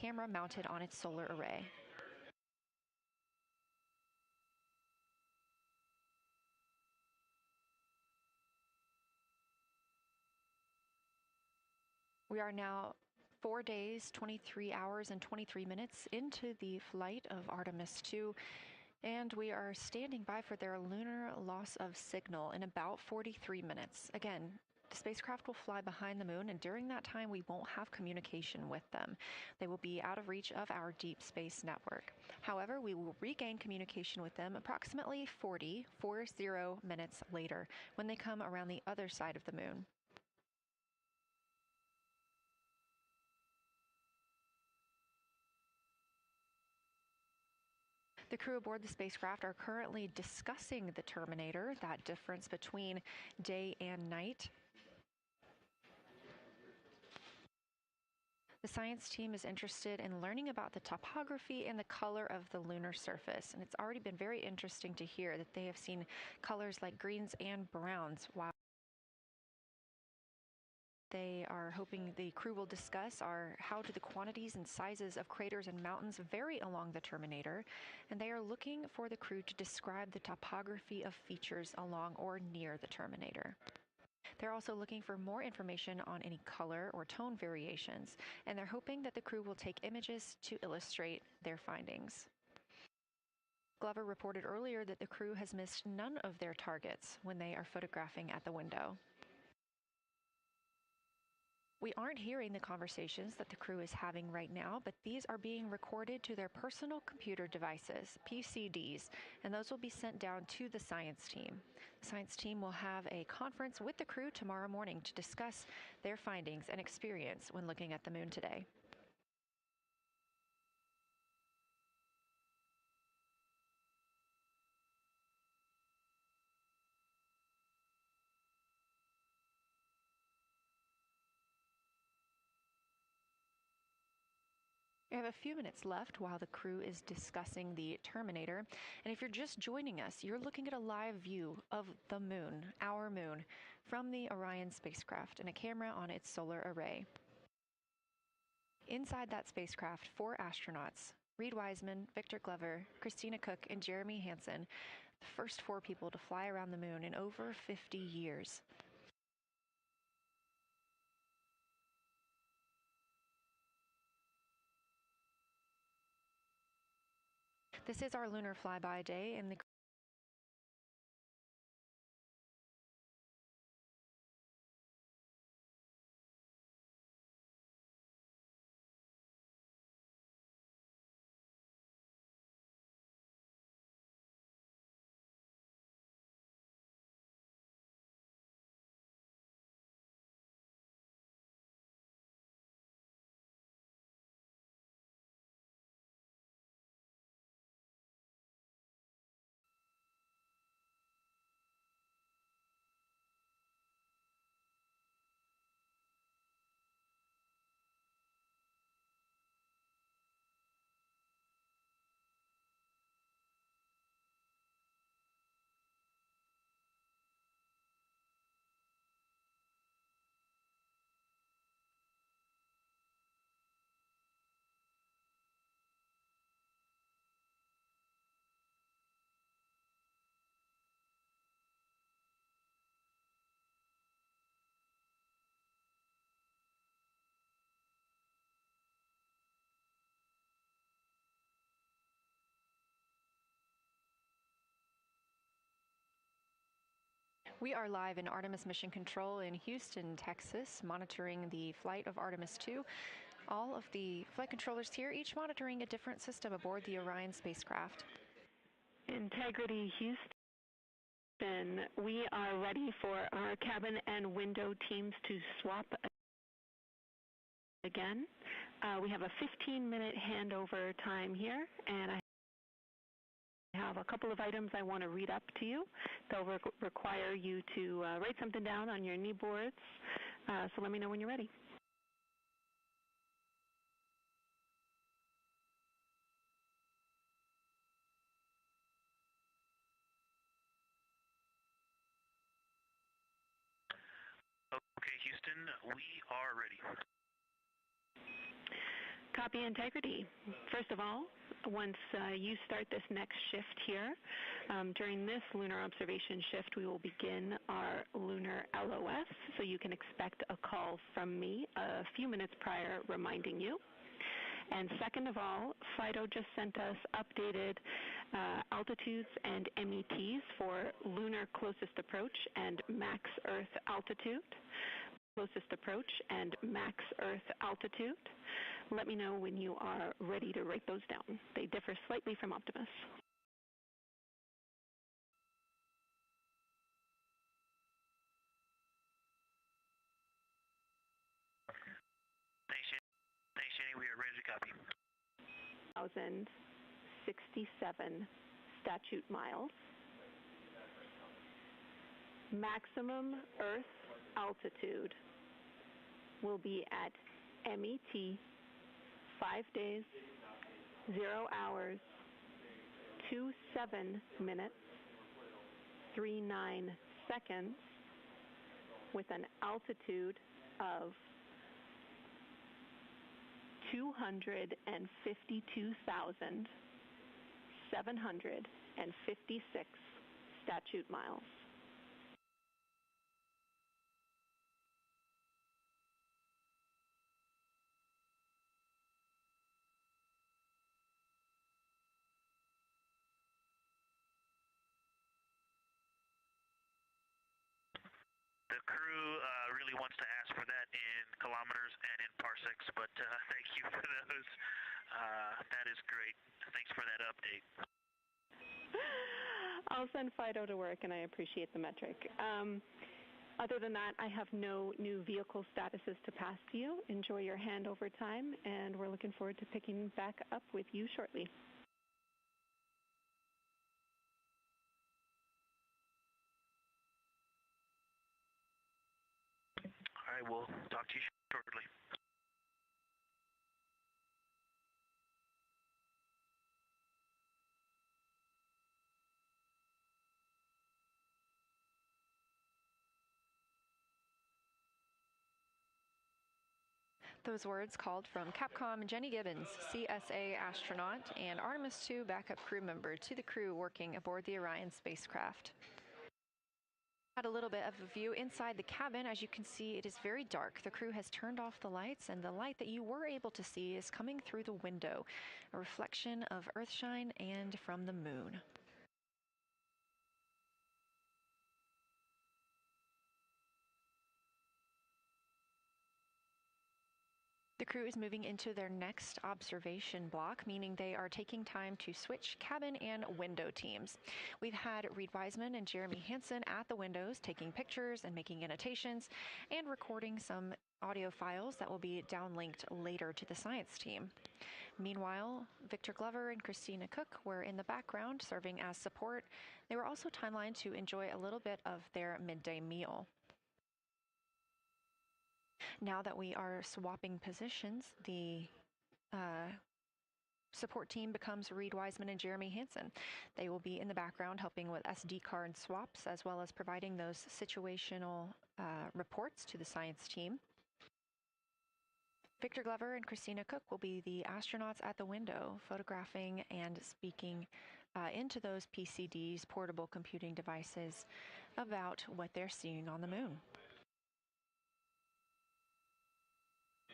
camera mounted on its solar array. We are now 4 days, 23 hours, and 23 minutes into the flight of Artemis II, and we are standing by for their lunar loss of signal in about 43 minutes. Again, the spacecraft will fly behind the moon, and during that time, we won't have communication with them. They will be out of reach of our deep space network. However, we will regain communication with them approximately 40 minutes later when they come around the other side of the moon. The crew aboard the spacecraft are currently discussing the terminator, that difference between day and night. The science team is interested in learning about the topography and the color of the lunar surface, and it's already been very interesting to hear that they have seen colors like greens and browns, while they are hoping the crew will discuss are how do the quantities and sizes of craters and mountains vary along the terminator, and they are looking for the crew to describe the topography of features along or near the terminator. They're also looking for more information on any color or tone variations, and they're hoping that the crew will take images to illustrate their findings. Glover reported earlier that the crew has missed none of their targets when they are photographing at the window. We aren't hearing the conversations that the crew is having right now, but these are being recorded to their personal computer devices, PCDs, and those will be sent down to the science team. The science team will have a conference with the crew tomorrow morning to discuss their findings and experience when looking at the moon today. We have a few minutes left while the crew is discussing the terminator. And if you're just joining us, you're looking at a live view of the moon, our moon, from the Orion spacecraft and a camera on its solar array. Inside that spacecraft, 4 astronauts, Reed Wiseman, Victor Glover, Christina Cook, and Jeremy Hansen, the first 4 people to fly around the moon in over 50 years. This is our lunar flyby day, and the We are live in Artemis Mission Control in Houston, Texas, monitoring the flight of Artemis II. All of the flight controllers here, each monitoring a different system aboard the Orion spacecraft. Integrity Houston, we are ready for our cabin and window teams to swap again. We have a 15-minute handover time here, and I have a couple of items I want to read up to you. They'll require you to write something down on your knee boards, so let me know when you're ready. Okay, Houston, we are ready. copy integrity. First of all, once you start this next shift here, during this lunar observation shift, we will begin our lunar LOS, so you can expect a call from me a few minutes prior reminding you. And second of all, Fido just sent us updated altitudes and METs for lunar closest approach and max Earth altitude. Closest approach and max Earth altitude. Let me know when you are ready to write those down. They differ slightly from Optimus. Thanks, Jenny. We are ready to copy. 1,067 statute miles. Maximum Earth altitude will be at MET 5 days, 0 hours, 27 minutes, 39 seconds, with an altitude of 252,756 statute miles. The crew really wants to ask for that in kilometers and in parsecs, but thank you for those. That is great. Thanks for that update. I'll send Fido to work, and I appreciate the metric. Other than that, I have no new vehicle statuses to pass to you. Enjoy your handover time, and we're looking forward to picking back up with you shortly. All right, we'll talk to you shortly. Those words called from Capcom Jenny Gibbons, CSA astronaut and Artemis II backup crew member, to the crew working aboard the Orion spacecraft. Had a little bit of a view inside the cabin. As you can see, it is very dark. The crew has turned off the lights, and the light that you were able to see is coming through the window, a reflection of Earthshine and from the moon. The crew is moving into their next observation block, meaning they are taking time to switch cabin and window teams. We've had Reed Wiseman and Jeremy Hansen at the windows taking pictures and making annotations and recording some audio files that will be downlinked later to the science team. Meanwhile, Victor Glover and Christina Cook were in the background serving as support. They were also timelined to enjoy a little bit of their midday meal. Now that we are swapping positions, the support team becomes Reed Wiseman and Jeremy Hansen. They will be in the background helping with SD card swaps, as well as providing those situational reports to the science team. Victor Glover and Christina Cook will be the astronauts at the window, photographing and speaking into those PCDs, portable computing devices, about what they're seeing on the moon.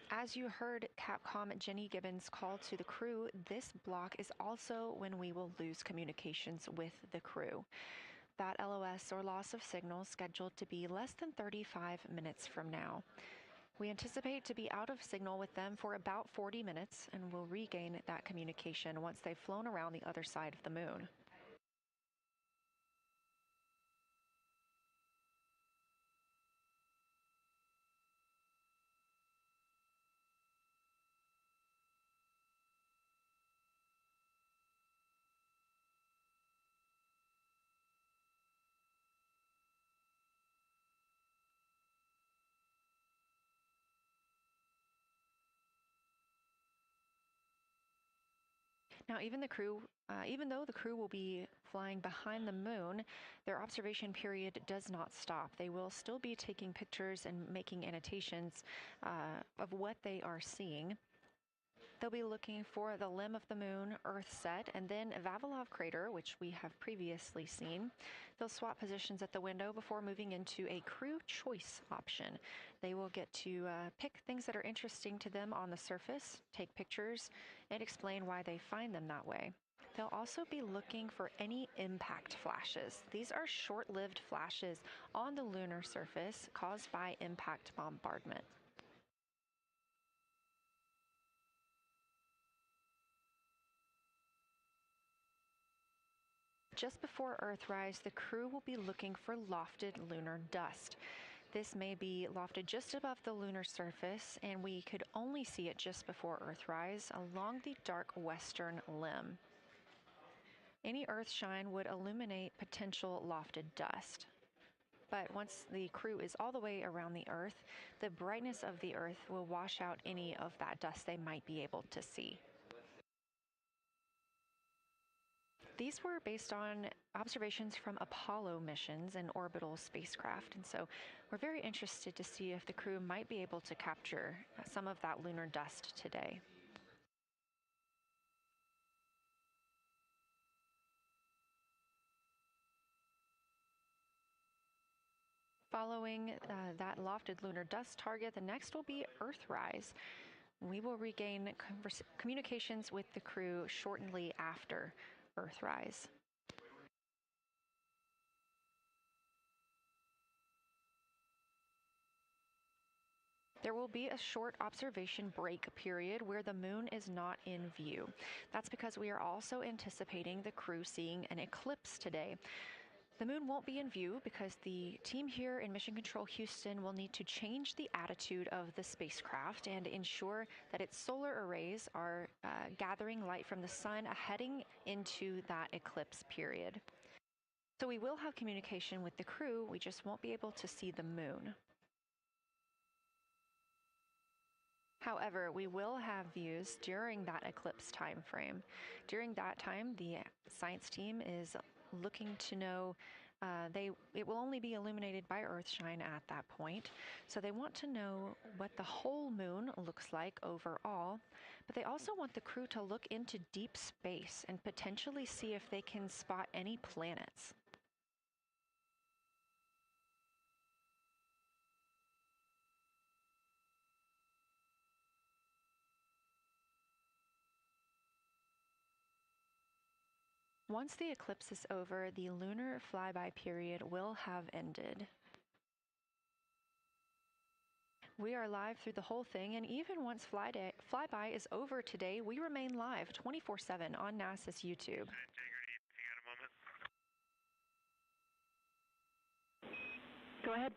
As you heard Capcom Jenny Gibbons call to the crew, this block is also when we will lose communications with the crew. That LOS, or loss of signal, scheduled to be less than 35 minutes from now. We anticipate to be out of signal with them for about 40 minutes, and will regain that communication once they've flown around the other side of the moon. Now, even though the crew will be flying behind the moon, their observation period does not stop. They will still be taking pictures and making annotations of what they are seeing. They'll be looking for the limb of the moon, Earthset, and then Vavilov crater, which we have previously seen. They'll swap positions at the window before moving into a crew choice option. They will get to pick things that are interesting to them on the surface, take pictures, and explain why they find them that way. They'll also be looking for any impact flashes. These are short-lived flashes on the lunar surface caused by impact bombardment. Just before Earthrise, the crew will be looking for lofted lunar dust. This may be lofted just above the lunar surface, and we could only see it just before Earthrise along the dark western limb. Any Earthshine would illuminate potential lofted dust. But once the crew is all the way around the Earth, the brightness of the Earth will wash out any of that dust they might be able to see. These were based on observations from Apollo missions and orbital spacecraft, and so we're very interested to see if the crew might be able to capture some of that lunar dust today. Following that lofted lunar dust target, the next will be Earthrise. We will regain communications with the crew shortly after Earthrise. There will be a short observation break period where the moon is not in view. That's because we are also anticipating the crew seeing an eclipse today. The moon won't be in view because the team here in Mission Control Houston will need to change the attitude of the spacecraft and ensure that its solar arrays are gathering light from the sun heading into that eclipse period. So we will have communication with the crew, we just won't be able to see the moon. However, we will have views during that eclipse time frame. During that time, the science team is looking to know it will only be illuminated by Earthshine at that point. So they want to know what the whole moon looks like overall, but they also want the crew to look into deep space and potentially see if they can spot any planets. Once the eclipse is over, the lunar flyby period will have ended. We are live through the whole thing, and even once flyby is over today, we remain live 24/7 on NASA's YouTube. Go ahead.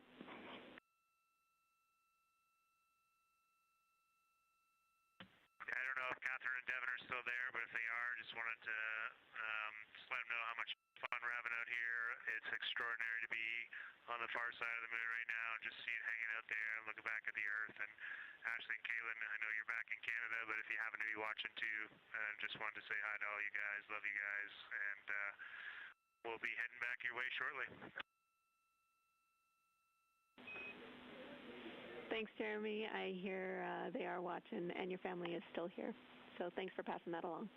I don't know if Catherine and Devin are still there, but if they are, just wanted to just let them know how much fun we're having out here. It's extraordinary to be on the far side of the moon right now, just seeing hanging out there and looking back at the Earth. And Ashley and Kaylin, I know you're back in Canada, but if you happen to be watching too, just wanted to say hi to all you guys. Love you guys, and we'll be heading back your way shortly. Thanks, Jeremy. I hear they are watching, and your family is still here. So thanks for passing that along.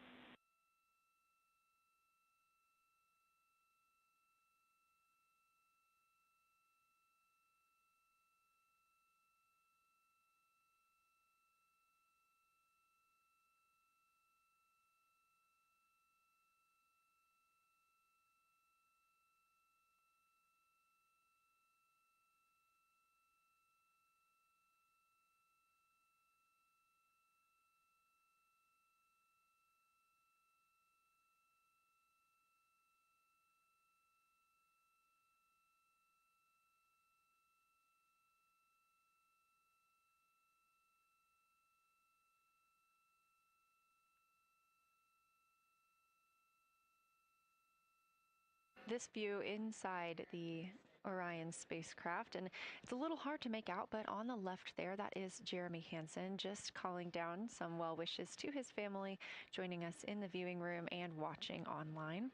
This view inside the Orion spacecraft, and it's a little hard to make out, but on the left there, that is Jeremy Hansen just calling down some well wishes to his family, joining us in the viewing room and watching online.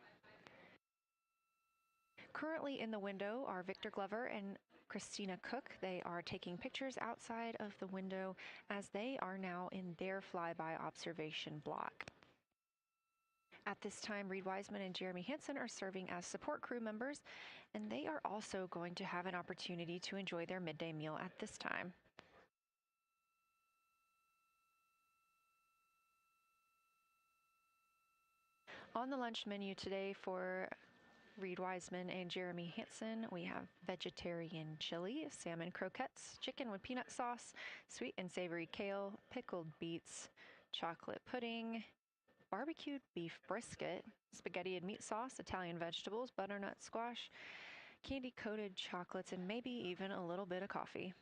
Currently in the window are Victor Glover and Christina Cook. They are taking pictures outside of the window as they are now in their flyby observation block. At this time, Reed Wiseman and Jeremy Hansen are serving as support crew members, and they are also going to have an opportunity to enjoy their midday meal at this time. On the lunch menu today for Reed Wiseman and Jeremy Hansen, we have vegetarian chili, salmon croquettes, chicken with peanut sauce, sweet and savory kale, pickled beets, chocolate pudding, barbecued beef brisket, spaghetti and meat sauce, Italian vegetables, butternut squash, candy-coated chocolates, and maybe even a little bit of coffee.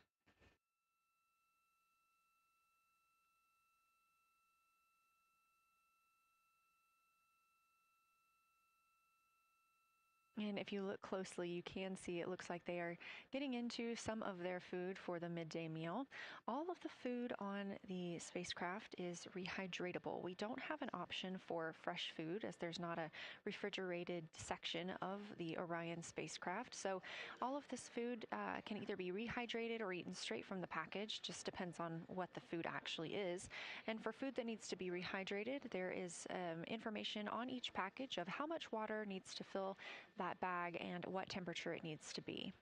And if you look closely, you can see it looks like they are getting into some of their food for the midday meal. All of the food on the spacecraft is rehydratable. We don't have an option for fresh food as there's not a refrigerated section of the Orion spacecraft. So all of this food can either be rehydrated or eaten straight from the package, just depends on what the food actually is. And for food that needs to be rehydrated, there is information on each package of how much water needs to fill that bag and what temperature it needs to be.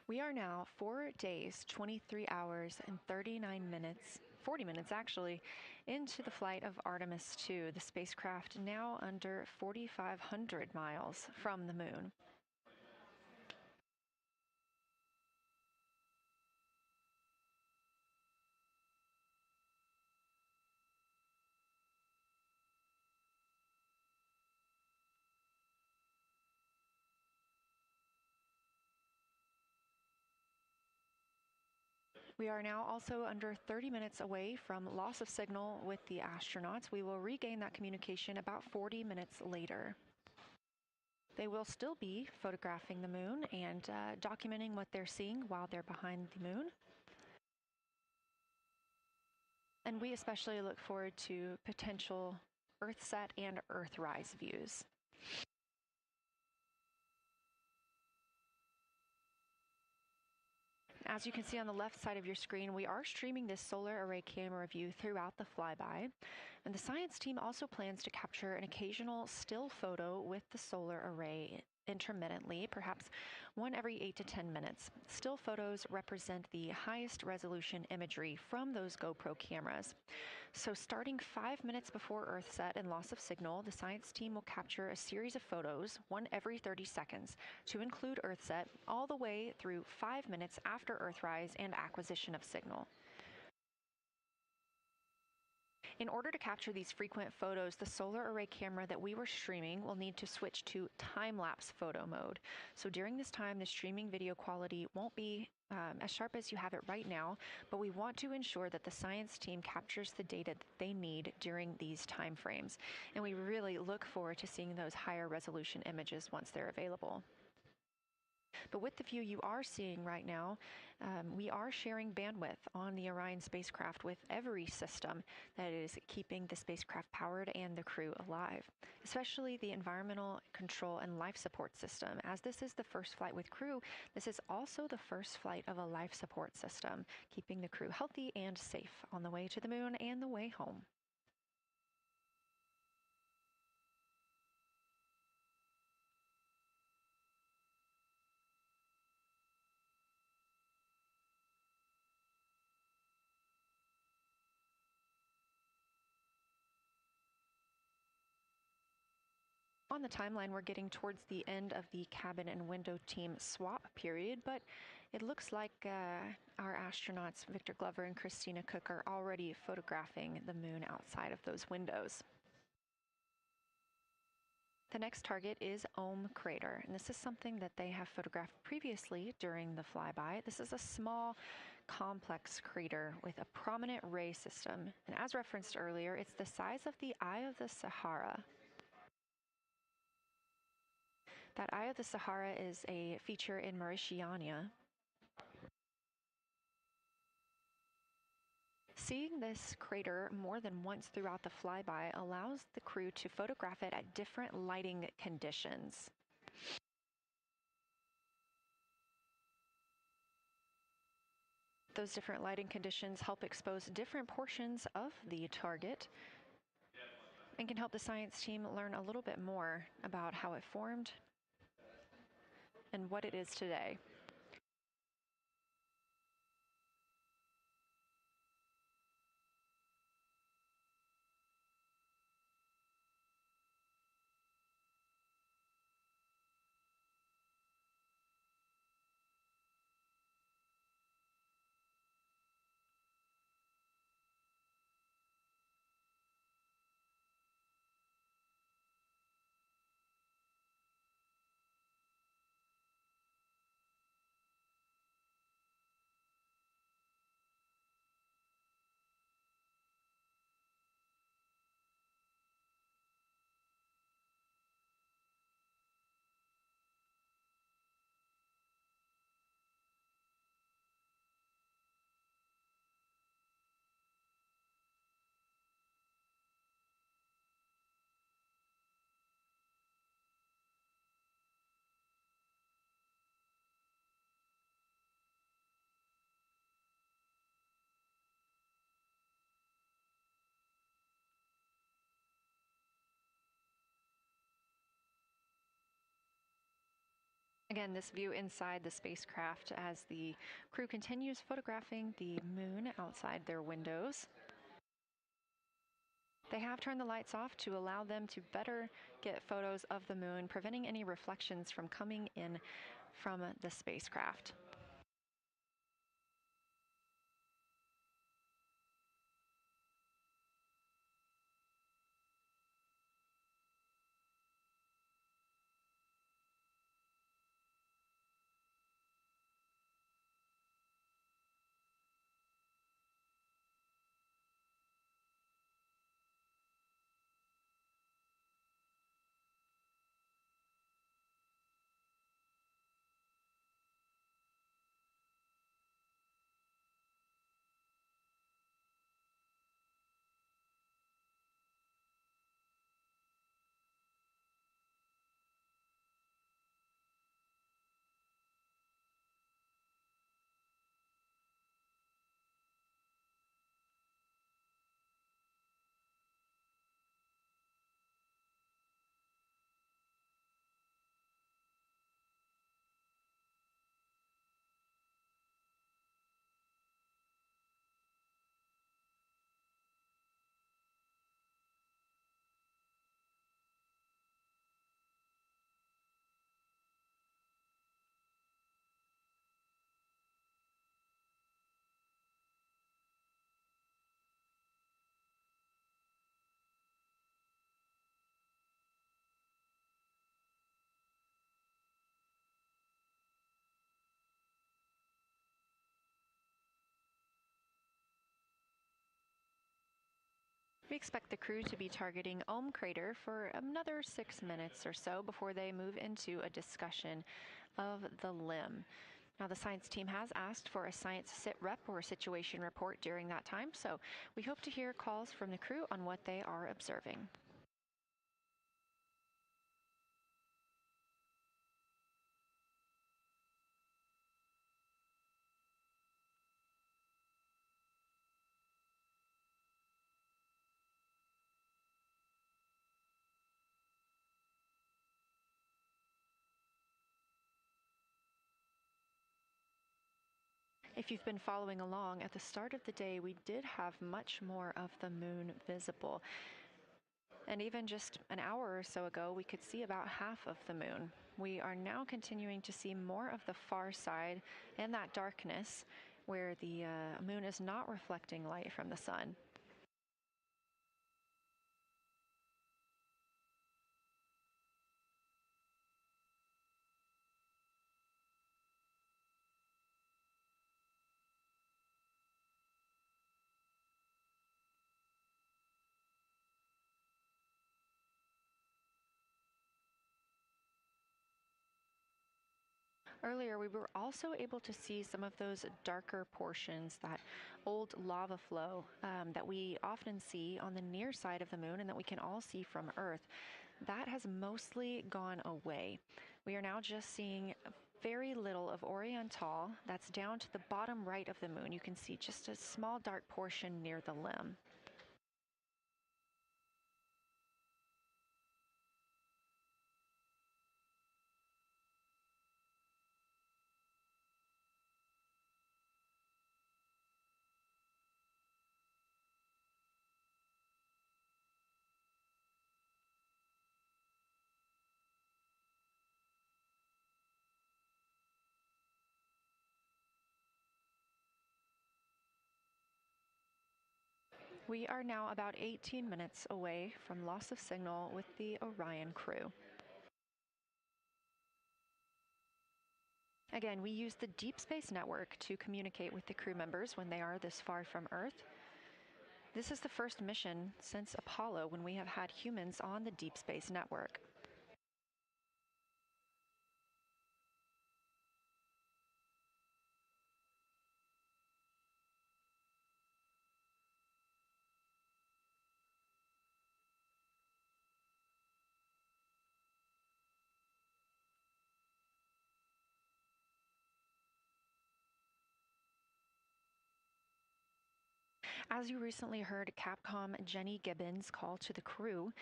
We are now 4 days, 23 hours, and 39 minutes, 40 minutes actually, into the flight of Artemis II, the spacecraft now under 4,500 miles from the moon. We are now also under 30 minutes away from loss of signal with the astronauts. We will regain that communication about 40 minutes later. They will still be photographing the moon and documenting what they're seeing while they're behind the moon. And we especially look forward to potential Earthset and Earthrise views. As you can see on the left side of your screen, we are streaming this solar array camera view throughout the flyby. And the science team also plans to capture an occasional still photo with the solar array intermittently, perhaps one every 8 to 10 minutes. Still photos represent the highest resolution imagery from those GoPro cameras. So starting 5 minutes before Earthset and loss of signal, the science team will capture a series of photos, one every 30 seconds, to include Earthset, all the way through 5 minutes after Earthrise and acquisition of signal. In order to capture these frequent photos, the solar array camera that we were streaming will need to switch to time-lapse photo mode. So during this time, the streaming video quality won't be as sharp as you have it right now, but we want to ensure that the science team captures the data that they need during these time frames. And we really look forward to seeing those higher resolution images once they're available. But with the view you are seeing right now, we are sharing bandwidth on the Orion spacecraft with every system that is keeping the spacecraft powered and the crew alive, especially the environmental control and life support system. As this is the first flight with crew, this is also the first flight of a life support system, keeping the crew healthy and safe on the way to the moon and the way home. On the timeline, we're getting towards the end of the cabin and window team swap period, but it looks like our astronauts, Victor Glover and Christina Cook, are already photographing the moon outside of those windows. The next target is Ohm Crater, and this is something that they have photographed previously during the flyby. This is a small, complex crater with a prominent ray system, and as referenced earlier, it's the size of the Eye of the Sahara. That Eye of the Sahara is a feature in Mauritania. Seeing this crater more than once throughout the flyby allows the crew to photograph it at different lighting conditions. Those different lighting conditions help expose different portions of the target and can help the science team learn a little bit more about how it formed and what it is today. Again, this view inside the spacecraft as the crew continues photographing the moon outside their windows. They have turned the lights off to allow them to better get photos of the moon, preventing any reflections from coming in from the spacecraft. We expect the crew to be targeting Ohm Crater for another 6 minutes or so before they move into a discussion of the limb. Now, the science team has asked for a science sit rep or a situation report during that time, so we hope to hear calls from the crew on what they are observing. If you've been following along, at the start of the day, we did have much more of the moon visible. And even just an hour or so ago, we could see about half of the moon. We are now continuing to see more of the far side and that darkness where the moon is not reflecting light from the sun. Earlier, we were also able to see some of those darker portions, that old lava flow that we often see on the near side of the moon and that we can all see from Earth. That has mostly gone away. We are now just seeing very little of Oriental. That's down to the bottom right of the moon. You can see just a small dark portion near the limb. We are now about 18 minutes away from loss of signal with the Orion crew. Again, we use the Deep Space Network to communicate with the crew members when they are this far from Earth. This is the first mission since Apollo when we have had humans on the Deep Space Network. As you recently heard Capcom Jenny Gibbons call to the crew,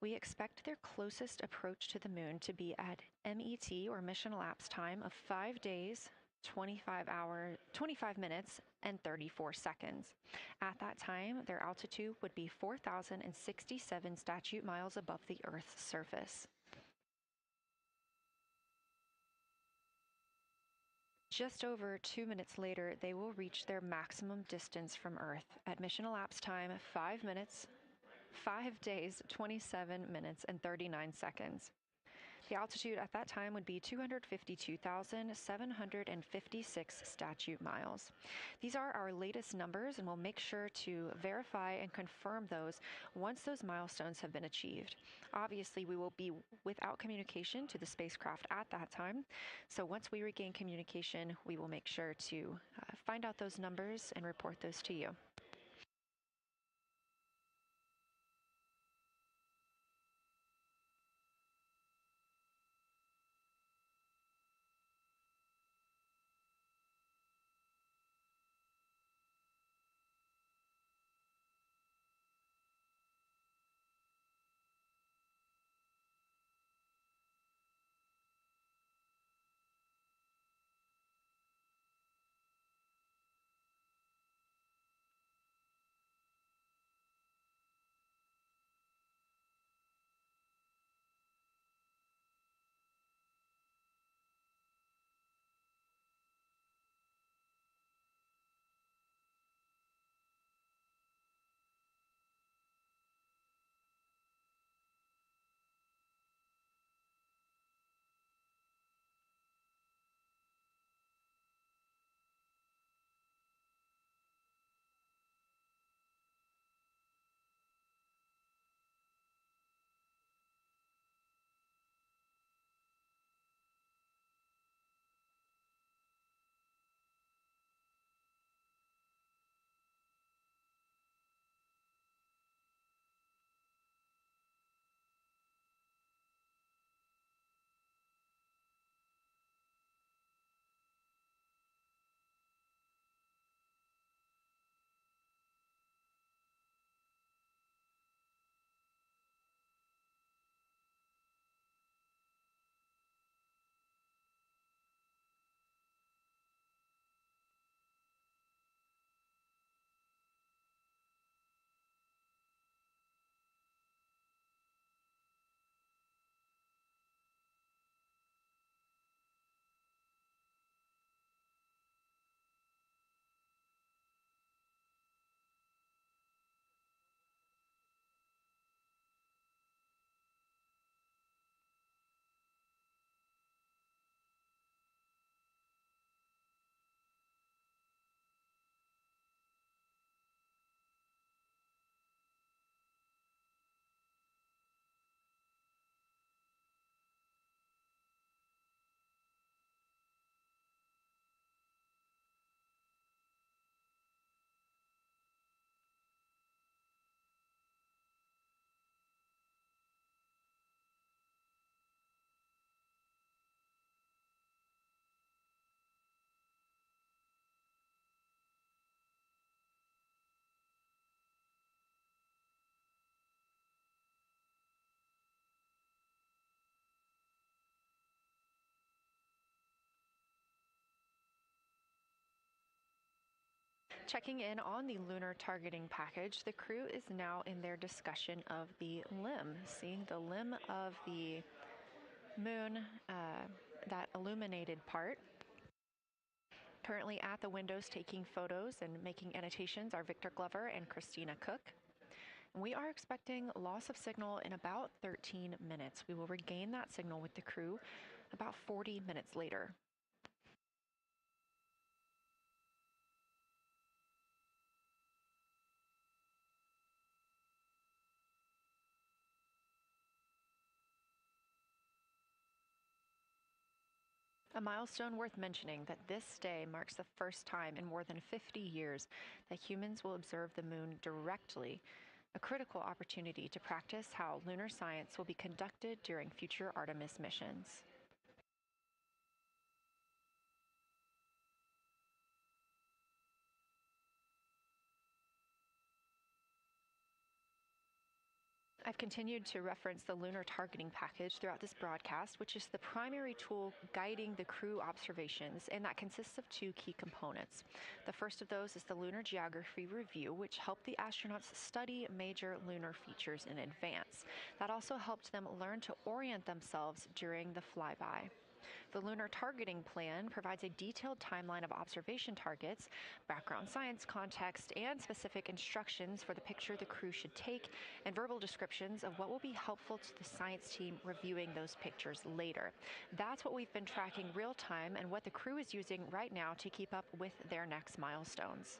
we expect their closest approach to the moon to be at MET, or mission elapsed time, of 5 days, 25 minutes, and 34 seconds. At that time, their altitude would be 4,067 statute miles above the Earth's surface. Just over 2 minutes later, they will reach their maximum distance from Earth at mission elapsed time 5 minutes, 5 days, 27 minutes, and 39 seconds. The altitude at that time would be 252,756 statute miles. These are our latest numbers, and we'll make sure to verify and confirm those once those milestones have been achieved. Obviously, we will be without communication to the spacecraft at that time, so once we regain communication, we will make sure to find out those numbers and report those to you. Checking in on the lunar targeting package, the crew is now in their discussion of the limb, seeing the limb of the moon, that illuminated part. Currently at the windows taking photos and making annotations are Victor Glover and Christina Cook. We are expecting loss of signal in about 13 minutes. We will regain that signal with the crew about 40 minutes later. A milestone worth mentioning that this day marks the first time in more than 50 years that humans will observe the moon directly, a critical opportunity to practice how lunar science will be conducted during future Artemis missions. I've continued to reference the lunar targeting package throughout this broadcast, which is the primary tool guiding the crew observations, and that consists of two key components. The first of those is the Lunar Geography Review, which helped the astronauts study major lunar features in advance. That also helped them learn to orient themselves during the flyby. The Lunar Targeting Plan provides a detailed timeline of observation targets, background science context, and specific instructions for the picture the crew should take, and verbal descriptions of what will be helpful to the science team reviewing those pictures later. That's what we've been tracking real time and what the crew is using right now to keep up with their next milestones.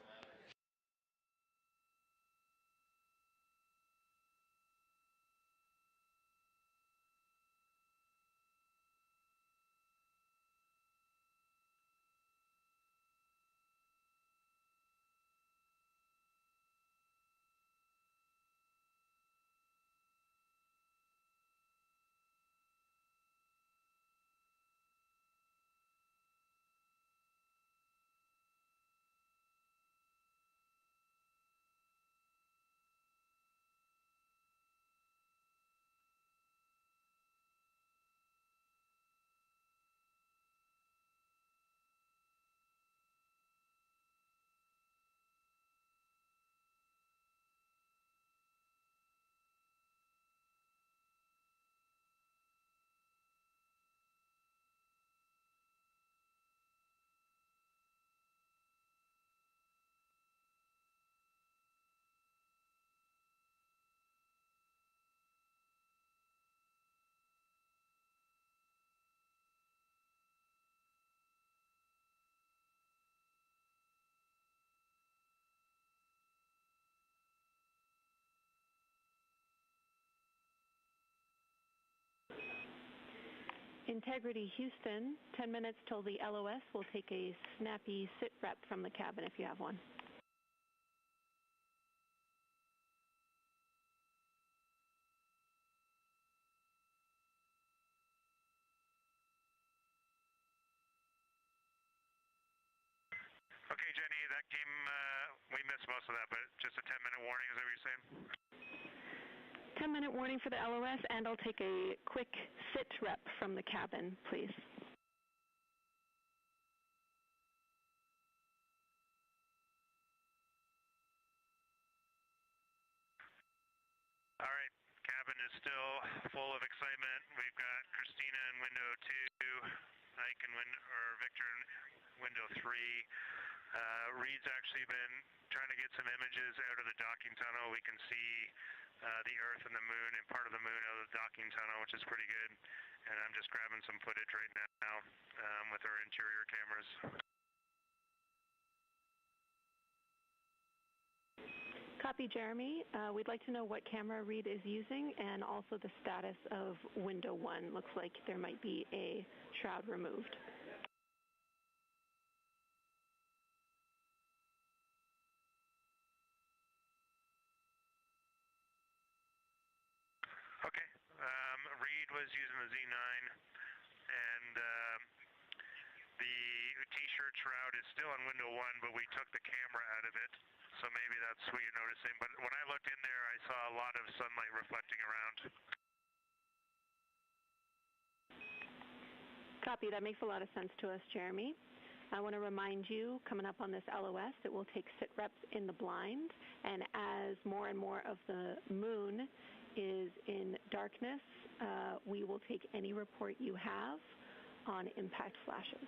Integrity Houston, 10 minutes till the LOS. We'll take a snappy sit rep from the cabin if you have one. Okay, Jenny, that came, we missed most of that, but just a 10-minute warning, is that what you're saying? 10-minute warning for the LOS, and I'll take a quick sit rep from the cabin, please. All right, cabin is still full of excitement. We've got Christina in window 2, Ike in Victor in window 3. Reed's actually been trying to get some images out of the docking tunnel. We can see the Earth and the moon and part of the moon out of the docking tunnel, which is pretty good. And I'm just grabbing some footage right now with our interior cameras. Copy, Jeremy. We'd like to know what camera Reed is using and also the status of window 1. Looks like there might be a shroud removed. Okay. Reed was using the Z9, and the T-shirt shroud is still on window 1, but we took the camera out of it, so maybe that's what you're noticing. But when I looked in there, I saw a lot of sunlight reflecting around. Copy. That makes a lot of sense to us, Jeremy. I want to remind you, coming up on this LOS, that we'll take sit reps in the blind, and as more and more of the moon is in darkness, we will take any report you have on impact flashes.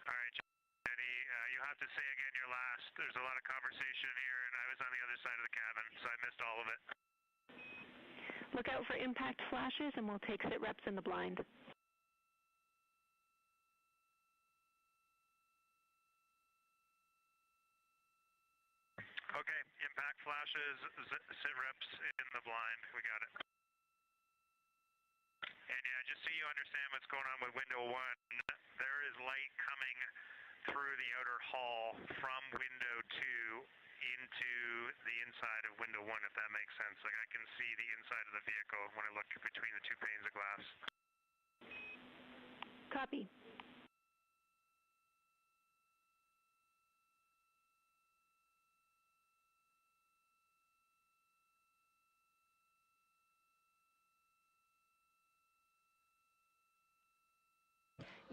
All right, Jenny, you have to say again your last. There's a lot of conversation here, and I was on the other side of the cabin, so I missed all of it. Look out for impact flashes, and we'll take sit reps in the blind. Okay, impact flashes, sit reps in the blind. We got it. And yeah, just so you understand what's going on with window 1, there is light coming through the outer hall from window 2 into the inside of window 1, if that makes sense. Like, I can see the inside of the vehicle when I look between the two panes of glass. Copy.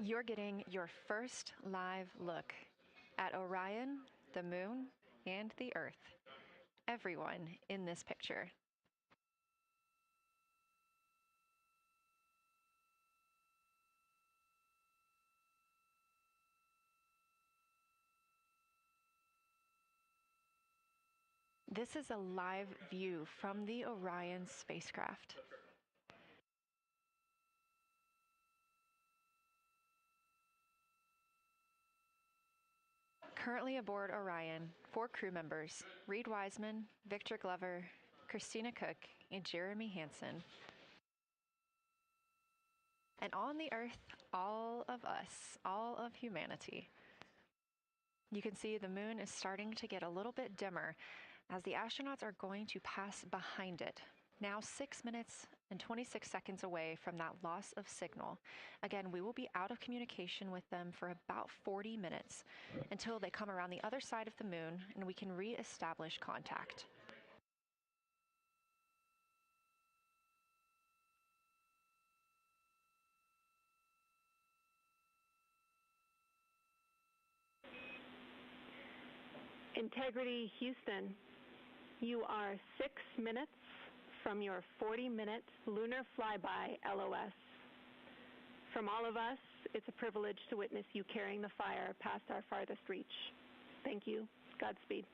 You're getting your first live look at Orion, the moon, and the Earth. Everyone in this picture. This is a live view from the Orion spacecraft. Currently aboard Orion, 4 crew members, Reed Wiseman, Victor Glover, Christina Cook, and Jeremy Hansen. And on the Earth, all of us, all of humanity. You can see the moon is starting to get a little bit dimmer as the astronauts are going to pass behind it, now 6 minutes and 26 seconds away from that loss of signal. Again, we will be out of communication with them for about 40 minutes until they come around the other side of the moon and we can re-establish contact. Integrity Houston, you are 6 minutes from your 40-minute lunar flyby LOS. From all of us, it's a privilege to witness you carrying the fire past our farthest reach. Thank you. Godspeed.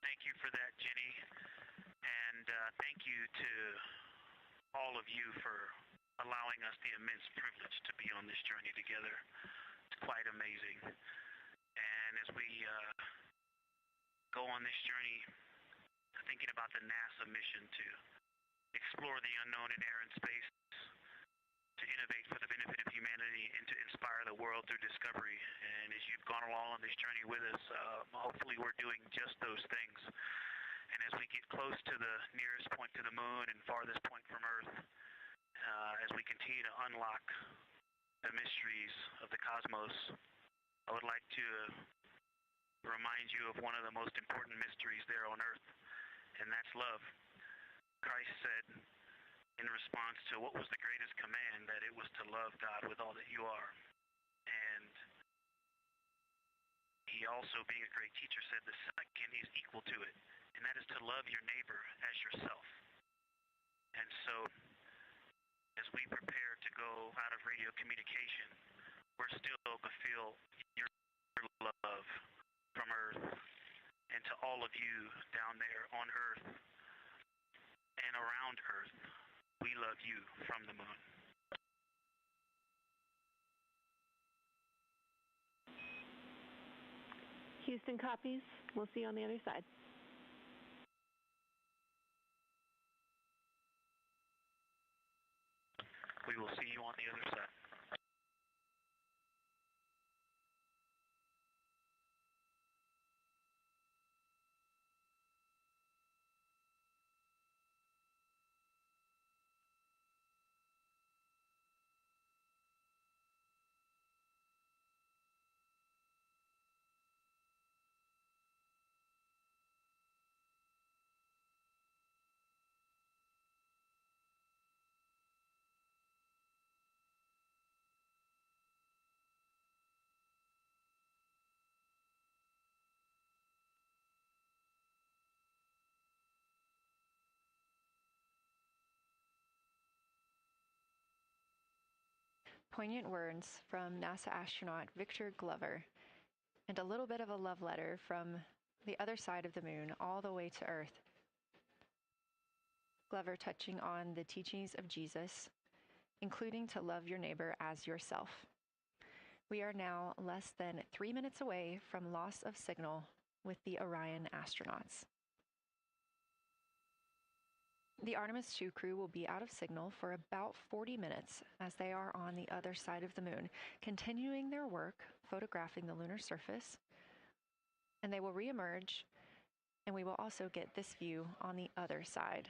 Thank you for that, Jenny. And thank you to all of you for allowing us the immense privilege to be on this journey together. It's quite amazing. And as we go on this journey, thinking about the NASA mission to explore the unknown in air and space, to innovate for the benefit of humanity, and to inspire the world through discovery. And as you've gone along on this journey with us, hopefully we're doing just those things. And as we get close to the nearest point to the moon and farthest point from Earth, as we continue to unlock the mysteries of the cosmos, I would like to remind you of one of the most important mysteries there on Earth, and that's love. Christ said in response to what was the greatest command, that it was to love God with all that you are. And he also, being a great teacher, said the second is equal to it, and that is to love your neighbor as yourself. And so, as we prepare to go out of radio communication, we're still to feel your love from Earth, and to all of you down there on Earth and around Earth, we love you from the moon. Houston copies. We'll see you on the other side. We will see you on the other side. poignant words from NASA astronaut Victor Glover, and a little bit of a love letter from the other side of the moon all the way to Earth. Glover touching on the teachings of Jesus, including to love your neighbor as yourself. We are now less than 3 minutes away from loss of signal with the Orion astronauts. The Artemis II crew will be out of signal for about 40 minutes as they are on the other side of the moon, continuing their work photographing the lunar surface, and they will reemerge, and we will also get this view on the other side.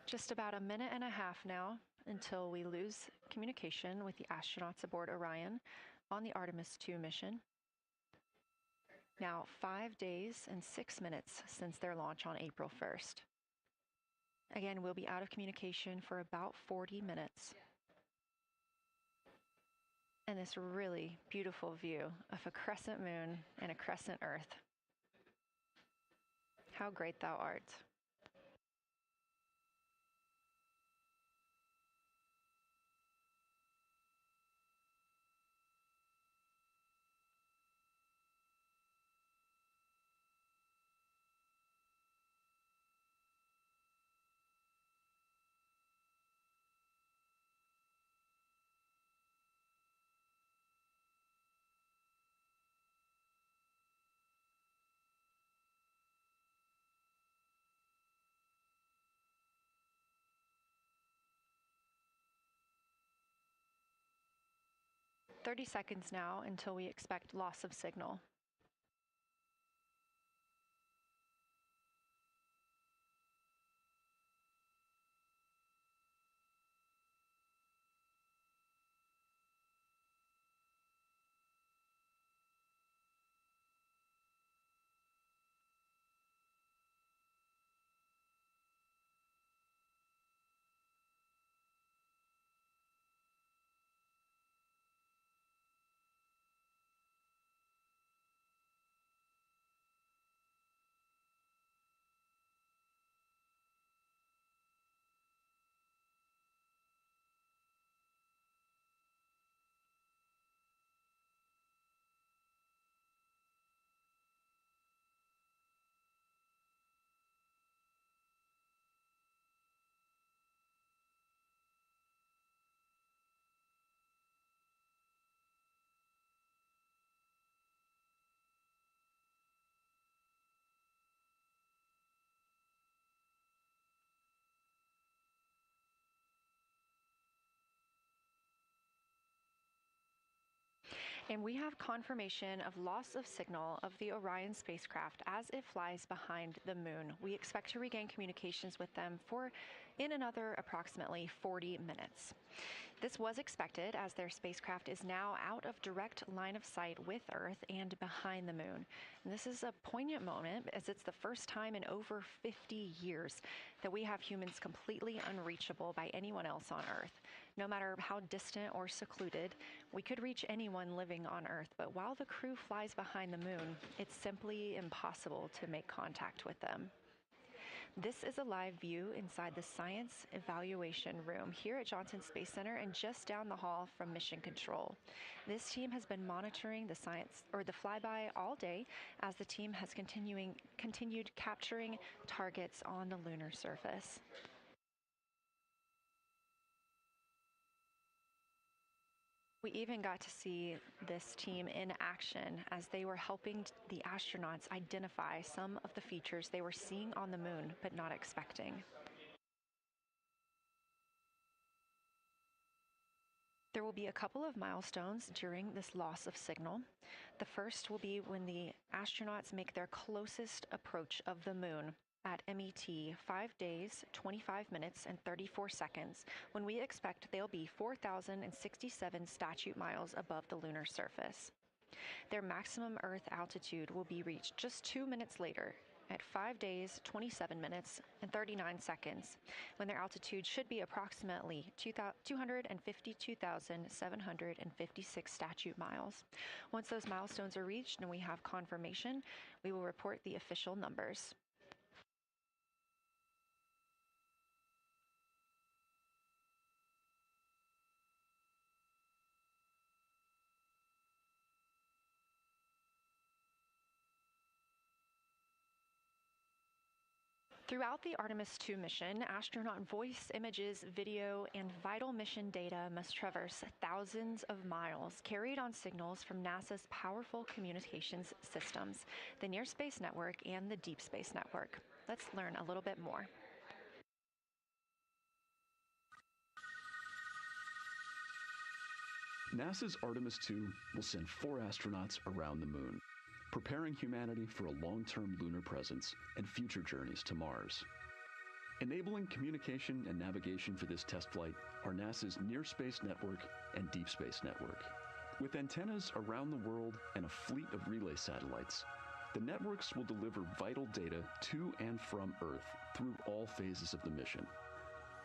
Just about a minute and a half now until we lose communication with the astronauts aboard Orion on the Artemis II mission. Now 5 days and 6 minutes since their launch on April 1st. Again, we'll be out of communication for about 40 minutes. And this really beautiful view of a crescent moon and a crescent Earth. How great thou art. "30 seconds now until we expect loss of signal. And we have confirmation of loss of signal of the Orion spacecraft as it flies behind the moon. We expect to regain communications with them in another approximately 40 minutes. This was expected as their spacecraft is now out of direct line of sight with Earth and behind the moon. And this is a poignant moment as it's the first time in over 50 years that we have humans completely unreachable by anyone else on Earth. No matter how distant or secluded, we could reach anyone living on Earth, but while the crew flies behind the moon, it's simply impossible to make contact with them. This is a live view inside the Science Evaluation Room here at Johnson Space Center and just down the hall from Mission Control. This team has been monitoring the flyby all day as the team has continued capturing targets on the lunar surface. We even got to see this team in action as they were helping the astronauts identify some of the features they were seeing on the moon but not expecting. There will be a couple of milestones during this loss of signal. The first will be when the astronauts make their closest approach of the moon at MET 5 days, 25 minutes, and 34 seconds, when we expect they'll be 4,067 statute miles above the lunar surface. Their maximum Earth altitude will be reached just 2 minutes later, at 5 days, 27 minutes, and 39 seconds, when their altitude should be approximately 252,756 statute miles. Once those milestones are reached and we have confirmation, we will report the official numbers. Throughout the Artemis II mission, astronaut voice, images, video, and vital mission data must traverse thousands of miles, carried on signals from NASA's powerful communications systems, the Near Space Network and the Deep Space Network. Let's learn a little bit more. NASA's Artemis II will send 4 astronauts around the moon, preparing humanity for a long-term lunar presence and future journeys to Mars. Enabling communication and navigation for this test flight are NASA's Near Space Network and Deep Space Network. With antennas around the world and a fleet of relay satellites, the networks will deliver vital data to and from Earth through all phases of the mission.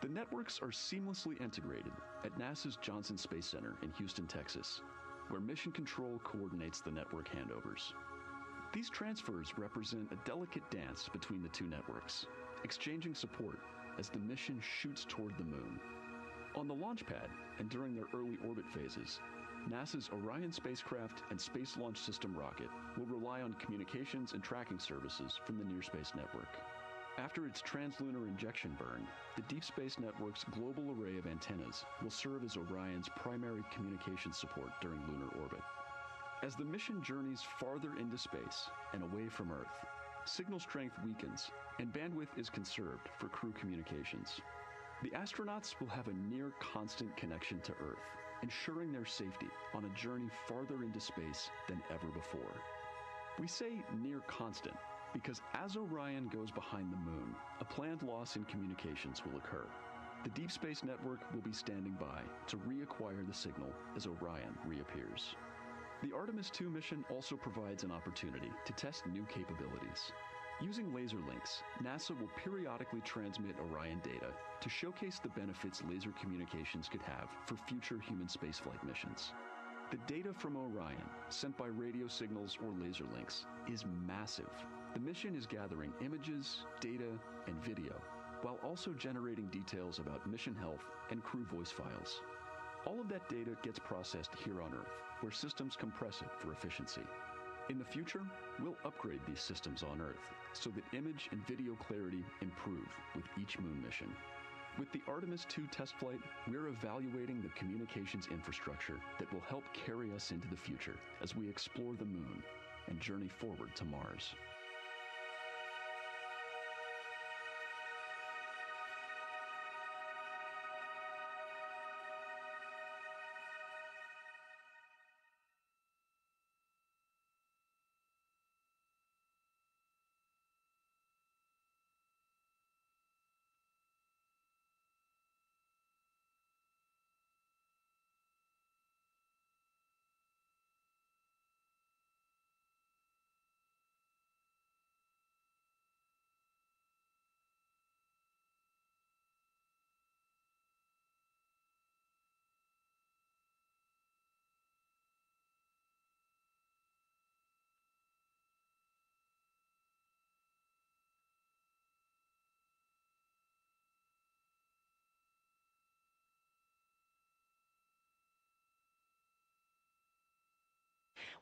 The networks are seamlessly integrated at NASA's Johnson Space Center in Houston, Texas, where Mission Control coordinates the network handovers. These transfers represent a delicate dance between the two networks, exchanging support as the mission shoots toward the moon. On the launch pad and during their early orbit phases, NASA's Orion spacecraft and Space Launch System rocket will rely on communications and tracking services from the Near Space Network. After its translunar injection burn, the Deep Space Network's global array of antennas will serve as Orion's primary communication support during lunar orbit. As the mission journeys farther into space and away from Earth, signal strength weakens and bandwidth is conserved for crew communications. The astronauts will have a near constant connection to Earth, ensuring their safety on a journey farther into space than ever before. We say near constant because as Orion goes behind the moon, a planned loss in communications will occur. The Deep Space Network will be standing by to reacquire the signal as Orion reappears. The Artemis II mission also provides an opportunity to test new capabilities. Using laser links, NASA will periodically transmit Orion data to showcase the benefits laser communications could have for future human spaceflight missions. The data from Orion, sent by radio signals or laser links, is massive. The mission is gathering images, data, and video, while also generating details about mission health and crew voice files. All of that data gets processed here on Earth, where systems compress it for efficiency. In the future, we'll upgrade these systems on Earth so that image and video clarity improve with each moon mission. With the Artemis II test flight, we're evaluating the communications infrastructure that will help carry us into the future as we explore the moon and journey forward to Mars.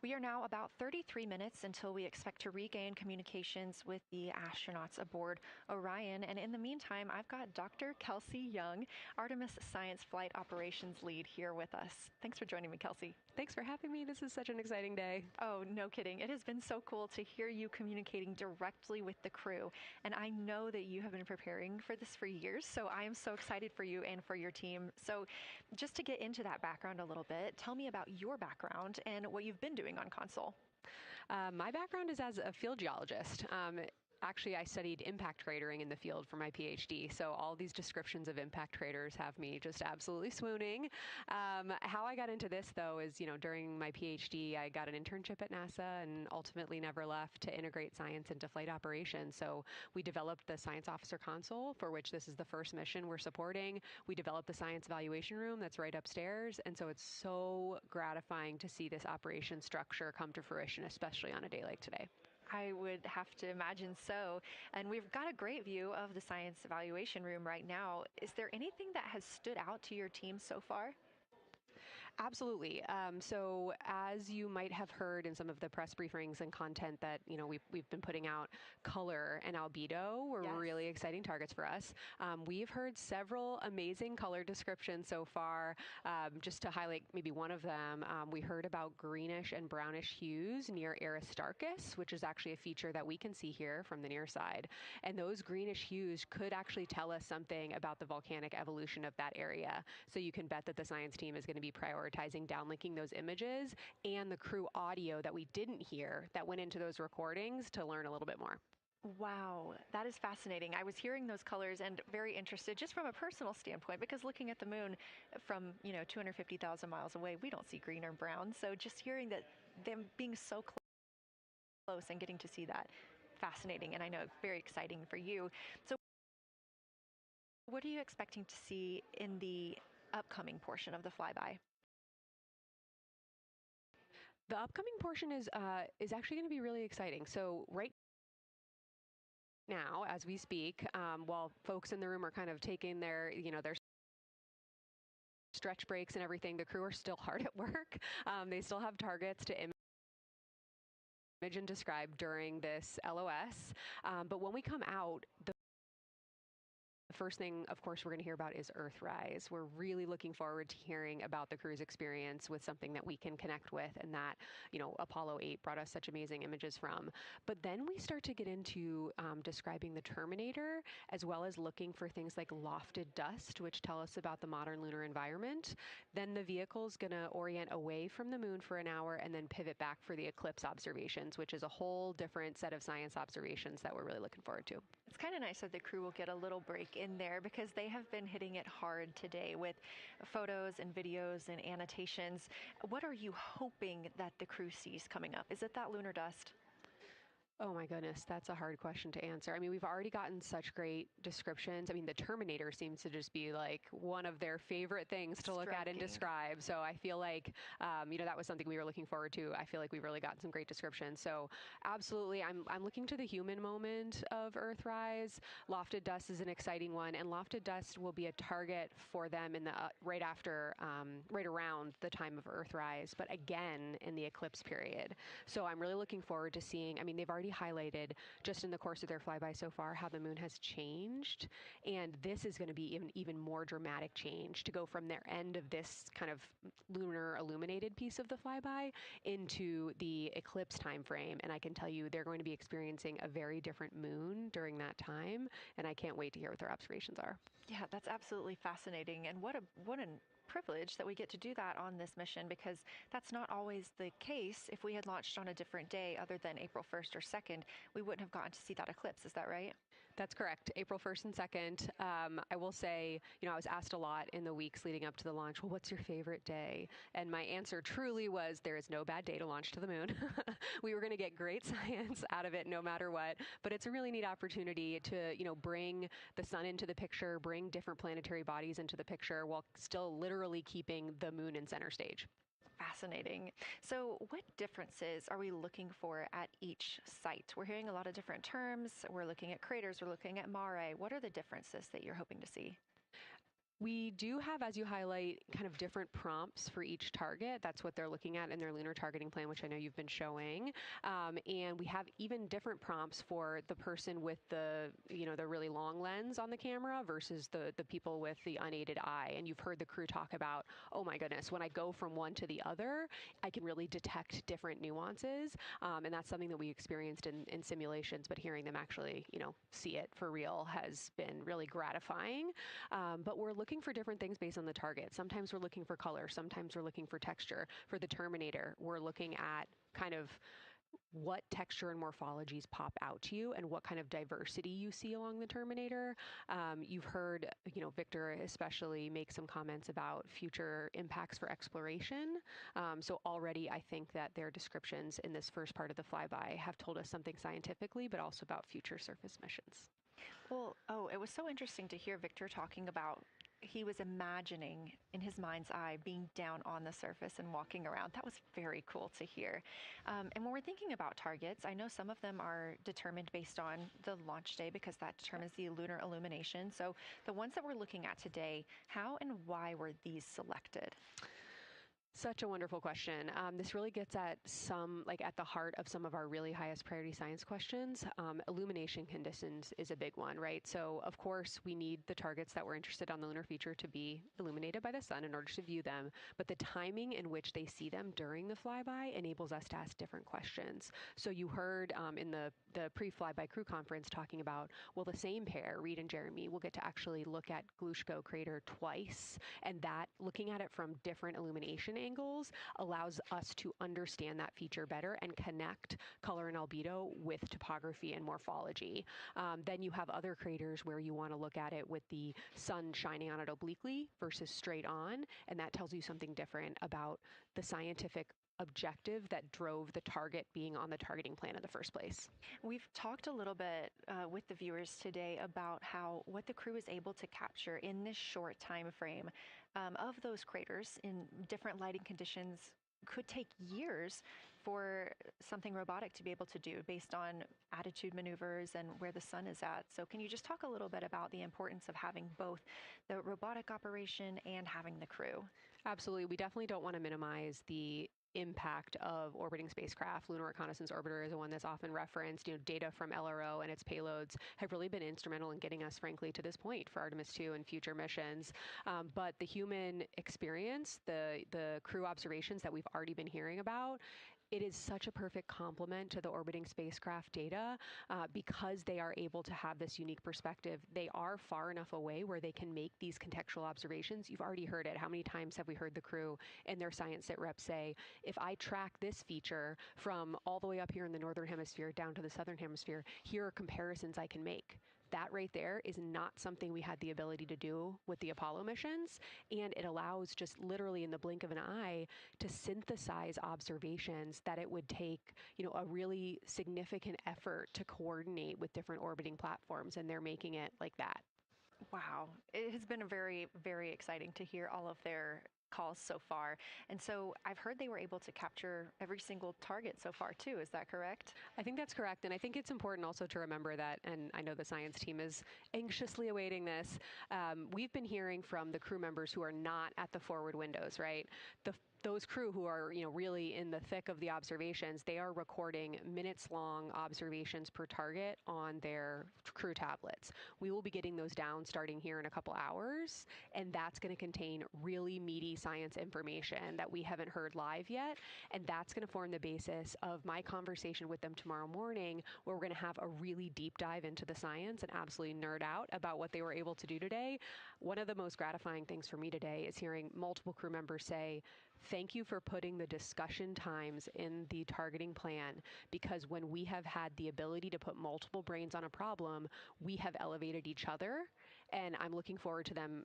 We are now about 33 minutes until we expect to regain communications with the astronauts aboard Orion. And in the meantime, I've got Dr. Kelsey Young, Artemis Science Flight Operations Lead, here with us. Thanks for joining me, Kelsey. Thanks for having me. This is such an exciting day. Oh, no kidding. It has been so cool to hear you communicating directly with the crew. And I know that you have been preparing for this for years, so I am so excited for you and for your team. So just to get into that background a little bit, tell me about your background and what you've been doing on console. My background is as a field geologist. Actually, I studied impact cratering in the field for my PhD, so all these descriptions of impact craters have me just absolutely swooning. How I got into this, though, is, during my PhD, I got an internship at NASA and ultimately never left to integrate science into flight operations. So we developed the Science Officer Console, for which this is the first mission we're supporting. We developed the Science Evaluation Room that's right upstairs, and so it's so gratifying to see this operation structure come to fruition, especially on a day like today. I would have to imagine so. And we've got a great view of the Science Evaluation Room right now. Is there anything that has stood out to your team so far? Absolutely. So as you might have heard in some of the press briefings and content that, we've been putting out, color and albedo were really exciting targets for us. We've heard several amazing color descriptions so far. Just to highlight maybe one of them, we heard about greenish and brownish hues near Aristarchus, which is actually a feature that we can see here from the near side. And those greenish hues could actually tell us something about the volcanic evolution of that area. So you can bet that the science team is going to be prioritizing downlinking those images and the crew audio that we didn't hear that went into those recordings to learn a little bit more. Wow, that is fascinating. I was hearing those colors and very interested just from a personal standpoint, because looking at the moon from, 250,000 miles away, we don't see green or brown. So just hearing that, them being so close and getting to see that, fascinating, and I know very exciting for you. So what are you expecting to see in the upcoming portion of the flyby? The upcoming portion is actually going to be really exciting. So right now, as we speak, while folks in the room are kind of taking their stretch breaks and everything, the crew are still hard at work. They still have targets to image and describe during this LOS. But when we come out, the first thing, of course, we're going to hear about is Earthrise. We're really looking forward to hearing about the crew's experience with something that we can connect with and that, Apollo 8 brought us such amazing images from. But then we start to get into describing the Terminator, as well as looking for things like lofted dust, which tell us about the modern lunar environment. Then the vehicle's going to orient away from the moon for an hour and then pivot back for the eclipse observations, which is a whole different set of science observations that we're really looking forward to. It's kind of nice that the crew will get a little break in there, because they have been hitting it hard today with photos and videos and annotations. What are you hoping that the crew sees coming up? Is it that lunar dust? Oh my goodness, that's a hard question to answer. I mean, we've already gotten such great descriptions. I mean, the Terminator seems to just be like one of their favorite things to look at and describe. So I feel like, that was something we were looking forward to. I feel like we've really gotten some great descriptions. So absolutely, I'm looking to the human moment of Earthrise. Lofted dust is an exciting one, and lofted dust will be a target for them in the right around the time of Earthrise, but again in the eclipse period. So I'm really looking forward to seeing. I mean, they've already highlighted just in the course of their flyby so far how the moon has changed, and this is going to be even more dramatic change to go from their end of this kind of lunar illuminated piece of the flyby into the eclipse time frame. And I can tell you they're going to be experiencing a very different moon during that time, and I can't wait to hear what their observations are. Yeah, that's absolutely fascinating, and what a privilege that we get to do that on this mission, because that's not always the case. If we had launched on a different day other than April 1st or 2nd, we wouldn't have gotten to see that eclipse. Is that right? That's correct. April 1st and 2nd. I will say, I was asked a lot in the weeks leading up to the launch, well, what's your favorite day? And my answer truly was, there is no bad day to launch to the moon. We were going to get great science out of it no matter what, but it's a really neat opportunity to, bring the sun into the picture, bring different planetary bodies into the picture while still literally keeping the moon in center stage. Fascinating. So what differences are we looking for at each site? We're hearing a lot of different terms. We're looking at craters. We're looking at mare. What are the differences that you're hoping to see? We do have, as you highlight, kind of different prompts for each target. That's what they're looking at in their lunar targeting plan, which I know you've been showing. And we have even different prompts for the person with the really long lens on the camera versus the people with the unaided eye. And you've heard the crew talk about, oh my goodness, when I go from one to the other, I can really detect different nuances. And that's something that we experienced in simulations, but hearing them actually, see it for real has been really gratifying. But we're looking for different things based on the target. Sometimes we're looking for color. Sometimes we're looking for texture. For the Terminator, we're looking at kind of what texture and morphologies pop out to you and what kind of diversity you see along the Terminator. You've heard, Victor especially make some comments about future impacts for exploration. So already I think that their descriptions in this first part of the flyby have told us something scientifically, but also about future surface missions. Well, it was so interesting to hear Victor talking about he was imagining in his mind's eye being down on the surface and walking around. That was very cool to hear. And when we're thinking about targets, I know some of them are determined based on the launch day because that determines the lunar illumination. So the ones that we're looking at today, how and why were these selected? Such a wonderful question. This really gets at at the heart of some of our really highest priority science questions. Illumination conditions is a big one, right? So of course we need the targets that we're interested on the lunar feature to be illuminated by the sun in order to view them, but the timing in which they see them during the flyby enables us to ask different questions. So you heard in the pre-flyby crew conference talking about, well, the same pair, Reed and Jeremy, will get to actually look at Glushko crater twice, and that looking at it from different illumination angles allows us to understand that feature better and connect color and albedo with topography and morphology. Then you have other craters where you want to look at it with the sun shining on it obliquely versus straight on, and that tells you something different about the scientific objective that drove the target being on the targeting plan in the first place. We've talked a little bit with the viewers today about what the crew is able to capture in this short time frame of those craters in different lighting conditions. Could take years for something robotic to be able to do based on attitude maneuvers and where the sun is at. So can you just talk a little bit about the importance of having both the robotic operation and having the crew? Absolutely. We definitely don't want to minimize the impact of orbiting spacecraft. Lunar Reconnaissance Orbiter is the one that's often referenced. Data from LRO and its payloads have really been instrumental in getting us, frankly, to this point for Artemis II and future missions. But the human experience, the crew observations that we've already been hearing about, it is such a perfect complement to the orbiting spacecraft data because they are able to have this unique perspective. They are far enough away where they can make these contextual observations. You've already heard it. How many times have we heard the crew in their science sit rep say, if I track this feature from all the way up here in the northern hemisphere down to the southern hemisphere, here are comparisons I can make. That right there is not something we had the ability to do with the Apollo missions, and it allows just literally in the blink of an eye to synthesize observations that it would take, a really significant effort to coordinate with different orbiting platforms, and they're making it like that. Wow. It has been very, very exciting to hear all of their calls so far. And so I've heard they were able to capture every single target so far too. Is that correct? I think that's correct. And I think it's important also to remember that, and I know the science team is anxiously awaiting this, we've been hearing from the crew members who are not at the forward windows, right? Those crew who are, really in the thick of the observations, they are recording minutes-long observations per target on their crew tablets. We will be getting those down starting here in a couple hours, and that's going to contain really meaty science information that we haven't heard live yet, and that's going to form the basis of my conversation with them tomorrow morning, where we're going to have a really deep dive into the science and absolutely nerd out about what they were able to do today. One of the most gratifying things for me today is hearing multiple crew members say, thank you for putting the discussion times in the targeting plan, because when we have had the ability to put multiple brains on a problem, we have elevated each other. And I'm looking forward to them,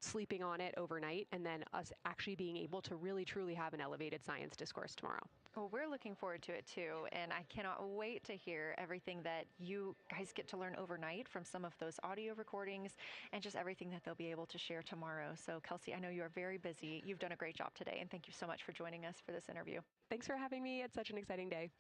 sleeping on it overnight and then us actually being able to really, truly have an elevated science discourse tomorrow. Well, we're looking forward to it too, and I cannot wait to hear everything that you guys get to learn overnight from some of those audio recordings and just everything that they'll be able to share tomorrow. So, Kelsey, I know you are very busy. You've done a great job today, and thank you so much for joining us for this interview. Thanks for having me. It's such an exciting day.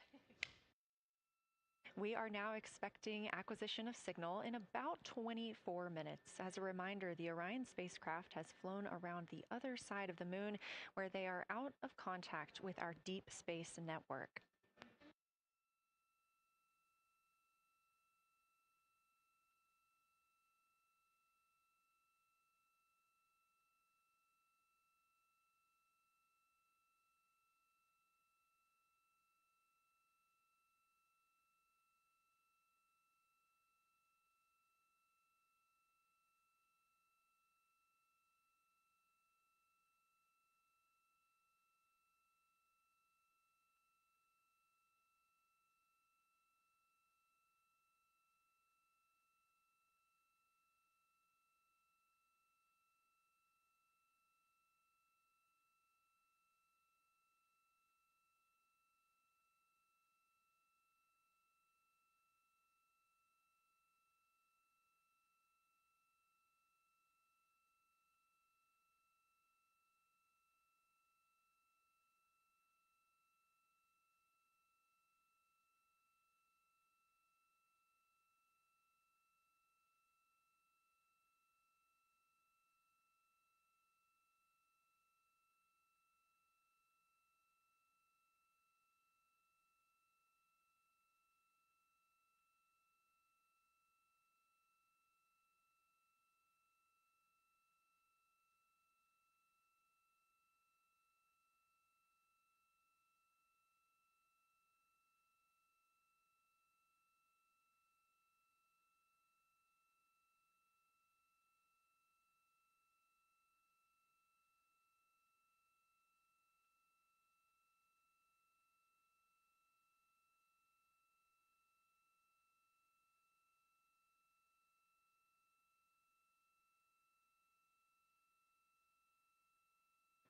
We are now expecting acquisition of signal in about 24 minutes. As a reminder, the Orion spacecraft has flown around the other side of the moon, where they are out of contact with our deep space network.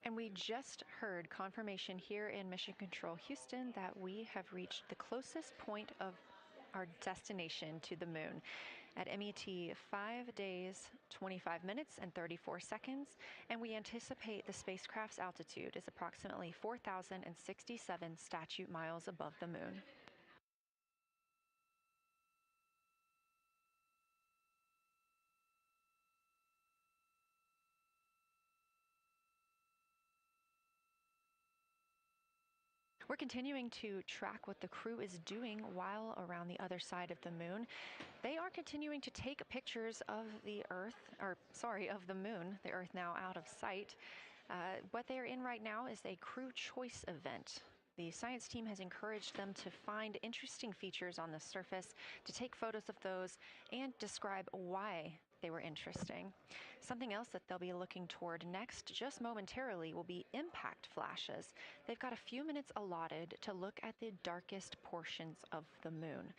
And we just heard confirmation here in Mission Control Houston that we have reached the closest point of our destination to the moon at MET 5 days, 25 minutes, and 34 seconds, and we anticipate the spacecraft's altitude is approximately 4,067 statute miles above the moon. We're continuing to track what the crew is doing while around the other side of the moon. They are continuing to take pictures of the of the moon, the Earth now out of sight. What they're in right now is a crew choice event. The science team has encouraged them to find interesting features on the surface, to take photos of those, and describe why they were interesting. Something else that they'll be looking toward next, just momentarily, will be impact flashes. They've got a few minutes allotted to look at the darkest portions of the moon.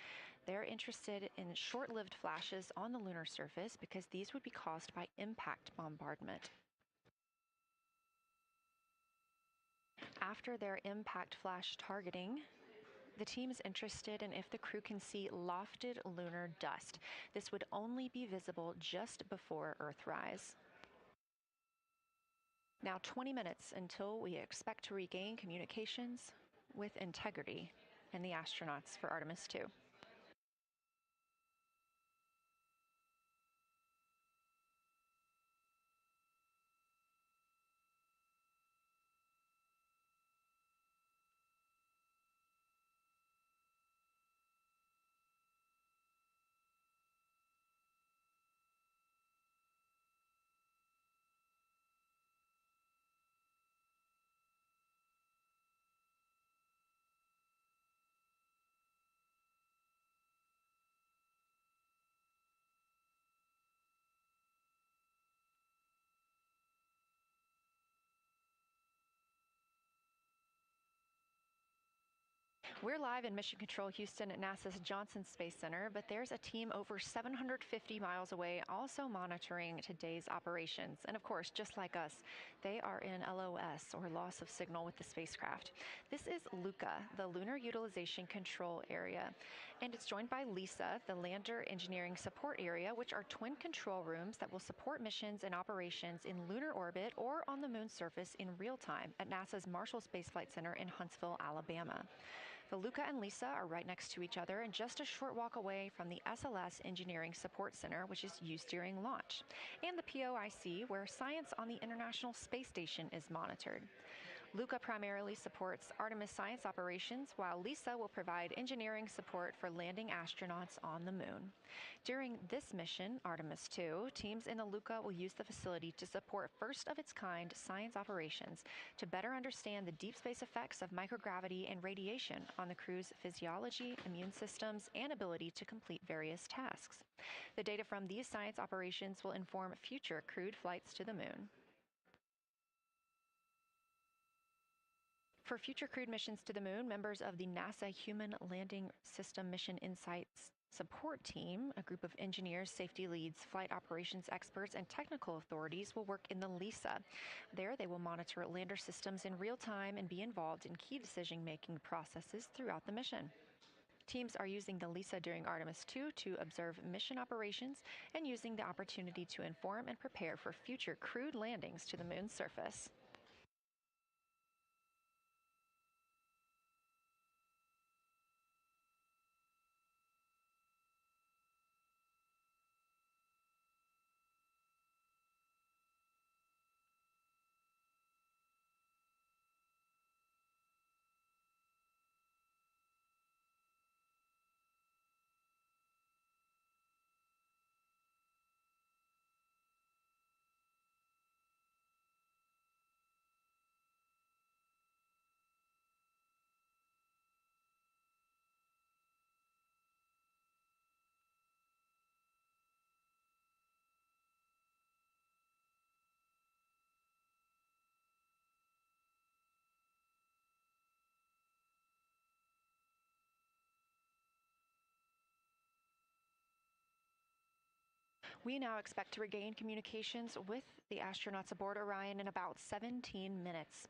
They're interested in short-lived flashes on the lunar surface because these would be caused by impact bombardment. After their impact flash targeting, the team is interested in if the crew can see lofted lunar dust. This would only be visible just before Earthrise. Now 20 minutes until we expect to regain communications with integrity and the astronauts for Artemis II. We're live in Mission Control Houston at NASA's Johnson Space Center, but there's a team over 750 miles away also monitoring today's operations. And of course, just like us, they are in LOS, or loss of signal, with the spacecraft. This is LUCA, the Lunar Utilization Control Area, and it's joined by LISA, the Lander Engineering Support Area, which are twin control rooms that will support missions and operations in lunar orbit or on the moon's surface in real time at NASA's Marshall Space Flight Center in Huntsville, Alabama. The Luca and Lisa are right next to each other and just a short walk away from the SLS Engineering Support Center, which is used during launch, and the POIC, where science on the International Space Station is monitored. Luca primarily supports Artemis science operations, while Lisa will provide engineering support for landing astronauts on the moon. During this mission, Artemis II, teams in the Luca will use the facility to support first-of-its-kind science operations to better understand the deep space effects of microgravity and radiation on the crew's physiology, immune systems, and ability to complete various tasks. The data from these science operations will inform future crewed flights to the moon. For future crewed missions to the moon, members of the NASA Human Landing System Mission Insights Support Team, a group of engineers, safety leads, flight operations experts, and technical authorities will work in the LISA. There, they will monitor lander systems in real time and be involved in key decision-making processes throughout the mission. Teams are using the LISA during Artemis II to observe mission operations and using the opportunity to inform and prepare for future crewed landings to the moon's surface. We now expect to regain communications with the astronauts aboard Orion in about 17 minutes.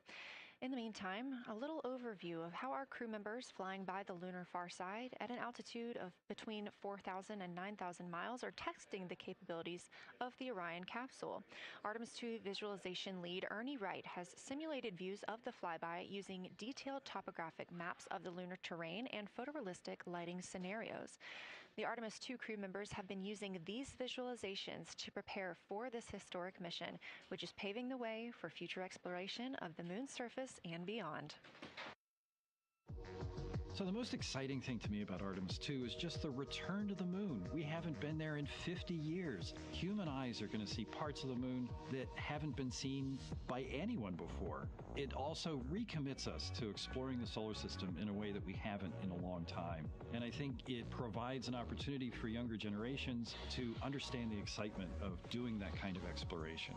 In the meantime, a little overview of how our crew members flying by the lunar far side at an altitude of between 4,000 and 9,000 miles are testing the capabilities of the Orion capsule. Artemis II visualization lead Ernie Wright has simulated views of the flyby using detailed topographic maps of the lunar terrain and photorealistic lighting scenarios. The Artemis II crew members have been using these visualizations to prepare for this historic mission, which is paving the way for future exploration of the moon's surface and beyond. So the most exciting thing to me about Artemis II is just the return to the moon. We haven't been there in 50 years. Human eyes are going to see parts of the moon that haven't been seen by anyone before. It also recommits us to exploring the solar system in a way that we haven't in a long time. And I think it provides an opportunity for younger generations to understand the excitement of doing that kind of exploration.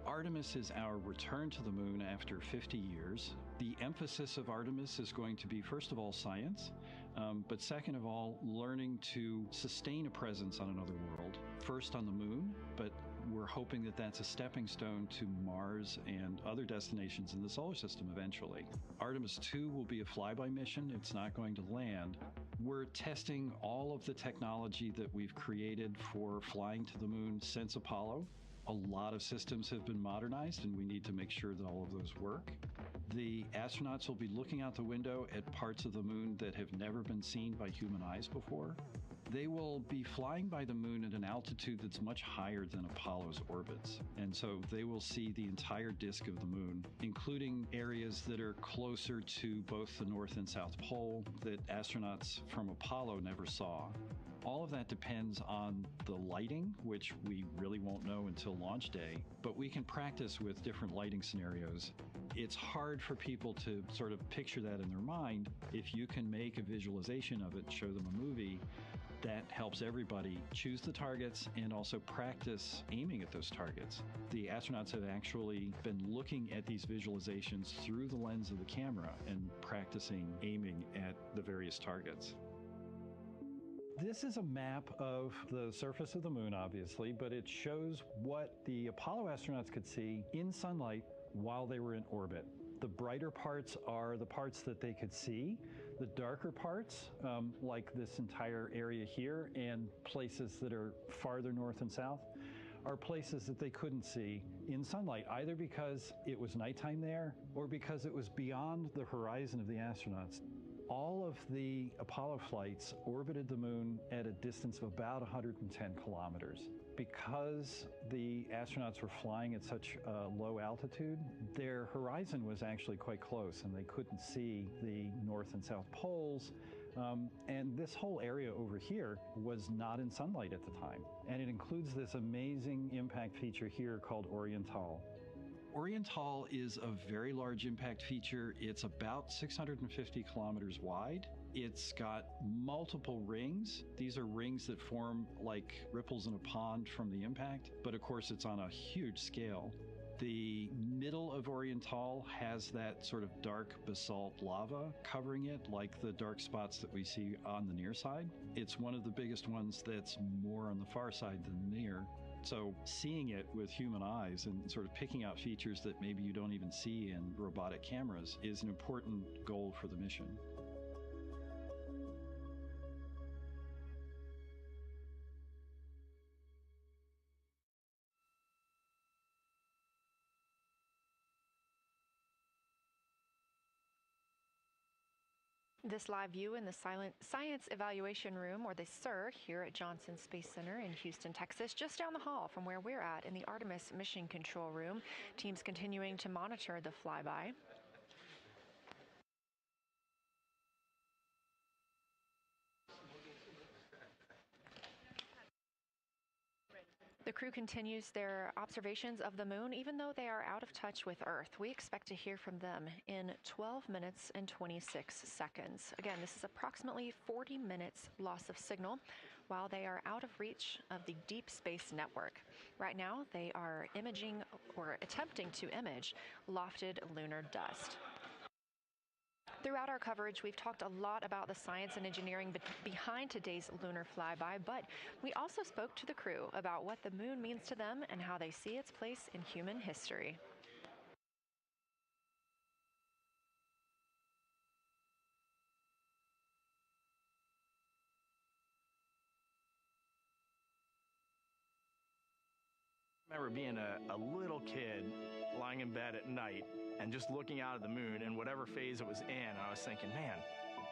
Artemis is our return to the moon after 50 years. The emphasis of Artemis is going to be, first of all, science, but second of all, learning to sustain a presence on another world. First on the moon, but we're hoping that that's a stepping stone to Mars and other destinations in the solar system eventually. Artemis II will be a flyby mission. It's not going to land. We're testing all of the technology that we've created for flying to the moon since Apollo. A lot of systems have been modernized, and we need to make sure that all of those work. The astronauts will be looking out the window at parts of the moon that have never been seen by human eyes before. They will be flying by the moon at an altitude that's much higher than Apollo's orbits. And so they will see the entire disk of the moon, including areas that are closer to both the North and South Pole that astronauts from Apollo never saw. All of that depends on the lighting, which we really won't know until launch day, but we can practice with different lighting scenarios. It's hard for people to sort of picture that in their mind. If you can make a visualization of it, show them a movie, that helps everybody choose the targets and also practice aiming at those targets. The astronauts have actually been looking at these visualizations through the lens of the camera and practicing aiming at the various targets. This is a map of the surface of the moon, obviously, but it shows what the Apollo astronauts could see in sunlight while they were in orbit. The brighter parts are the parts that they could see. The darker parts, like this entire area here and places that are farther north and south, are places that they couldn't see in sunlight, either because it was nighttime there or because it was beyond the horizon of the astronauts. All of the Apollo flights orbited the moon at a distance of about 110 kilometers. Because the astronauts were flying at such a low altitude, their horizon was actually quite close, and they couldn't see the North and South poles. And this whole area over here was not in sunlight at the time. And it includes this amazing impact feature here called Oriental. Oriental is a very large impact feature. It's about 650 kilometers wide. It's got multiple rings. These are rings that form like ripples in a pond from the impact, but of course it's on a huge scale. The middle of Oriental has that sort of dark basalt lava covering it, like the dark spots that we see on the near side. It's one of the biggest ones that's more on the far side than the near. So seeing it with human eyes and sort of picking out features that maybe you don't even see in robotic cameras is an important goal for the mission. This live view in the Science Evaluation Room, or the SIR, here at Johnson Space Center in Houston, Texas, just down the hall from where we're at in the Artemis Mission Control Room. Teams continuing to monitor the flyby. The crew continues their observations of the moon, even though they are out of touch with Earth. We expect to hear from them in 12 minutes and 26 seconds. Again, this is approximately 40 minutes loss of signal while they are out of reach of the Deep Space Network. Right now, they are imaging or attempting to image lofted lunar dust. Throughout our coverage, we've talked a lot about the science and engineering behind today's lunar flyby, but we also spoke to the crew about what the moon means to them and how they see its place in human history. I remember being a little kid lying in bed at night and just looking out at the moon in whatever phase it was in, and I was thinking, man,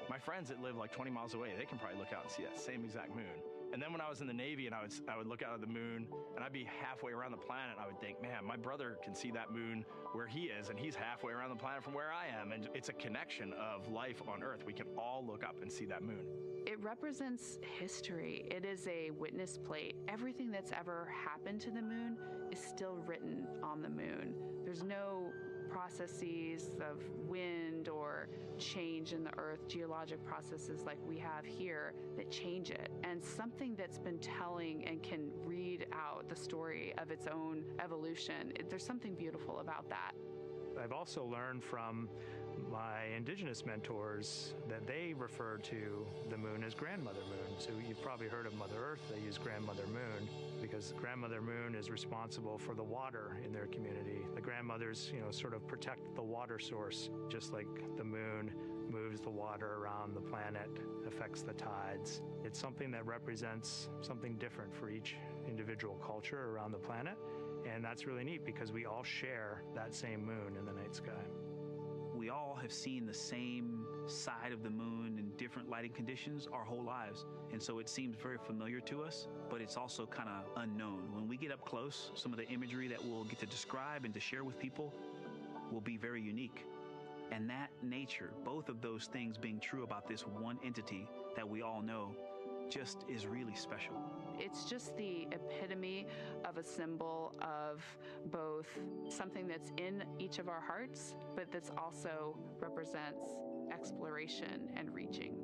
my friends that live like 20 miles away, they can probably look out and see that same exact moon. And then when I was in the Navy and I would look out at the moon and I'd be halfway around the planet, I would think, man, my brother can see that moon where he is, and he's halfway around the planet from where I am. And it's a connection of life on Earth. We can all look up and see that moon. It represents history. It is a witness plate. Everything that's ever happened to the moon is still written on the moon. There's no processes of wind or change in the Earth, geologic processes like we have here that change it. And something that's been telling and can read out the story of its own evolution, there's something beautiful about that. I've also learned from my indigenous mentors that they refer to the moon as Grandmother Moon. So you've probably heard of Mother Earth. They use Grandmother Moon because Grandmother Moon is responsible for the water in their community. The grandmothers, sort of protect the water source, just like the moon moves the water around the planet, affects the tides. It's something that represents something different for each individual culture around the planet. And that's really neat because we all share that same moon in the night sky. We all have seen the same side of the moon in different lighting conditions our whole lives. And so it seems very familiar to us, but it's also kind of unknown. When we get up close, some of the imagery that we'll get to describe and to share with people will be very unique. And that nature, both of those things being true about this one entity that we all know, just is really special. It's just the epitome of a symbol of both something that's in each of our hearts, but that's also represents exploration and reaching.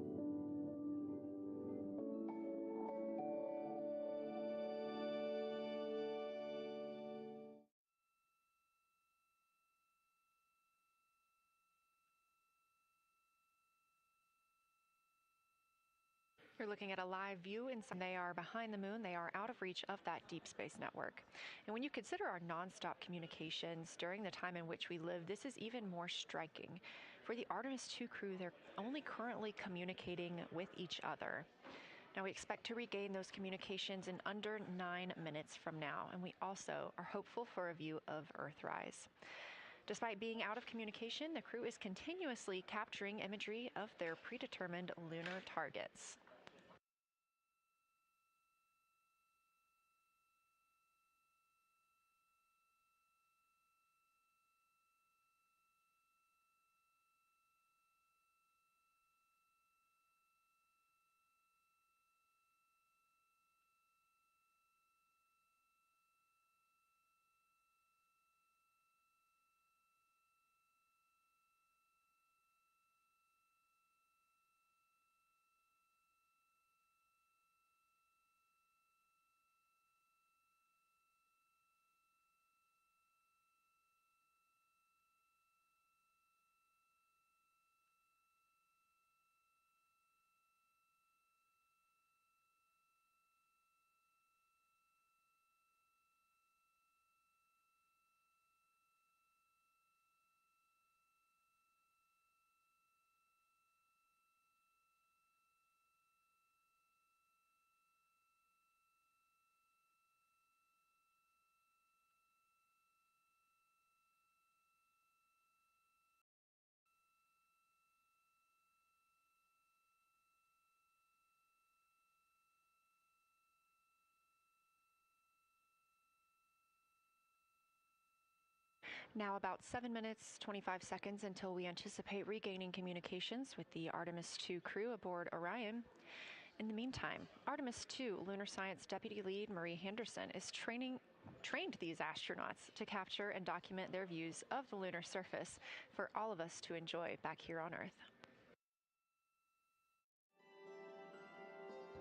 You're looking at a live view inside. They are behind the moon. They are out of reach of that Deep Space Network. And when you consider our nonstop communications during the time in which we live, this is even more striking. For the Artemis II crew, they're only currently communicating with each other. Now we expect to regain those communications in under 9 minutes from now, and we also are hopeful for a view of Earthrise. Despite being out of communication, the crew is continuously capturing imagery of their predetermined lunar targets. Now about 7 minutes, 25 seconds until we anticipate regaining communications with the Artemis II crew aboard Orion. In the meantime, Artemis II Lunar Science Deputy Lead Marie Henderson is trained these astronauts to capture and document their views of the lunar surface for all of us to enjoy back here on Earth.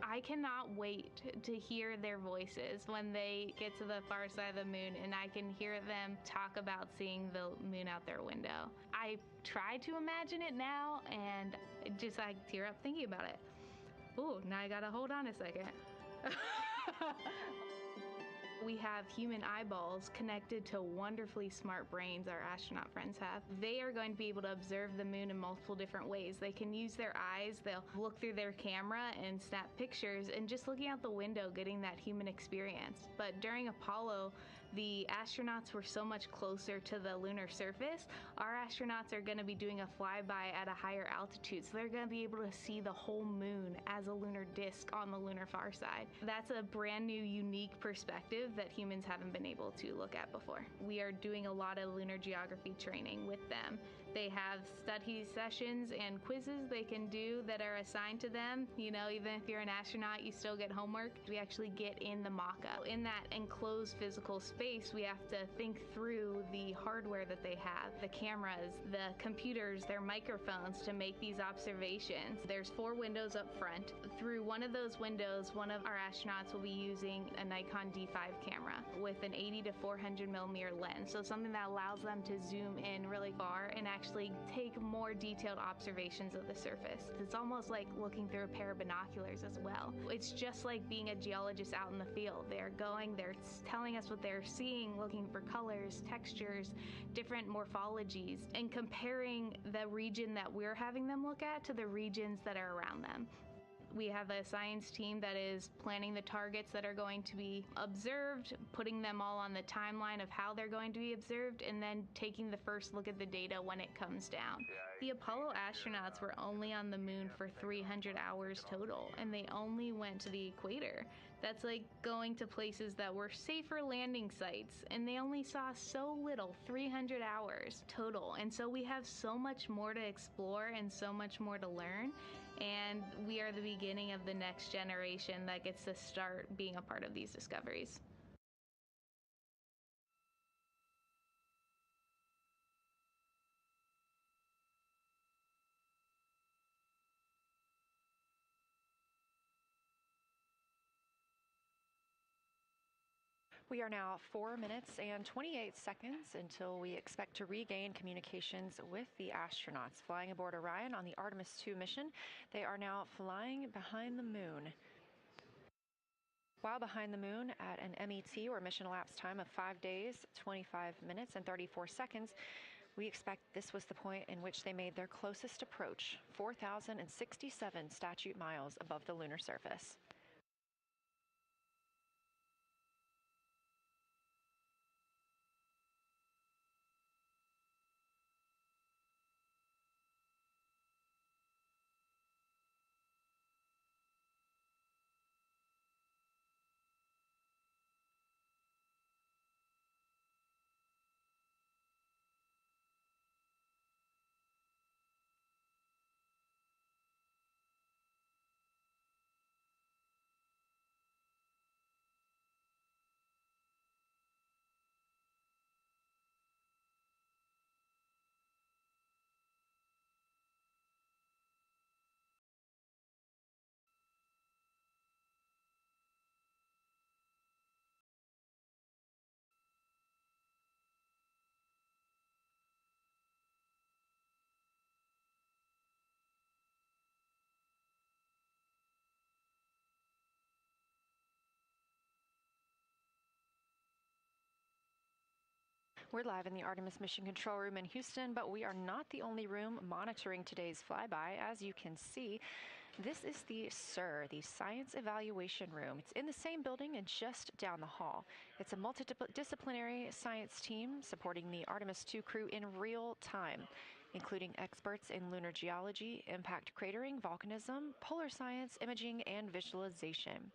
I cannot wait to hear their voices when they get to the far side of the moon and I can hear them talk about seeing the moon out their window. I try to imagine it now and I tear up thinking about it. Ooh, now I gotta hold on a second. We have human eyeballs connected to wonderfully smart brains our astronaut friends have. They are going to be able to observe the moon in multiple different ways. They can use their eyes, they'll look through their camera and snap pictures, and just looking out the window getting that human experience. But during Apollo, the astronauts were so much closer to the lunar surface. Our astronauts are going to be doing a flyby at a higher altitude, so they're going to be able to see the whole moon as a lunar disk on the lunar far side. That's a brand new, unique perspective that humans haven't been able to look at before. We are doing a lot of lunar geography training with them. They have study sessions and quizzes they can do that are assigned to them. You know, even if you're an astronaut, you still get homework. We actually get in the mock-up. In that enclosed physical space, we have to think through the hardware that they have, the cameras, the computers, their microphones to make these observations. There's 4 windows up front. Through one of those windows, one of our astronauts will be using a Nikon D5 camera with an 80 to 400 millimeter lens. So something that allows them to zoom in really far and actually take more detailed observations of the surface. It's almost like looking through a pair of binoculars as well. It's just like being a geologist out in the field. They're telling us what they're seeing, looking for colors, textures, different morphologies, and comparing the region that we're having them look at to the regions that are around them. We have a science team that is planning the targets that are going to be observed, putting them all on the timeline of how they're going to be observed, and then taking the first look at the data when it comes down. The Apollo astronauts were only on the moon for 300 hours total, and they only went to the equator. That's like going to places that were safer landing sites, and they only saw so little, 300 hours total. And so we have so much more to explore and so much more to learn. And we are the beginning of the next generation that gets to start being a part of these discoveries. We are now 4 minutes and 28 seconds until we expect to regain communications with the astronauts flying aboard Orion on the Artemis II mission. They are now flying behind the moon. While behind the moon at an MET, or mission elapsed time, of 5 days, 25 minutes, and 34 seconds, we expect this was the point in which they made their closest approach, 4,067 statute miles above the lunar surface. We're live in the Artemis Mission Control Room in Houston, but we are not the only room monitoring today's flyby. As you can see, this is the SIR, the Science Evaluation Room. It's in the same building and just down the hall. It's a multidisciplinary science team supporting the Artemis II crew in real time, including experts in lunar geology, impact cratering, volcanism, polar science, imaging, and visualization.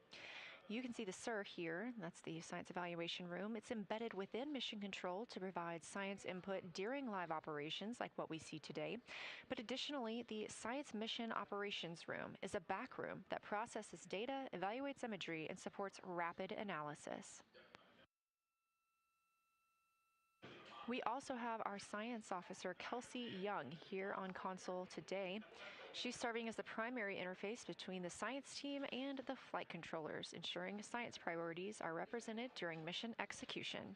You can see the SIR here. That's the Science Evaluation Room. It's embedded within Mission Control to provide science input during live operations like what we see today. But additionally, the Science Mission Operations Room is a back room that processes data, evaluates imagery, and supports rapid analysis. We also have our science officer, Kelsey Young, here on console today. She's serving as the primary interface between the science team and the flight controllers, ensuring science priorities are represented during mission execution.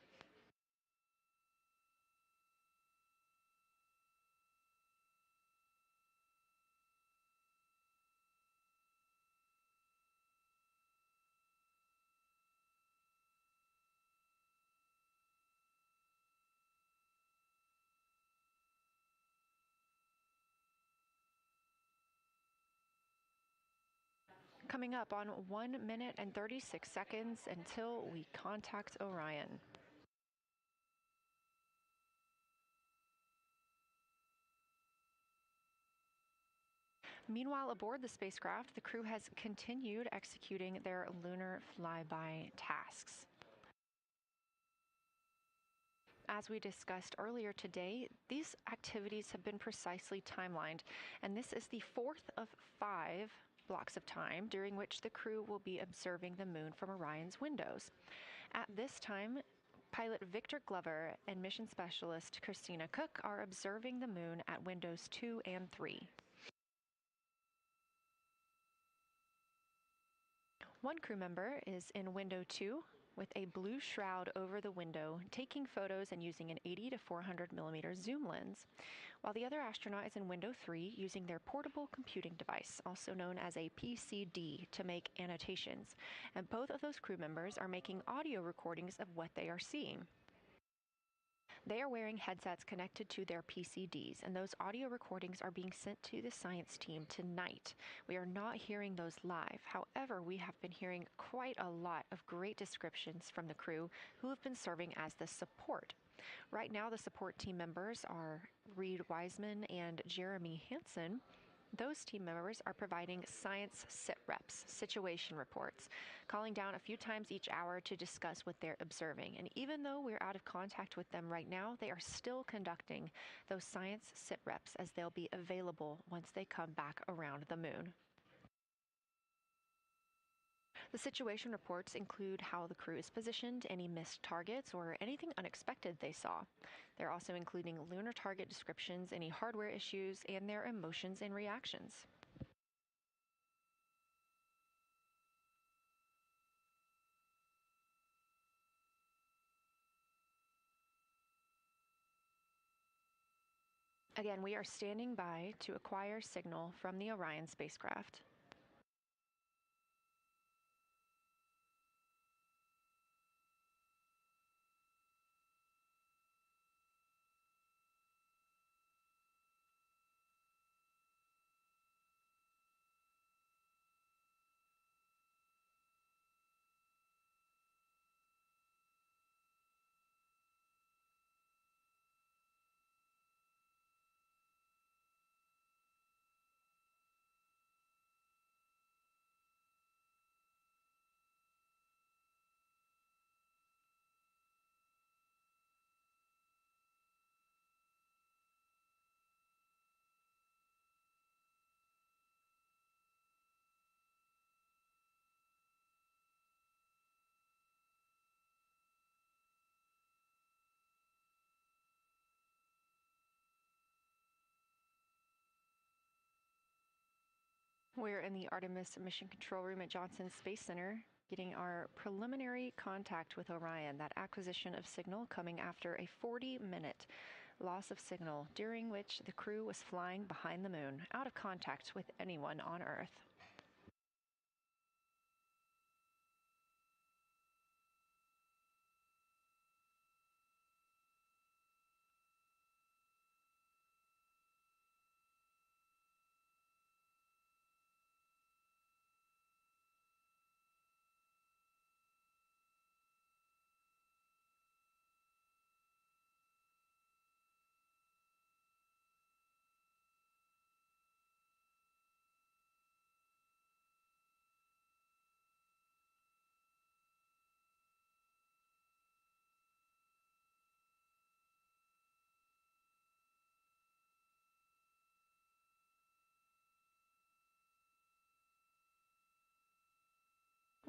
Coming up on 1 minute and 36 seconds until we contact Orion. Meanwhile, aboard the spacecraft, the crew has continued executing their lunar flyby tasks. As we discussed earlier today, these activities have been precisely timelined, and this is the fourth of 5 blocks of time during which the crew will be observing the moon from Orion's windows. At this time, pilot Victor Glover and mission specialist Christina Cook are observing the moon at windows 2 and 3. One crew member is in window 2 with a blue shroud over the window, taking photos and using an 80 to 400 millimeter zoom lens, while the other astronaut is in window 3 using their portable computing device, also known as a PCD, to make annotations. And both of those crew members are making audio recordings of what they are seeing. They are wearing headsets connected to their PCDs, and those audio recordings are being sent to the science team tonight. We are not hearing those live. However, we have been hearing quite a lot of great descriptions from the crew who have been serving as the support. Right now, the support team members are Reed Wiseman and Jeremy Hansen. Those team members are providing science sit reps, situation reports, calling down a few times each hour to discuss what they're observing. And even though we're out of contact with them right now, they are still conducting those science sit reps as they'll be available once they come back around the moon. The situation reports include how the crew is positioned, any missed targets, or anything unexpected they saw. They're also including lunar target descriptions, any hardware issues, and their emotions and reactions. Again, we are standing by to acquire signal from the Orion spacecraft. We're in the Artemis Mission Control Room at Johnson Space Center, getting our preliminary contact with Orion, that acquisition of signal coming after a 40-minute loss of signal, during which the crew was flying behind the moon, out of contact with anyone on Earth.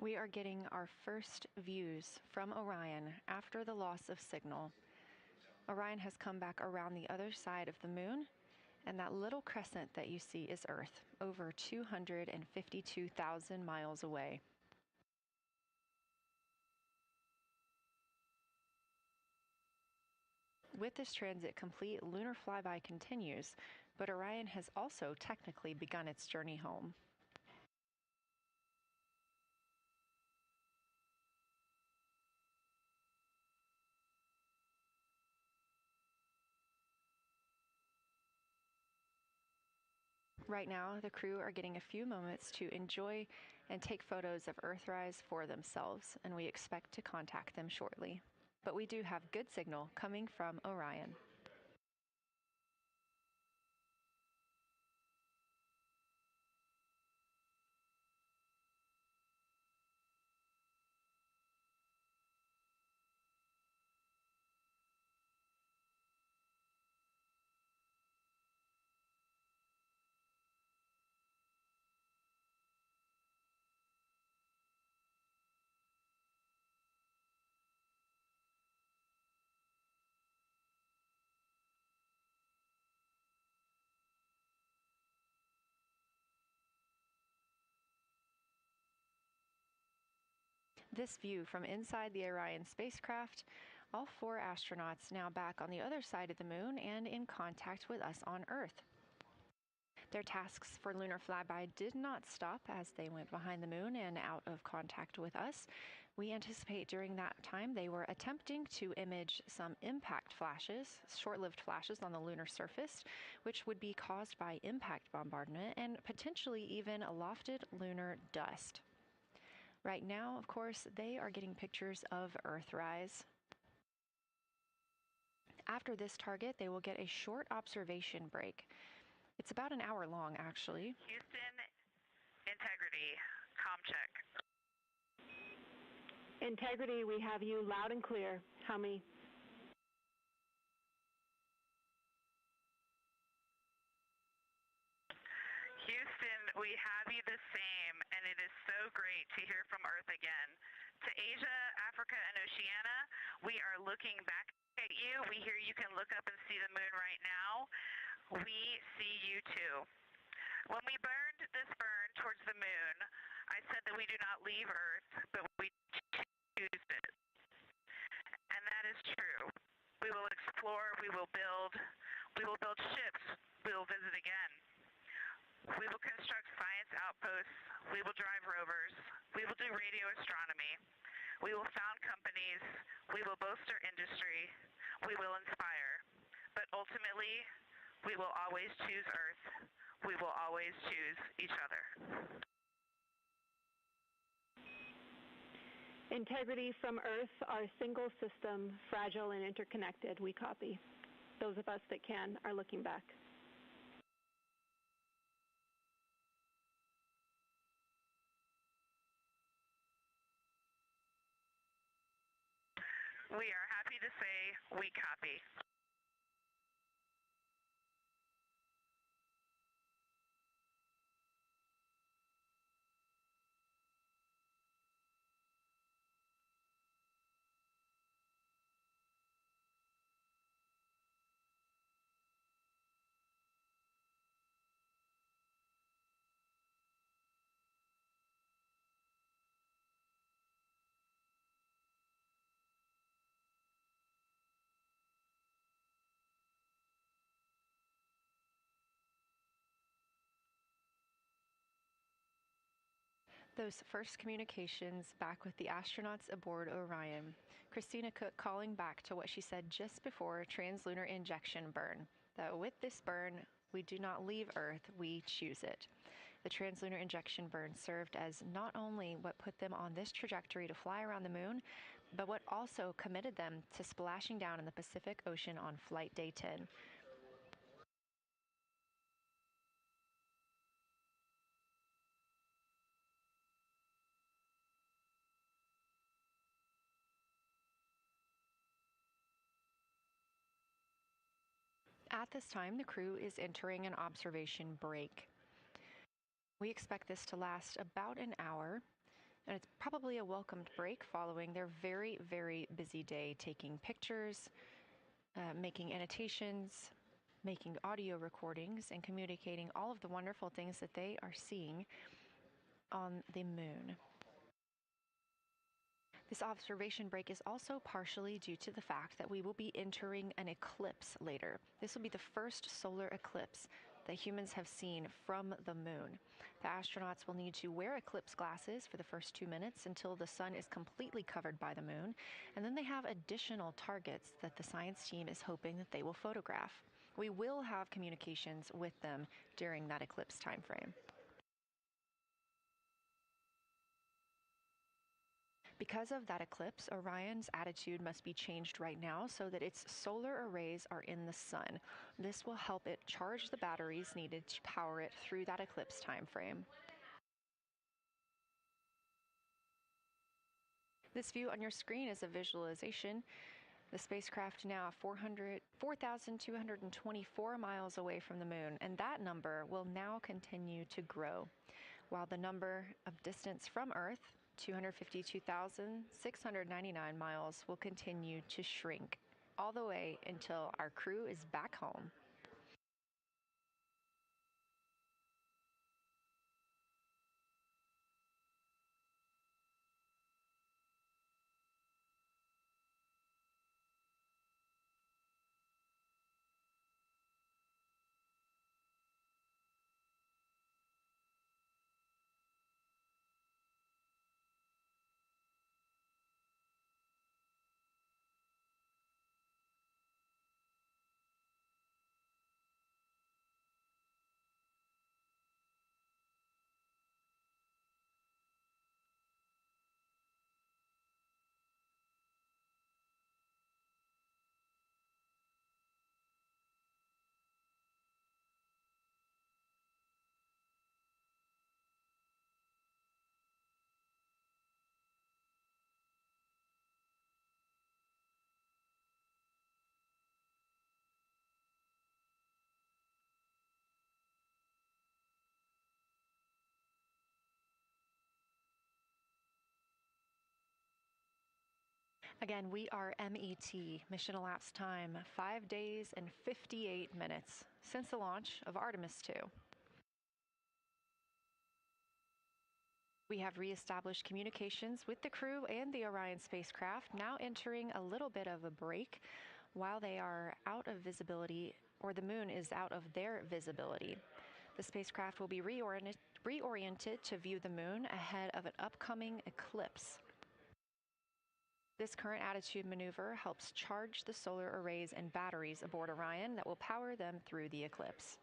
We are getting our first views from Orion after the loss of signal. Orion has come back around the other side of the moon, and that little crescent that you see is Earth, over 252,000 miles away. With this transit complete, lunar flyby continues, but Orion has also technically begun its journey home. Right now, the crew are getting a few moments to enjoy and take photos of Earthrise for themselves, and we expect to contact them shortly. But we do have good signal coming from Orion. This view from inside the Orion spacecraft, all 4 astronauts now back on the other side of the moon and in contact with us on Earth. Their tasks for lunar flyby did not stop as they went behind the moon and out of contact with us. We anticipate during that time they were attempting to image some impact flashes, short-lived flashes on the lunar surface, which would be caused by impact bombardment and potentially even lofted lunar dust. Right now, of course, they are getting pictures of Earthrise. After this target, they will get a short observation break. It's about an hour long, actually. Houston, integrity, comm check. Integrity, we have you loud and clear. How many? Houston, we have you the same, and it is so great to hear from Earth again. To Asia, Africa, and Oceania, we are looking back at you. We hear you can look up and see the moon right now. We see you too. When we burned this burn towards the moon, I said that we do not leave Earth, but we choose it. And that is true. We will explore, we will build ships, we will visit again. We will construct science outposts, we will drive rovers, we will do radio astronomy, we will found companies, we will bolster industry, we will inspire. But ultimately, we will always choose Earth. We will always choose each other. Integrity from Earth, our single system, fragile and interconnected. We copy. Those of us that can are looking back. We are happy to say we copy. Those first communications back with the astronauts aboard Orion. Christina Cook calling back to what she said just before translunar injection burn, that with this burn, we do not leave Earth, we choose it. The translunar injection burn served as not only what put them on this trajectory to fly around the moon, but what also committed them to splashing down in the Pacific Ocean on Flight Day 10. At this time, the crew is entering an observation break. We expect this to last about an hour. And it's probably a welcomed break following their very, very busy day taking pictures, making annotations, making audio recordings, and communicating all of the wonderful things that they are seeing on the moon. This observation break is also partially due to the fact that we will be entering an eclipse later. This will be the first solar eclipse that humans have seen from the moon. The astronauts will need to wear eclipse glasses for the first 2 minutes until the sun is completely covered by the moon, and then they have additional targets that the science team is hoping that they will photograph. We will have communications with them during that eclipse time frame. Because of that eclipse, Orion's attitude must be changed right now so that its solar arrays are in the sun. This will help it charge the batteries needed to power it through that eclipse time frame. This view on your screen is a visualization. The spacecraft now 4,224 miles away from the moon, and that number will now continue to grow, while the number of distance from Earth, 252,699 miles, will continue to shrink all the way until our crew is back home. Again, we are MET, mission elapsed time, 5 days and 58 minutes since the launch of Artemis II. We have reestablished communications with the crew and the Orion spacecraft, now entering a little bit of a break while they are out of visibility, or the moon is out of their visibility. The spacecraft will be reoriented to view the moon ahead of an upcoming eclipse. This current attitude maneuver helps charge the solar arrays and batteries aboard Orion that will power them through the eclipse.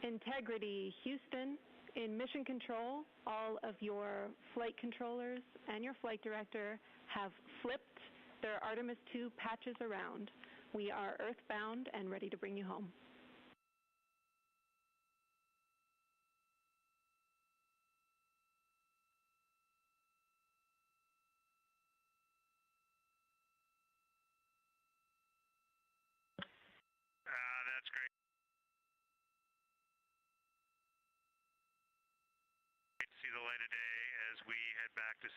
Integrity, Houston. In mission control, all of your flight controllers and your flight director have flipped their Artemis II patches around. We are earthbound and ready to bring you home. That's great. Great to see the light of day as we head back to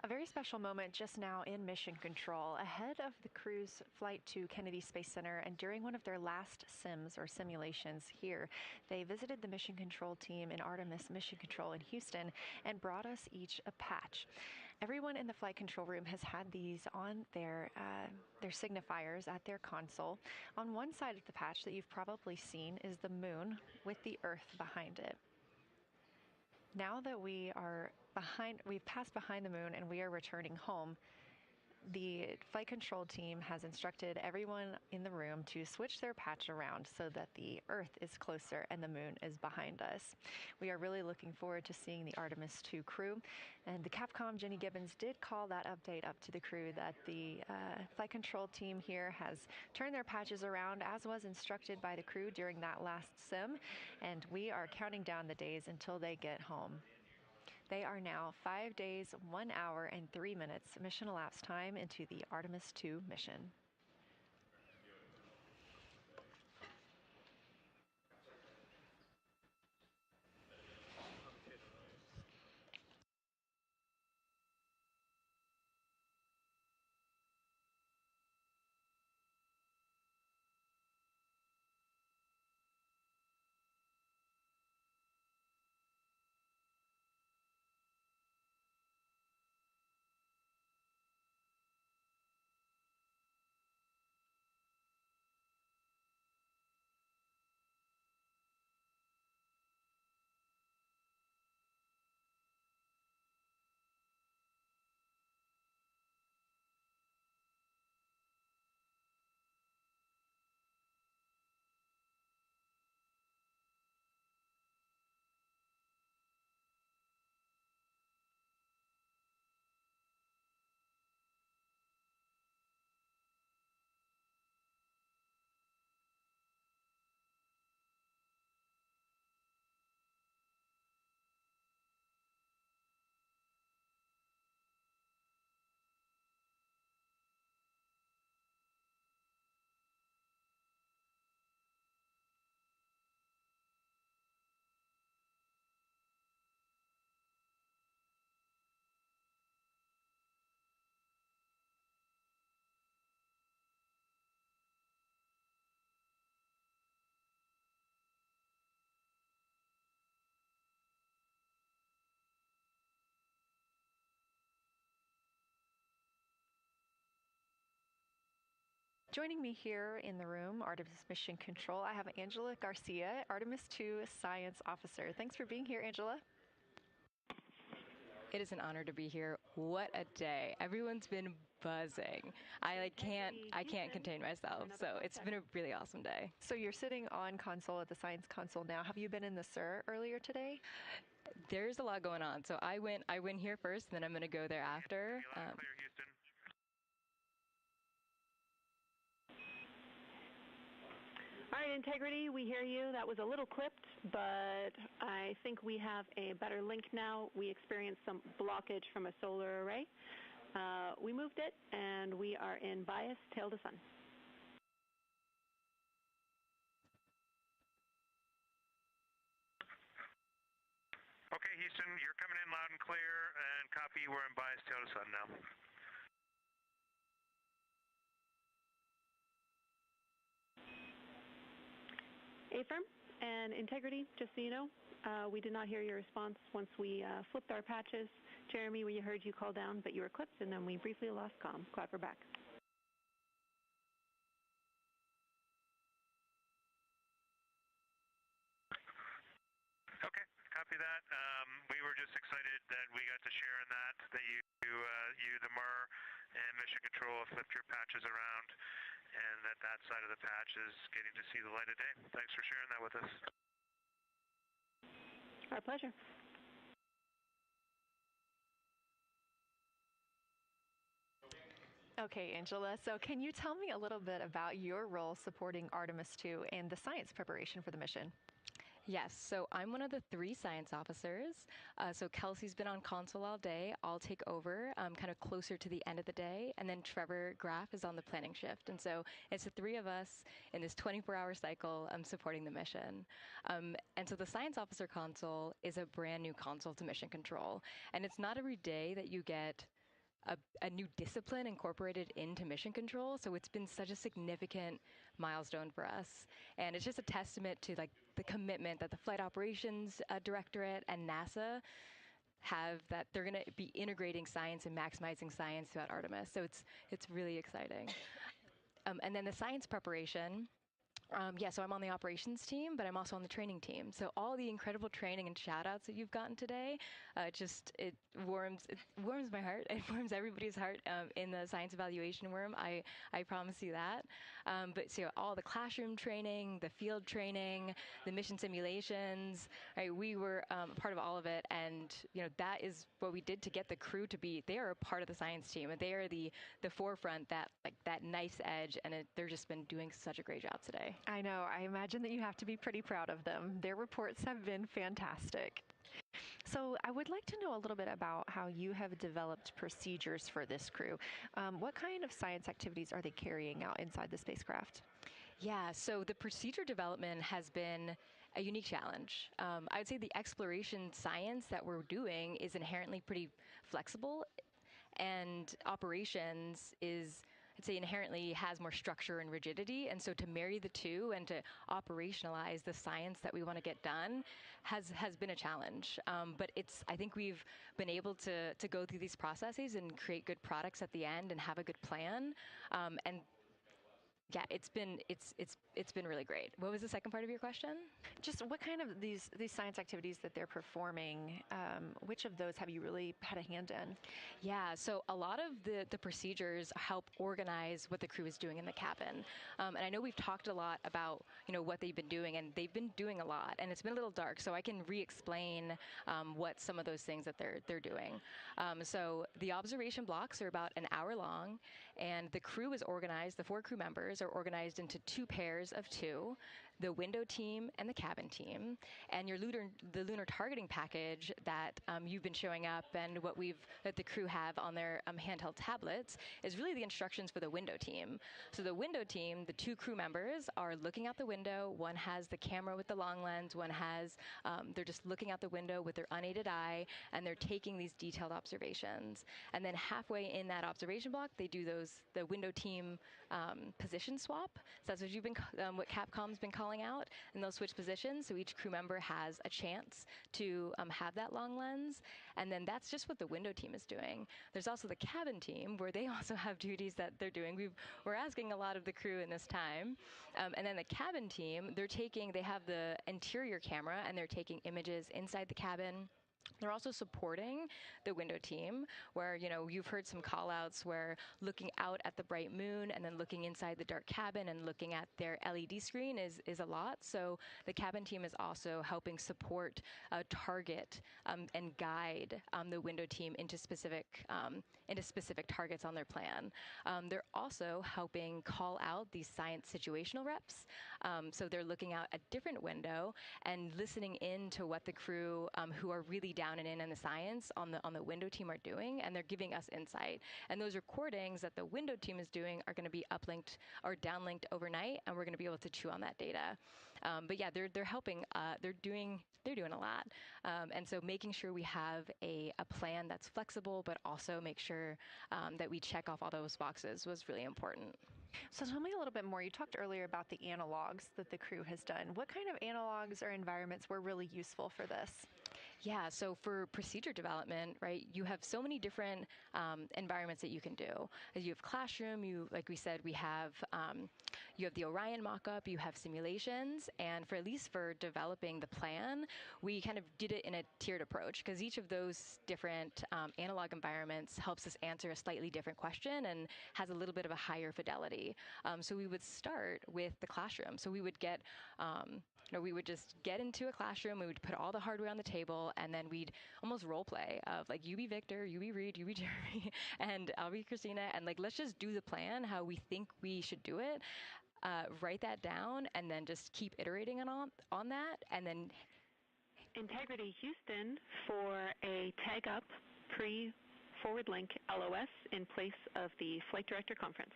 A very special moment just now in Mission Control. Ahead of the crew's flight to Kennedy Space Center and during one of their last sims or simulations here, they visited the Mission Control team in Artemis Mission Control in Houston and brought us each a patch. Everyone in the flight control room has had these on their signifiers at their console. On one side of the patch that you've probably seen is the moon with the Earth behind it. Now that we've passed behind the moon and we are returning home, the flight control team has instructed everyone in the room to switch their patch around so that the Earth is closer and the moon is behind us. We are really looking forward to seeing the Artemis II crew. And the Capcom, Jenny Gibbons, did call that update up to the crew that the flight control team here has turned their patches around as was instructed by the crew during that last sim. And we are counting down the days until they get home. They are now 5 days, 1 hour, and 3 minutes mission elapsed time into the Artemis II mission. Joining me here in the room, Artemis Mission Control, I have Angela Garcia, Artemis II Science Officer. Thanks for being here, Angela. It is an honor to be here. What a day. Everyone's been buzzing. I can't contain myself. So it's been a really awesome day. So you're sitting on console at the science console now. Have you been in the SIR earlier today? There's a lot going on. So I went here first, and then I'm going to go there after. Clear, Houston. All right, Integrity, we hear you. That was a little clipped, but I think we have a better link now. We experienced some blockage from a solar array. We moved it, and we are in bias, tail to sun. Okay, Houston, you're coming in loud and clear, and copy, we're in bias, tail to sun now. Affirm and Integrity, just so you know, we did not hear your response once we flipped our patches. Jeremy, we heard you call down, but you were clipped, and then we briefly lost comm. Glad we're back. Okay, copy that. We were just excited that we got to share in that you, the MER, and Mission Control have flipped your patches around, and that side of the patch is getting to see the light of day. Thanks for sharing that with us. Our pleasure. Okay, Angela, so can you tell me a little bit about your role supporting Artemis II and the science preparation for the mission? Yes, so I'm one of the 3 science officers. So Kelsey's been on console all day. I'll take over kind of closer to the end of the day. And then Trevor Graff is on the planning shift. And so it's the 3 of us in this 24-hour cycle supporting the mission. And so the science officer console is a brand new console to Mission Control. And it's not every day that you get a new discipline incorporated into mission control. So it's been such a significant milestone for us. And it's just a testament to like the commitment that the Flight Operations Directorate and NASA have, that they're going to be integrating science and maximizing science throughout Artemis. So it's really exciting. And then the science preparation. So I'm on the operations team, but I'm also on the training team. So all the incredible training and shout outs that you've gotten today, it warms my heart. It warms everybody's heart in the science evaluation room. I promise you that. But so all the classroom training, the field training, the mission simulations, right? We were part of all of it. And, that is what we did to get the crew to be, they are a part of the science team. And they are the forefront, that nice edge. And they're just been doing such a great job today. I know. I imagine that you have to be pretty proud of them. Their reports have been fantastic. So I would like to know a little bit about how you have developed procedures for this crew. What kind of science activities are they carrying out inside the spacecraft? Yeah, so the procedure development has been a unique challenge. I would say the exploration science that we're doing is inherently pretty flexible, and operations is, I'd say, inherently has more structure and rigidity. And so to marry the two and to operationalize the science that we want to get done has been a challenge. But I think we've been able to go through these processes and create good products at the end and have a good plan. And yeah, it's been really great. What was the second part of your question? Just what kind of these science activities that they're performing, which of those have you really had a hand in? Yeah, so a lot of the procedures help organize what the crew is doing in the cabin. And I know we've talked a lot about, what they've been doing, and they've been doing a lot, and it's been a little dark, so I can re-explain what some of those things that they're doing. So the observation blocks are about an hour long, and the crew is organized, the 4 crew members are organized into 2 pairs of 2, the window team and the cabin team. And the lunar targeting package that you've been showing up and that the crew have on their handheld tablets is really the instructions for the window team. So the window team, the 2 crew members are looking out the window. One has the camera with the long lens. One has, they're just looking out the window with their unaided eye, and they're taking these detailed observations. And then halfway in that observation block, they do the window team position swap. So that's what Capcom's been calling out, and they'll switch positions, so each crew member has a chance to have that long lens. And then that's just what the window team is doing. There's also the cabin team, where they also have duties that they're doing. We're asking a lot of the crew in this time. And then the cabin team, they have the interior camera, and they're taking images inside the cabin. They're also supporting the window team, where, you've heard some call outs where looking out at the bright moon and then looking inside the dark cabin and looking at their LED screen is a lot. So the cabin team is also helping support, target, and guide the window team into specific targets on their plan. They're also helping call out these science situational reps. So they're looking out a different window and listening in to what the crew who are really down and in the science on the window team are doing, and they're giving us insight. And those recordings that the window team is doing are going to be uplinked or downlinked overnight, and we're going to be able to chew on that data. But yeah, they're helping. They're doing a lot. And so making sure we have a plan that's flexible, but also make sure that we check off all those boxes was really important. So tell me a little bit more. You talked earlier about the analogs that the crew has done. What kind of analogs or environments were really useful for this? Yeah, so for procedure development, right, you have so many different environments that you can do. You have classroom, like we said, you have the Orion mock-up, you have simulations, and at least for developing the plan, we kind of did it in a tiered approach, because each of those different analog environments helps us answer a slightly different question and has a little bit of a higher fidelity. So we would start with the classroom. So we would we would just get into a classroom, we would put all the hardware on the table, and then we'd almost role play of like, you be Victor, you be Reed, you be Jeremy, and I'll be Christina, and like, let's just do the plan how we think we should do it, write that down, and then just keep iterating on that, and then Integrity Houston for a tag up pre-forward link LOS in place of the Flight Director Conference.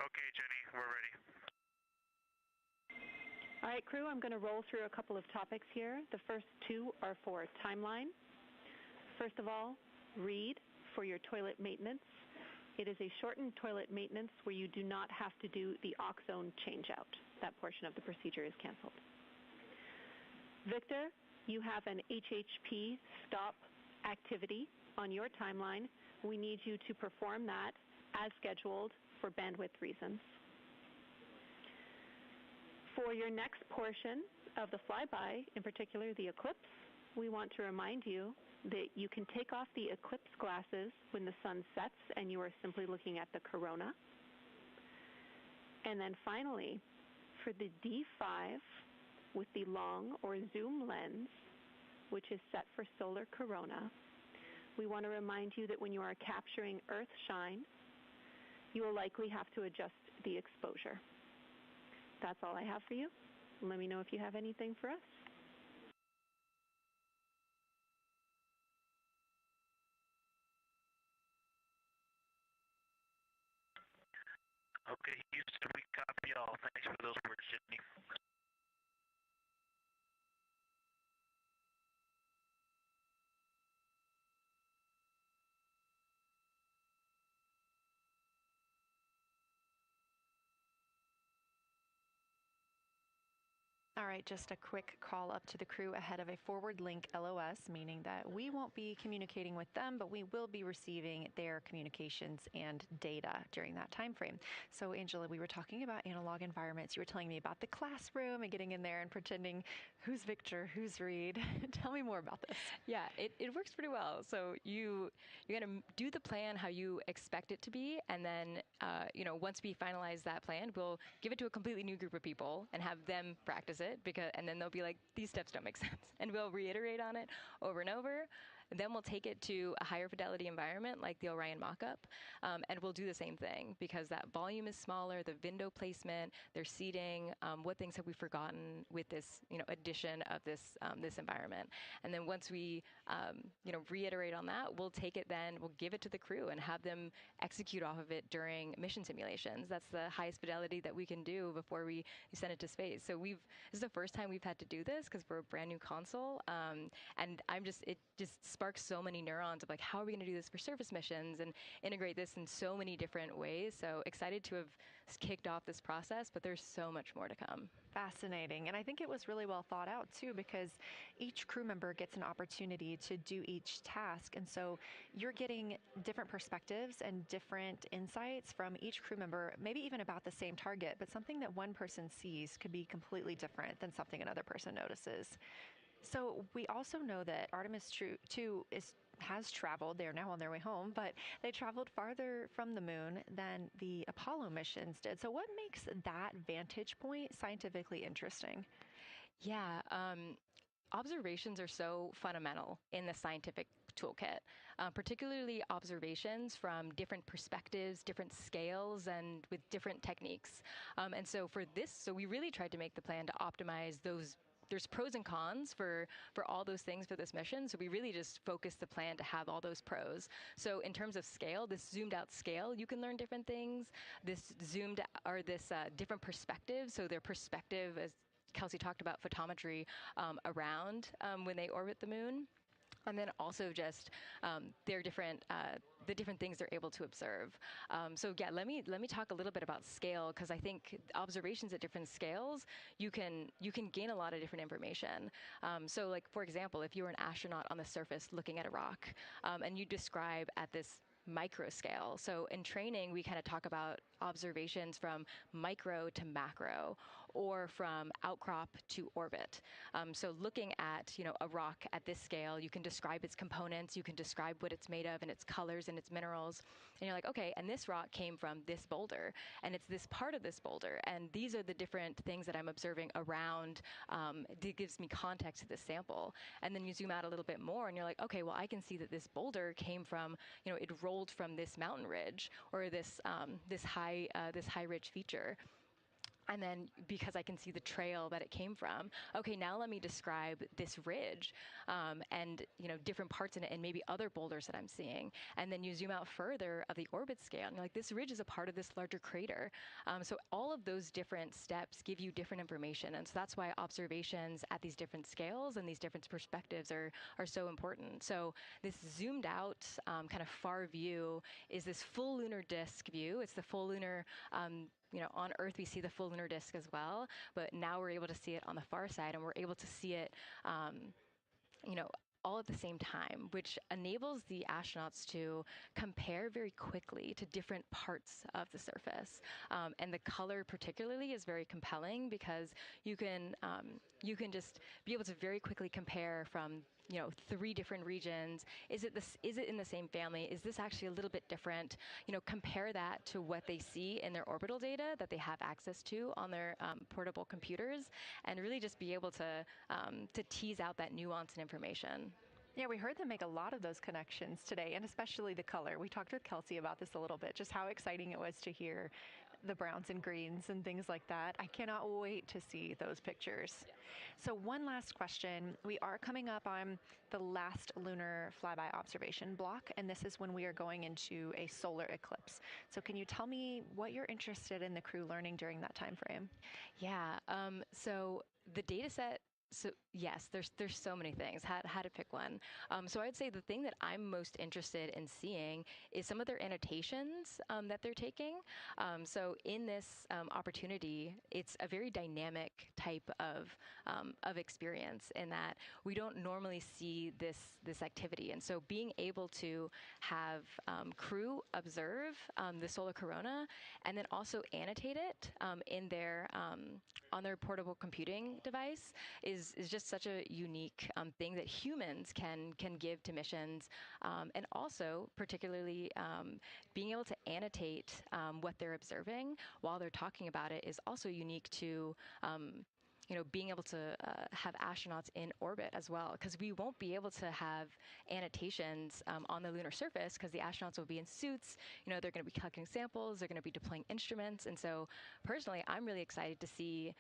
Okay, Jenny, we're ready. All right, crew, I'm going to roll through a couple of topics here. The first two are for timeline. First of all, read for your toilet maintenance. It is a shortened toilet maintenance where you do not have to do the oxone changeout. That portion of the procedure is canceled. Victor, you have an HHP stop activity on your timeline. We need you to perform that as scheduled for bandwidth reasons. For your next portion of the flyby, in particular the eclipse, we want to remind you that you can take off the eclipse glasses when the sun sets and you are simply looking at the corona. And then finally, for the D5 with the long or zoom lens, which is set for solar corona, we want to remind you that when you are capturing Earth shine, you will likely have to adjust the exposure. That's all I have for you. Let me know if you have anything for us. Okay, Houston, we copy y'all. Thanks for those words, Jenny. All right, just a quick call up to the crew ahead of a forward link LOS, meaning that we won't be communicating with them, but we will be receiving their communications and data during that time frame. So, Angela, we were talking about analog environments. You were telling me about the classroom and getting in there and pretending who's Victor, who's Reed. Tell me more about this. Yeah, it works pretty well. So you're going to do the plan how you expect it to be, and then once we finalize that plan, we'll give it to a completely new group of people and have them practice it, and then they'll be like, these steps don't make sense, and we'll reiterate on it over and over. Then we'll take it to a higher fidelity environment like the Orion mock-up, and we'll do the same thing because that volume is smaller, the window placement, their seating, what things have we forgotten with this addition of this environment. And then once we reiterate on that, we'll take it then, we'll give it to the crew and have them execute off of it during mission simulations. That's the highest fidelity that we can do before we send it to space. So this is the first time we've had to do this because we're a brand new console, and it just sparks so many neurons of like, how are we going to do this for surface missions and integrate this in so many different ways. So excited to have kicked off this process, but there's so much more to come. Fascinating. And I think it was really well thought out too, because each crew member gets an opportunity to do each task. And so you're getting different perspectives and different insights from each crew member, maybe even about the same target, but something that one person sees could be completely different than something another person notices. So we also know that Artemis II has traveled. They're now on their way home, but they traveled farther from the moon than the Apollo missions did. So what makes that vantage point scientifically interesting? Yeah, observations are so fundamental in the scientific toolkit, particularly observations from different perspectives, different scales, and with different techniques. And so we really tried to make the plan to optimize those. There's pros and cons for all those things for this mission. So we really just focused the plan to have all those pros. So in terms of scale, this zoomed out scale, you can learn different things. This different perspective. So their perspective, as Kelsey talked about, photometry around when they orbit the moon. And then also just their different the different things they're able to observe. Let me talk a little bit about scale, because I think observations at different scales, you can gain a lot of different information. So like, for example, if you were an astronaut on the surface looking at a rock, and you describe at this micro scale. So in training, we kind of talk about observations from micro to macro, or from outcrop to orbit. So looking at a rock at this scale, you can describe its components, you can describe what it's made of and its colors and its minerals, and you're like, okay, and this rock came from this boulder, and it's this part of this boulder, and these are the different things that I'm observing around. It gives me context to this sample, and then you zoom out a little bit more, and you're like, okay, well, I can see that this boulder came from, it rolled from this mountain ridge or this high ridge feature. And then because I can see the trail that it came from, okay, now let me describe this ridge and different parts in it and maybe other boulders that I'm seeing. And then you zoom out further of the orbit scale and you're like, this ridge is a part of this larger crater. So all of those different steps give you different information. And so that's why observations at these different scales and these different perspectives are so important. So this zoomed out kind of far view is this full lunar disk view. It's the full lunar on Earth, we see the full lunar disk as well, but now we're able to see it on the far side, and we're able to see it, all at the same time, which enables the astronauts to compare very quickly to different parts of the surface. And the color particularly is very compelling because you can just be able to very quickly compare from 3 different regions. Is it in the same family? Is this actually a little bit different? Compare that to what they see in their orbital data that they have access to on their portable computers, and really just be able to tease out that nuance and information. Yeah, we heard them make a lot of those connections today, and especially the color. We talked with Kelsey about this a little bit, just how exciting it was to hear the browns and greens and things like that. I cannot wait to see those pictures. Yeah. So one last question. We are coming up on the last lunar flyby observation block, and this is when we are going into a solar eclipse. So can you tell me what you're interested in the crew learning during that time frame? Yeah, so the data set. So yes, there's so many things. How to pick one. So I would say the thing that I'm most interested in seeing is some of their annotations that they're taking. So in this opportunity, it's a very dynamic type of experience in that we don't normally see this activity. And so being able to have crew observe the solar corona and then also annotate it in their on their portable computing device is just such a unique thing that humans can give to missions, and also particularly being able to annotate what they're observing while they're talking about it is also unique to being able to have astronauts in orbit as well, because we won't be able to have annotations on the lunar surface because the astronauts will be in suits. They're going to be collecting samples, they're going to be deploying instruments, and so personally, I'm really excited to see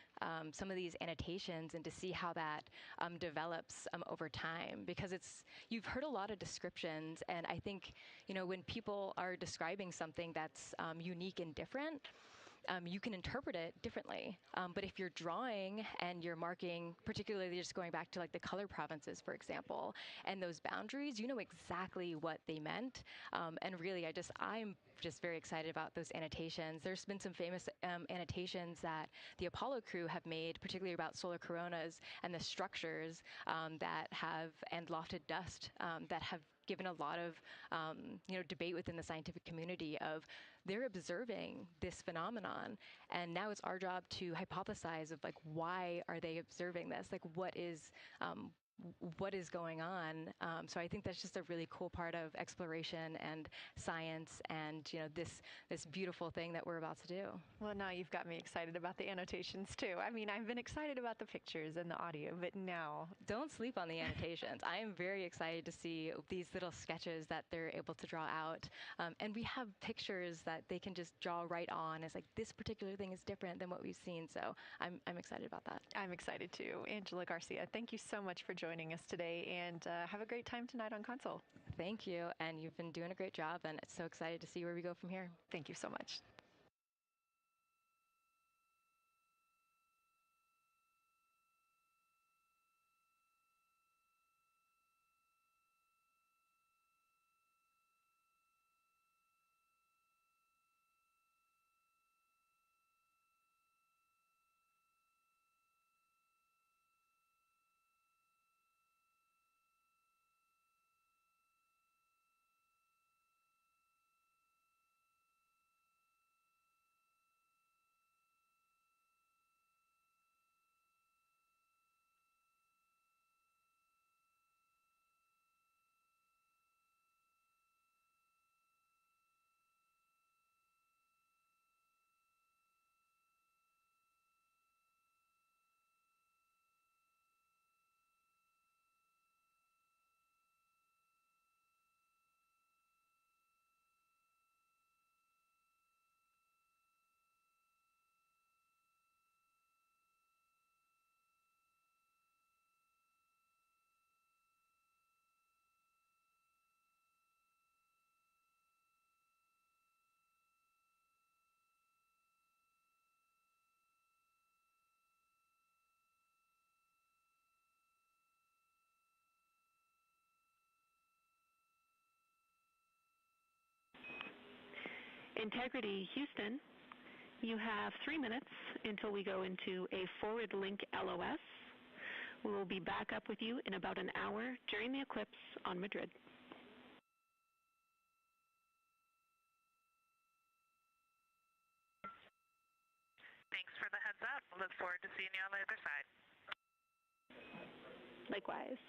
some of these annotations and to see how that develops over time, because you've heard a lot of descriptions, and I think when people are describing something that's unique and different, you can interpret it differently. But if you're drawing and you're marking, particularly just going back to like the color provinces, for example, and those boundaries, you know exactly what they meant. And really, I'm just very excited about those annotations. There's been some famous annotations that the Apollo crew have made, particularly about solar coronas and the structures that have, and lofted dust that have given a lot of debate within the scientific community of they're observing this phenomenon, and now it's our job to hypothesize of like why are they observing this, like what is going on. So I think that's just a really cool part of exploration and science, and this beautiful thing that we're about to do. Well, now you've got me excited about the annotations too. I mean, I've been excited about the pictures and the audio, but now don't sleep on the annotations. I am very excited to see these little sketches that they're able to draw out, and we have pictures that they can just draw right on. It's like this particular thing is different than what we've seen. So I'm excited about that. I'm excited too. Angela Garcia, thank you so much for joining us today, and have a great time tonight on Console. Thank you, and you've been doing a great job, and it's so excited to see where we go from here. Thank you so much. Integrity Houston, you have 3 minutes until we go into a forward link LOS. We will be back up with you in about an hour during the eclipse on Madrid. Thanks for the heads up. Look forward to seeing you on the other side. Likewise.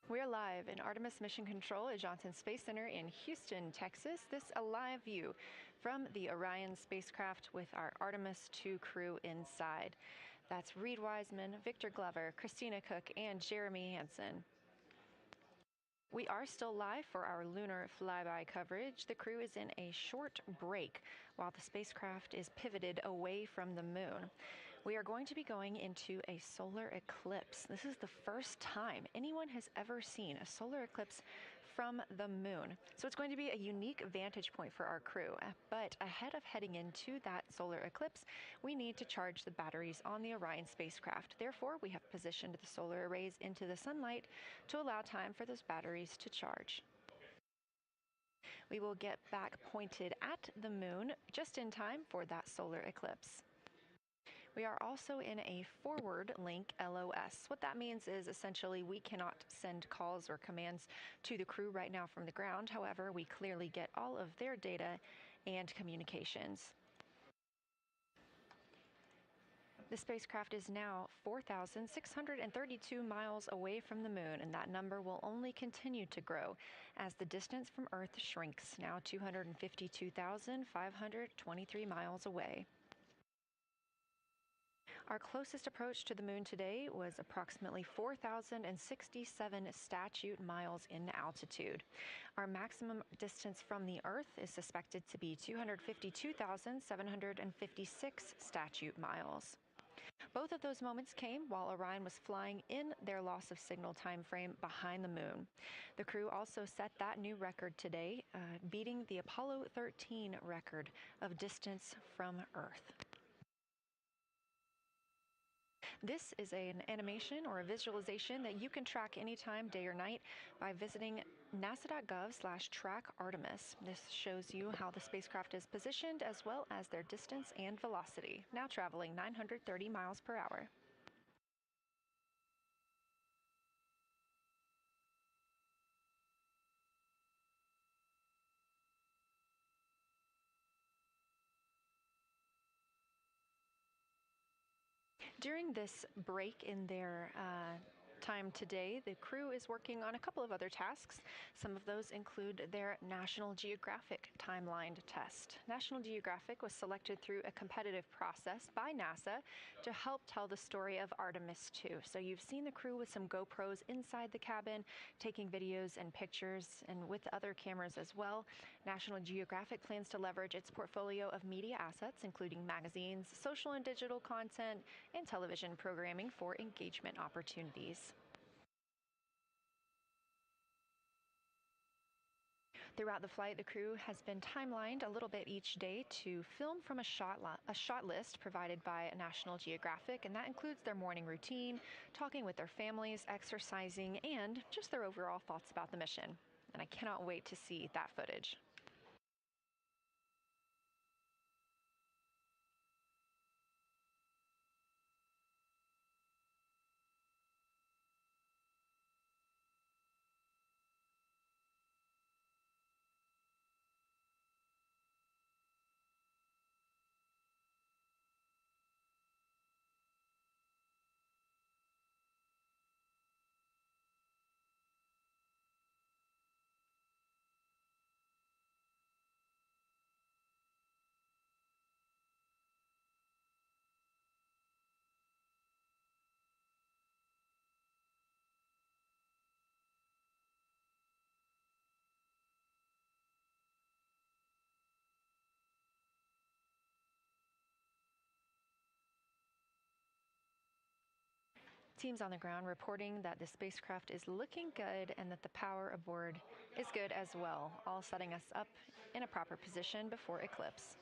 We're live in Artemis Mission Control at Johnson Space Center in Houston, Texas. This a live view from the Orion spacecraft with our Artemis II crew inside. That's Reed Wiseman, Victor Glover, Christina Cook, and Jeremy Hansen. We are still live for our lunar flyby coverage. The crew is in a short break while the spacecraft is pivoted away from the moon. We are going to be going into a solar eclipse. This is the first time anyone has ever seen a solar eclipse from the moon. So it's going to be a unique vantage point for our crew. But ahead of heading into that solar eclipse, we need to charge the batteries on the Orion spacecraft. Therefore, we have positioned the solar arrays into the sunlight to allow time for those batteries to charge. We will get back pointed at the moon just in time for that solar eclipse. We are also in a forward link LOS. What that means is essentially we cannot send calls or commands to the crew right now from the ground. However, we clearly get all of their data and communications. The spacecraft is now 4,632 miles away from the moon, and that number will only continue to grow as the distance from Earth shrinks, now 252,523 miles away. Our closest approach to the moon today was approximately 4,067 statute miles in altitude. Our maximum distance from the Earth is suspected to be 252,756 statute miles. Both of those moments came while Orion was flying in their loss of signal time frame behind the moon. The crew also set that new record today, beating the Apollo 13 record of distance from Earth. This is an animation or a visualization that you can track anytime, day or night, by visiting nasa.gov/track-Artemis. This shows you how the spacecraft is positioned as well as their distance and velocity, now traveling 930 miles per hour. During this break in their time today, the crew is working on a couple of other tasks. Some of those include their National Geographic timeline test. National Geographic was selected through a competitive process by NASA to help tell the story of Artemis II. So you've seen the crew with some GoPros inside the cabin, taking videos and pictures, and with other cameras as well. National Geographic plans to leverage its portfolio of media assets, including magazines, social and digital content, and television programming for engagement opportunities. Throughout the flight, the crew has been timelined a little bit each day to film from a shot list provided by National Geographic, and that includes their morning routine, talking with their families, exercising, and just their overall thoughts about the mission. And I cannot wait to see that footage. Teams on the ground reporting that the spacecraft is looking good and that the power aboard is good as well, all setting us up in a proper position before eclipse.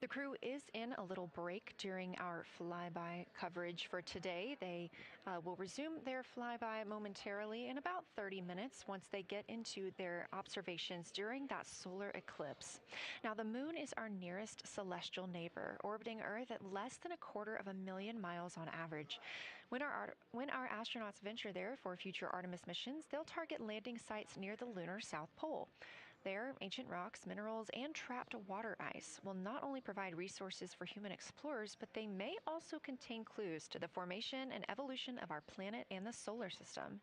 The crew is in a little break during our flyby coverage for today. They will resume their flyby momentarily in about 30 minutes once they get into their observations during that solar eclipse. Now, the moon is our nearest celestial neighbor, orbiting Earth at less than 250,000 miles on average. When our astronauts venture there for future Artemis missions, they'll target landing sites near the lunar South Pole. There, ancient rocks, minerals, and trapped water ice will not only provide resources for human explorers, but they may also contain clues to the formation and evolution of our planet and the solar system.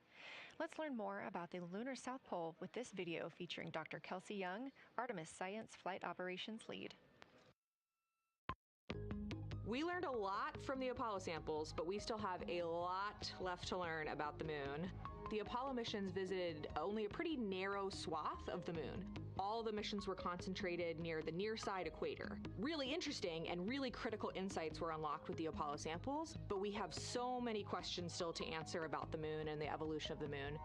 Let's learn more about the lunar South Pole with this video featuring Dr. Kelsey Young, Artemis Science Flight Operations Lead. We learned a lot from the Apollo samples, but we still have a lot left to learn about the moon. The Apollo missions visited only a pretty narrow swath of the moon. All the missions were concentrated near the near-side equator. Really interesting and really critical insights were unlocked with the Apollo samples, but we have so many questions still to answer about the moon and the evolution of the moon.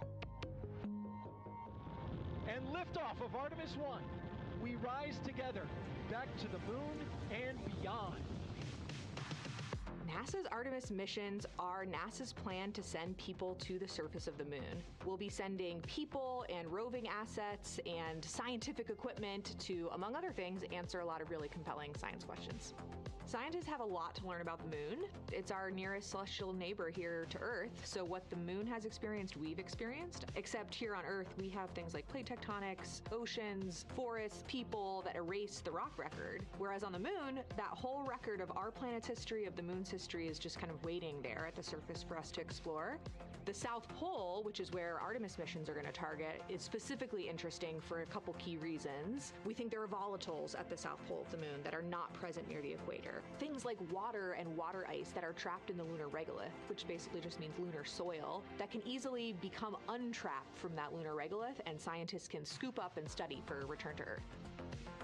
And liftoff of Artemis I. We rise together, back to the moon and beyond. NASA's Artemis missions are NASA's plan to send people to the surface of the moon. We'll be sending people and roving assets and scientific equipment to, among other things, answer a lot of really compelling science questions. Scientists have a lot to learn about the moon. It's our nearest celestial neighbor here to Earth, so what the moon has experienced, we've experienced. Except here on Earth, we have things like plate tectonics, oceans, forests, people that erase the rock record. Whereas on the moon, that whole record of our planet's history, of the moon's history, is just kind of waiting there at the surface for us to explore. The South Pole, which is where Artemis missions are going to target, is specifically interesting for a couple key reasons. We think there are volatiles at the South Pole of the moon that are not present near the equator. Things like water and water ice that are trapped in the lunar regolith, which basically just means lunar soil, that can easily become untrapped from that lunar regolith, and scientists can scoop up and study for return to Earth.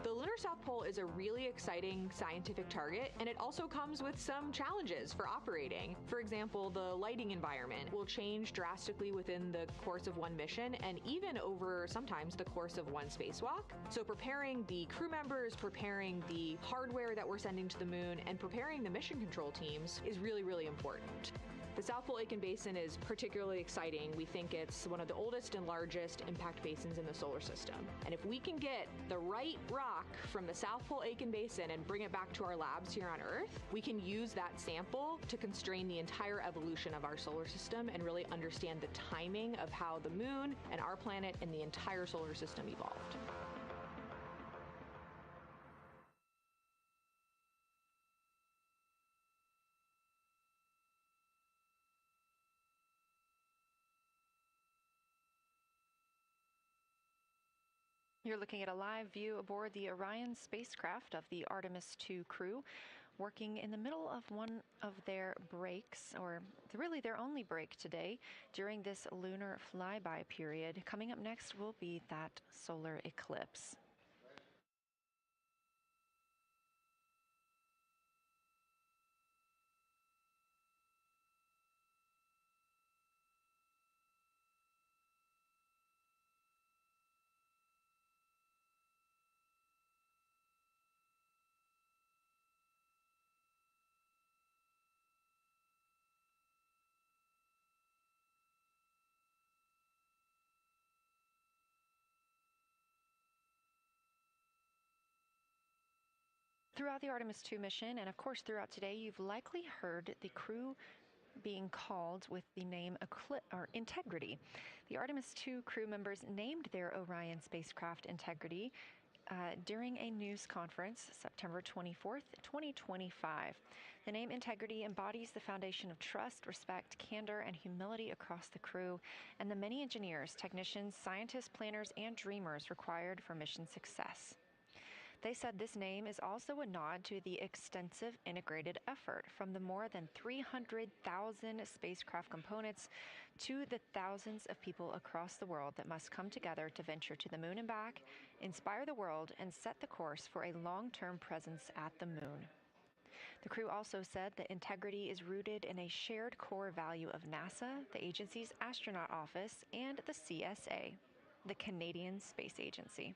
The lunar South Pole is a really exciting scientific target, and it also comes with some challenges for operating. For example, the lighting environment will change drastically within the course of one mission, and even over sometimes the course of one spacewalk. So preparing the crew members, preparing the hardware that we're sending to the moon, and preparing the mission control teams is really, really important. The South Pole Aitken Basin is particularly exciting. We think it's one of the oldest and largest impact basins in the solar system. And if we can get the right rock from the South Pole Aitken Basin and bring it back to our labs here on Earth, we can use that sample to constrain the entire evolution of our solar system and really understand the timing of how the moon and our planet and the entire solar system evolved. You're looking at a live view aboard the Orion spacecraft of the Artemis II crew, working in the middle of one of their breaks, or really their only break today during this lunar flyby period. Coming up next will be that solar eclipse. Throughout the Artemis II mission, and of course throughout today, you've likely heard the crew being called with the name Integrity. The Artemis II crew members named their Orion spacecraft Integrity during a news conference September 24th, 2025. The name Integrity embodies the foundation of trust, respect, candor, and humility across the crew and the many engineers, technicians, scientists, planners, and dreamers required for mission success. They said this name is also a nod to the extensive integrated effort from the more than 300,000 spacecraft components to the thousands of people across the world that must come together to venture to the moon and back, inspire the world, and set the course for a long-term presence at the moon. The crew also said that integrity is rooted in a shared core value of NASA, the agency's astronaut office, and the CSA, the Canadian Space Agency.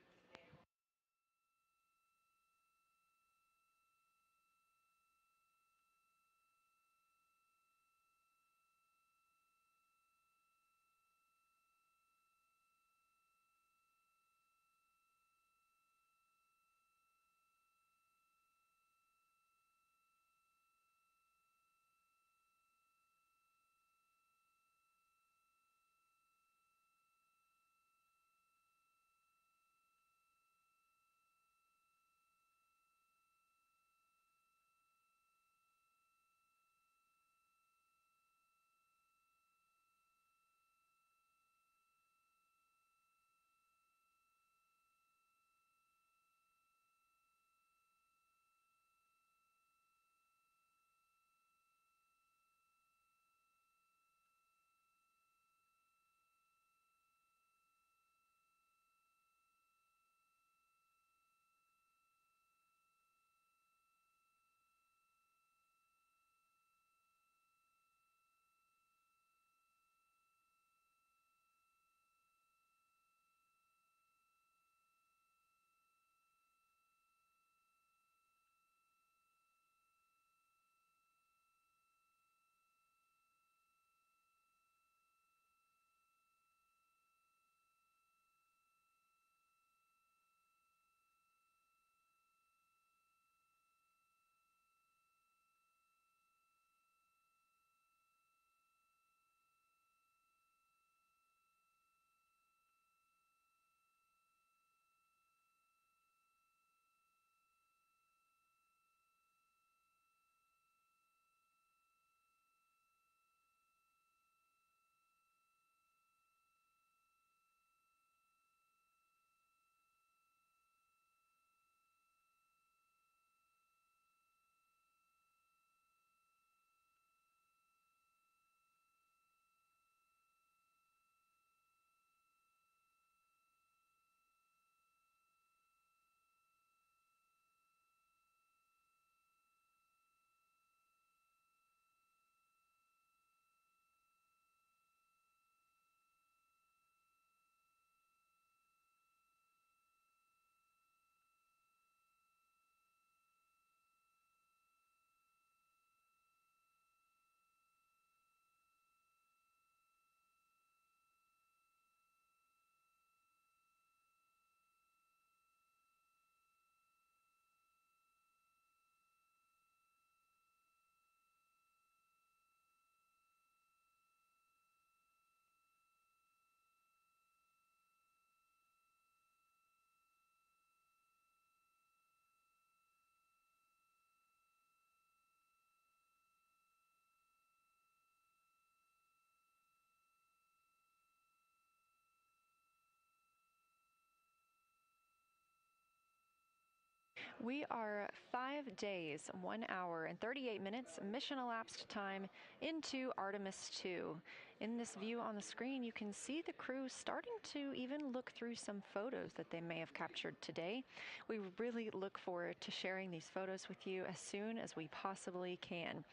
We are 5 days, 1 hour, and 38 minutes mission elapsed time into Artemis II. In this view on the screen, you can see the crew starting to even look through some photos that they may have captured today. We really look forward to sharing these photos with you as soon as we possibly can.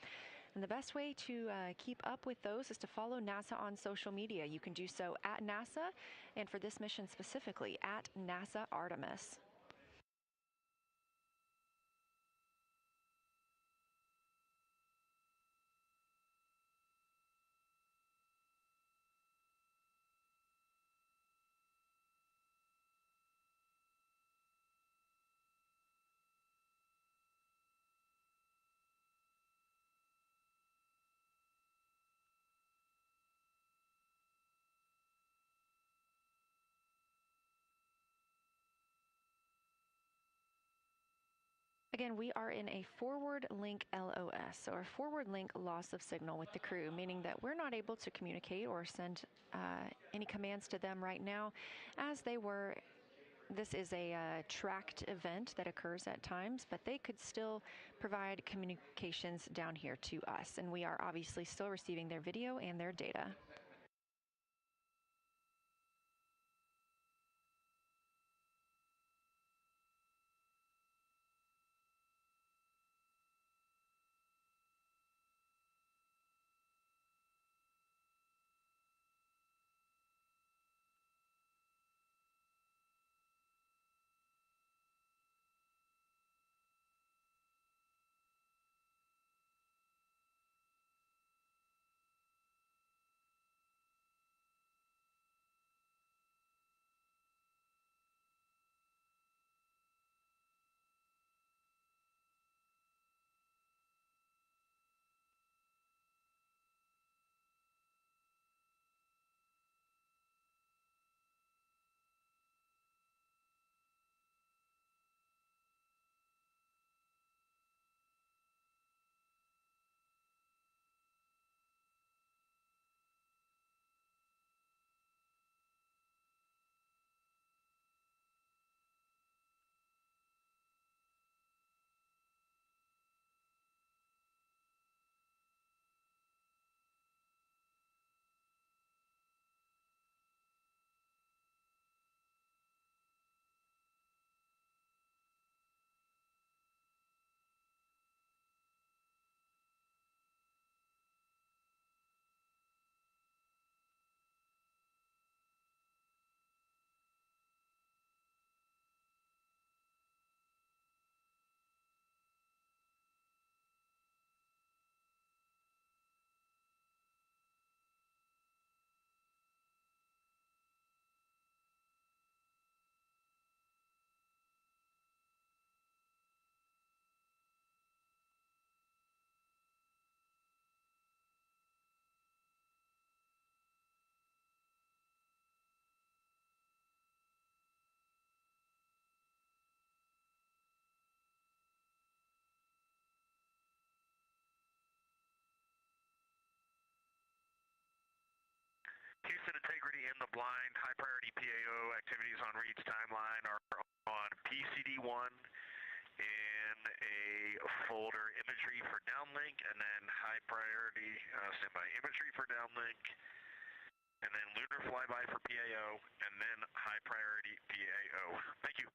And the best way to keep up with those is to follow NASA on social media. You can do so at NASA, and for this mission specifically, at NASA Artemis. Again, we are in a forward link LOS, or forward link loss of signal with the crew, meaning that we're not able to communicate or send any commands to them right now as they were. This is a tracked event that occurs at times, but they could still provide communications down here to us, and we are obviously still receiving their video and their data. Houston integrity in the blind. High priority PAO activities on Reed's timeline are on PCD1 in a folder imagery for downlink, and then high priority standby imagery for downlink, and then lunar flyby for PAO, and then high priority PAO. Thank you.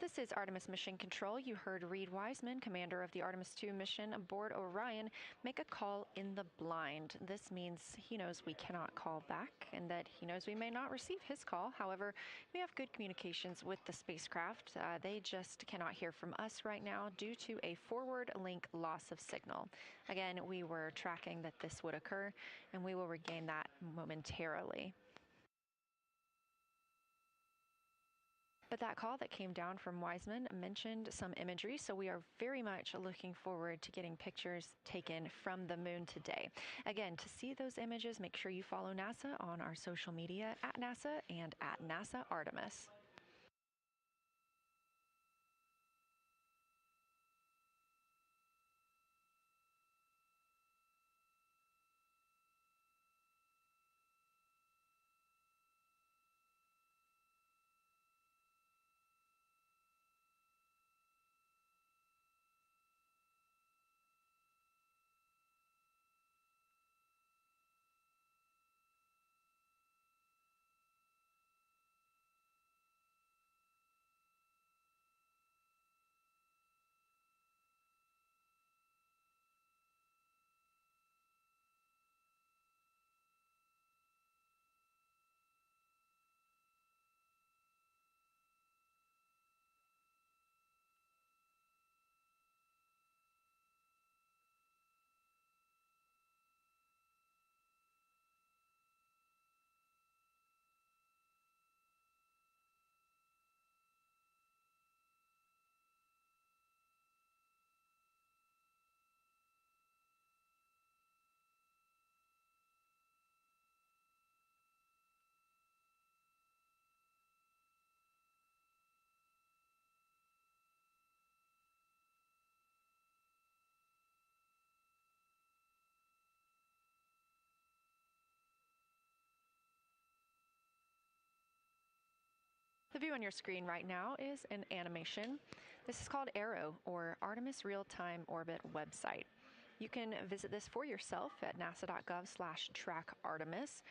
This is Artemis Mission Control. You heard Reed Wiseman, commander of the Artemis II mission aboard Orion, make a call in the blind. This means he knows we cannot call back and that he knows we may not receive his call. However, we have good communications with the spacecraft. They just cannot hear from us right now due to a forward link loss of signal. Again, we were tracking that this would occur, and we will regain that momentarily. But that call that came down from Wiseman mentioned some imagery, so we are very much looking forward to getting pictures taken from the moon today. Again, to see those images, make sure you follow NASA on our social media at NASA and at NASA Artemis. The view on your screen right now is an animation. This is called Arrow, or Artemis Real-Time Orbit website. You can visit this for yourself at nasa.gov/trackartemis,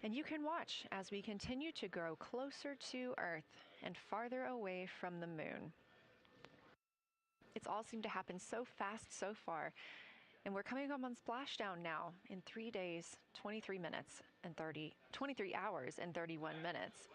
and you can watch as we continue to grow closer to Earth and farther away from the moon. It's all seemed to happen so fast so far, and we're coming up on splashdown now in 3 days, 23 hours and 31 minutes.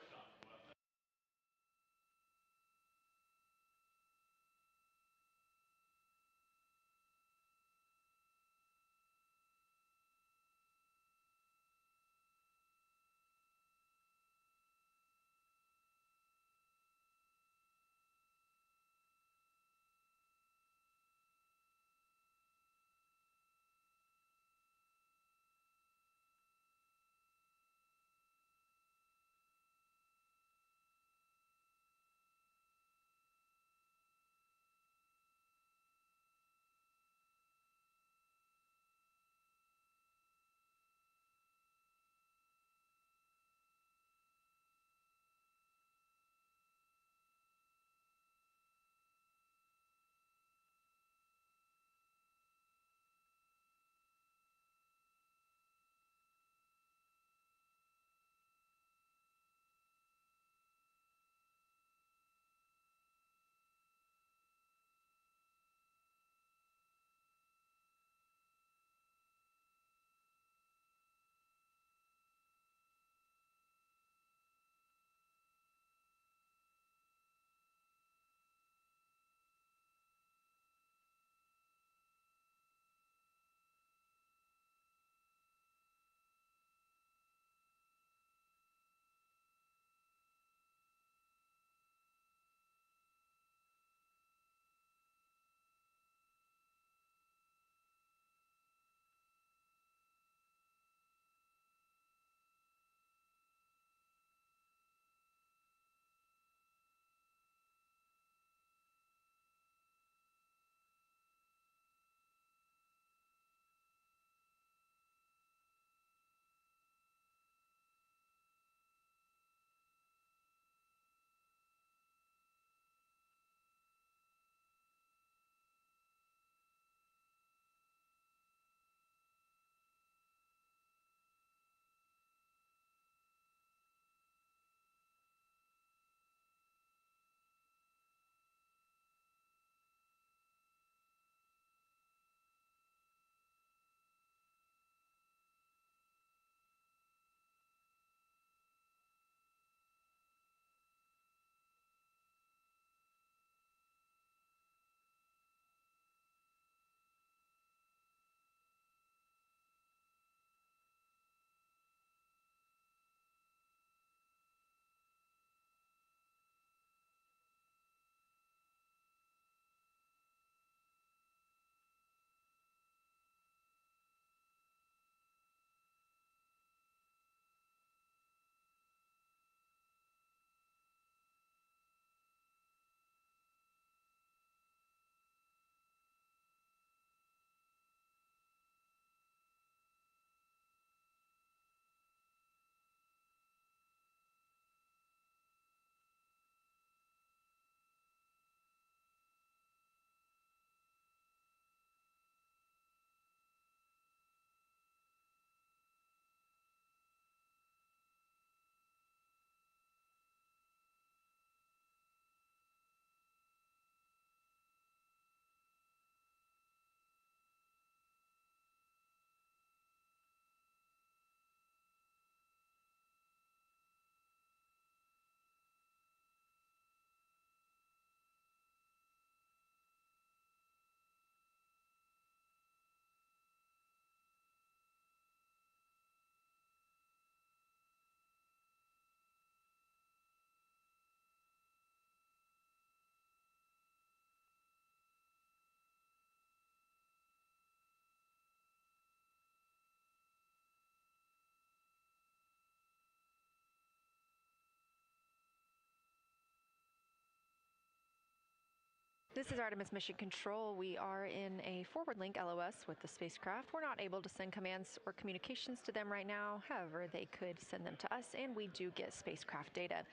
This is Artemis Mission Control. We are in a forward link LOS with the spacecraft. We're not able to send commands or communications to them right now. However, they could send them to us, and we do get spacecraft data.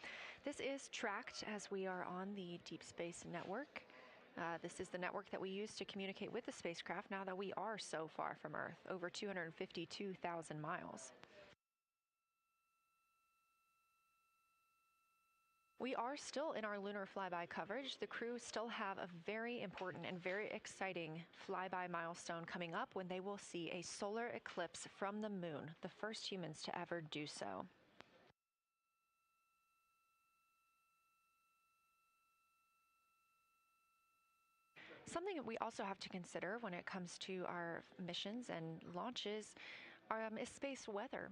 This is tracked as we are on the Deep Space Network. This is the network that we use to communicate with the spacecraft now that we are so far from Earth, over 252,000 miles. We are still in our lunar flyby coverage. The crew still have a very important and very exciting flyby milestone coming up when they will see a solar eclipse from the moon, the first humans to ever do so. Something that we also have to consider when it comes to our missions and launches is space weather.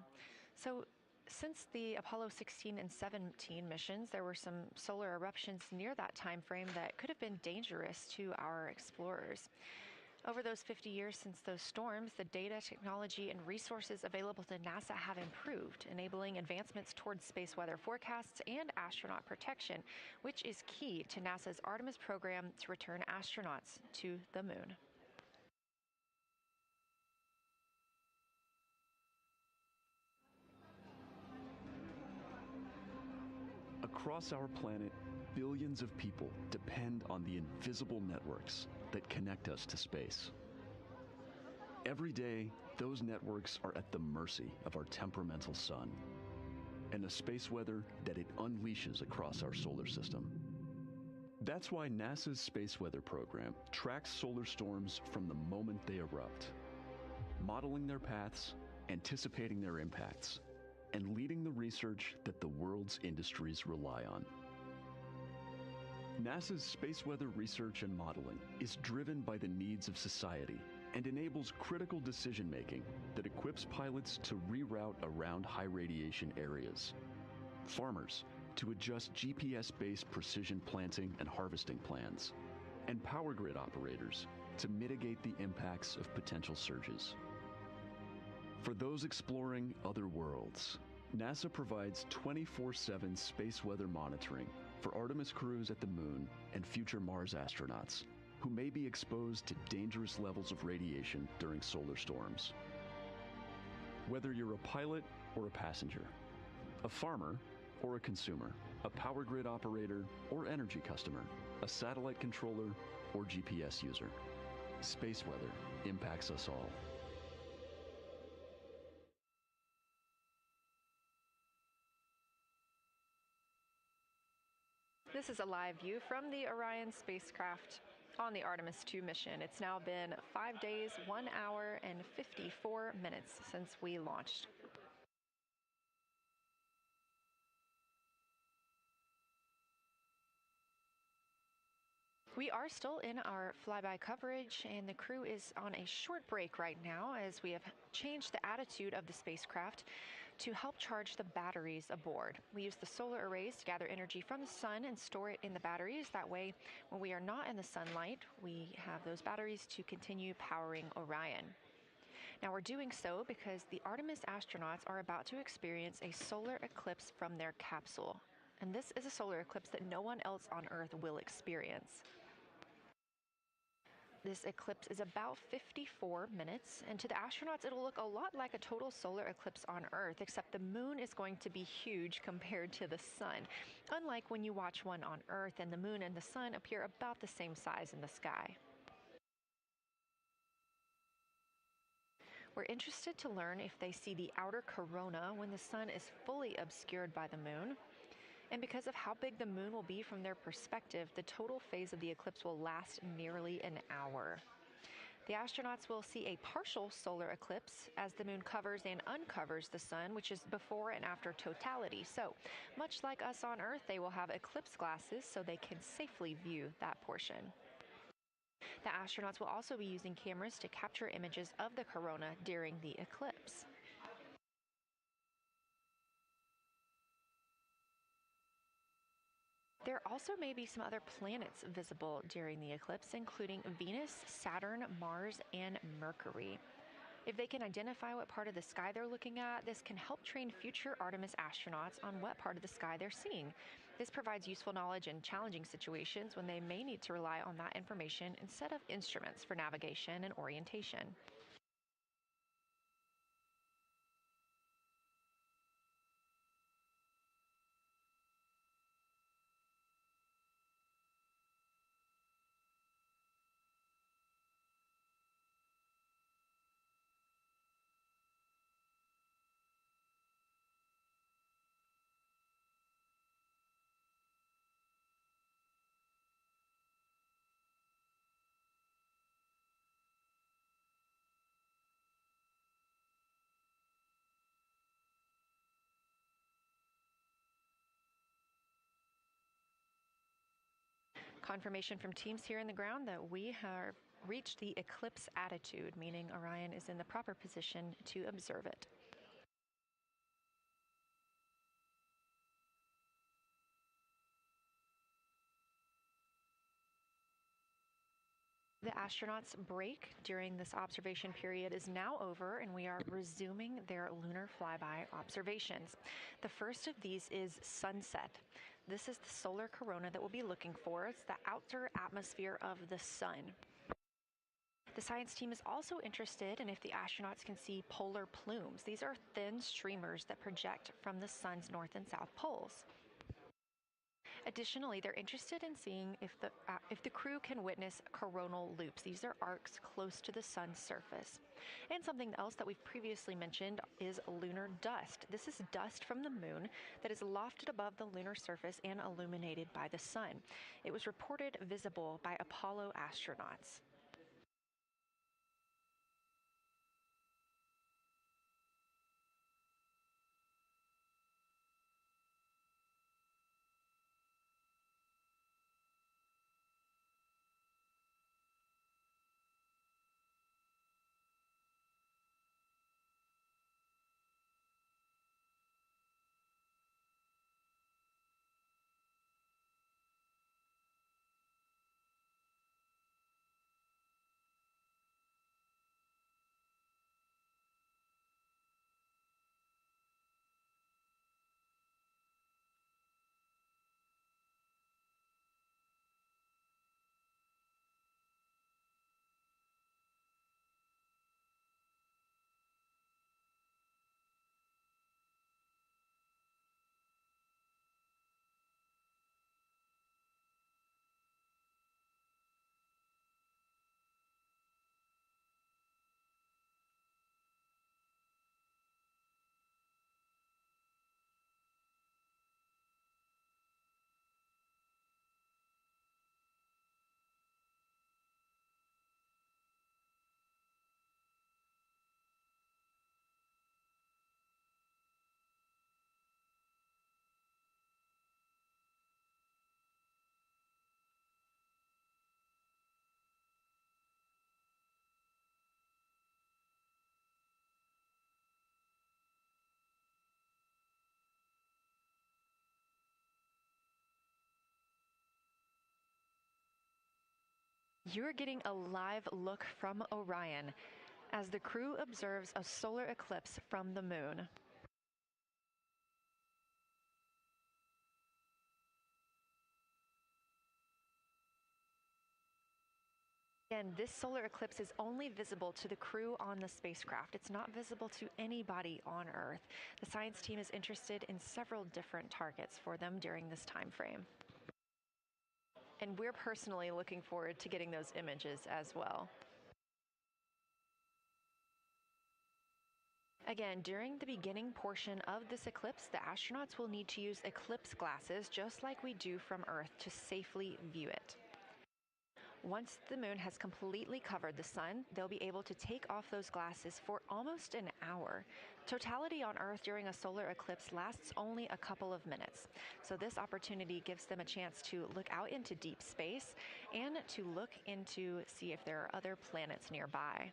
So since the Apollo 16 and 17 missions, there were some solar eruptions near that time frame that could have been dangerous to our explorers. Over those 50 years since those storms, the data, technology, and resources available to NASA have improved, enabling advancements towards space weather forecasts and astronaut protection, which is key to NASA's Artemis program to return astronauts to the moon. Across our planet, billions of people depend on the invisible networks that connect us to space. Every day, those networks are at the mercy of our temperamental sun and the space weather that it unleashes across our solar system. That's why NASA's space weather program tracks solar storms from the moment they erupt, modeling their paths, anticipating their impacts, and leading the research that the world's industries rely on. NASA's space weather research and modeling is driven by the needs of society and enables critical decision-making that equips pilots to reroute around high radiation areas, farmers to adjust GPS-based precision planting and harvesting plans, and power grid operators to mitigate the impacts of potential surges. For those exploring other worlds, NASA provides 24/7 space weather monitoring for Artemis crews at the moon and future Mars astronauts who may be exposed to dangerous levels of radiation during solar storms. Whether you're a pilot or a passenger, a farmer or a consumer, a power grid operator or energy customer, a satellite controller or GPS user, space weather impacts us all. This is a live view from the Orion spacecraft on the Artemis II mission. It's now been 5 days, 1 hour, and 54 minutes since we launched. We are still in our flyby coverage, and the crew is on a short break right now as we have changed the attitude of the spacecraft to help charge the batteries aboard. We use the solar arrays to gather energy from the sun and store it in the batteries. That way, when we are not in the sunlight, we have those batteries to continue powering Orion. Now, we're doing so because the Artemis astronauts are about to experience a solar eclipse from their capsule. And this is a solar eclipse that no one else on Earth will experience. This eclipse is about 54 minutes, and to the astronauts, it'll look a lot like a total solar eclipse on Earth, except the moon is going to be huge compared to the sun, unlike when you watch one on Earth and the moon and the sun appear about the same size in the sky. We're interested to learn if they see the outer corona when the sun is fully obscured by the moon. And because of how big the moon will be from their perspective, the total phase of the eclipse will last nearly an hour. The astronauts will see a partial solar eclipse as the moon covers and uncovers the sun, which is before and after totality. So, much like us on Earth, they will have eclipse glasses so they can safely view that portion. The astronauts will also be using cameras to capture images of the corona during the eclipse. There also may be some other planets visible during the eclipse, including Venus, Saturn, Mars, and Mercury. If they can identify what part of the sky they're looking at, this can help train future Artemis astronauts on what part of the sky they're seeing. This provides useful knowledge in challenging situations when they may need to rely on that information instead of instruments for navigation and orientation. Confirmation from teams here in the ground that we have reached the eclipse attitude, meaning Orion is in the proper position to observe it. The astronauts' break during this observation period is now over, and we are resuming their lunar flyby observations. The first of these is sunset. This is the solar corona that we'll be looking for. It's the outer atmosphere of the sun. The science team is also interested in if the astronauts can see polar plumes. These are thin streamers that project from the sun's north and south poles. Additionally, they're interested in seeing if the crew can witness coronal loops. These are arcs close to the sun's surface. And something else that we've previously mentioned is lunar dust. This is dust from the moon that is lofted above the lunar surface and illuminated by the sun. It was reported visible by Apollo astronauts. You're getting a live look from Orion as the crew observes a solar eclipse from the moon. Again, this solar eclipse is only visible to the crew on the spacecraft. It's not visible to anybody on Earth. The science team is interested in several different targets for them during this time frame. And we're personally looking forward to getting those images as well. Again, during the beginning portion of this eclipse, the astronauts will need to use eclipse glasses just like we do from Earth to safely view it. Once the moon has completely covered the sun, they'll be able to take off those glasses for almost an hour. Totality on Earth during a solar eclipse lasts only a couple of minutes. So this opportunity gives them a chance to look out into deep space and to look into see if there are other planets nearby.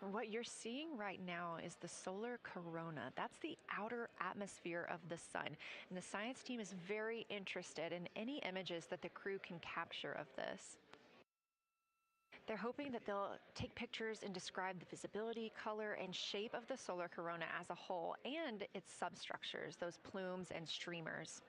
What you're seeing right now is the solar corona. That's the outer atmosphere of the sun. And the science team is very interested in any images that the crew can capture of this. They're hoping that they'll take pictures and describe the visibility, color, and shape of the solar corona as a whole and its substructures, those plumes and streamers.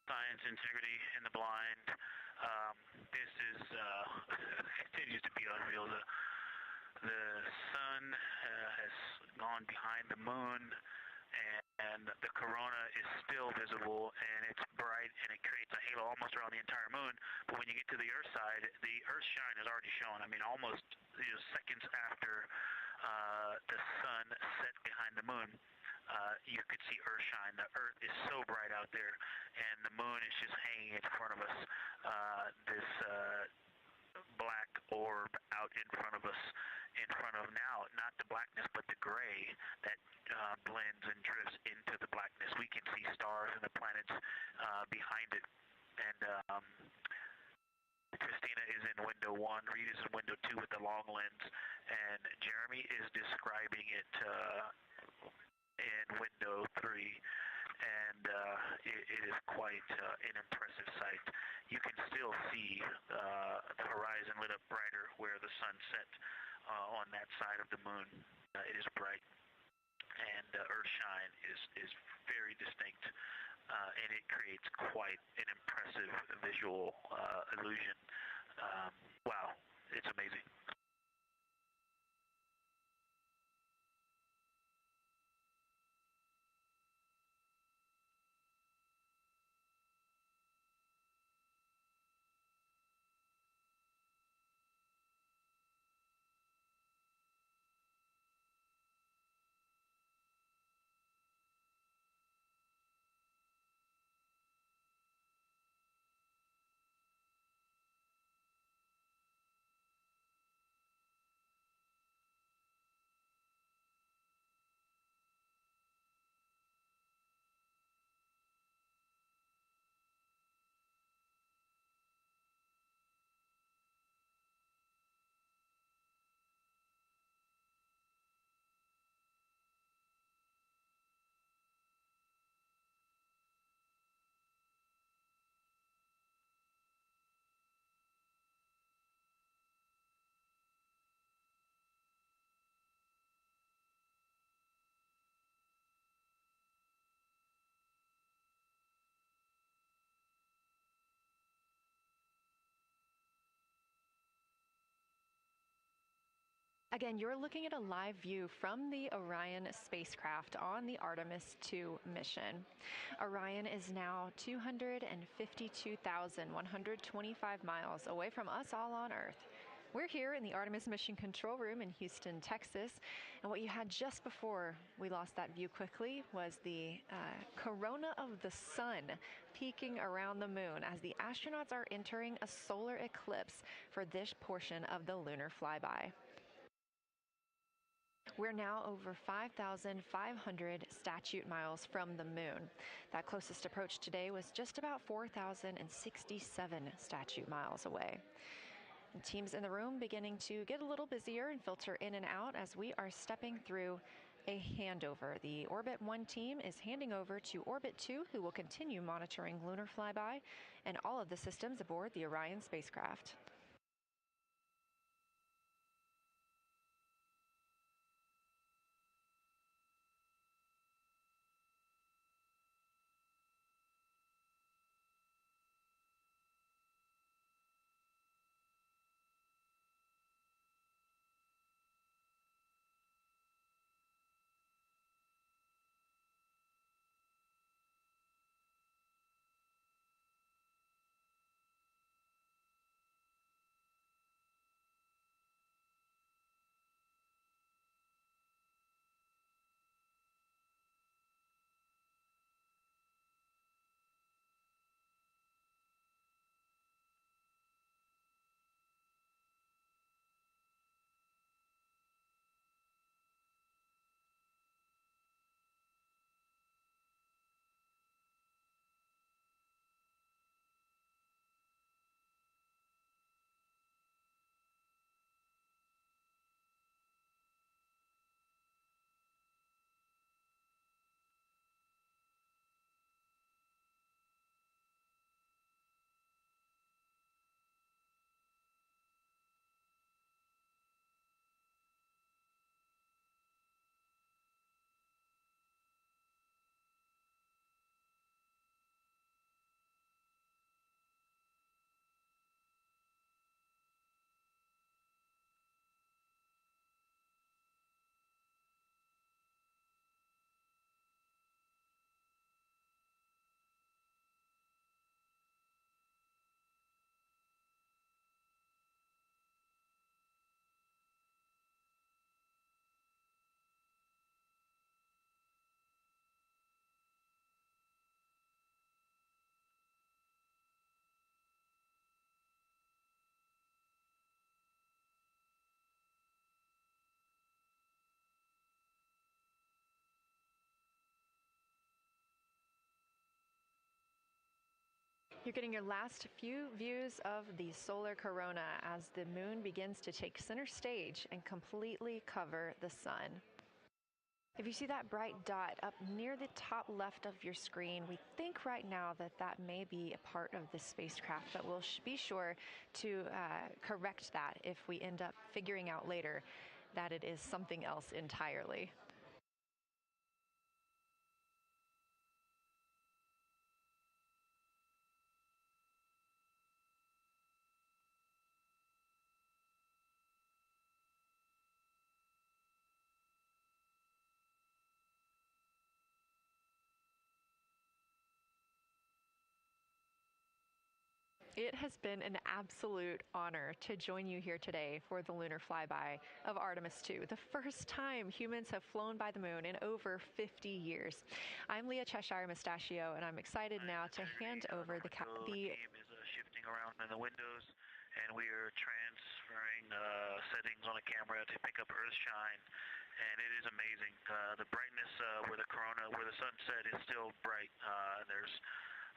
Science, integrity in the blind. This is continues to be unreal. The sun has gone behind the moon, and the corona is still visible, and it's bright, and it creates a halo almost around the entire moon. But when you get to the Earth side, the Earth shine is already shown. I mean, almost seconds after the sun set behind the moon. You could see Earth shine. The Earth is so bright out there, and the moon is just hanging in front of us. This black orb out in front of us, in front of now, not the blackness, but the gray that blends and drifts into the blackness. We can see stars and the planets behind it. And Christina is in window 1, Reed is in window 2 with the long lens, and Jeremy is describing it in window 3, and it is quite an impressive sight. You can still see the horizon lit up brighter where the sun set on that side of the moon. It is bright, and Earthshine is very distinct, and it creates quite an impressive visual illusion. Wow, it's amazing. Again, you're looking at a live view from the Orion spacecraft on the Artemis II mission. Orion is now 252,125 miles away from us all on Earth. We're here in the Artemis Mission Control Room in Houston, Texas, and what you had just before we lost that view quickly was the corona of the sun peeking around the moon as the astronauts are entering a solar eclipse for this portion of the lunar flyby. We're now over 5,500 statute miles from the moon. That closest approach today was just about 4,067 statute miles away. And teams in the room beginning to get a little busier and filter in and out as we are stepping through a handover. The Orbit 1 team is handing over to Orbit 2, who will continue monitoring lunar flyby and all of the systems aboard the Orion spacecraft. You're getting your last few views of the solar corona as the moon begins to take center stage and completely cover the sun. If you see that bright dot up near the top left of your screen, we think right now that that may be a part of the spacecraft, but we'll be sure to correct that if we end up figuring out later that it is something else entirely. It has been an absolute honor to join you here today for the lunar flyby of Artemis II, the first time humans have flown by the moon in over 50 years. I'm Leah Cheshire Mustachio, and I'm excited now to hand over the team is shifting around in the windows, and we are transferring settings on a camera to pick up Earth shine. And it is amazing. The brightness where the sunset is still bright.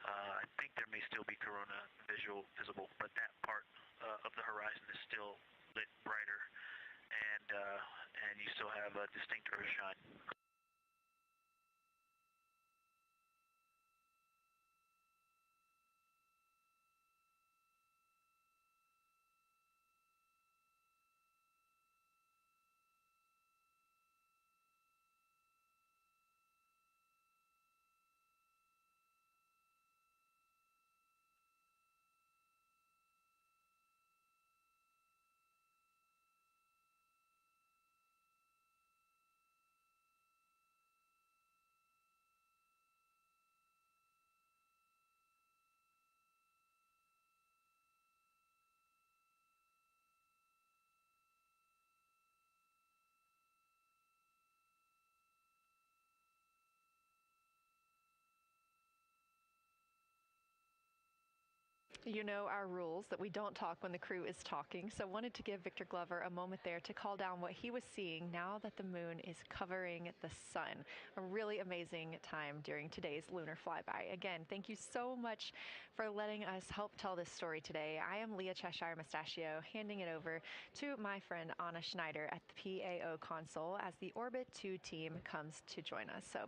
I think there may still be corona visible, but that part of the horizon is still lit brighter, and you still have a distinct Earth shine. You know our rules that we don't talk when the crew is talking, so wanted to give Victor Glover a moment there to call down what he was seeing now that the moon is covering the sun. A really amazing time during today's lunar flyby. Again, thank you so much for letting us help tell this story today. I am Leah Cheshire Mustachio, handing it over to my friend Anna Schneider at the PAO console as the Orbit 2 team comes to join us. So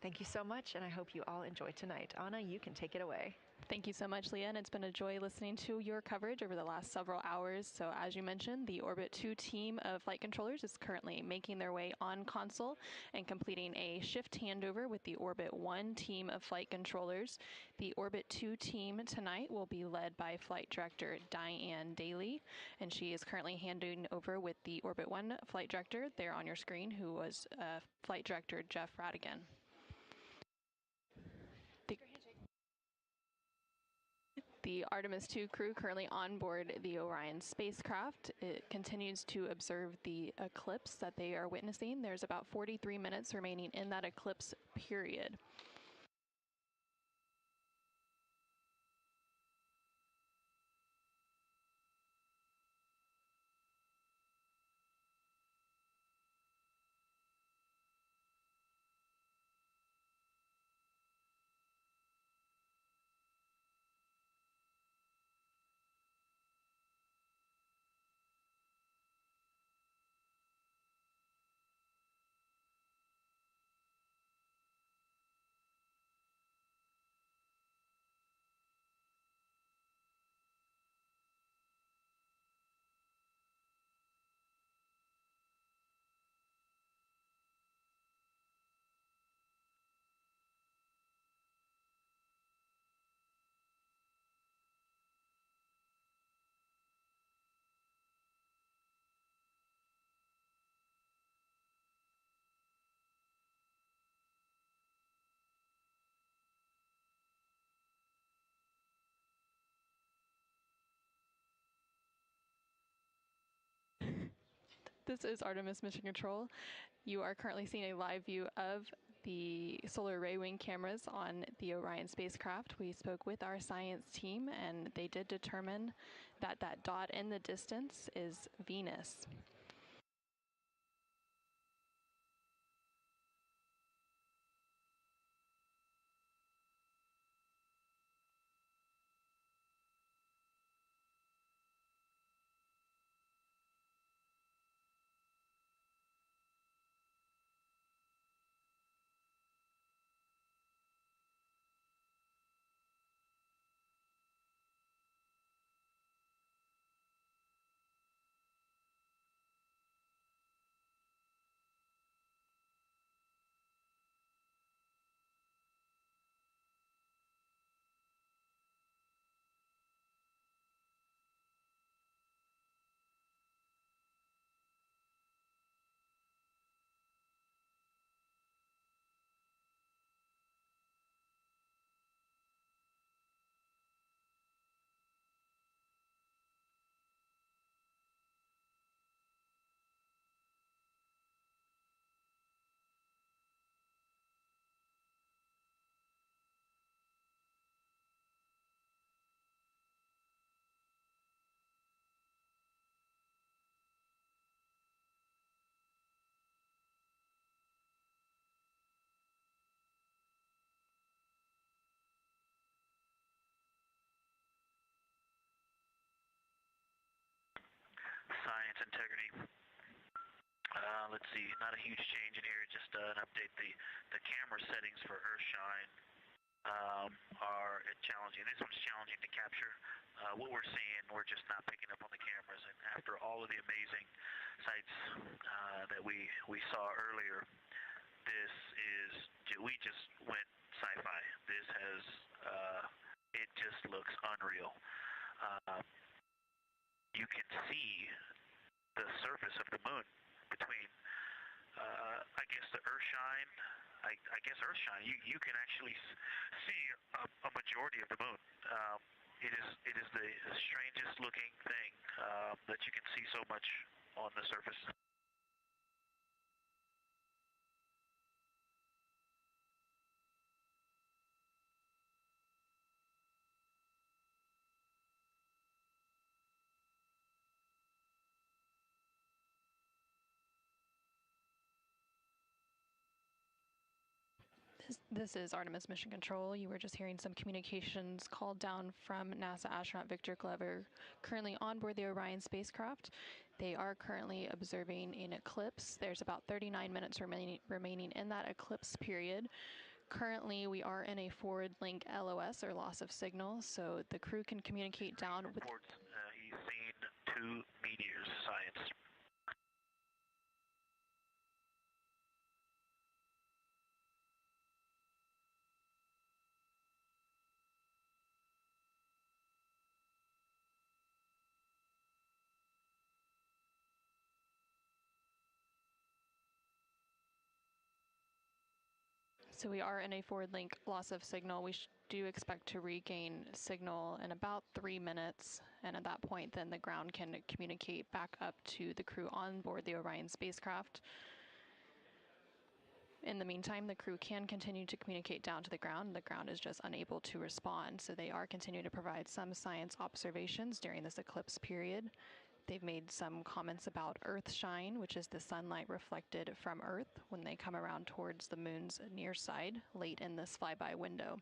thank you so much, and I hope you all enjoy tonight. Anna, you can take it away. Thank you so much, Leah, and it's been a joy listening to your coverage over the last several hours. So as you mentioned, the Orbit 2 team of flight controllers is currently making their way on console and completing a shift handover with the Orbit 1 team of flight controllers. The Orbit 2 team tonight will be led by Flight Director Diane Daly, and she is currently handing over with the Orbit 1 flight director there on your screen, who was Flight Director Jeff Radigan. The Artemis II crew currently on board the Orion spacecraft. It continues to observe the eclipse that they are witnessing. There's about 43 minutes remaining in that eclipse period. This is Artemis Mission Control. You are currently seeing a live view of the solar array wing cameras on the Orion spacecraft. We spoke with our science team, and they did determine that that dot in the distance is Venus. integrity. Let's see, not a huge change in here, just an update. The camera settings for Earthshine are challenging. This one's challenging to capture. What we're seeing, we're just not picking up on the cameras. And after all of the amazing sights that we saw earlier, we just went sci-fi. This has, it just looks unreal. You can see the surface of the moon between, I guess, the Earthshine. I guess Earthshine. You can actually see a majority of the moon. It is the strangest looking thing that you can see so much on the surface. This is Artemis Mission Control. You were just hearing some communications called down from NASA astronaut Victor Glover, currently on board the Orion spacecraft. They are currently observing an eclipse. There's about 39 minutes remaining in that eclipse period. Currently, we are in a forward link LOS, or loss of signal, so the crew can communicate down with... He's seen 2 meteors, science. So we are in a forward link loss of signal. We do expect to regain signal in about 3 minutes, and at that point then the ground can communicate back up to the crew on board the Orion spacecraft. In the meantime, the crew can continue to communicate down to the ground. The ground is just unable to respond, so they are continuing to provide some science observations during this eclipse period. They've made some comments about Earthshine, which is the sunlight reflected from Earth when they come around towards the moon's near side late in this flyby window.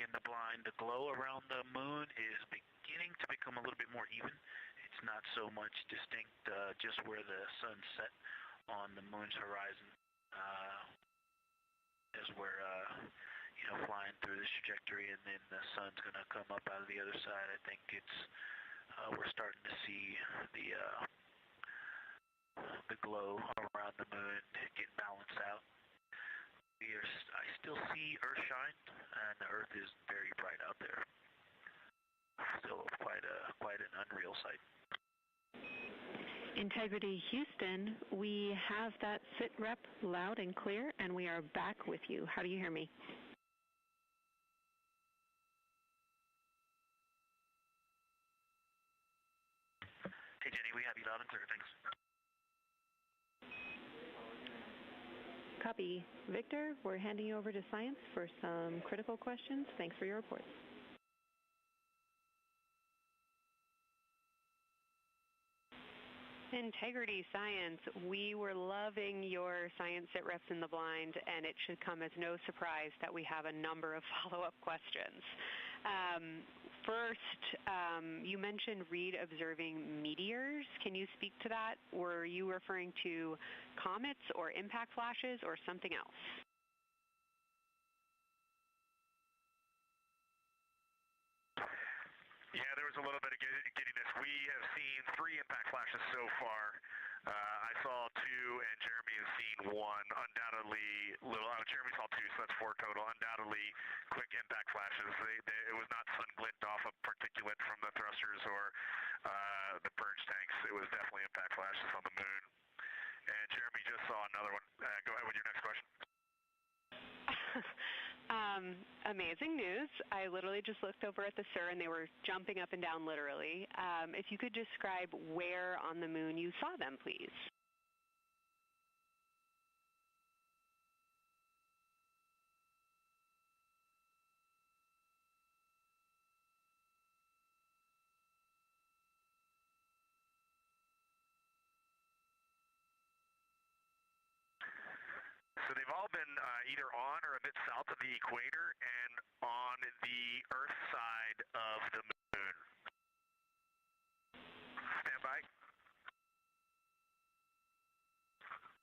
in the blind, the glow around the moon is beginning to become a little bit more even. It's not so much distinct just where the sun set on the moon's horizon as we're flying through this trajectory, and then the sun's going to come up out of the other side. I think it's we're starting to see the glow around the moon get balanced out. I still see Earth shine, and the Earth is very bright out there. Still quite an unreal sight. Integrity Houston, we have that sit rep loud and clear, and we are back with you. How do you hear me? Hey Jenny, we have you loud and clear, thanks. Copy. Victor, we're handing you over to Science for some critical questions. Thanks for your report. Integrity Science, we were loving your science sit reps in the blind, and it should come as no surprise that we have a number of follow-up questions. First, you mentioned Reed observing meteors. Can you speak to that? Were you referring to comets or impact flashes or something else? Yeah, there was a little bit of giddiness. We have seen 3 impact flashes so far. I saw 2, and Jeremy has seen 1. Undoubtedly, Jeremy saw 2, so that's 4 total. Undoubtedly, quick impact flashes. It was not sun glint off of particulate from the thrusters or the purge tanks. It was definitely impact flashes on the moon. And Jeremy just saw another one. Go ahead with your next question. Amazing news. I literally just looked over at the SIR and they were jumping up and down literally. If you could describe where on the moon you saw them, please. So they've all been either on or a bit south of the equator and on the Earth side of the moon. Stand by.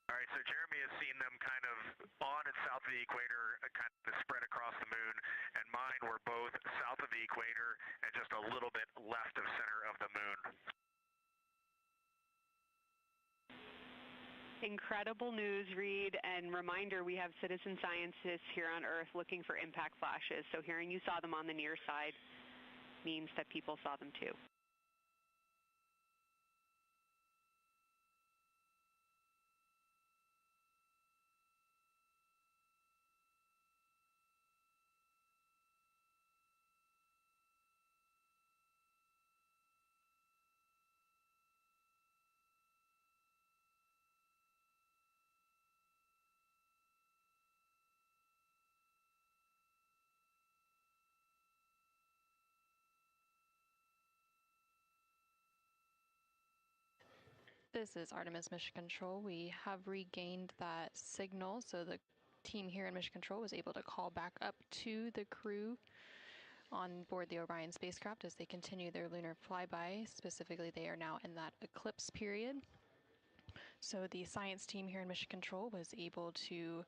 All right, so Jeremy has seen them kind of on and south of the equator, kind of spread across the moon, and mine were both south of the equator and just a little bit left of center of the moon. Incredible news, Reed, and reminder, we have citizen scientists here on Earth looking for impact flashes, so hearing you saw them on the near side means that people saw them too. This is Artemis Mission Control. We have regained that signal, so the team here in Mission Control was able to call back up to the crew on board the Orion spacecraft as they continue their lunar flyby. Specifically, they are now in that eclipse period. So the science team here in Mission Control was able to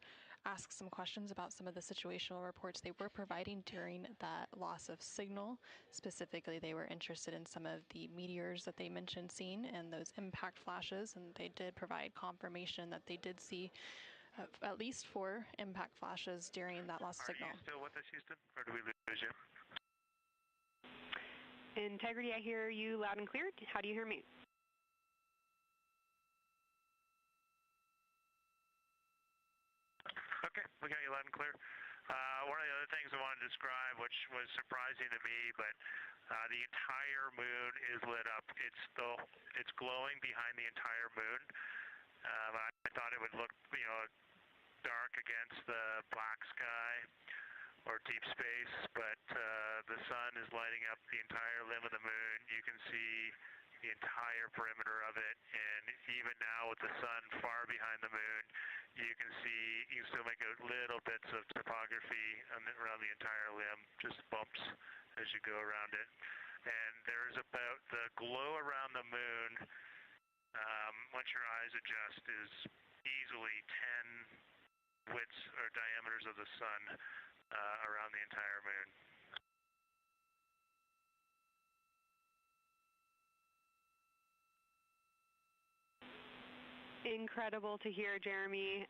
ask some questions about some of the situational reports they were providing during that loss of signal. Specifically, they were interested in some of the meteors that they mentioned seeing and those impact flashes, and they did provide confirmation that they did see at least 4 impact flashes during that lost signal. Are you still with us, Houston, or do we lose you? Integrity, I hear you loud and clear. How do you hear me? Okay, we got you loud and clear. One of the other things I wanted to describe, which was surprising to me, but the entire moon is lit up. It's glowing behind the entire moon. I thought it would look, dark against the black sky or deep space, but the sun is lighting up the entire limb of the moon. You can see the entire perimeter of it, and even now with the sun far behind the moon, you can still make out little bits of topography around the entire limb, just bumps as you go around it. And there's about the glow around the moon, once your eyes adjust, is easily 10 widths or diameters of the sun around the entire moon. Incredible to hear, Jeremy.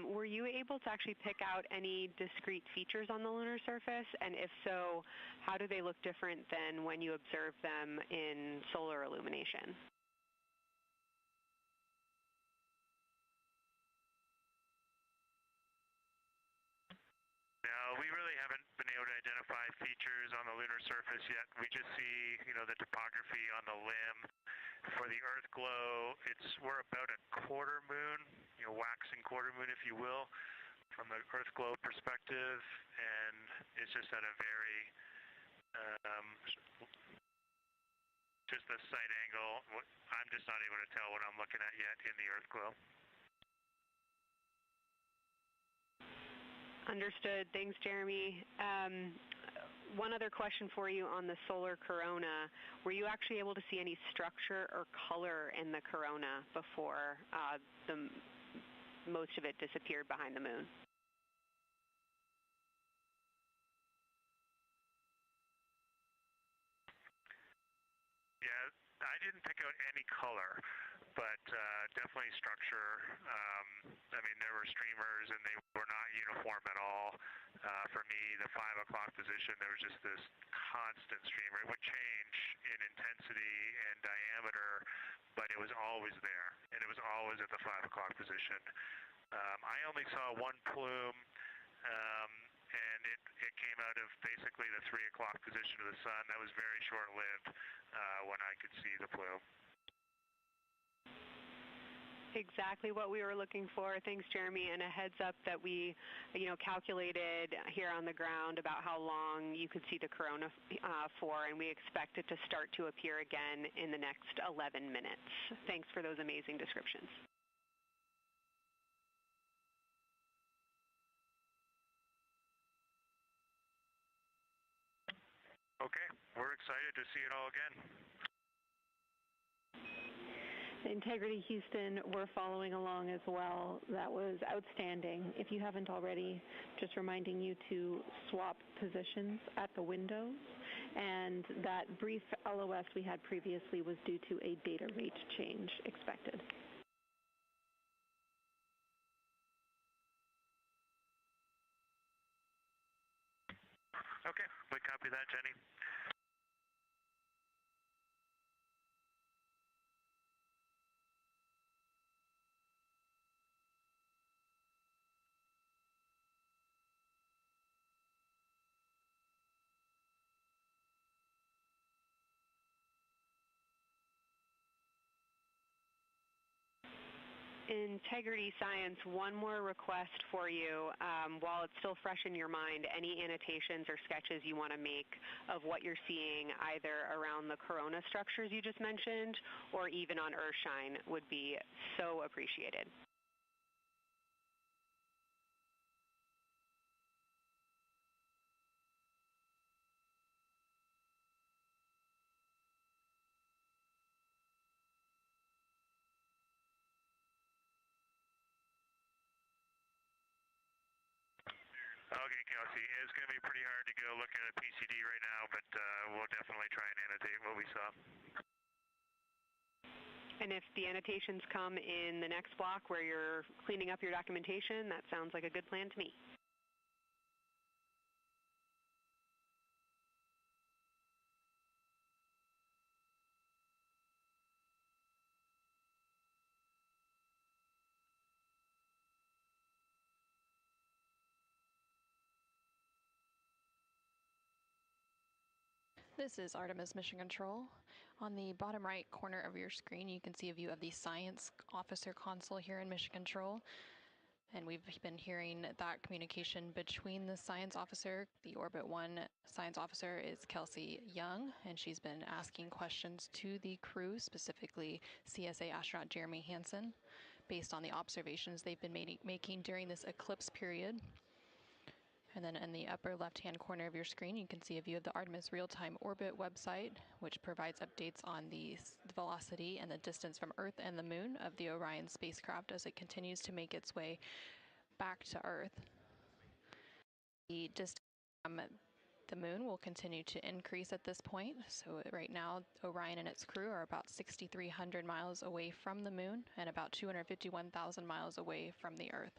Were you able to actually pick out any discrete features on the lunar surface? And if so, how do they look different than when you observe them in solar illumination? No, we really haven't been able to identify features on the lunar surface yet. We just see, the topography on the limb. For the Earth glow, we're about a quarter moon, waxing quarter moon, if you will, from the Earth glow perspective, and it's just at a very, just the sight angle. I'm just not able to tell what I'm looking at yet in the Earth glow. Understood. Thanks, Jeremy. One other question for you on the solar corona. Were you actually able to see any structure or color in the corona before most of it disappeared behind the moon? Yeah, I didn't pick out any color, but definitely structure. There were streamers, and they were not uniform at all. For me, the 5 o'clock position, there was just this constant streamer. It would change in intensity and diameter, but it was always there, and it was always at the 5 o'clock position. I only saw one plume, and it came out of basically the 3 o'clock position of the sun. That was very short-lived when I could see the plume. Exactly what we were looking for. Thanks, Jeremy. And a heads up that we, calculated here on the ground about how long you could see the corona for, and we expect it to start to appear again in the next 11 minutes. Thanks for those amazing descriptions. Okay, we're excited to see it all again. Integrity Houston, we're following along as well. That was outstanding. If you haven't already, just reminding you to swap positions at the windows. And that brief LOS we had previously was due to a data rate change expected. Okay, we copy that, Jenny. Integrity Science, one more request for you. While it's still fresh in your mind, any annotations or sketches you want to make of what you're seeing either around the corona structures you just mentioned or even on Earthshine would be so appreciated. Okay, Kelsey, it's going to be pretty hard to go look at a PCD right now, but we'll definitely try and annotate what we saw. And if the annotations come in the next block where you're cleaning up your documentation, that sounds like a good plan to me. This is Artemis Mission Control. On the bottom right corner of your screen, you can see a view of the Science Officer Console here in Mission Control. And we've been hearing that communication between the science officer. The Orbit 1 science officer is Kelsey Young, and she's been asking questions to the crew, specifically CSA astronaut Jeremy Hansen, based on the observations they've been making during this eclipse period. And then in the upper left-hand corner of your screen, you can see a view of the Artemis Real-Time Orbit website, which provides updates on the velocity and the distance from Earth and the Moon of the Orion spacecraft as it continues to make its way back to Earth. The distance from the Moon will continue to increase at this point. So right now, Orion and its crew are about 6,300 miles away from the Moon and about 251,000 miles away from the Earth.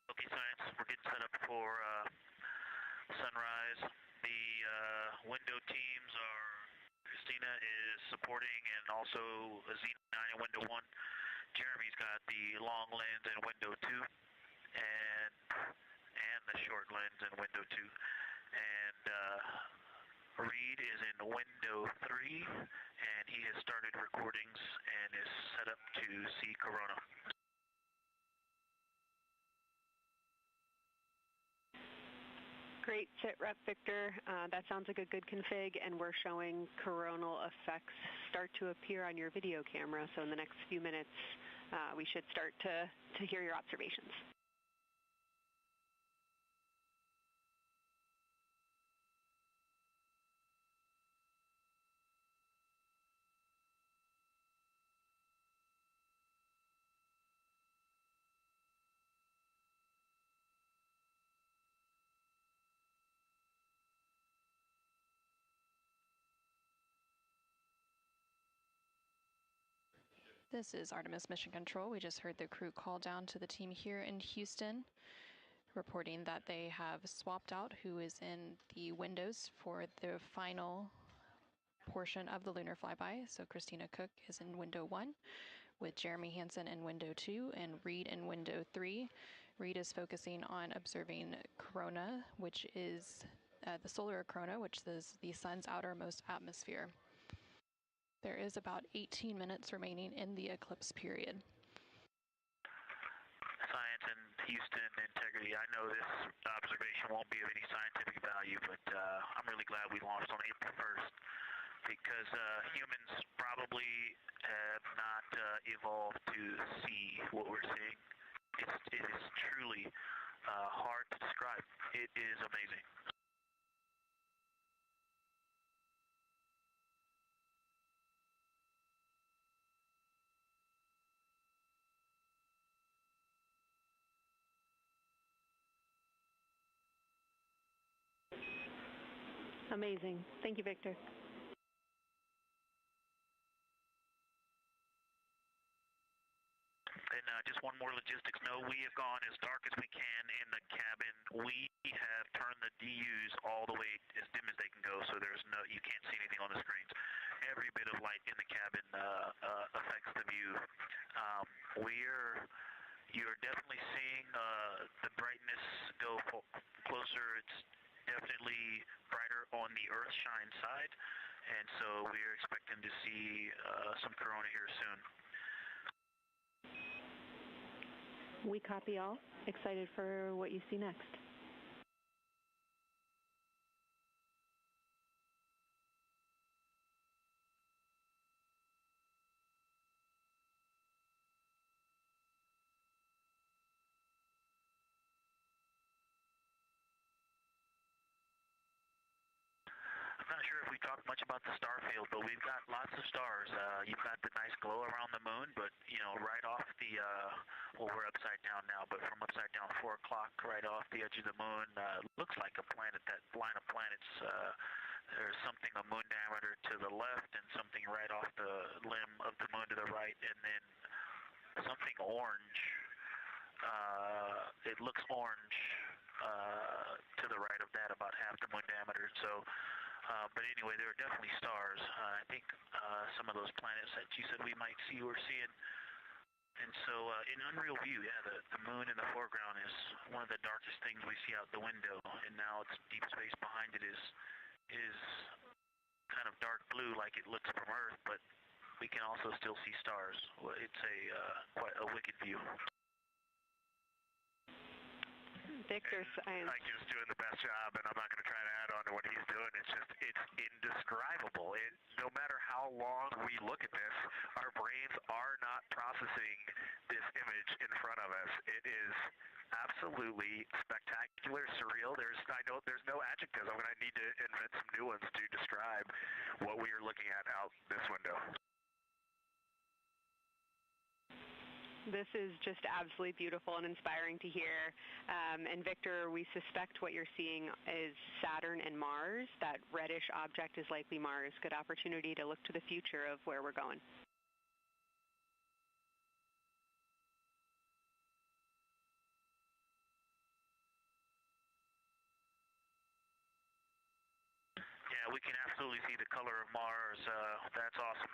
Okay, science, we're getting set up for sunrise. The window teams are, Christina is supporting, and also Xena in window 1. Jeremy's got the long lens in window 2, and the short lens in window 2. And Reed is in window 3, and he has started recordings and is set up to see Corona. Great, SITREP Victor. That sounds like a good config, and we're showing coronal effects start to appear on your video camera. So in the next few minutes, we should start to hear your observations. This is Artemis Mission Control. We just heard the crew call down to the team here in Houston, reporting that they have swapped out who is in the windows for the final portion of the lunar flyby. So Christina Cook is in window 1, with Jeremy Hansen in window 2 and Reed in window 3. Reed is focusing on observing corona, which is the solar corona, which is the sun's outermost atmosphere. There is about 18 minutes remaining in the eclipse period. Science and Houston integrity. I know this observation won't be of any scientific value, but I'm really glad we launched on April 1st because humans probably have not evolved to see what we're seeing. It is truly hard to describe. It is amazing. Amazing. Thank you, Victor. And just one more logistics note, we have gone as dark as we can in the cabin. We have turned the DUs all the way as dim as they can go, so you can't see anything on the screens. Every bit of light in the cabin affects the view. You're definitely seeing the brightness go closer. It's definitely brighter on the Earthshine side, and so we're expecting to see some corona here soon. We copy all. Excited for what you see next. I'm not sure if we talked much about the star field, but we've got lots of stars. You've got the nice glow around the moon, but right off the well, we're upside down now, but from upside down 4 o'clock, right off the edge of the moon, looks like a planet. That line of planets, there's something a moon diameter to the left, and something right off the limb of the moon to the right, and then something orange. It looks orange to the right of that, about half the moon diameter. So. But anyway, there are definitely stars. I think some of those planets that you said we might see, we're seeing. And so in unreal view, yeah, the moon in the foreground is one of the darkest things we see out the window. And now it's deep space behind it is kind of dark blue like it looks from Earth, but we can also still see stars. It's quite a wicked view. Victor, Just doing the best job, and I'm not going to try to add on to what he's doing. It's indescribable. No matter how long we look at this, our brains are not processing this image in front of us. It is absolutely spectacular, surreal. There's no adjectives. I'm going to need to invent some new ones to describe what we are looking at out this window. This is just absolutely beautiful and inspiring to hear. And Victor, we suspect what you're seeing is Saturn and Mars. That reddish object is likely Mars. Good opportunity to look to the future of where we're going. Yeah, we can absolutely see the color of Mars. That's awesome.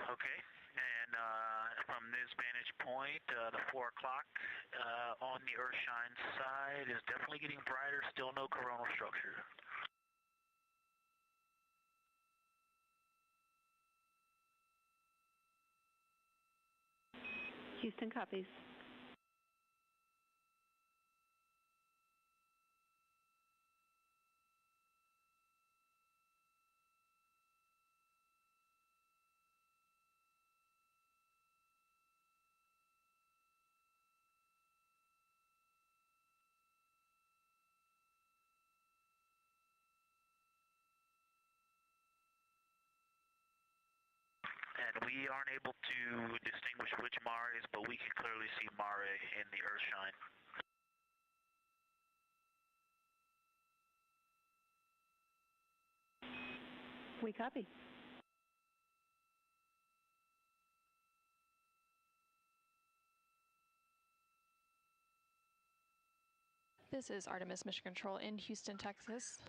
Okay, and from this vantage point, the 4 o'clock on the Earthshine side is definitely getting brighter, still no coronal structure. Houston copies. We aren't able to distinguish which Mare is, but we can clearly see Mare in the Earthshine. We copy. This is Artemis Mission Control in Houston, Texas.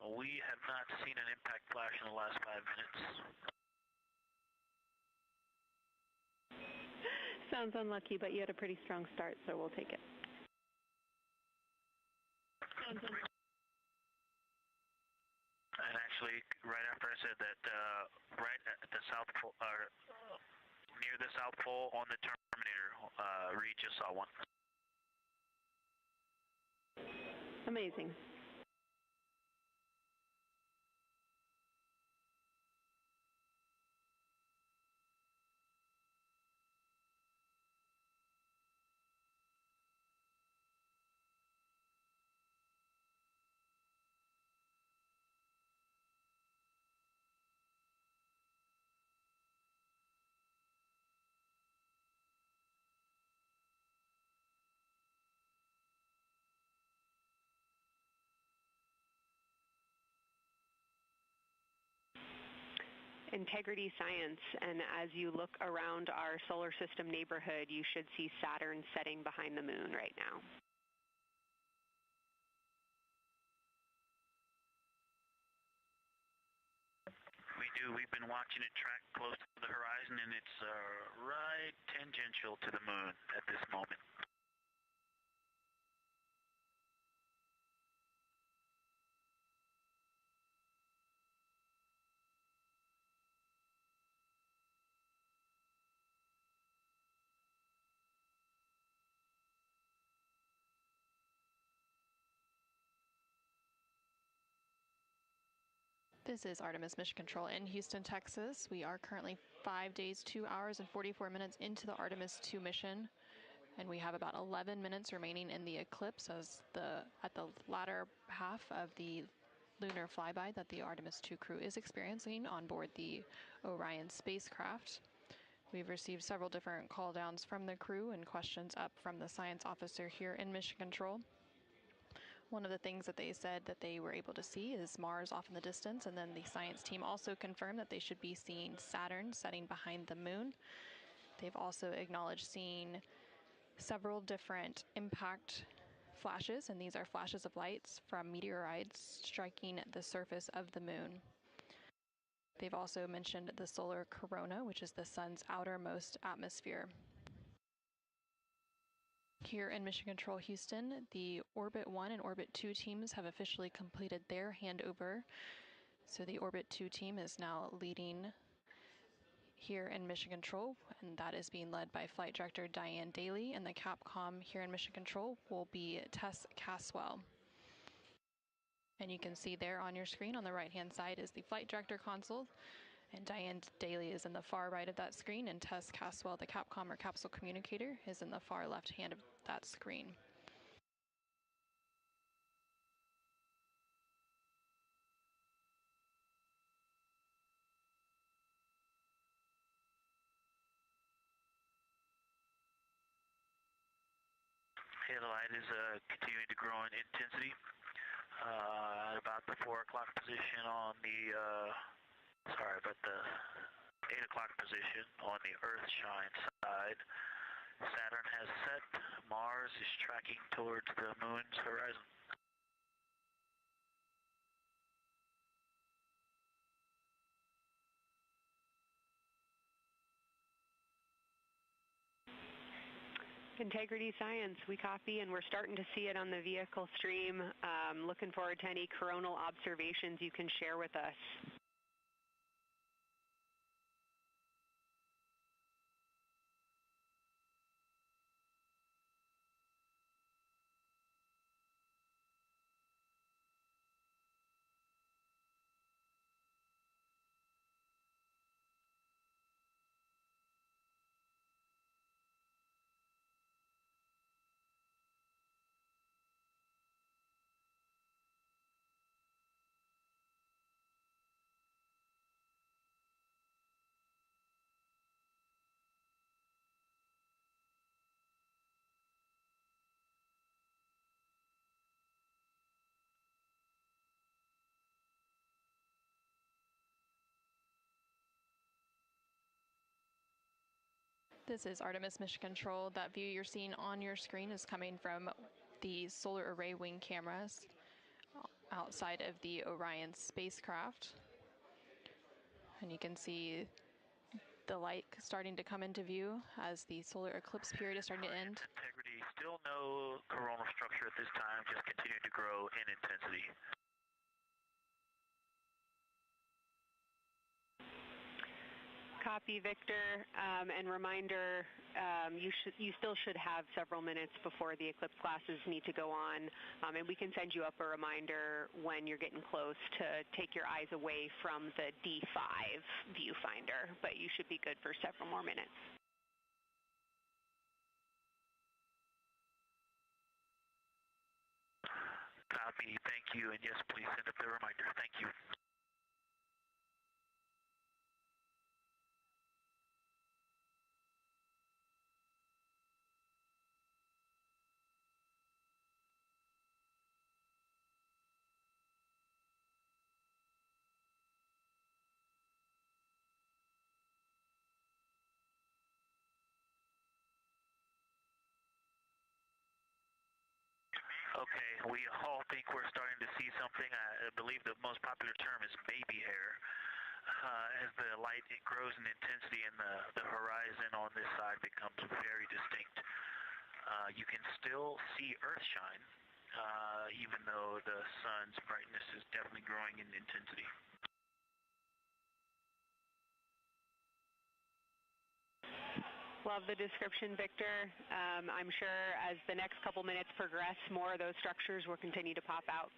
We have not seen an impact flash in the last 5 minutes. Sounds unlucky, but you had a pretty strong start, so we'll take it. And actually, right after I said that, right at the South Pole, near the South Pole on the Terminator, Reed just saw one. Amazing. Integrity Science, and as you look around our solar system neighborhood, you should see Saturn setting behind the moon right now. We do. We've been watching it track close to the horizon, and it's right tangential to the moon at this moment. This is Artemis Mission Control in Houston, Texas. We are currently 5 days, 2 hours, and 44 minutes into the Artemis II mission, and we have about 11 minutes remaining in the eclipse at the latter half of the lunar flyby that the Artemis II crew is experiencing on board the Orion spacecraft. We've received several different call downs from the crew and questions up from the science officer here in Mission Control. One of the things that they said that they were able to see is Mars off in the distance, and then the science team also confirmed that they should be seeing Saturn setting behind the moon. They've also acknowledged seeing several different impact flashes, and these are flashes of lights from meteorites striking the surface of the moon. They've also mentioned the solar corona, which is the sun's outermost atmosphere. Here in Mission Control Houston, the Orbit 1 and Orbit 2 teams have officially completed their handover. So the Orbit 2 team is now leading here in Mission Control, and that is being led by Flight Director Diane Daly, and the Capcom here in Mission Control will be Tess Caswell. And you can see there on your screen on the right-hand side is the Flight Director console, and Diane Daly is in the far right of that screen, and Tess Caswell, the Capcom or capsule communicator, is in the far left hand of that screen. Okay, the light is continuing to grow in intensity. At about the 4 o'clock position on the, the 8 o'clock position on the Earthshine side. Saturn has set. Mars is tracking towards the moon's horizon. Integrity Science, we copy, and we're starting to see it on the vehicle stream. Looking forward to any coronal observations you can share with us. This is Artemis Mission Control. That view you're seeing on your screen is coming from the solar array wing cameras outside of the Orion spacecraft. And you can see the light starting to come into view as the solar eclipse period is starting to end. Integrity, still no coronal structure at this time, just continue to grow in intensity. Copy, Victor, and reminder, you still should have several minutes before the eclipse classes need to go on, and we can send you up a reminder when you're getting close to take your eyes away from the D5 viewfinder, but you should be good for several more minutes. Copy, thank you, and yes, please send up the reminder. Thank you. Okay, we all think we're starting to see something. I believe the most popular term is baby hair. As the light grows in intensity and the horizon on this side becomes very distinct. You can still see Earth shine, even though the sun's brightness is definitely growing in intensity. Love the description, Victor. I'm sure as the next couple minutes progress, more of those structures will continue to pop out.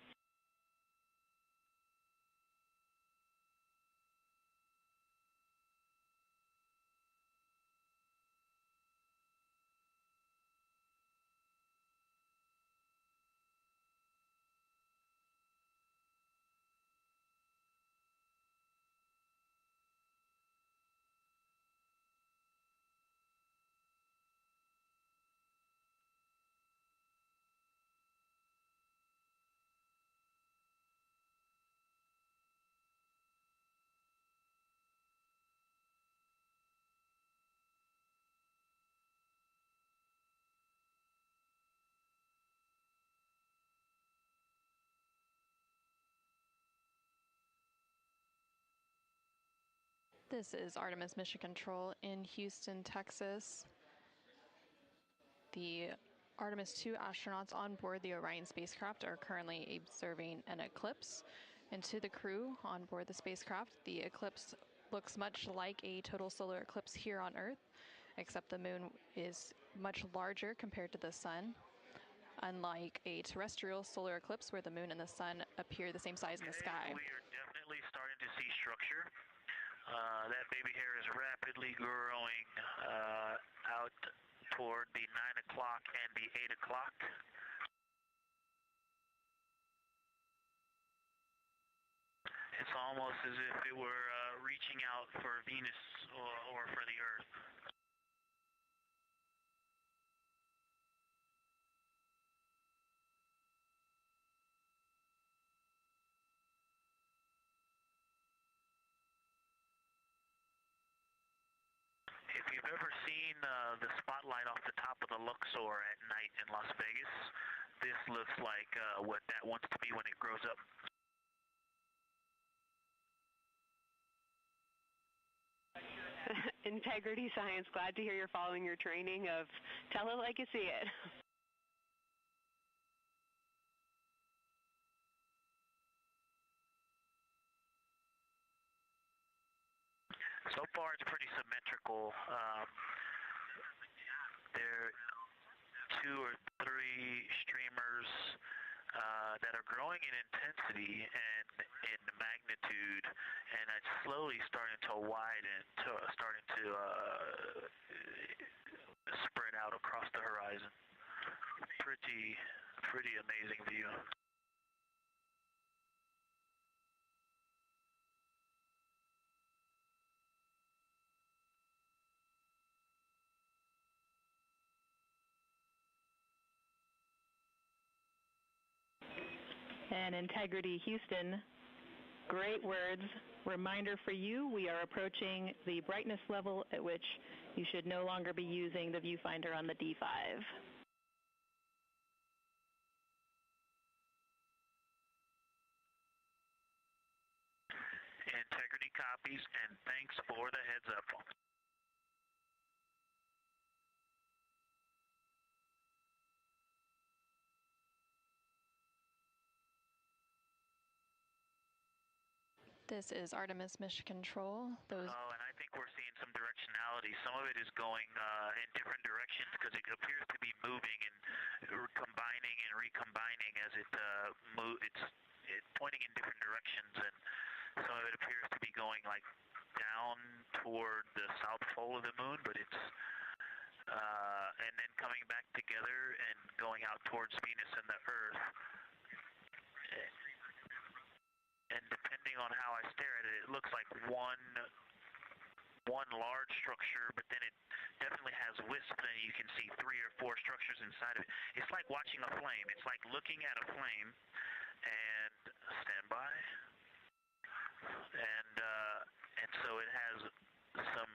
This is Artemis Mission Control in Houston, Texas. The Artemis II astronauts on board the Orion spacecraft are currently observing an eclipse. And to the crew on board the spacecraft, the eclipse looks much like a total solar eclipse here on Earth, except the moon is much larger compared to the sun, unlike a terrestrial solar eclipse where the moon and the sun appear the same size in the sky. We are definitely starting to see structure. That baby hair is rapidly growing out toward the 9 o'clock and the 8 o'clock. It's almost as if it were reaching out for Venus or for the Earth. If you've ever seen the spotlight off the top of the Luxor at night in Las Vegas, this looks like what that wants to be when it grows up. Integrity Science, glad to hear you're following your training of tell it like you see it. So far, it's pretty symmetrical. There are 2 or 3 streamers that are growing in intensity and in magnitude, and it's slowly starting to widen, starting to spread out across the horizon. Pretty amazing view. And Integrity Houston, great words. Reminder for you, we are approaching the brightness level at which you should no longer be using the viewfinder on the D5. Integrity copies, and thanks for the heads up. This is Artemis Mission Control. Oh, and I think we're seeing some directionality. Some of it is going in different directions because it appears to be moving and combining and recombining as it it's pointing in different directions, and some of it appears to be going like down toward the south pole of the moon, but it's and then coming back together and going out towards Venus and the Earth. And depending on how I stare at it, it looks like one large structure, but then it definitely has wisps, and you can see 3 or 4 structures inside of it. It's like watching a flame. It's like looking at a flame, and stand by. And so it has some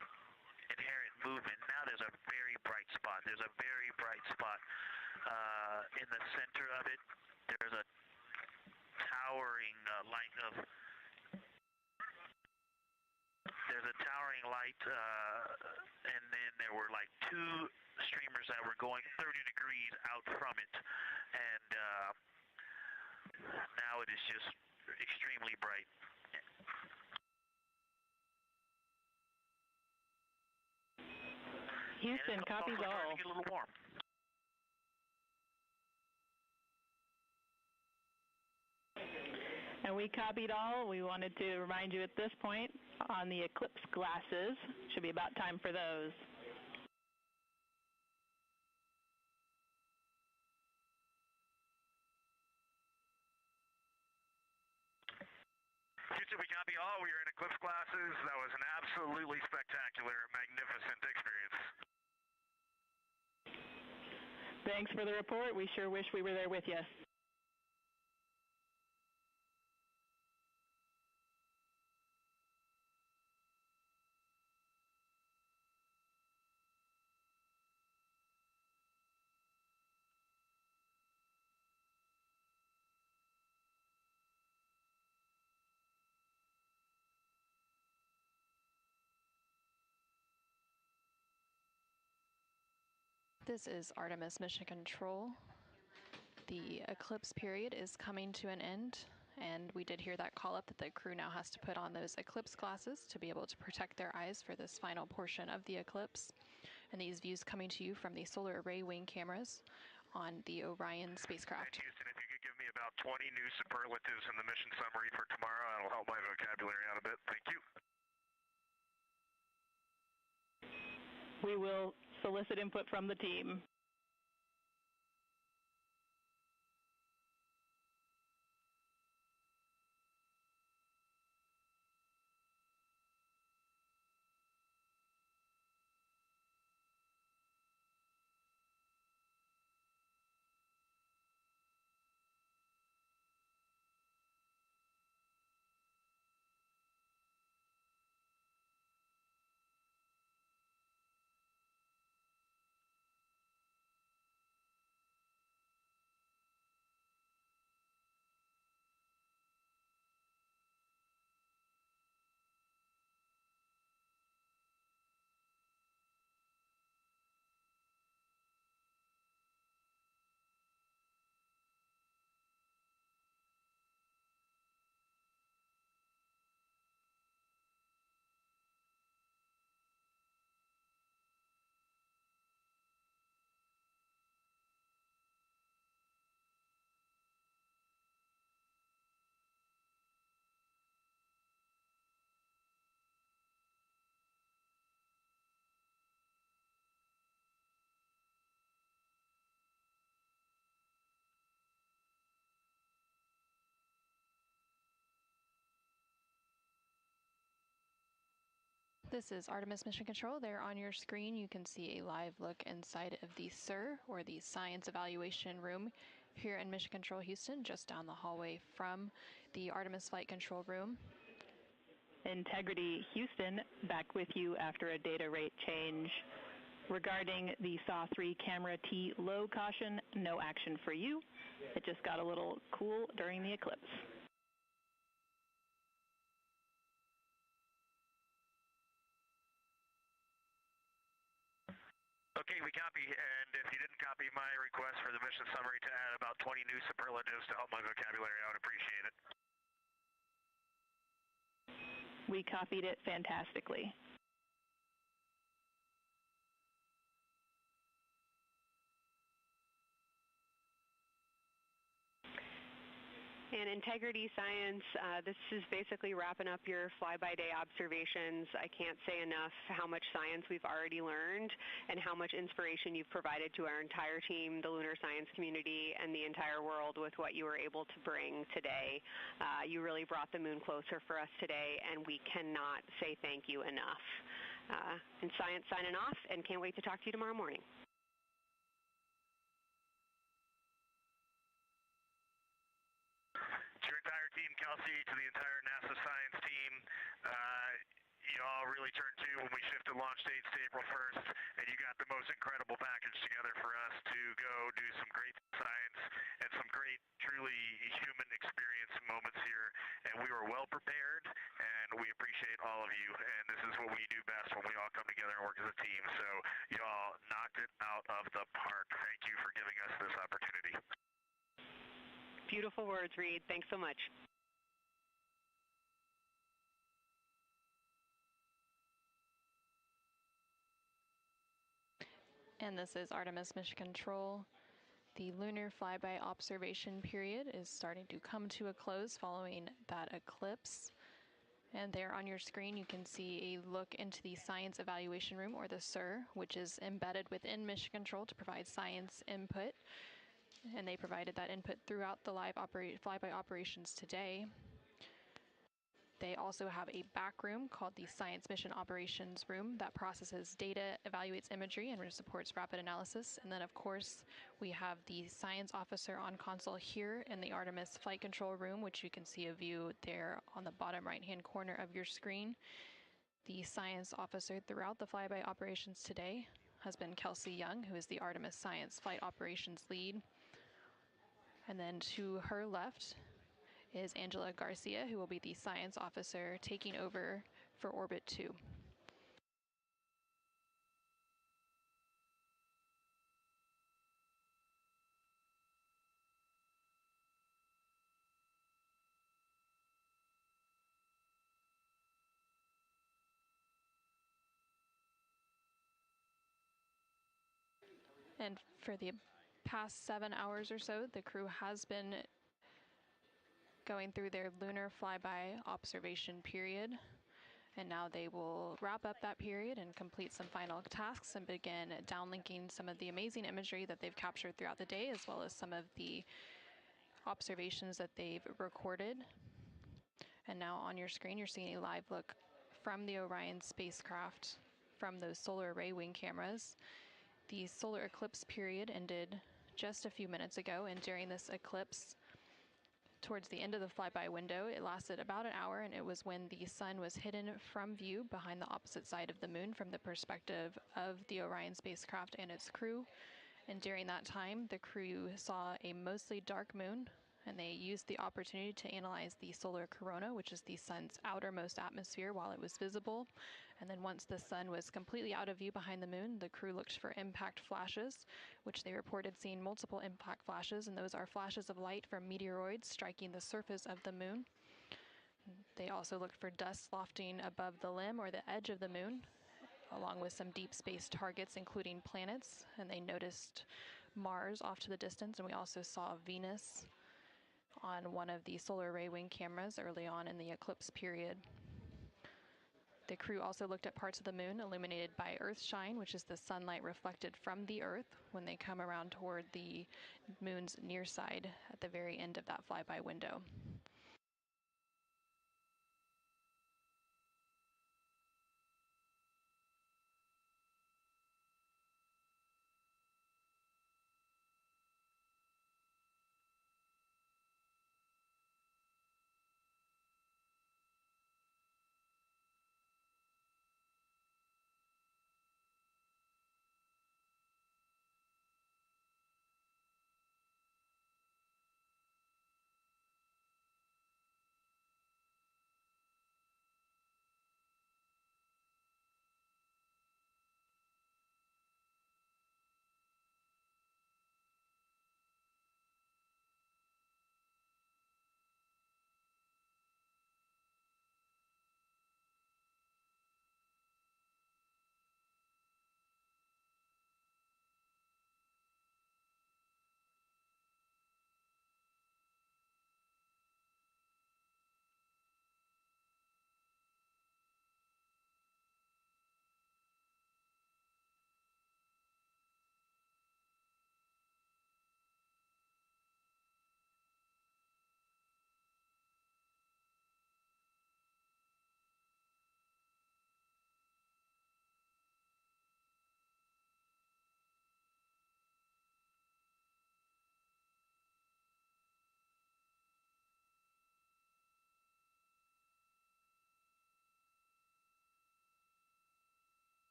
inherent movement. Now there's a very bright spot. There's a very bright spot in the center of it. There's a towering light of and then there were like 2 streamers that were going 30 degrees out from it, and now it is just extremely bright. Houston, copies all. Starting to get a little warm. And we copied all. We wanted to remind you at this point on the eclipse glasses. Should be about time for those. Houston, we copy all. We are in eclipse glasses. That was an absolutely spectacular, magnificent experience. Thanks for the report. We sure wish we were there with you. This is Artemis Mission Control. The eclipse period is coming to an end, and we did hear that call up that the crew now has to put on those eclipse glasses to be able to protect their eyes for this final portion of the eclipse. And these views coming to you from the solar array wing cameras on the Orion spacecraft. Houston, if you could give me about 20 new superlatives in the mission summary for tomorrow, that'll help my vocabulary out a bit. Thank you. We will solicit input from the team. This is Artemis Mission Control. There on your screen, you can see a live look inside of the SIR, or the Science Evaluation Room, here in Mission Control Houston, just down the hallway from the Artemis Flight Control Room. Integrity Houston, back with you after a data rate change. Regarding the SAW-3 camera T low caution, no action for you. It just got a little cool during the eclipse. Okay, we copy, and if you didn't copy my request for the mission summary to add about 20 new superlatives to help my vocabulary, I would appreciate it. We copied it fantastically. And Integrity Science, this is basically wrapping up your fly-by-day observations. I can't say enough how much science we've already learned and how much inspiration you've provided to our entire team, the lunar science community, and the entire world with what you were able to bring today. You really brought the moon closer for us today, and we cannot say thank you enough. And Science signing off, and can't wait to talk to you tomorrow morning. To your entire team, Kelsey, to the entire NASA science team, you all really turned to when we shifted launch dates to April 1st, and you got the most incredible package together for us to go do some great science and some great, truly human experience moments here. And we were well prepared, and we appreciate all of you. And this is what we do best when we all come together and work as a team. So you all knocked it out of the park. Thank you for giving us this opportunity. Beautiful words, Reed. Thanks so much. And this is Artemis Mission Control. The lunar flyby observation period is starting to come to a close following that eclipse. And there on your screen you can see a look into the Science Evaluation Room, or the SIR, which is embedded within Mission Control to provide science input. And they provided that input throughout the live flyby operations today. They also have a back room called the Science Mission Operations Room that processes data, evaluates imagery, and supports rapid analysis. And then, of course, we have the science officer on console here in the Artemis Flight Control Room, which you can see a view there on the bottom right-hand corner of your screen. The science officer throughout the flyby operations today has been Kelsey Young, who is the Artemis Science Flight Operations Lead. And then to her left is Angela Garcia, who will be the science officer taking over for Orbit 2. And for the past 7 hours or so, the crew has been going through their lunar flyby observation period. And now they will wrap up that period and complete some final tasks and begin downlinking some of the amazing imagery that they've captured throughout the day, as well as some of the observations that they've recorded. And now on your screen, you're seeing a live look from the Orion spacecraft from those solar array wing cameras. The solar eclipse period ended just a few minutes ago, and during this eclipse, towards the end of the flyby window, it lasted about an hour, and it was when the sun was hidden from view behind the opposite side of the moon from the perspective of the Orion spacecraft and its crew. And during that time, the crew saw a mostly dark moon, and they used the opportunity to analyze the solar corona, which is the sun's outermost atmosphere, while it was visible. And then once the sun was completely out of view behind the moon, the crew looked for impact flashes, which they reported seeing multiple impact flashes, and those are flashes of light from meteoroids striking the surface of the moon. They also looked for dust lofting above the limb or the edge of the moon, along with some deep space targets, including planets, and they noticed Mars off to the distance, and we also saw Venus on one of the solar array wing cameras early on in the eclipse period. The crew also looked at parts of the moon illuminated by Earthshine, which is the sunlight reflected from the Earth when they come around toward the moon's near side at the very end of that flyby window.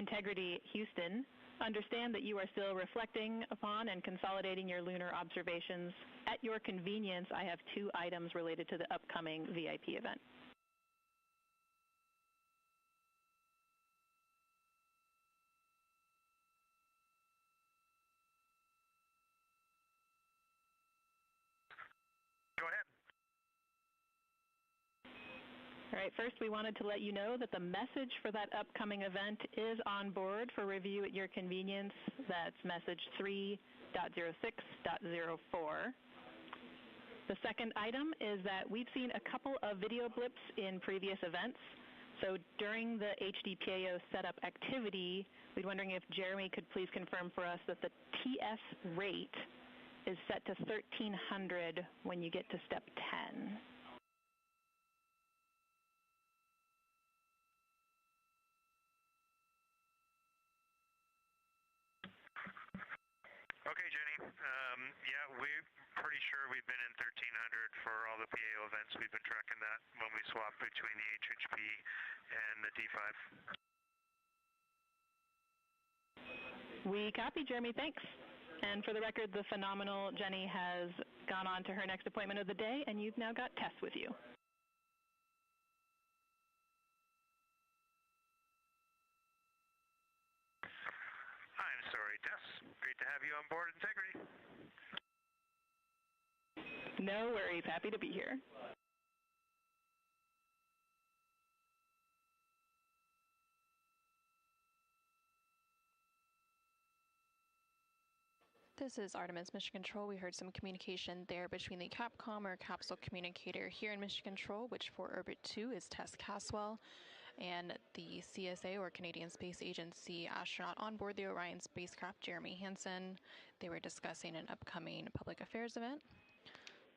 Integrity Houston, understand that you are still reflecting upon and consolidating your lunar observations. At your convenience, I have 2 items related to the upcoming VIP event. Go ahead. All right, first we wanted to let you know that the message for that upcoming event is on board for review at your convenience. That's message 3.06.04. The second item is that we've seen a couple of video blips in previous events. So during the HDPAO setup activity, we're wondering if Jeremy could please confirm for us that the TS rate is set to 1300 when you get to step 10. Okay, Jenny. Yeah, we're pretty sure we've been in 1300 for all the PAO events. We've been tracking that when we swap between the HHP and the D5. We copy, Jeremy. Thanks. And for the record, the phenomenal Jenny has gone on to her next appointment of the day, and you've now got Tess with you. I'm sorry, Tess. Great to have you on board Integrity. No worries. Happy to be here. This is Artemis Mission Control. We heard some communication there between the Capcom or capsule communicator here in Mission Control, which for Orbit 2 is Tess Caswell, and the CSA or Canadian Space Agency astronaut on board the Orion spacecraft, Jeremy Hansen. They were discussing an upcoming public affairs event.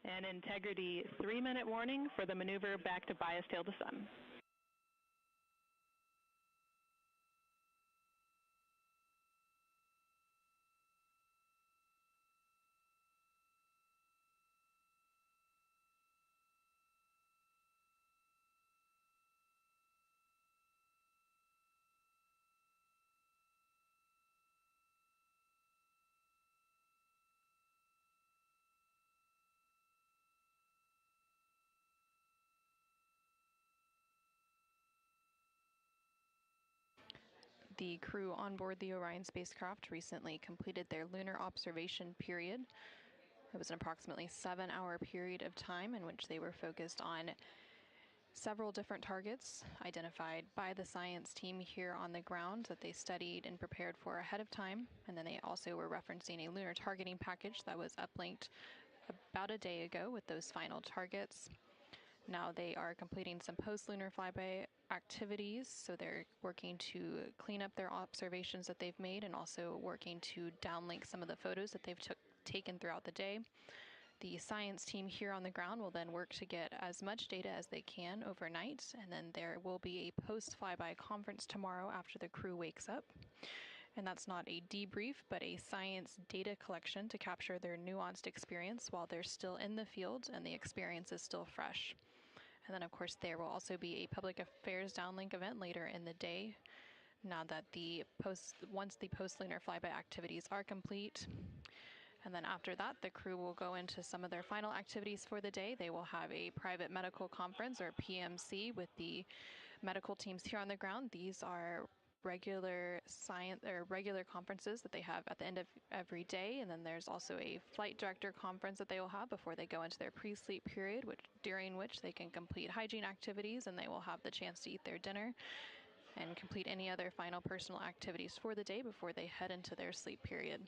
And Integrity, 3-minute warning for the maneuver back to bias tail to sun. The crew on board the Orion spacecraft recently completed their lunar observation period. It was an approximately 7-hour period of time in which they were focused on several different targets identified by the science team here on the ground that they studied and prepared for ahead of time. And then they also were referencing a lunar targeting package that was uplinked about a day ago with those final targets. Now they are completing some post-lunar flyby activities, so they're working to clean up their observations that they've made and also working to downlink some of the photos that they've taken throughout the day. The science team here on the ground will then work to get as much data as they can overnight, and then there will be a post-flyby conference tomorrow after the crew wakes up. And that's not a debrief, but a science data collection to capture their nuanced experience while they're still in the field and the experience is still fresh. And then, of course, there will also be a public affairs downlink event later in the day. Now that once the post-lunar flyby activities are complete, and then after that, the crew will go into some of their final activities for the day. They will have a private medical conference or PMC with the medical teams here on the ground. These are regular conferences that they have at the end of every day, and then there's also a flight director conference that they will have before they go into their pre-sleep period, during which they can complete hygiene activities and they will have the chance to eat their dinner and complete any other final personal activities for the day before they head into their sleep period.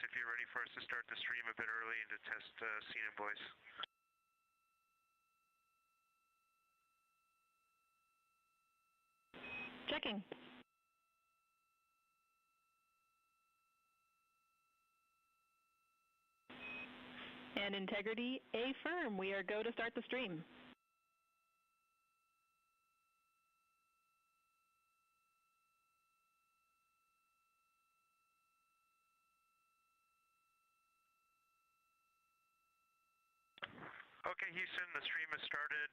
if you're ready for us to start the stream a bit early and to test scene and voice. Checking. And integrity, affirm. We are go to start the stream. Okay, Houston, the stream has started.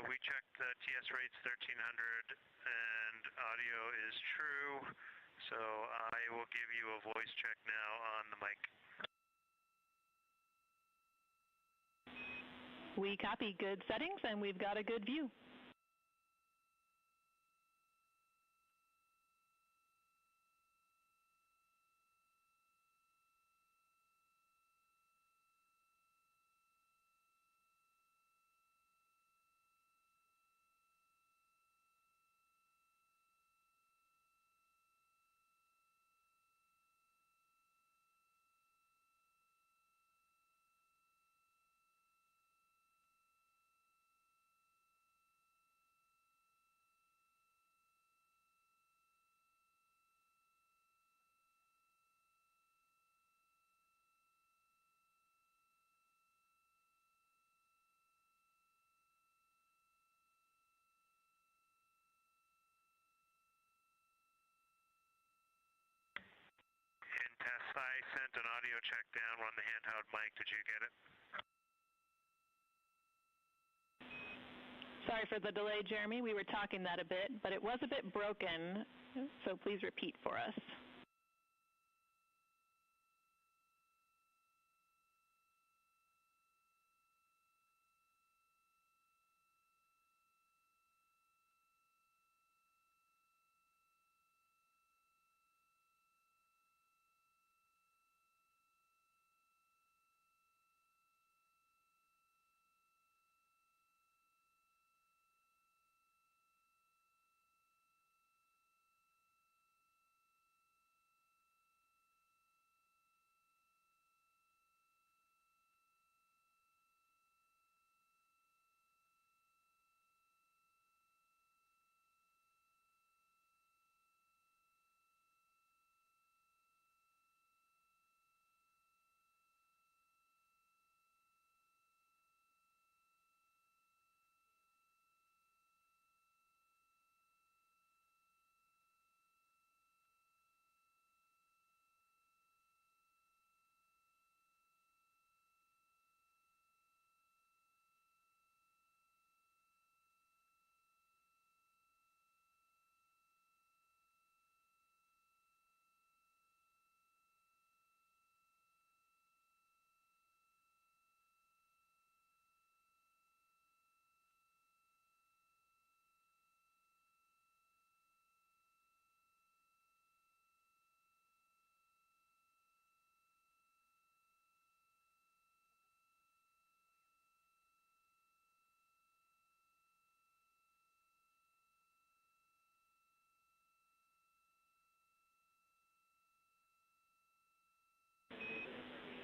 We checked the TS rates 1300 and audio is true. So I will give you a voice check now on the mic. We copy good settings and we've got a good view. In test, I sent an audio check down on the handheld mic. Did you get it? Sorry for the delay, Jeremy. We were talking that a bit, but it was a bit broken, so please repeat for us.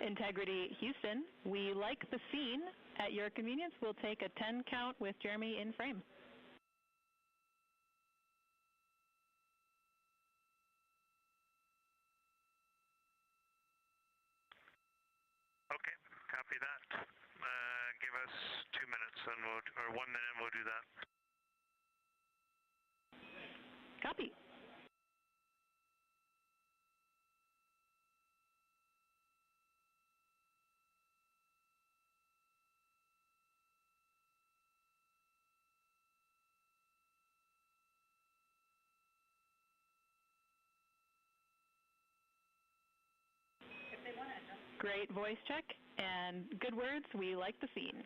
Integrity Houston, we like the scene. At your convenience, we'll take a 10 count with Jeremy in frame. Okay, copy that. Give us 2 minutes and or 1 minute and we'll do that. Copy. Great voice check and good words. We like the scene.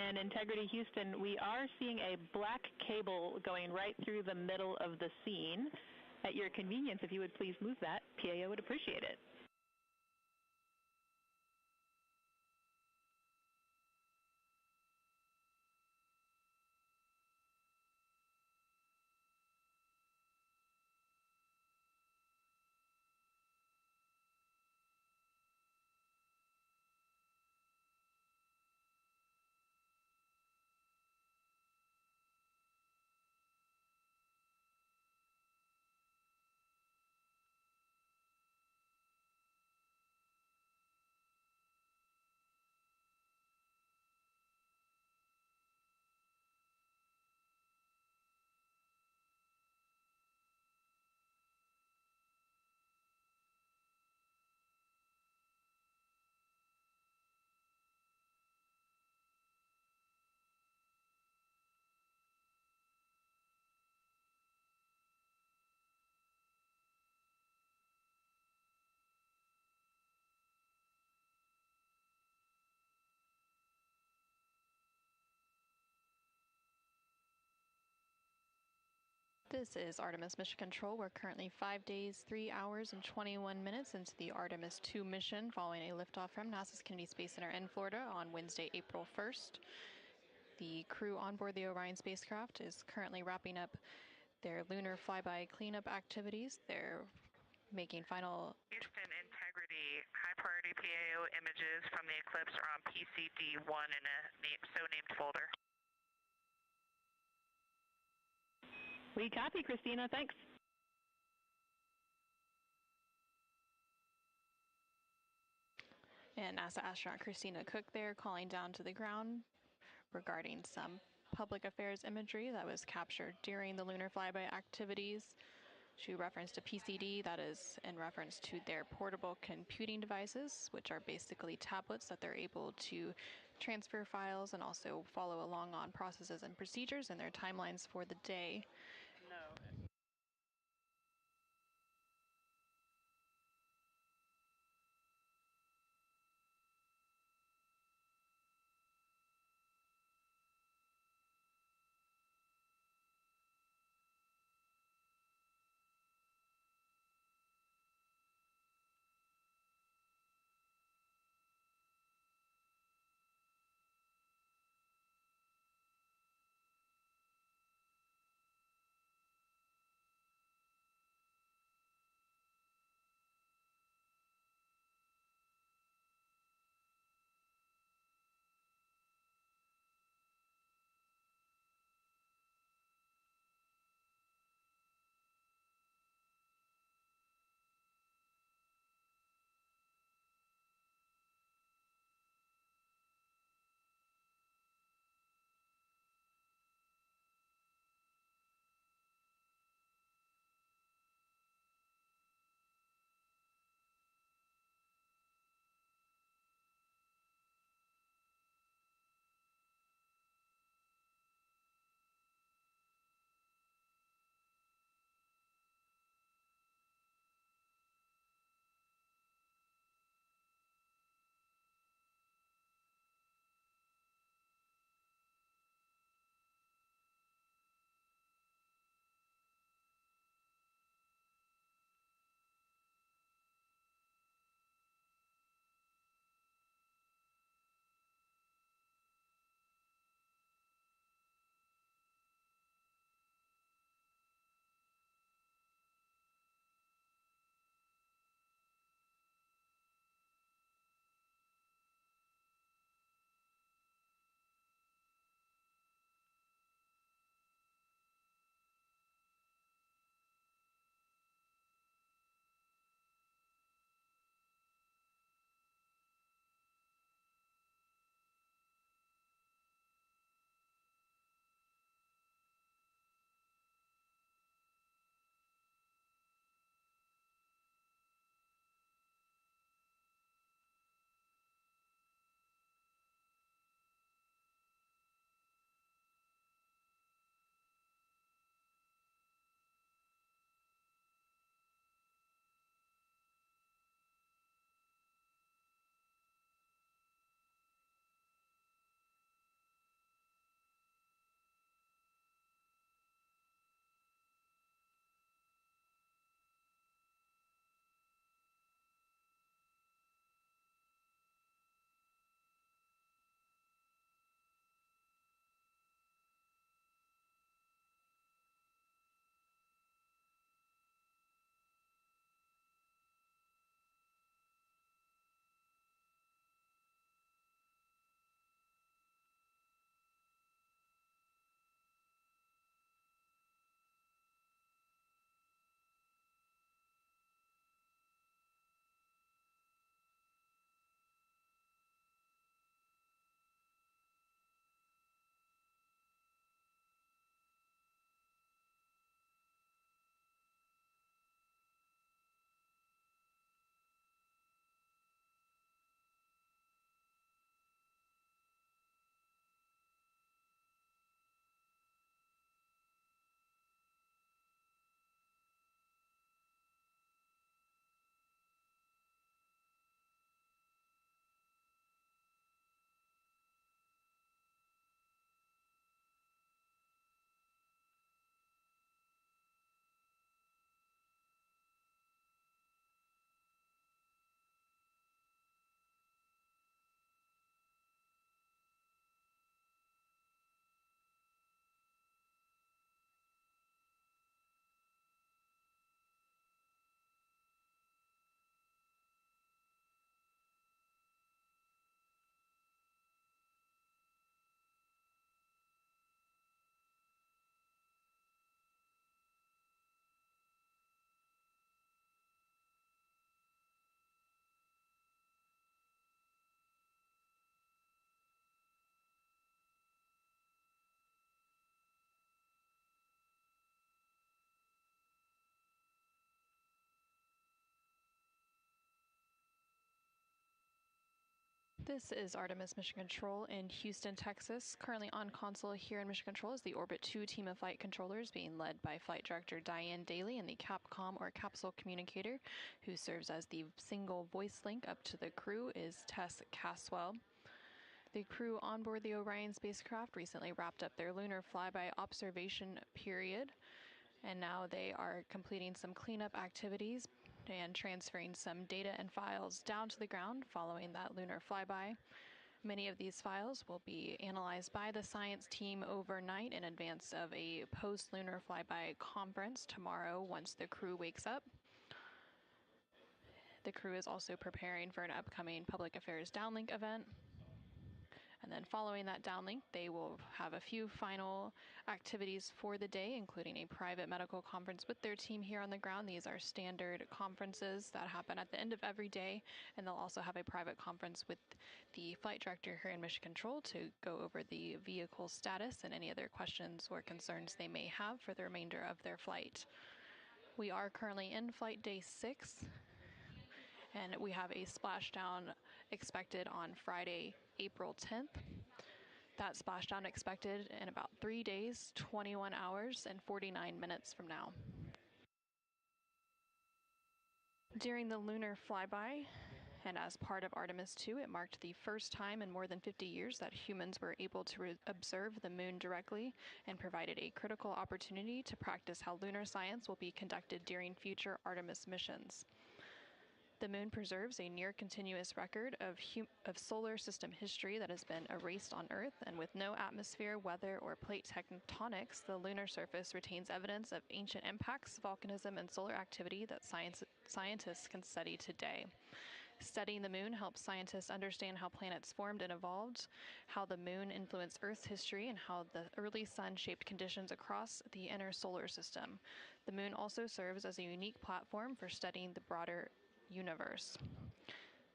And Integrity Houston, we are seeing a black cable going right through the middle of the scene. At your convenience, if you would please move that, PAO would appreciate it. This is Artemis Mission Control. We're currently 5 days, 3 hours, and 21 minutes into the Artemis II mission following a liftoff from NASA's Kennedy Space Center in Florida on Wednesday, April 1st. The crew on board the Orion spacecraft is currently wrapping up their lunar flyby cleanup activities. They're making final... Houston Integrity, high priority PAO images from the eclipse are on PCD-1 in a so-named folder. We copy, Christina. Thanks. And NASA astronaut Christina Cook there calling down to the ground regarding some public affairs imagery that was captured during the lunar flyby activities. She referenced a PCD, that is in reference to their portable computing devices, which are basically tablets that they're able to transfer files and also follow along on processes and procedures and their timelines for the day. This is Artemis Mission Control in Houston, Texas. Currently on console here in Mission Control is the Orbit 2 team of flight controllers being led by Flight Director Diane Daly and the Capcom or Capsule Communicator, who serves as the single voice link up to the crew, is Tess Caswell. The crew on board the Orion spacecraft recently wrapped up their lunar flyby observation period, and now they are completing some cleanup activities and transferring some data and files down to the ground following that lunar flyby. Many of these files will be analyzed by the science team overnight in advance of a post-lunar flyby conference tomorrow once the crew wakes up. The crew is also preparing for an upcoming public affairs downlink event. And then following that downlink, they will have a few final activities for the day, including a private medical conference with their team here on the ground. These are standard conferences that happen at the end of every day, and they'll also have a private conference with the flight director here in Mission Control to go over the vehicle status and any other questions or concerns they may have for the remainder of their flight. We are currently in flight day 6, and we have a splashdown expected on Friday, April 10th. That splashdown expected in about 3 days, 21 hours, and 49 minutes from now. During the lunar flyby, and as part of Artemis II, it marked the first time in more than 50 years that humans were able to observe the moon directly and provided a critical opportunity to practice how lunar science will be conducted during future Artemis missions. The moon preserves a near-continuous record of solar system history that has been erased on Earth, and with no atmosphere, weather, or plate tectonics, the lunar surface retains evidence of ancient impacts, volcanism, and solar activity that scientists can study today. Studying the moon helps scientists understand how planets formed and evolved, how the moon influenced Earth's history, and how the early sun shaped conditions across the inner solar system. The moon also serves as a unique platform for studying the broader universe.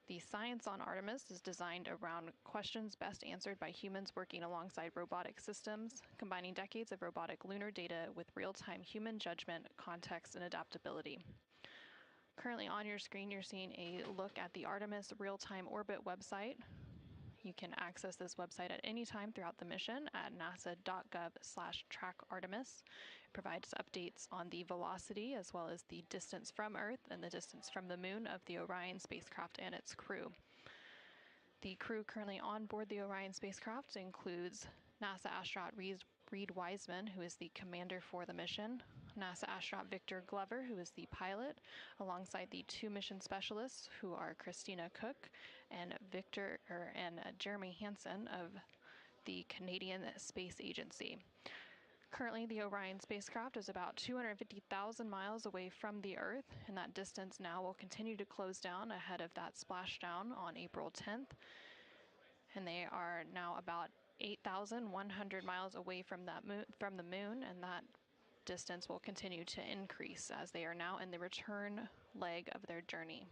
The science on Artemis is designed around questions best answered by humans working alongside robotic systems, combining decades of robotic lunar data with real-time human judgment, context, and adaptability. Currently on your screen, you're seeing a look at the Artemis real-time orbit website. You can access this website at any time throughout the mission at nasa.gov/trackartemis. It provides updates on the velocity as well as the distance from Earth and the distance from the moon of the Orion spacecraft and its crew. The crew currently on board the Orion spacecraft includes NASA astronaut Reed Wiseman, who is the commander for the mission, NASA astronaut Victor Glover, who is the pilot, alongside the 2 mission specialists, who are Christina Cook and Jeremy Hansen of the Canadian Space Agency. Currently, the Orion spacecraft is about 250,000 miles away from the Earth, and that distance now will continue to close down ahead of that splashdown on April 10th. And they are now about 8,100 miles away from the moon, and that distance will continue to increase as they are now in the return leg of their journey.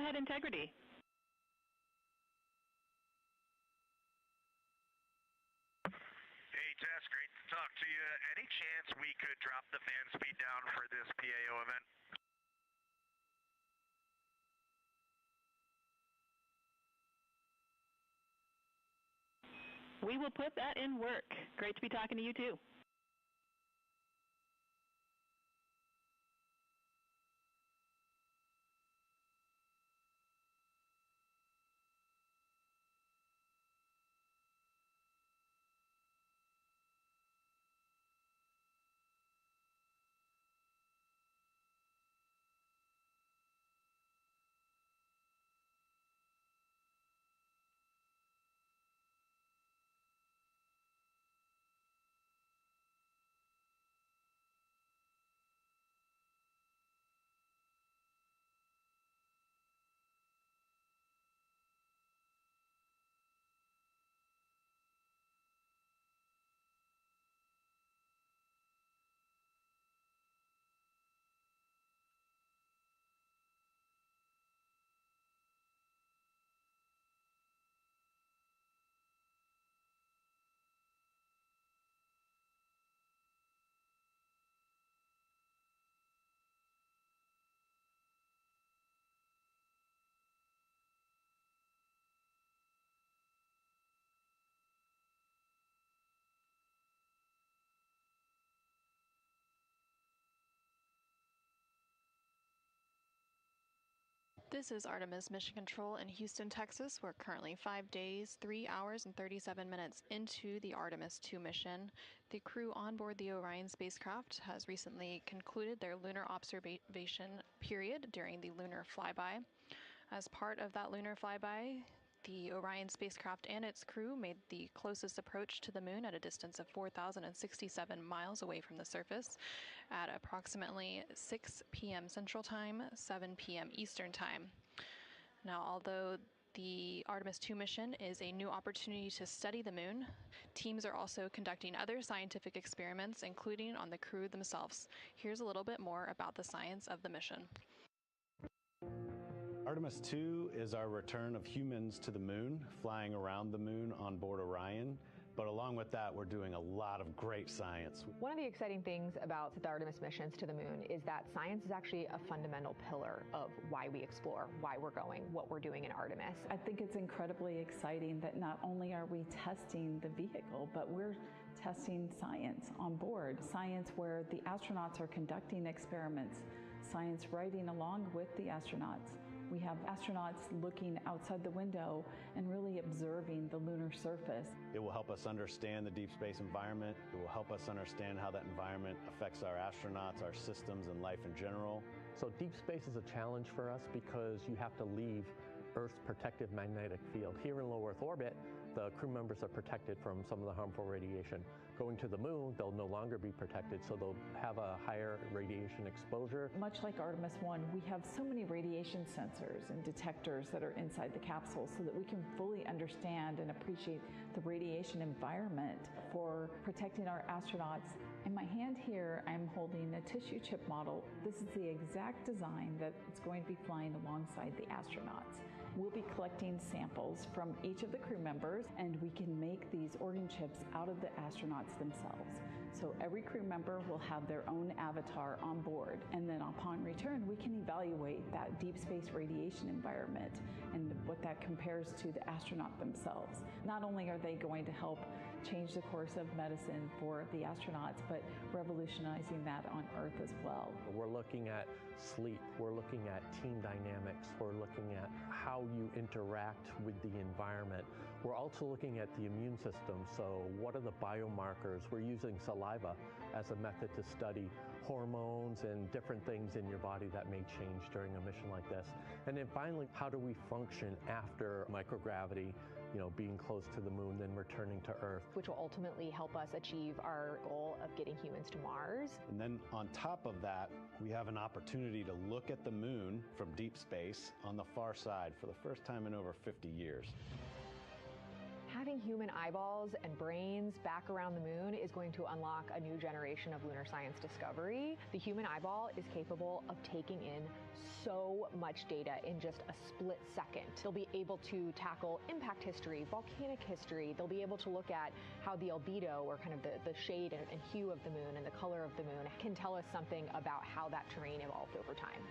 ahead, integrity. Hey, Tess, great to talk to you. Any chance we could drop the fan speed down for this PAO event? We will put that in work. Great to be talking to you, too. This is Artemis Mission Control in Houston, Texas. We're currently 5 days, 3 hours, and 37 minutes into the Artemis II mission. The crew on board the Orion spacecraft has recently concluded their lunar observation period during the lunar flyby. As part of that lunar flyby, the Orion spacecraft and its crew made the closest approach to the moon at a distance of 4,067 miles away from the surface at approximately 6 p.m. Central Time, 7 p.m. Eastern Time. Now, although the Artemis II mission is a new opportunity to study the moon, teams are also conducting other scientific experiments, including on the crew themselves. Here's a little bit more about the science of the mission. Artemis II is our return of humans to the moon, flying around the moon on board Orion. But along with that, we're doing a lot of great science. One of the exciting things about the Artemis missions to the moon is that science is actually a fundamental pillar of why we explore, why we're going, what we're doing in Artemis. I think it's incredibly exciting that not only are we testing the vehicle, but we're testing science on board. Science where the astronauts are conducting experiments, science riding along with the astronauts. We have astronauts looking outside the window and really observing the lunar surface. It will help us understand the deep space environment. It will help us understand how that environment affects our astronauts, our systems, and life in general. So deep space is a challenge for us because you have to leave Earth's protective magnetic field. Here in low Earth orbit, the crew members are protected from some of the harmful radiation. Going to the moon, they'll no longer be protected, so they'll have a higher radiation exposure. Much like Artemis I, we have so many radiation sensors and detectors that are inside the capsule so that we can fully understand and appreciate the radiation environment for protecting our astronauts. In my hand here, I'm holding a tissue chip model. This is the exact design that it's going to be flying alongside the astronauts. We'll be collecting samples from each of the crew members, and we can make these organ chips out of the astronauts themselves. So every crew member will have their own avatar on board, and then upon return, we can evaluate that deep space radiation environment and what that compares to the astronaut themselves. Not only are they going to help change the course of medicine for the astronauts, but revolutionizing that on Earth as well. We're looking at sleep, we're looking at team dynamics, we're looking at how you interact with the environment. We're also looking at the immune system, so what are the biomarkers? We're using saliva as a method to study hormones and different things in your body that may change during a mission like this. And then finally, how do we function after microgravity, being close to the moon, then returning to Earth? Which will ultimately help us achieve our goal of getting humans to Mars. And then on top of that, we have an opportunity to look at the moon from deep space on the far side for the first time in over 50 years. Having human eyeballs and brains back around the moon is going to unlock a new generation of lunar science discovery. The human eyeball is capable of taking in so much data in just a split second. They'll be able to tackle impact history, volcanic history. They'll be able to look at how the albedo, or kind of the shade and hue of the moon and the color of the moon, can tell us something about how that terrain evolved over time.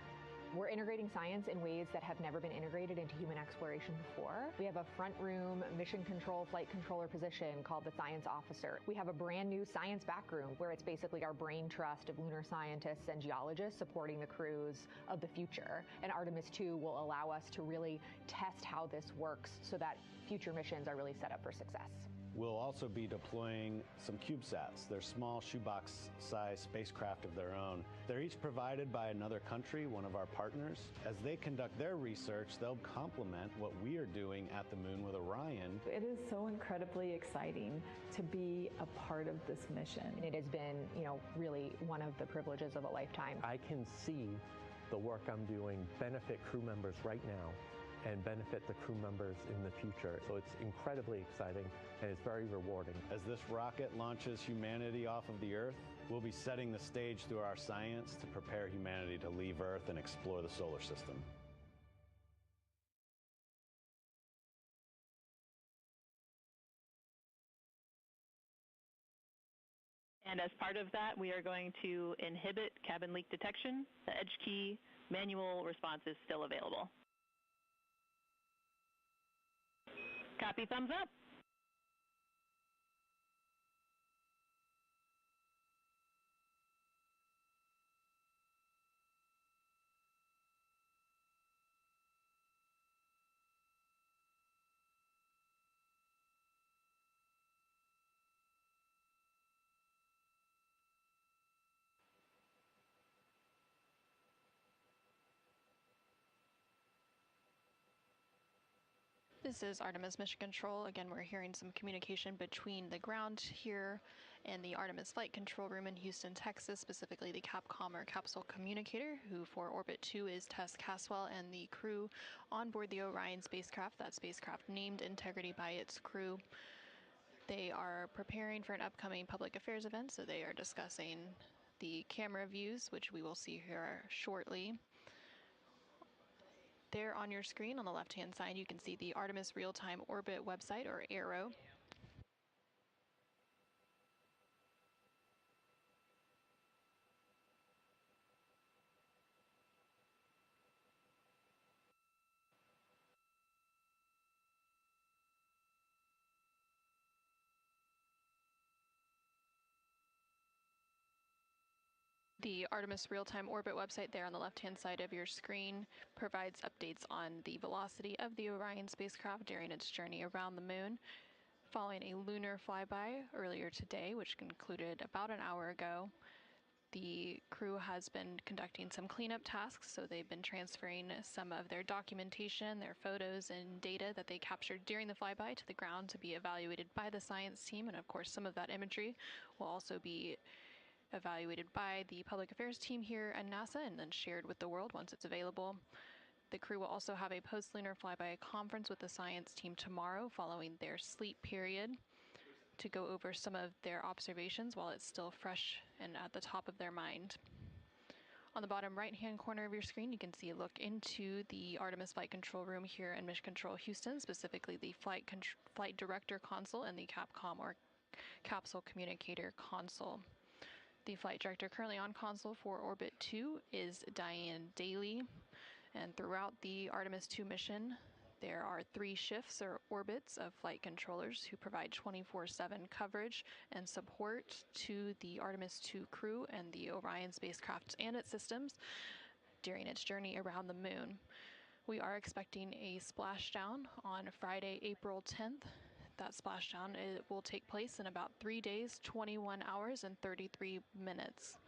We're integrating science in ways that have never been integrated into human exploration before. We have a front room mission control flight controller position called the Science Officer. We have a brand new science back room where it's basically our brain trust of lunar scientists and geologists supporting the crews of the future. And Artemis II will allow us to really test how this works so that future missions are really set up for success. We'll also be deploying some CubeSats. They're small shoebox-sized spacecraft of their own. They're each provided by another country, one of our partners. As they conduct their research, they'll complement what we are doing at the moon with Orion. It is so incredibly exciting to be a part of this mission. It has been, really one of the privileges of a lifetime. I can see the work I'm doing benefit crew members right now and benefit the crew members in the future. So it's incredibly exciting and it's very rewarding. As this rocket launches humanity off of the Earth, we'll be setting the stage through our science to prepare humanity to leave Earth and explore the solar system. And as part of that, we are going to inhibit cabin leak detection. The edge key manual response is still available. Copy, thumbs up. This is Artemis Mission Control. Again, we're hearing some communication between the ground here and the Artemis Flight Control Room in Houston, Texas, specifically the Capcom or Capsule Communicator, who for Orbit 2 is Tess Caswell, and the crew on board the Orion spacecraft, that spacecraft named Integrity by its crew. They are preparing for an upcoming public affairs event, so they are discussing the camera views, which we will see here shortly. There on your screen on the left-hand side, you can see the Artemis Real-Time Orbit website, or ARO. The Artemis Real-Time Orbit website there on the left-hand side of your screen provides updates on the velocity of the Orion spacecraft during its journey around the moon. Following a lunar flyby earlier today, which concluded about an hour ago, the crew has been conducting some cleanup tasks, so they've been transferring some of their documentation, their photos, and data that they captured during the flyby to the ground to be evaluated by the science team, and of course some of that imagery will also be evaluated by the public affairs team here at NASA and then shared with the world once it's available. The crew will also have a post-lunar flyby conference with the science team tomorrow following their sleep period to go over some of their observations while it's still fresh and at the top of their mind. On the bottom right-hand corner of your screen, you can see a look into the Artemis Flight Control Room here in Mission Control Houston, specifically the Flight Director Console and the Capcom or Capsule Communicator Console. The flight director currently on console for Orbit 2 is Diane Daly, and throughout the Artemis II mission, there are 3 shifts or orbits of flight controllers who provide 24/7 coverage and support to the Artemis II crew and the Orion spacecraft and its systems during its journey around the moon. We are expecting a splashdown on Friday, April 10th. That splashdown will take place in about 3 days, 21 hours, and 33 minutes.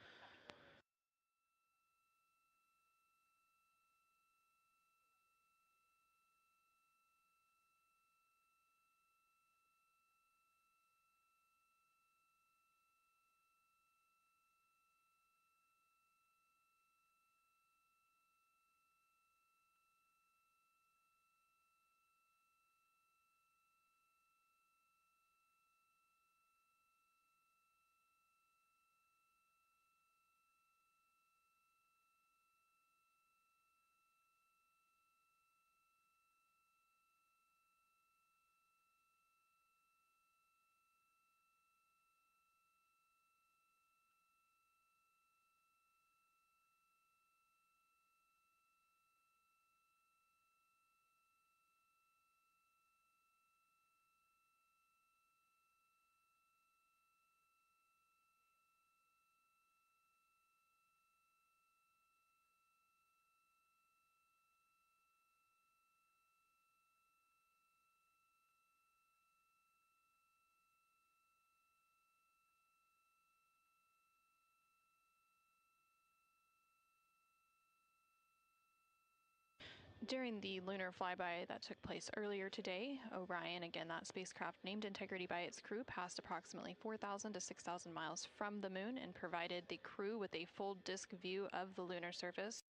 During the lunar flyby that took place earlier today, Orion, again that spacecraft named Integrity by its crew, passed approximately 4,000 to 6,000 miles from the moon and provided the crew with a full disk view of the lunar surface.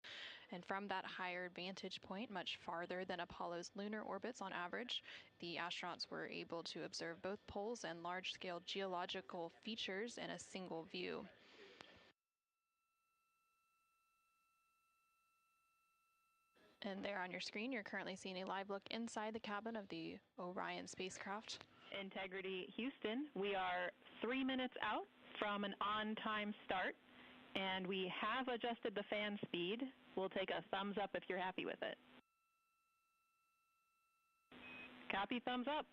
And from that higher vantage point, much farther than Apollo's lunar orbits on average, the astronauts were able to observe both poles and large-scale geological features in a single view. And there on your screen, you're currently seeing a live look inside the cabin of the Orion spacecraft. Integrity Houston, we are 3 minutes out from an on-time start, and we have adjusted the fan speed. We'll take a thumbs up if you're happy with it. Copy, thumbs up.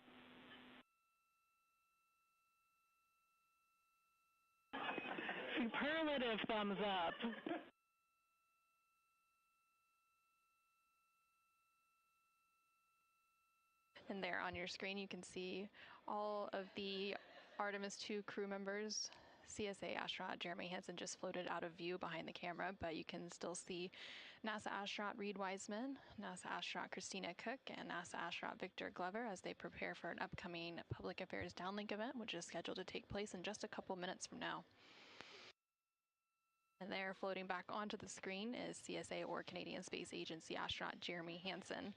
Superlative thumbs up. And there on your screen, you can see all of the Artemis II crew members. CSA astronaut Jeremy Hansen just floated out of view behind the camera, but you can still see NASA astronaut Reed Wiseman, NASA astronaut Christina Cook, and NASA astronaut Victor Glover as they prepare for an upcoming Public Affairs Downlink event, which is scheduled to take place in just a couple minutes from now. And there, floating back onto the screen, is CSA or Canadian Space Agency astronaut Jeremy Hansen.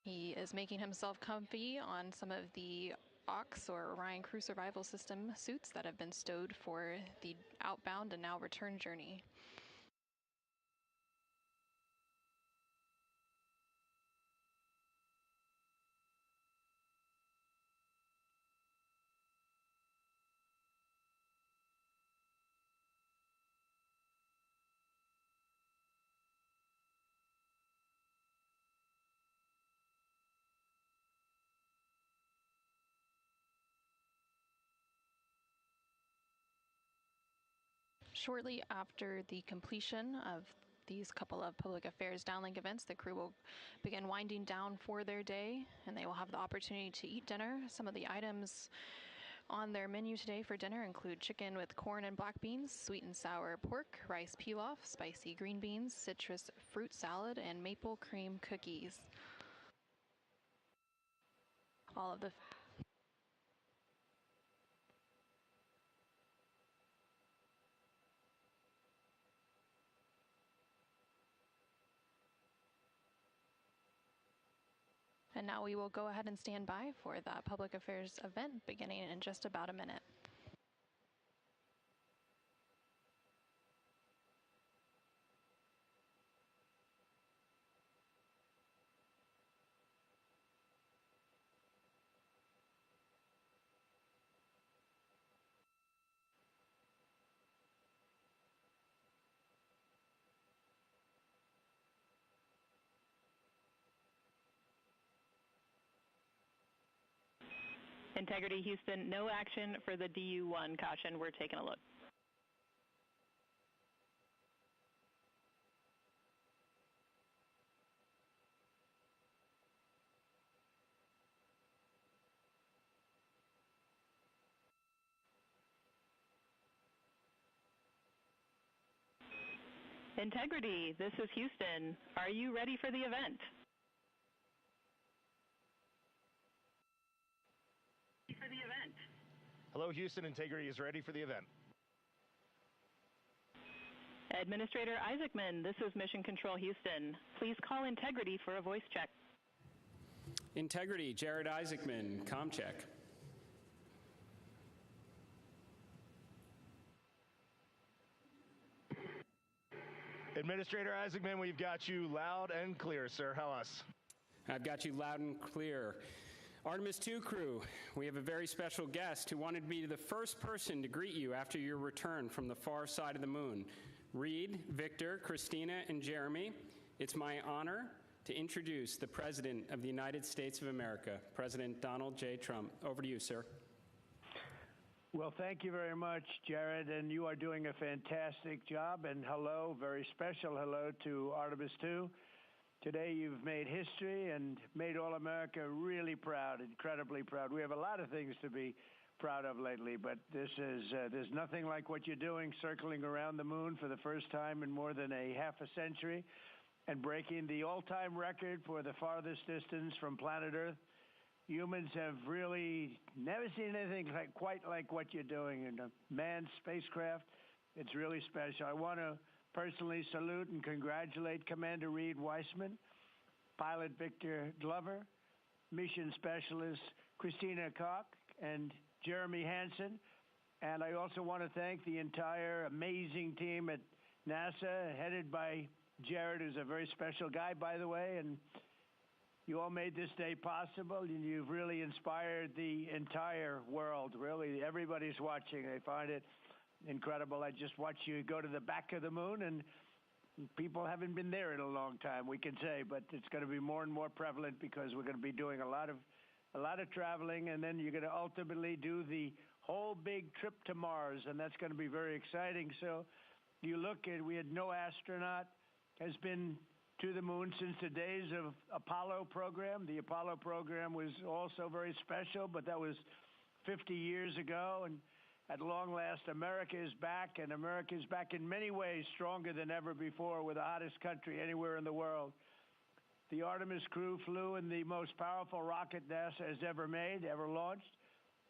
He is making himself comfy on some of the OX or Orion Crew Survival System suits that have been stowed for the outbound and now return journey. Shortly after the completion of these couple of public affairs downlink events, the crew will begin winding down for their day, and they will have the opportunity to eat dinner. Some of the items on their menu today for dinner include chicken with corn and black beans, sweet and sour pork, rice pilaf, spicy green beans, citrus fruit salad, and maple cream cookies. All of the And now we will go ahead and stand by for that public affairs event beginning in just about a minute. Integrity Houston, no action for the DU-1 caution. We're taking a look. Integrity, this is Houston. Are you ready for the event? Hello, Houston. Integrity is ready for the event. Administrator Isaacman, this is Mission Control Houston. Please call Integrity for a voice check. Integrity, Jared Isaacman, comm check. Administrator Isaacman, we've got you loud and clear, sir. How us? I've got you loud and clear. Artemis II crew, we have a very special guest who wanted to be the first person to greet you after your return from the far side of the moon. Reed, Victor, Christina, and Jeremy, it's my honor to introduce the President of the United States of America, President Donald J. Trump. Over to you, sir. Well, thank you very much, Jared, and you are doing a fantastic job. And hello, very special hello to Artemis II. Today you've made history and made all America really proud, incredibly proud. We have a lot of things to be proud of lately, but this is there's nothing like what you're doing, circling around the moon for the first time in more than a half a century. and breaking the all-time record for the farthest distance from planet Earth. Humans have really never seen anything quite like what you're doing in a manned spacecraft. It's really special. I want to personally salute and congratulate Commander Reed Weissman, Pilot Victor Glover, Mission Specialist Christina Koch, and Jeremy Hansen. And I also want to thank the entire amazing team at NASA, headed by Jared, who's a very special guy, by the way, and you all made this day possible, and you've really inspired the entire world. Really, everybody's watching. They find it incredible. I just watched you go to the back of the moon, and people haven't been there in a long time, we can say, but it's going to be more and more prevalent because we're going to be doing a lot of traveling, and then you're going to ultimately do the whole big trip to Mars, and that's going to be very exciting. So you look at, we had no astronaut has been to the moon since the days of Apollo program. The Apollo program was also very special, but that was 50 years ago, and at long last, America is back, and America is back in many ways stronger than ever before. We're the hottest country anywhere in the world. The Artemis crew flew in the most powerful rocket NASA has ever made, ever launched,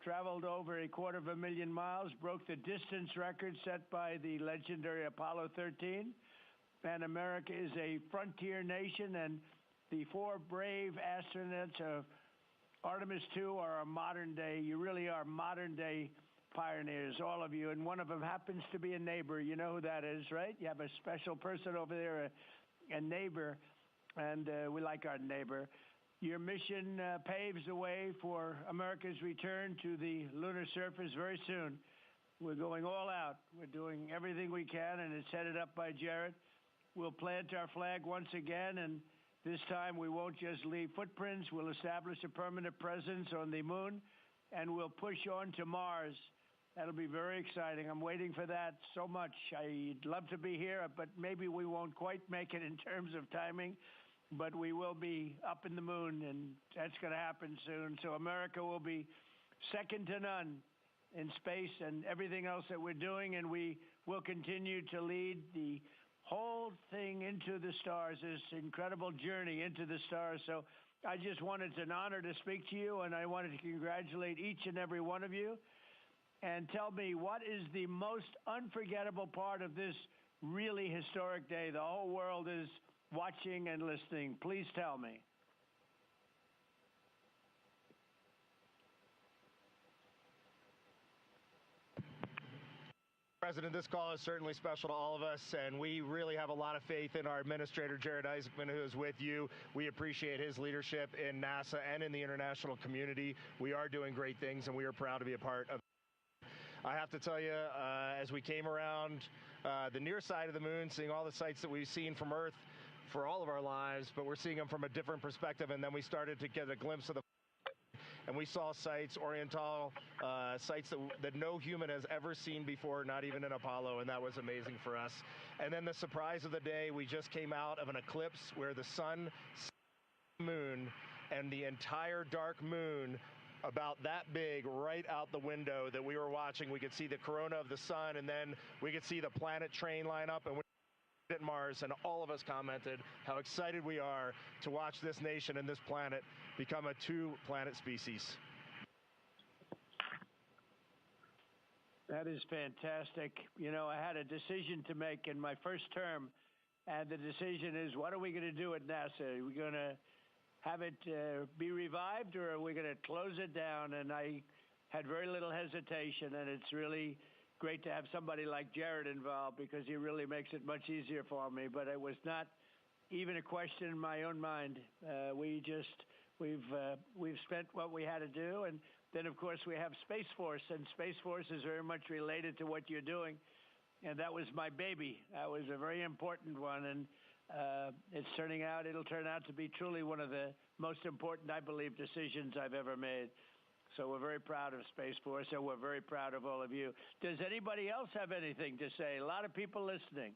traveled over 250,000 miles, broke the distance record set by the legendary Apollo 13, and America is a frontier nation, and the 4 brave astronauts of Artemis II are a modern day, you really are modern day pioneers, all of you, and one of them happens to be a neighbor. You know who that is, right? You have a special person over there, a neighbor, and we like our neighbor. Your mission paves the way for America's return to the lunar surface very soon. We're going all out. We're doing everything we can, and it's headed up by Jared. We'll plant our flag once again, and this time we won't just leave footprints. We'll establish a permanent presence on the moon, and we'll push on to Mars. That'll be very exciting. I'm waiting for that so much. I'd love to be here, but maybe we won't quite make it in terms of timing, but we will be up in the moon, and that's going to happen soon. So America will be second to none in space and everything else that we're doing, and we will continue to lead the whole thing into the stars, this incredible journey into the stars. So I just wanted, it's an honor to speak to you, and I wanted to congratulate each and every one of you. And tell me, what is the most unforgettable part of this really historic day? The whole world is watching and listening. Please tell me. President, this call is certainly special to all of us, and we really have a lot of faith in our administrator, Jared Isaacman, who is with you. We appreciate his leadership in NASA and in the international community. We are doing great things, and we are proud to be a part of. I have to tell you, as we came around the near side of the moon, seeing all the sights that we've seen from Earth for all of our lives, but we're seeing them from a different perspective, and then we started to get a glimpse of the and we saw sites, Oriental sites that no human has ever seen before, not even in Apollo, and that was amazing for us. And then the surprise of the day, we just came out of an eclipse where the sun, moon, and the entire dark moon, about that big, right out the window that we were watching. We could see the corona of the sun, and then we could see the planet train line up, and at Mars, and all of us commented how excited we are to watch this nation and this planet become a 2-planet species. That is fantastic. You know, I had a decision to make in my first term, and the decision is, what are we going to do at NASA? Are we going to have it be revived, or are we going to close it down? And I had very little hesitation, and it's really great to have somebody like Jared involved, because he really makes it much easier for me. But it was not even a question in my own mind. We've spent what we had to do, and then of course we have Space Force, and Space Force is very much related to what you're doing, and that was my baby. That was a very important one, and it'll turn out to be truly one of the most important, I believe, decisions I've ever made. So we're very proud of Space Force, and we're very proud of all of you. Does anybody else have anything to say? A lot of people listening.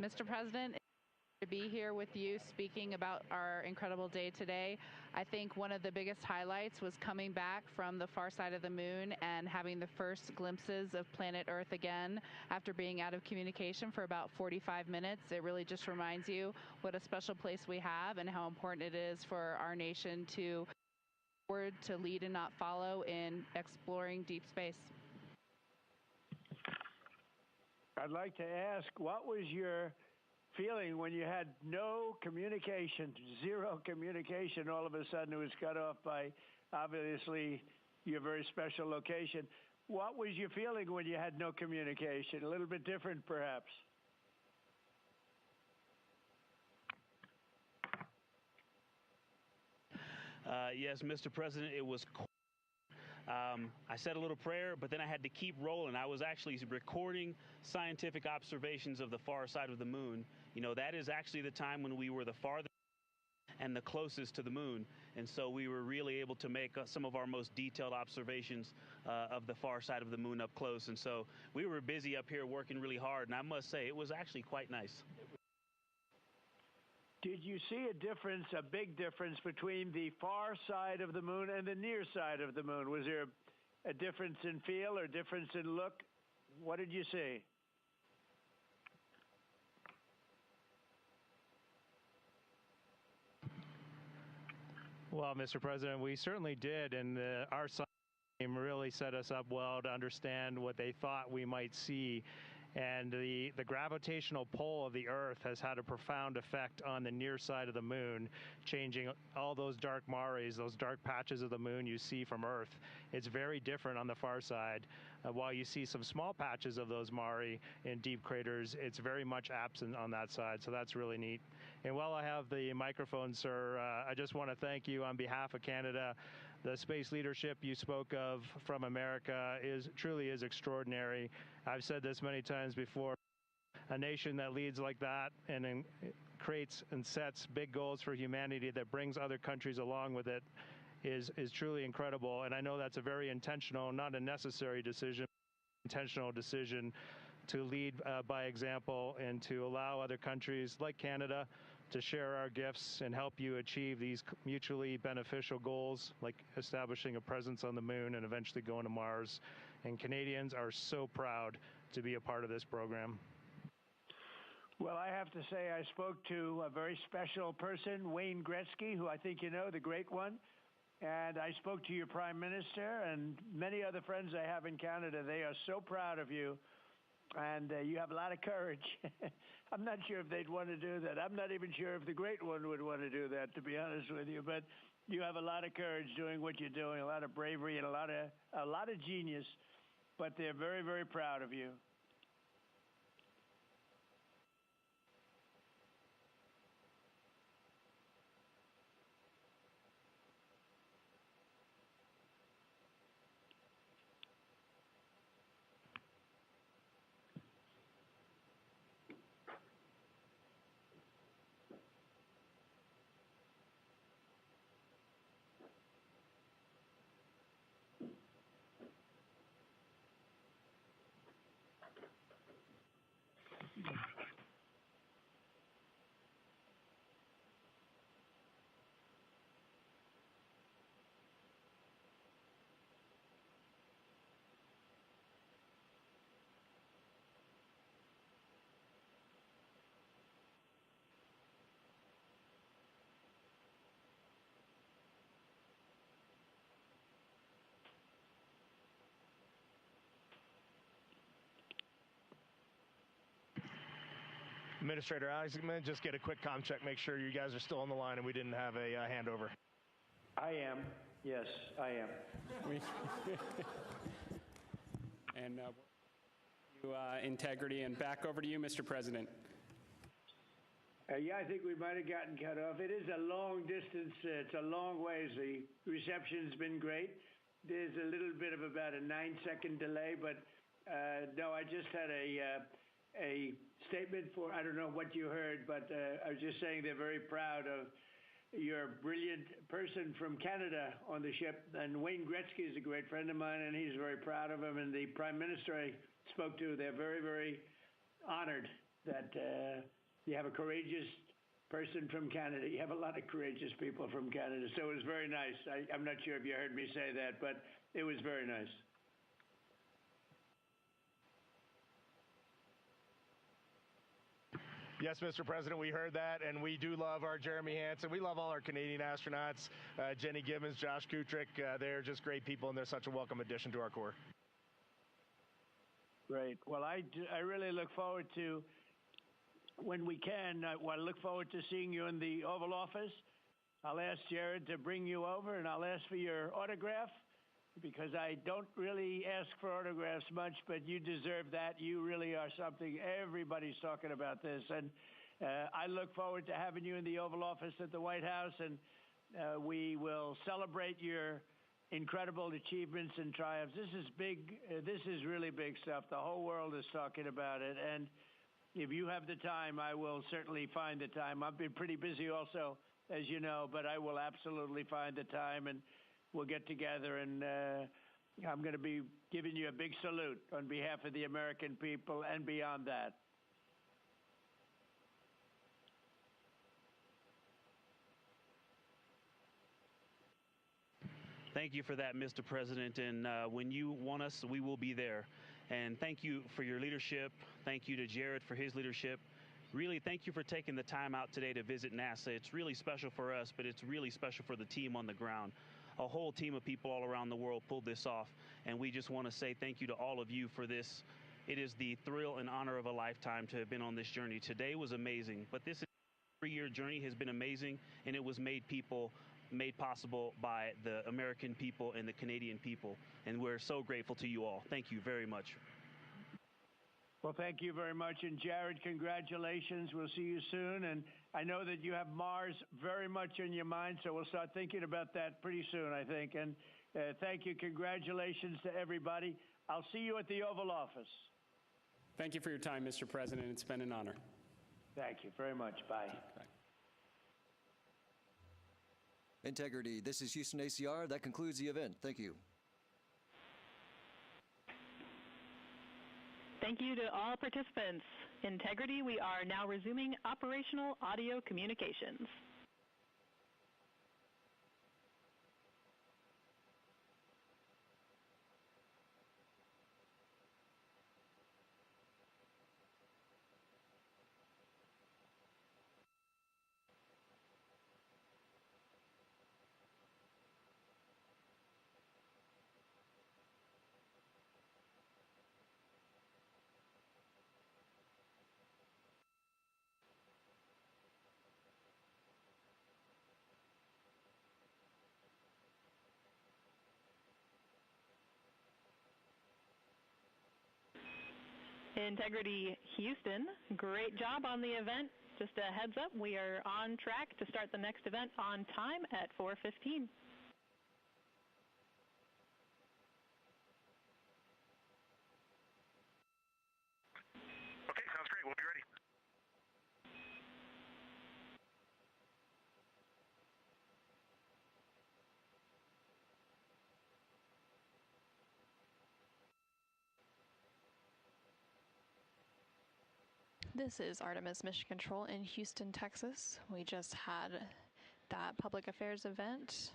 Mr. President, To be here with you speaking about our incredible day today. I think one of the biggest highlights was coming back from the far side of the moon and having the first glimpses of planet Earth again after being out of communication for about 45 minutes. It really just reminds you what a special place we have and how important it is for our nation to lead and not follow in exploring deep space. I'd like to ask, what was your feeling when you had no communication, zero communication? All of a sudden it was cut off by, obviously, your very special location. What was your feeling when you had no communication? A little bit different, perhaps? Yes, Mr. President, it was I said a little prayer, but then I had to keep rolling. I was actually recording scientific observations of the far side of the moon. You know, that is actually the time when we were the farthest and the closest to the moon. And so we were really able to make some of our most detailed observations of the far side of the moon up close. And so we were busy up here working really hard. And I must say, it was actually quite nice. Did you see a difference, a big difference, between the far side of the moon and the near side of the moon? Was there a difference in feel or difference in look? What did you see? Well, Mr. President, we certainly did, and our science team really set us up well to understand what they thought we might see. And the gravitational pull of the Earth has had a profound effect on the near side of the moon, changing all those dark mares, those dark patches of the moon you see from Earth. It's very different on the far side. While you see some small patches of those mare in deep craters, it's very much absent on that side, so that's really neat. And while I have the microphone, sir, I just want to thank you on behalf of Canada. The space leadership you spoke of from America truly is extraordinary. I've said this many times before. A nation that leads like that and creates and sets big goals for humanity that brings other countries along with it is truly incredible. And I know that's a very intentional, not a necessary decision, intentional decision to lead by example and to allow other countries like Canada to share our gifts and help you achieve these mutually beneficial goals, like establishing a presence on the moon and eventually going to Mars. And Canadians are so proud to be a part of this program. Well, I have to say I spoke to a very special person, Wayne Gretzky, who I think you know, the great one. And I spoke to your Prime Minister and many other friends I have in Canada. They are so proud of you. And you have a lot of courage. I'm not sure if they'd want to do that. I'm not even sure if the great one would want to do that, to be honest with you. But you have a lot of courage doing what you're doing, a lot of bravery and a lot of genius. But they're very, very proud of you. Administrator Alex, I'm going to just get a quick comm check, make sure you guys are still on the line and we didn't have a handover. I am. Yes, I am. And integrity, and back over to you, Mr. President. Yeah, I think we might have gotten cut off. It is a long distance. It's a long ways. The reception's been great. There's a little bit of about a 9-second delay, but no, I just had a statement for, I don't know what you heard, but I was just saying they're very proud of your brilliant person from Canada on the ship. And Wayne Gretzky is a great friend of mine, and he's very proud of him. And the Prime Minister I spoke to, they're very, very honored that you have a courageous person from Canada. You have a lot of courageous people from Canada, so it was very nice. I'm not sure if you heard me say that, but it was very nice. Yes, Mr. President, we heard that, and we do love our Jeremy Hansen. We love all our Canadian astronauts, Jenny Gibbons, Josh Kutrick. They're just great people, and they're such a welcome addition to our Corps. Great. Well, I really look forward to, when we can, I look forward to seeing you in the Oval Office. I'll ask Jared to bring you over, and I'll ask for your autograph, because I don't really ask for autographs much, but you deserve that. You really are something. Everybody's talking about this. And I look forward to having you in the Oval Office at the White House, and we will celebrate your incredible achievements and triumphs. This is big. This is really big stuff. The whole world is talking about it. And if you have the time, I will certainly find the time. I've been pretty busy also, as you know, but I will absolutely find the time, and we'll get together, and I'm going to be giving you a big salute on behalf of the American people and beyond that. Thank you for that, Mr. President. And when you want us, we will be there. And thank you for your leadership. Thank you to Jared for his leadership. Really, thank you for taking the time out today to visit NASA. It's really special for us, but it's really special for the team on the ground. A whole team of people all around the world pulled this off, and we just want to say thank you to all of you for this. It is the thrill and honor of a lifetime to have been on this journey. Today was amazing, but this 3-year journey has been amazing, and it was made possible by the American people and the Canadian people, and we're so grateful to you all. Thank you very much. Well, thank you very much. And Jared, congratulations. We'll see you soon. And I know that you have Mars very much in your mind, so we'll start thinking about that pretty soon, I think. And thank you. Congratulations to everybody. I'll see you at the Oval Office. Thank you for your time, Mr. President. It's been an honor. Thank you very much. Bye. Bye. Integrity. This is Houston ACR. That concludes the event. Thank you. Thank you to all participants. Integrity, we are now resuming operational audio communications. Integrity Houston, great job on the event. Just a heads up, we are on track to start the next event on time at 4:15. Okay, sounds great. We'll be ready. This is Artemis Mission Control in Houston, Texas. We just had that public affairs event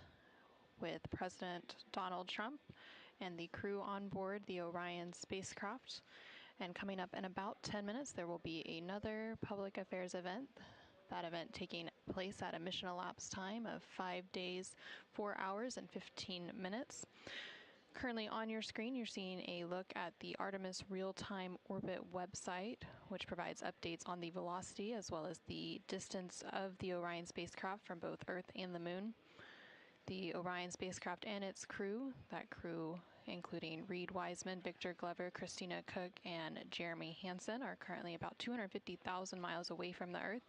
with President Donald Trump and the crew on board the Orion spacecraft. And coming up in about 10 minutes, there will be another public affairs event. That event taking place at a mission elapsed time of 5 days, 4 hours, and 15 minutes. Currently on your screen, you're seeing a look at the Artemis Real-Time Orbit website, which provides updates on the velocity as well as the distance of the Orion spacecraft from both Earth and the Moon. The Orion spacecraft and its crew, that crew including Reed Wiseman, Victor Glover, Christina Cook, and Jeremy Hansen, are currently about 250,000 miles away from the Earth,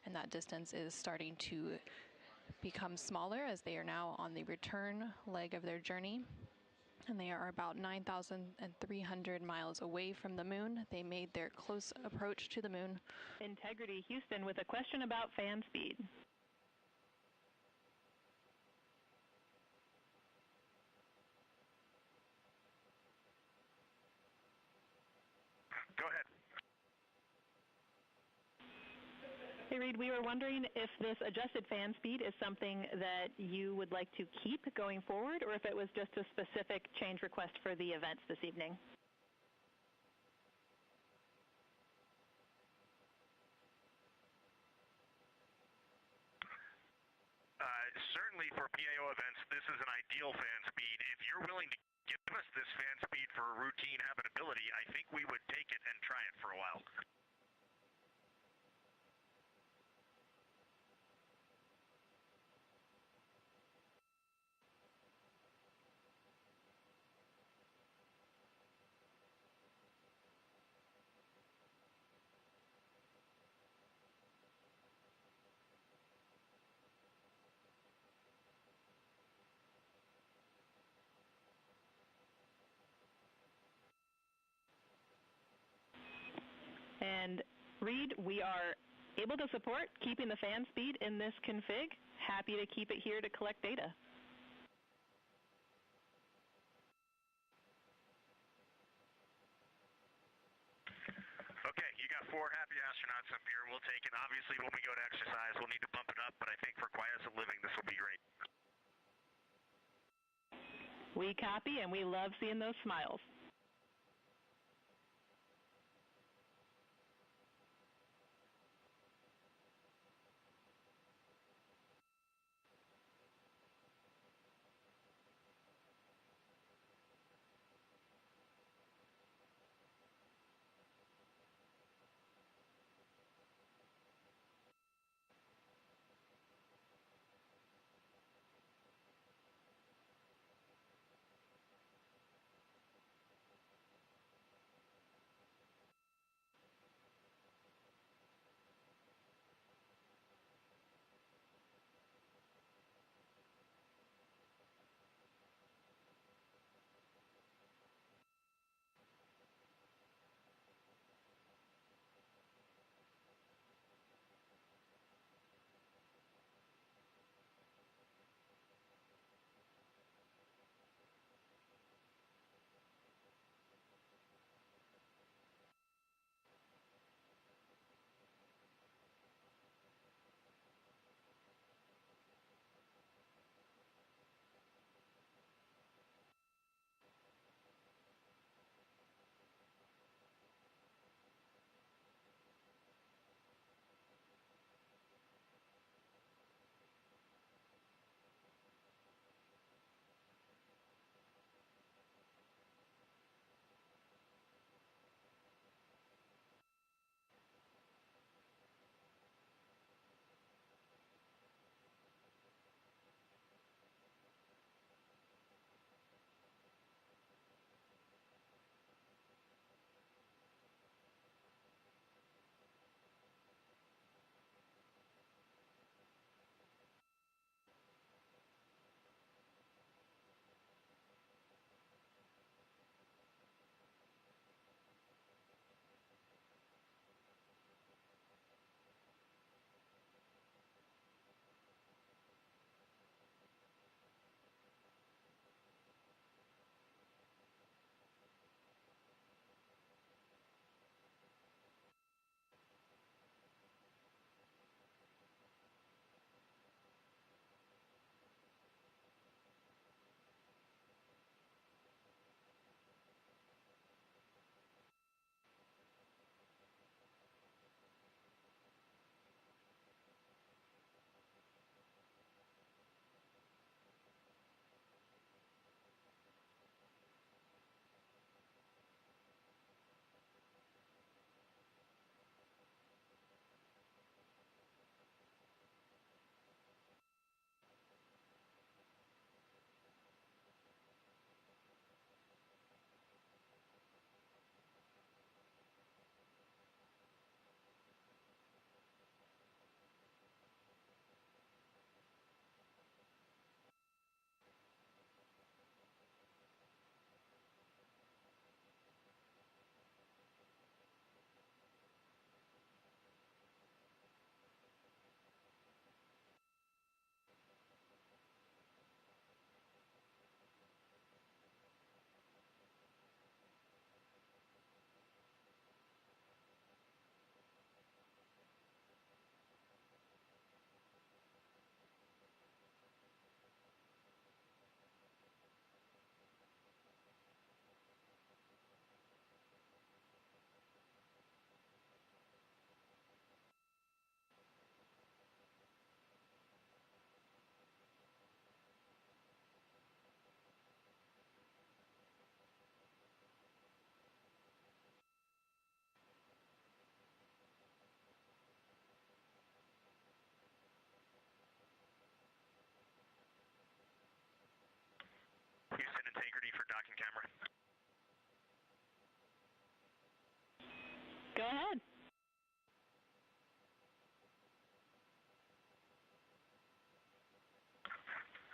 and that distance is starting to become smaller as they are now on the return leg of their journey. And they are about 9,300 miles away from the Moon. They made their close approach to the Moon. Integrity Houston with a question about fan speed. Go ahead. A Reed, we were wondering if this adjusted fan speed is something that you would like to keep going forward, or if it was just a specific change request for the events this evening. Certainly for PAO events, this is an ideal fan speed. If you're willing to give us this fan speed for routine habitability, I think we would take it and try it for a while. And Reed, we are able to support keeping the fan speed in this config. Happy to keep it here to collect data. Okay, you got 4 happy astronauts up here. We'll take it. Obviously, when we go to exercise, we'll need to bump it up, but I think for quiescent living, this will be great. We copy, and we love seeing those smiles. Go ahead.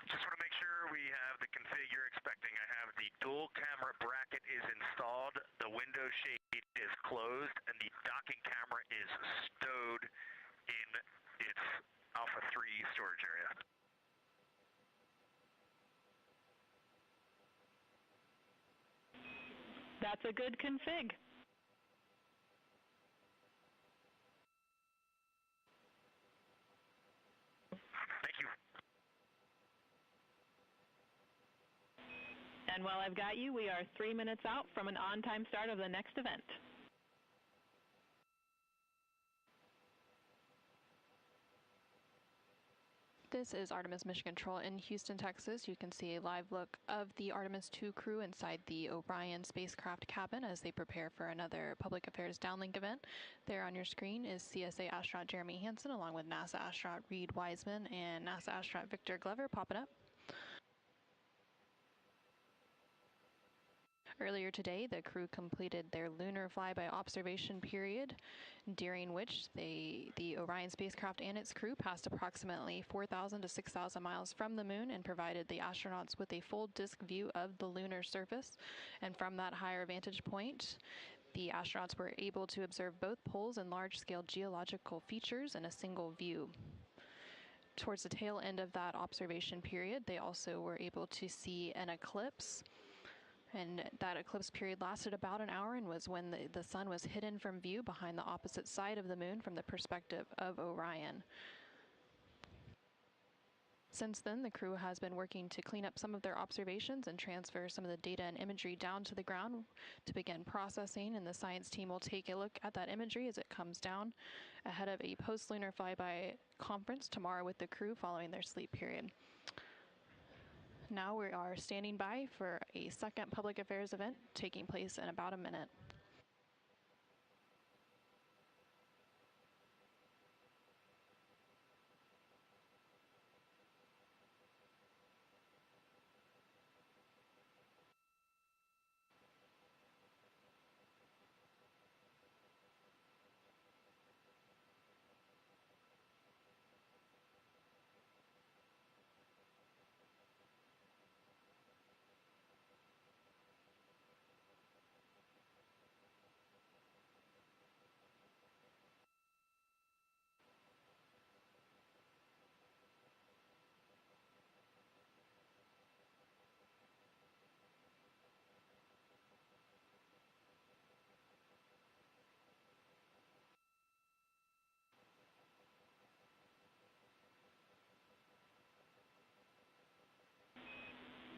Just want to make sure we have the config you're expecting. I have the dual camera bracket is installed, the window shade is closed, and the docking camera is stowed in its Alpha 3 storage area. That's a good config. Thank you. And while I've got you, we are 3 minutes out from an on-time start of the next event. This is Artemis Mission Control in Houston, Texas. You can see a live look of the Artemis II crew inside the Orion spacecraft cabin as they prepare for another public affairs downlink event. There on your screen is CSA astronaut Jeremy Hansen along with NASA astronaut Reed Wiseman and NASA astronaut Victor Glover popping up. Earlier today, the crew completed their lunar flyby observation period, during which the Orion spacecraft and its crew passed approximately 4,000 to 6,000 miles from the moon and provided the astronauts with a full disk view of the lunar surface. And from that higher vantage point, the astronauts were able to observe both poles and large-scale geological features in a single view. Towards the tail end of that observation period, they also were able to see an eclipse. And that eclipse period lasted about an hour and was when the sun was hidden from view behind the opposite side of the moon from the perspective of Orion. Since then, the crew has been working to clean up some of their observations and transfer some of the data and imagery down to the ground to begin processing, and the science team will take a look at that imagery as it comes down ahead of a post-lunar flyby conference tomorrow with the crew following their sleep period. Now we are standing by for a second public affairs event taking place in about a minute.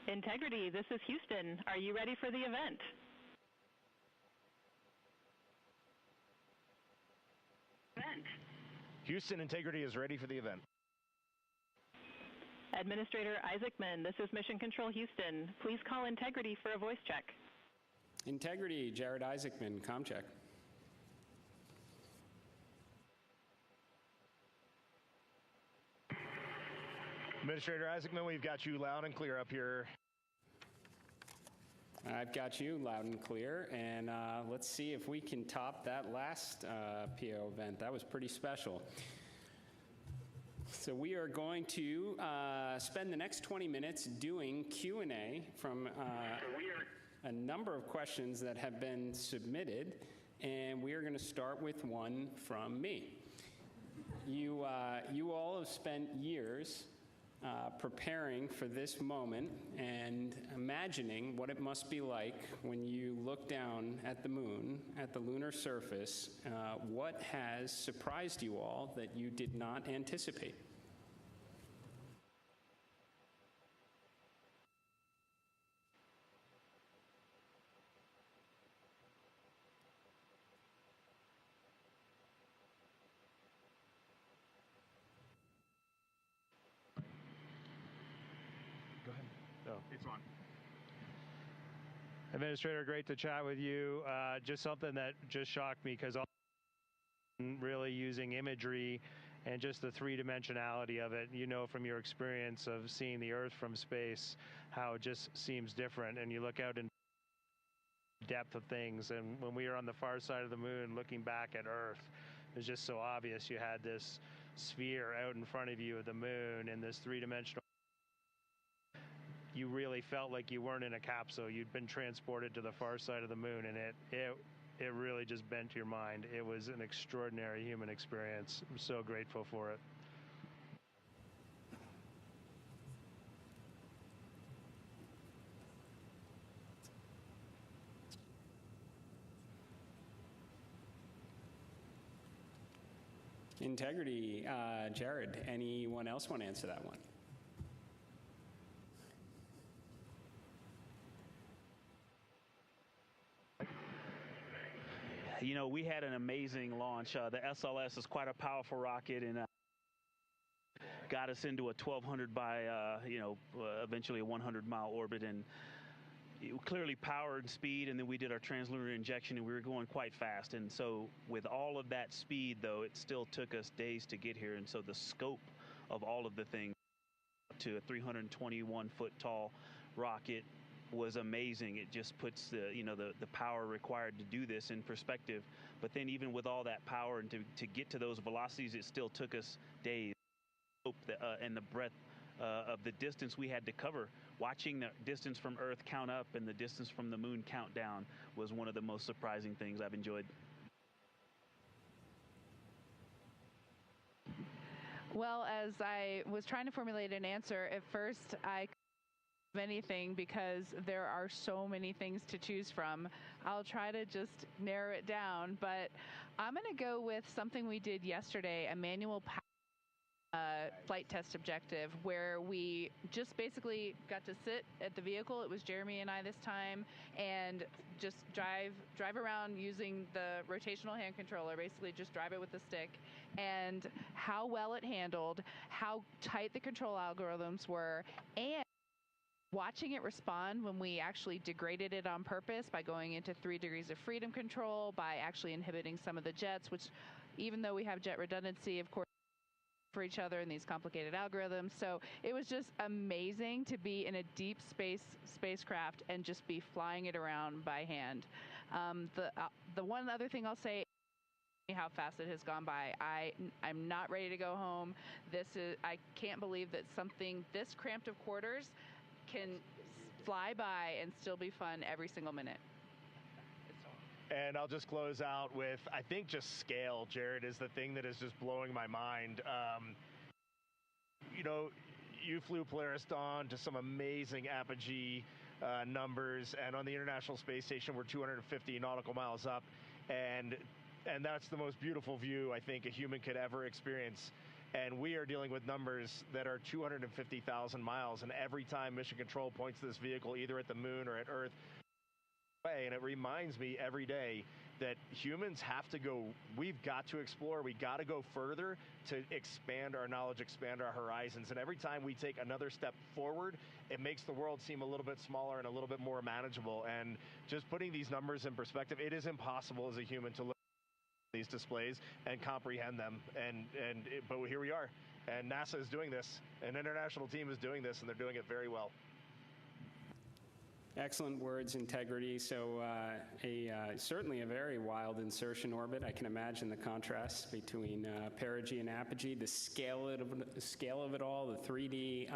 Integrity, this is Houston. Are you ready for the event? Houston, Integrity is ready for the event. Administrator Isaacman, this is Mission Control Houston. Please call Integrity for a voice check. Integrity, Jared Isaacman, comm check. Administrator Isaacman, we've got you loud and clear up here. I've got you loud and clear, and let's see if we can top that last PO event. That was pretty special. So we are going to spend the next 20 minutes doing Q&A from a number of questions that have been submitted, and we are going to start with one from me. You all have spent years preparing for this moment and imagining what it must be like when you look down at the moon, at the lunar surface. What has surprised you all that you did not anticipate? Go ahead. Oh. It's on. Administrator, great to chat with you. Just something that just shocked me because really using imagery and just the three-dimensionality of it, you know from your experience of seeing the Earth from space how it just seems different, and you look out and depth of things. And when we were on the far side of the moon looking back at Earth, it was just so obvious. You had this sphere out in front of you of the moon in this three-dimensional. You really felt like you weren't in a capsule. You'd been transported to the far side of the moon, and it really just bent your mind. It was an extraordinary human experience. I'm so grateful for it. Integrity, Jared, anyone else want to answer that one? You know, we had an amazing launch. The SLS is quite a powerful rocket, and got us into a 1,200 by, eventually a 100-mile orbit, and clearly power and speed, and then we did our translunar injection, and we were going quite fast. And so with all of that speed, though, it still took us days to get here. And so the scope of all of the things to a 321-foot tall rocket was amazing. It just puts the power required to do this in perspective. But then even with all that power and to get to those velocities, it still took us days. And the breadth of the distance we had to cover. Watching the distance from Earth count up and the distance from the moon count down was one of the most surprising things I've enjoyed. Well, as I was trying to formulate an answer, at first I couldn't think of anything because there are so many things to choose from. I'll try to just narrow it down, but I'm going to go with something we did yesterday, a manual power flight test objective, where we just basically got to sit at the vehicle. It was Jeremy and I this time, and just drive around using the rotational hand controller, basically just drive it with the stick, and how well it handled, how tight the control algorithms were, and watching it respond when we actually degraded it on purpose by going into 3 degrees of freedom control, by actually inhibiting some of the jets, which even though we have jet redundancy, of course, for each other in these complicated algorithms. So it was just amazing to be in a deep spacecraft and just be flying it around by hand. The one other thing I'll say, how fast it has gone by. I'm not ready to go home. I can't believe that something this cramped of quarters can fly by and still be fun every single minute. And I'll just close out with, I think just scale, Jared, is the thing that is just blowing my mind. You flew Polaris Dawn to some amazing apogee numbers, and on the International Space Station, we're 250 nautical miles up, and that's the most beautiful view I think a human could ever experience. And we are dealing with numbers that are 250,000 miles, and every time Mission Control points to this vehicle, either at the moon or at Earth, and it reminds me every day that humans have to go, we've got to explore, we got to go further to expand our knowledge, expand our horizons. And every time we take another step forward, it makes the world seem a little bit smaller and a little bit more manageable. And just putting these numbers in perspective, it is impossible as a human to look at these displays and comprehend them. But here we are, and NASA is doing this, an international team is doing this, and they're doing it very well. Excellent words, Integrity. So certainly a very wild insertion orbit. I can imagine the contrast between perigee and apogee, the scale of it all, the 3D,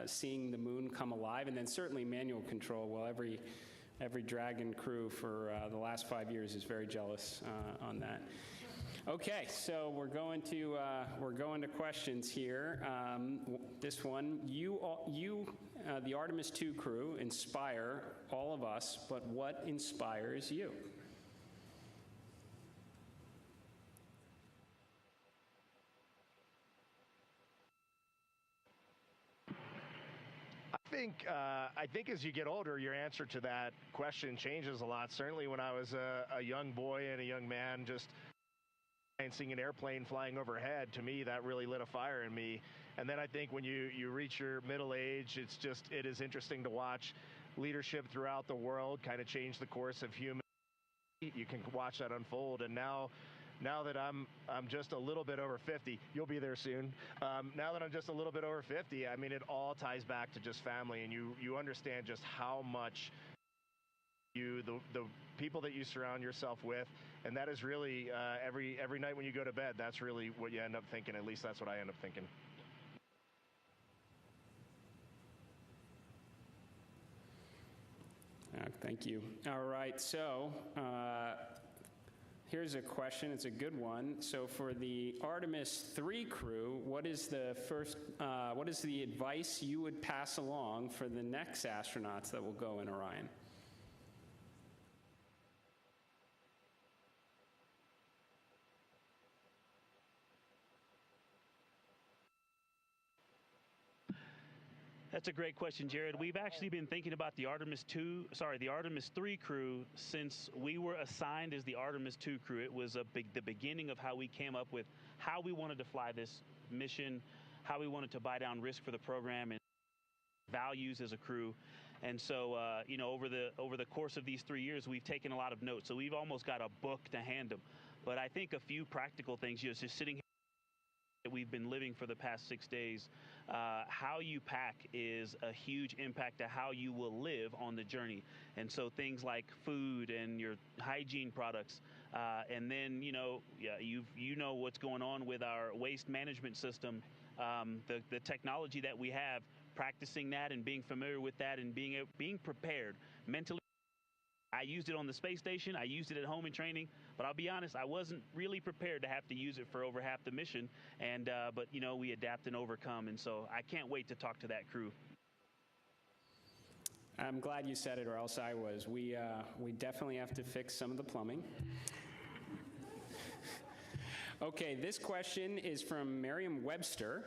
seeing the moon come alive, and then certainly manual control. Well, every Dragon crew for the last 5 years is very jealous on that. Okay, so we're going to questions here. This one, the Artemis II crew, inspire all of us, but what inspires you? I think as you get older, your answer to that question changes a lot. Certainly when I was a young boy and a young man, just seeing an airplane flying overhead, to me, that really lit a fire in me. And then I think when you reach your middle age, it is interesting to watch leadership throughout the world kind of change the course of human. You can watch that unfold. And now that I'm just a little bit over 50, you'll be there soon. Now that I'm just a little bit over 50, I mean, it all ties back to just family, and you understand just how much you, the people that you surround yourself with, and that is really every night when you go to bed, that's really what you end up thinking. At least that's what I end up thinking. Thank you. All right, so here's a question. It's a good one. So for the Artemis III crew, what is the advice you would pass along for the next astronauts that will go in Orion? That's a great question, Jared. We've actually been thinking about the Artemis III crew since we were assigned as the Artemis II crew. It was the beginning of how we came up with how we wanted to fly this mission, how we wanted to buy down risk for the program, and values as a crew. And so, over the course of these 3 years, we've taken a lot of notes. So we've almost got a book to hand them. But I think a few practical things, just sitting here that we've been living for the past 6 days, how you pack is a huge impact to how you will live on the journey. And so things like food and your hygiene products, and then you know what's going on with our waste management system, the technology that we have, practicing that and being familiar with that and being prepared mentally. I used it on the space station. I used it at home in training. But I'll be honest, I wasn't really prepared to have to use it for over half the mission. And but we adapt and overcome. And so I can't wait to talk to that crew. I'm glad you said it, or else I was. We definitely have to fix some of the plumbing. Okay, this question is from Merriam-Webster.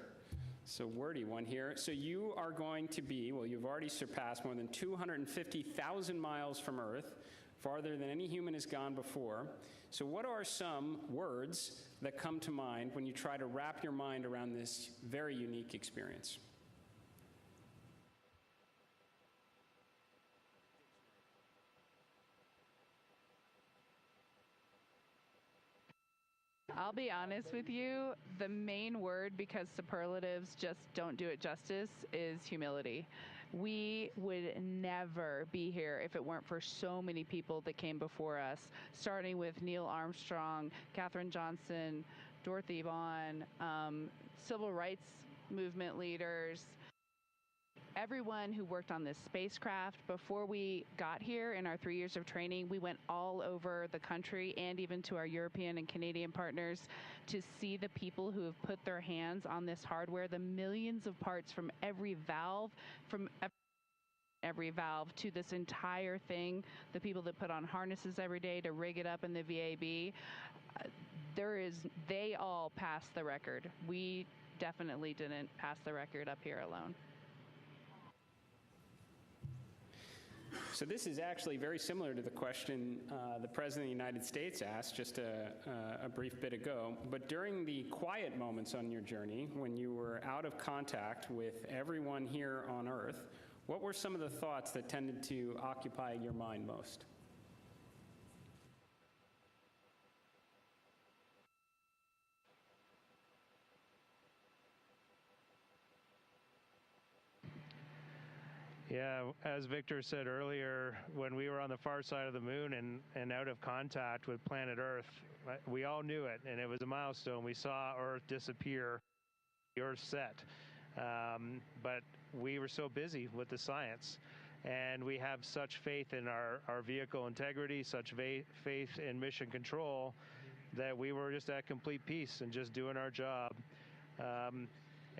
So wordy one here. So you are going to be, you've already surpassed more than 250,000 miles from Earth, farther than any human has gone before. So what are some words that come to mind when you try to wrap your mind around this very unique experience? I'll be honest with you, the main word, because superlatives just don't do it justice, is humility. We would never be here if it weren't for so many people that came before us, starting with Neil Armstrong, Katherine Johnson, Dorothy Vaughan, civil rights movement leaders, everyone who worked on this spacecraft. Before we got here in our 3 years of training, we went all over the country and even to our European and Canadian partners to see the people who have put their hands on this hardware, the millions of parts from every valve, to this entire thing, the people that put on harnesses every day to rig it up in the VAB. They all passed the record. We definitely didn't pass the record up here alone. So this is actually very similar to the question the President of the United States asked just a brief bit ago. But during the quiet moments on your journey, when you were out of contact with everyone here on Earth, what were some of the thoughts that tended to occupy your mind most? Yeah, as Victor said earlier, when we were on the far side of the moon and out of contact with planet Earth, we all knew it, and it was a milestone. We saw Earth disappear, the Earth set. But we were so busy with the science, and we have such faith in our vehicle integrity, such faith in mission control, that we were just at complete peace and just doing our job.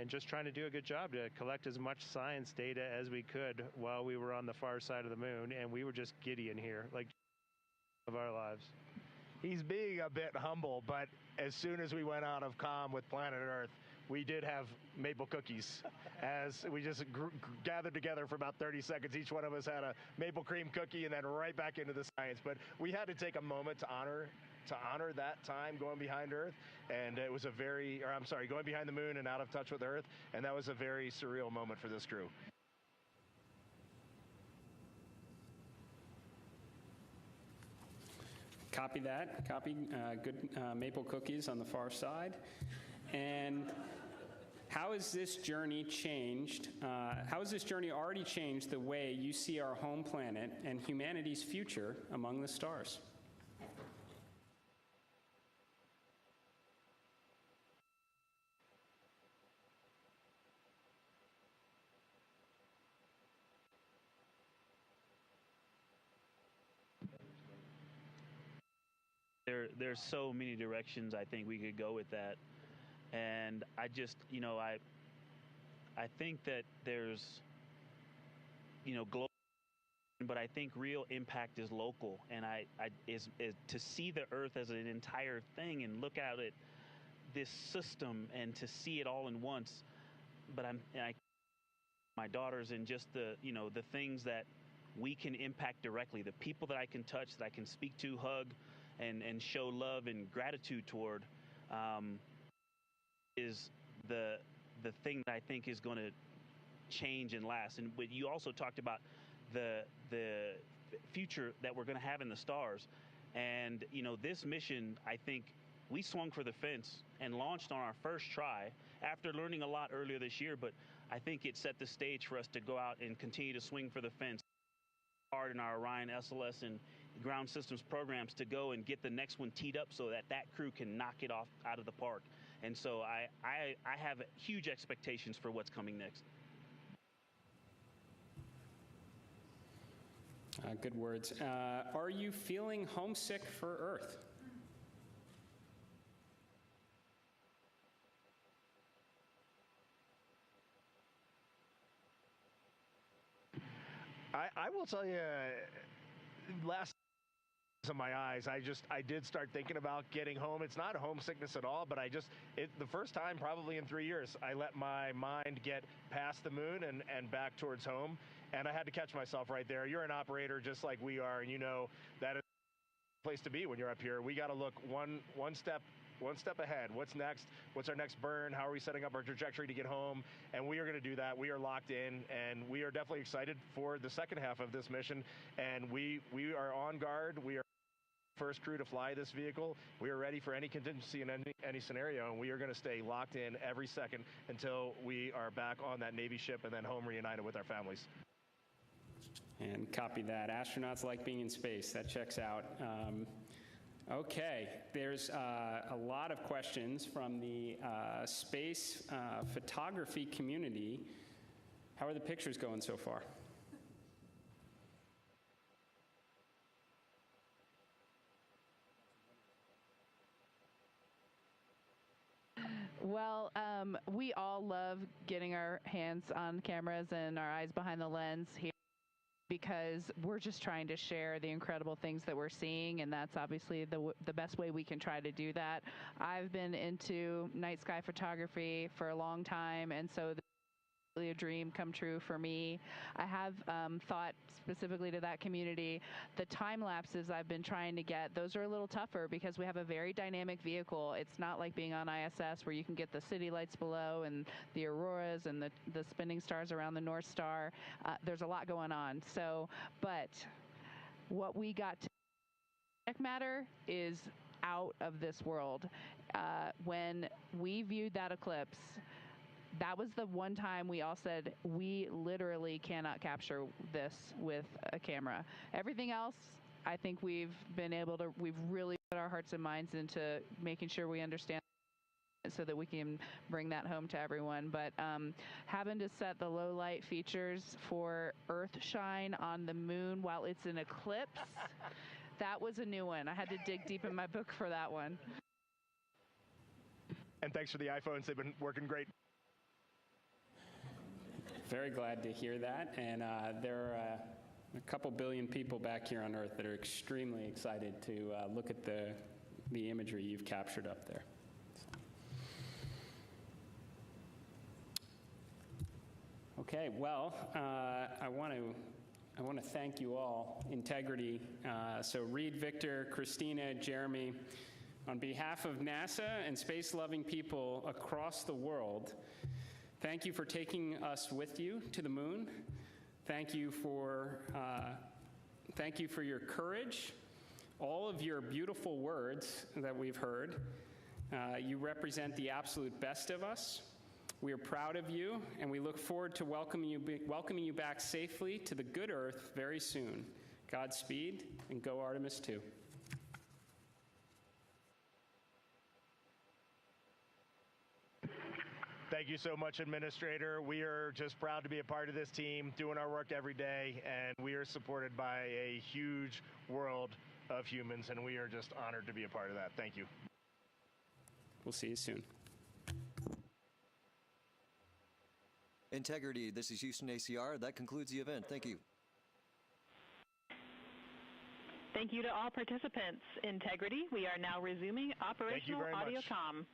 And just trying to do a good job to collect as much science data as we could while we were on the far side of the moon, and we were just giddy in here, like of our lives. He's being a bit humble, but as soon as we went out of comm with planet Earth, we did have maple cookies. As we just gathered together for about 30 seconds, each one of us had a maple cream cookie, and then right back into the science. But we had to take a moment to honor that time going behind Earth, and it was going behind the moon and out of touch with Earth, and that was a very surreal moment for this crew. Copy that. Good maple cookies on the far side. And how has this journey changed? How has this journey already changed the way you see our home planet and humanity's future among the stars? There's so many directions I think we could go with that, and I just, I think that there's, global, but I think real impact is local, and is to see the Earth as an entire thing and look at it, this system, and to see it all in once. But my daughters, and just the things that we can impact directly, the people that I can touch, that I can speak to, hug, and show love and gratitude toward, is the thing that I think is going to change and last. And you also talked about the future that we're going to have in the stars. And, this mission, I think we swung for the fence and launched on our first try after learning a lot earlier this year. But I think it set the stage for us to go out and continue to swing for the fence hard in our Orion SLS and ground systems programs to go and get the next one teed up so that crew can knock it off out of the park. And so I have huge expectations for what's coming next. Good words. Are you feeling homesick for Earth? I will tell you, last of my eyes, I did start thinking about getting home. It's not homesickness at all, but the first time probably in 3 years, I let my mind get past the moon and back towards home, and I had to catch myself right there. You're an operator just like we are, and that is the place to be when you're up here. We got to look one step ahead. What's next? What's our next burn? How are we setting up our trajectory to get home? And we are going to do that. We are locked in, and we are definitely excited for the second half of this mission. And we are on guard. We are first crew to fly this vehicle. We are ready for any contingency in any scenario, and we are going to stay locked in every second until we are back on that Navy ship and then home reunited with our families. And copy that. Astronauts like being in space. That checks out. Okay, there's a lot of questions from the space photography community. How are the pictures going so far? Well, we all love getting our hands on cameras and our eyes behind the lens here, because we're just trying to share the incredible things that we're seeing, and that's obviously the best way we can try to do that. I've been into night sky photography for a long time, and so this is really a dream come true for me. I have thought specifically to that community, the time lapses I've been trying to get, those are a little tougher because we have a very dynamic vehicle. It's not like being on ISS where you can get the city lights below and the auroras and the spinning stars around the North Star. There's a lot going on. So, but what we got to matter is out of this world. When we viewed that eclipse, that was the one time we all said, we literally cannot capture this with a camera. Everything else, I think we've really put our hearts and minds into making sure we understand so that we can bring that home to everyone. But having to set the low light features for Earthshine on the moon while it's an eclipse, that was a new one. I had to dig deep in my book for that one. And thanks for the iPhones. They've been working great. Very glad to hear that. And there are a couple billion people back here on Earth that are extremely excited to look at the imagery you've captured up there. Okay, well, I want to thank you all. Integrity. So Reed, Victor, Christina, Jeremy, on behalf of NASA and space-loving people across the world, thank you for taking us with you to the moon. Thank you for your courage, all of your beautiful words that we've heard. You represent the absolute best of us, We are proud of you, and we look forward to welcoming you back safely to the good Earth very soon. Godspeed, and go Artemis II. Thank you so much, Administrator. We are just proud to be a part of this team, doing our work every day, and we are supported by a huge world of humans, and we are just honored to be a part of that. Thank you. We'll see you soon. Integrity, this is Houston ACR. That concludes the event. Thank you. Thank you to all participants. Integrity, we are now resuming operational audio comm.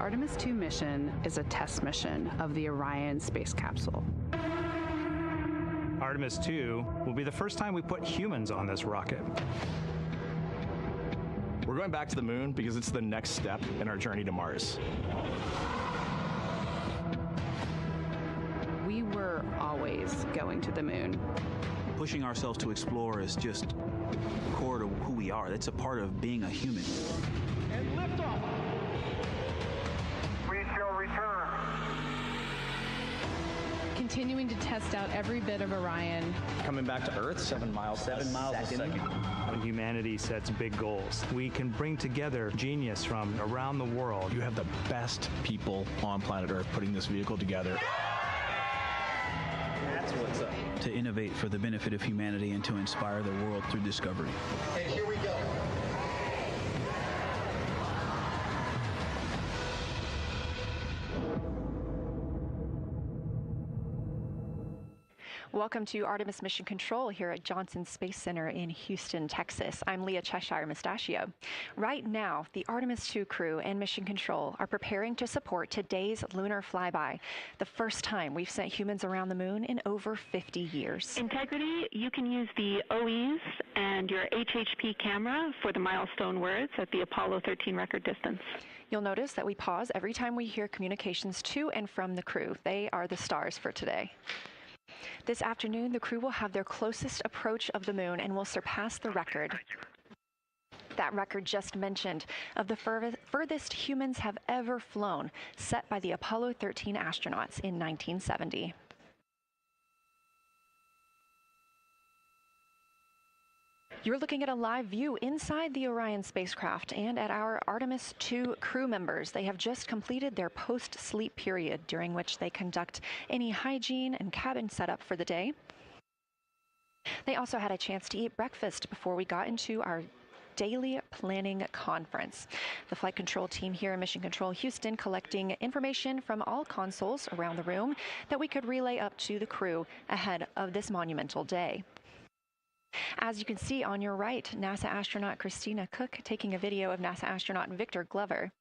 Artemis II mission is a test mission of the Orion space capsule. Artemis II will be the first time we put humans on this rocket. We're going back to the moon because it's the next step in our journey to Mars. We were always going to the moon. Pushing ourselves to explore is just core to who we are. That's a part of being a human. And liftoff. We shall return. Continuing to test out every bit of Orion. Coming back to Earth, 7 miles a second. When humanity sets big goals, we can bring together genius from around the world. You have the best people on planet Earth putting this vehicle together. That's what's up. To innovate for the benefit of humanity and to inspire the world through discovery. And here we go. Welcome to Artemis Mission Control here at Johnson Space Center in Houston, Texas. I'm Leah Cheshire Mustachio. Right now, the Artemis II crew and Mission Control are preparing to support today's lunar flyby, the first time we've sent humans around the moon in over 50 years. Integrity, you can use the OEs and your HHP camera for the milestone words at the Apollo 13 record distance. You'll notice that we pause every time we hear communications to and from the crew. They are the stars for today. This afternoon, the crew will have their closest approach of the moon and will surpass the record. That record just mentioned of the furthest humans have ever flown, set by the Apollo 13 astronauts in 1970. You're looking at a live view inside the Orion spacecraft and at our Artemis II crew members. They have just completed their post-sleep period, during which they conduct any hygiene and cabin setup for the day. They also had a chance to eat breakfast before we got into our daily planning conference. The flight control team here in Mission Control Houston collecting information from all consoles around the room that we could relay up to the crew ahead of this monumental day. As you can see on your right, NASA astronaut Christina Cook taking a video of NASA astronaut Victor Glover.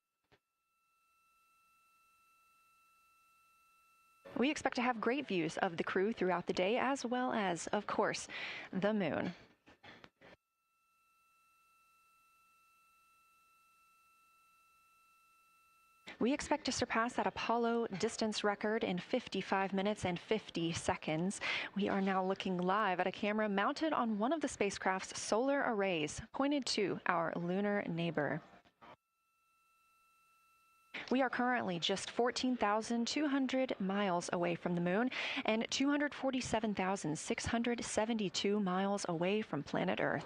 We expect to have great views of the crew throughout the day, as well as, of course, the moon. We expect to surpass that Apollo distance record in 55 minutes and 50 seconds. We are now looking live at a camera mounted on one of the spacecraft's solar arrays, pointed to our lunar neighbor. We are currently just 14,200 miles away from the moon and 247,672 miles away from planet Earth.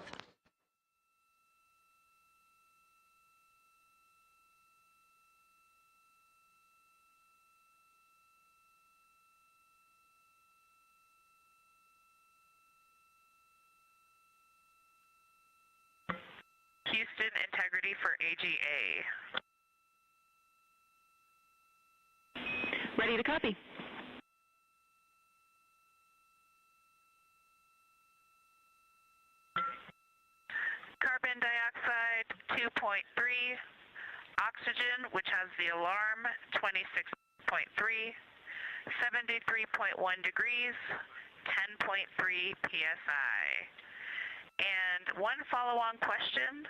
Houston, integrity for AGA. Ready to copy. Carbon dioxide 2.3, oxygen, which has the alarm, 26.3, 73.1 degrees, 10.3 psi. And one follow-on question.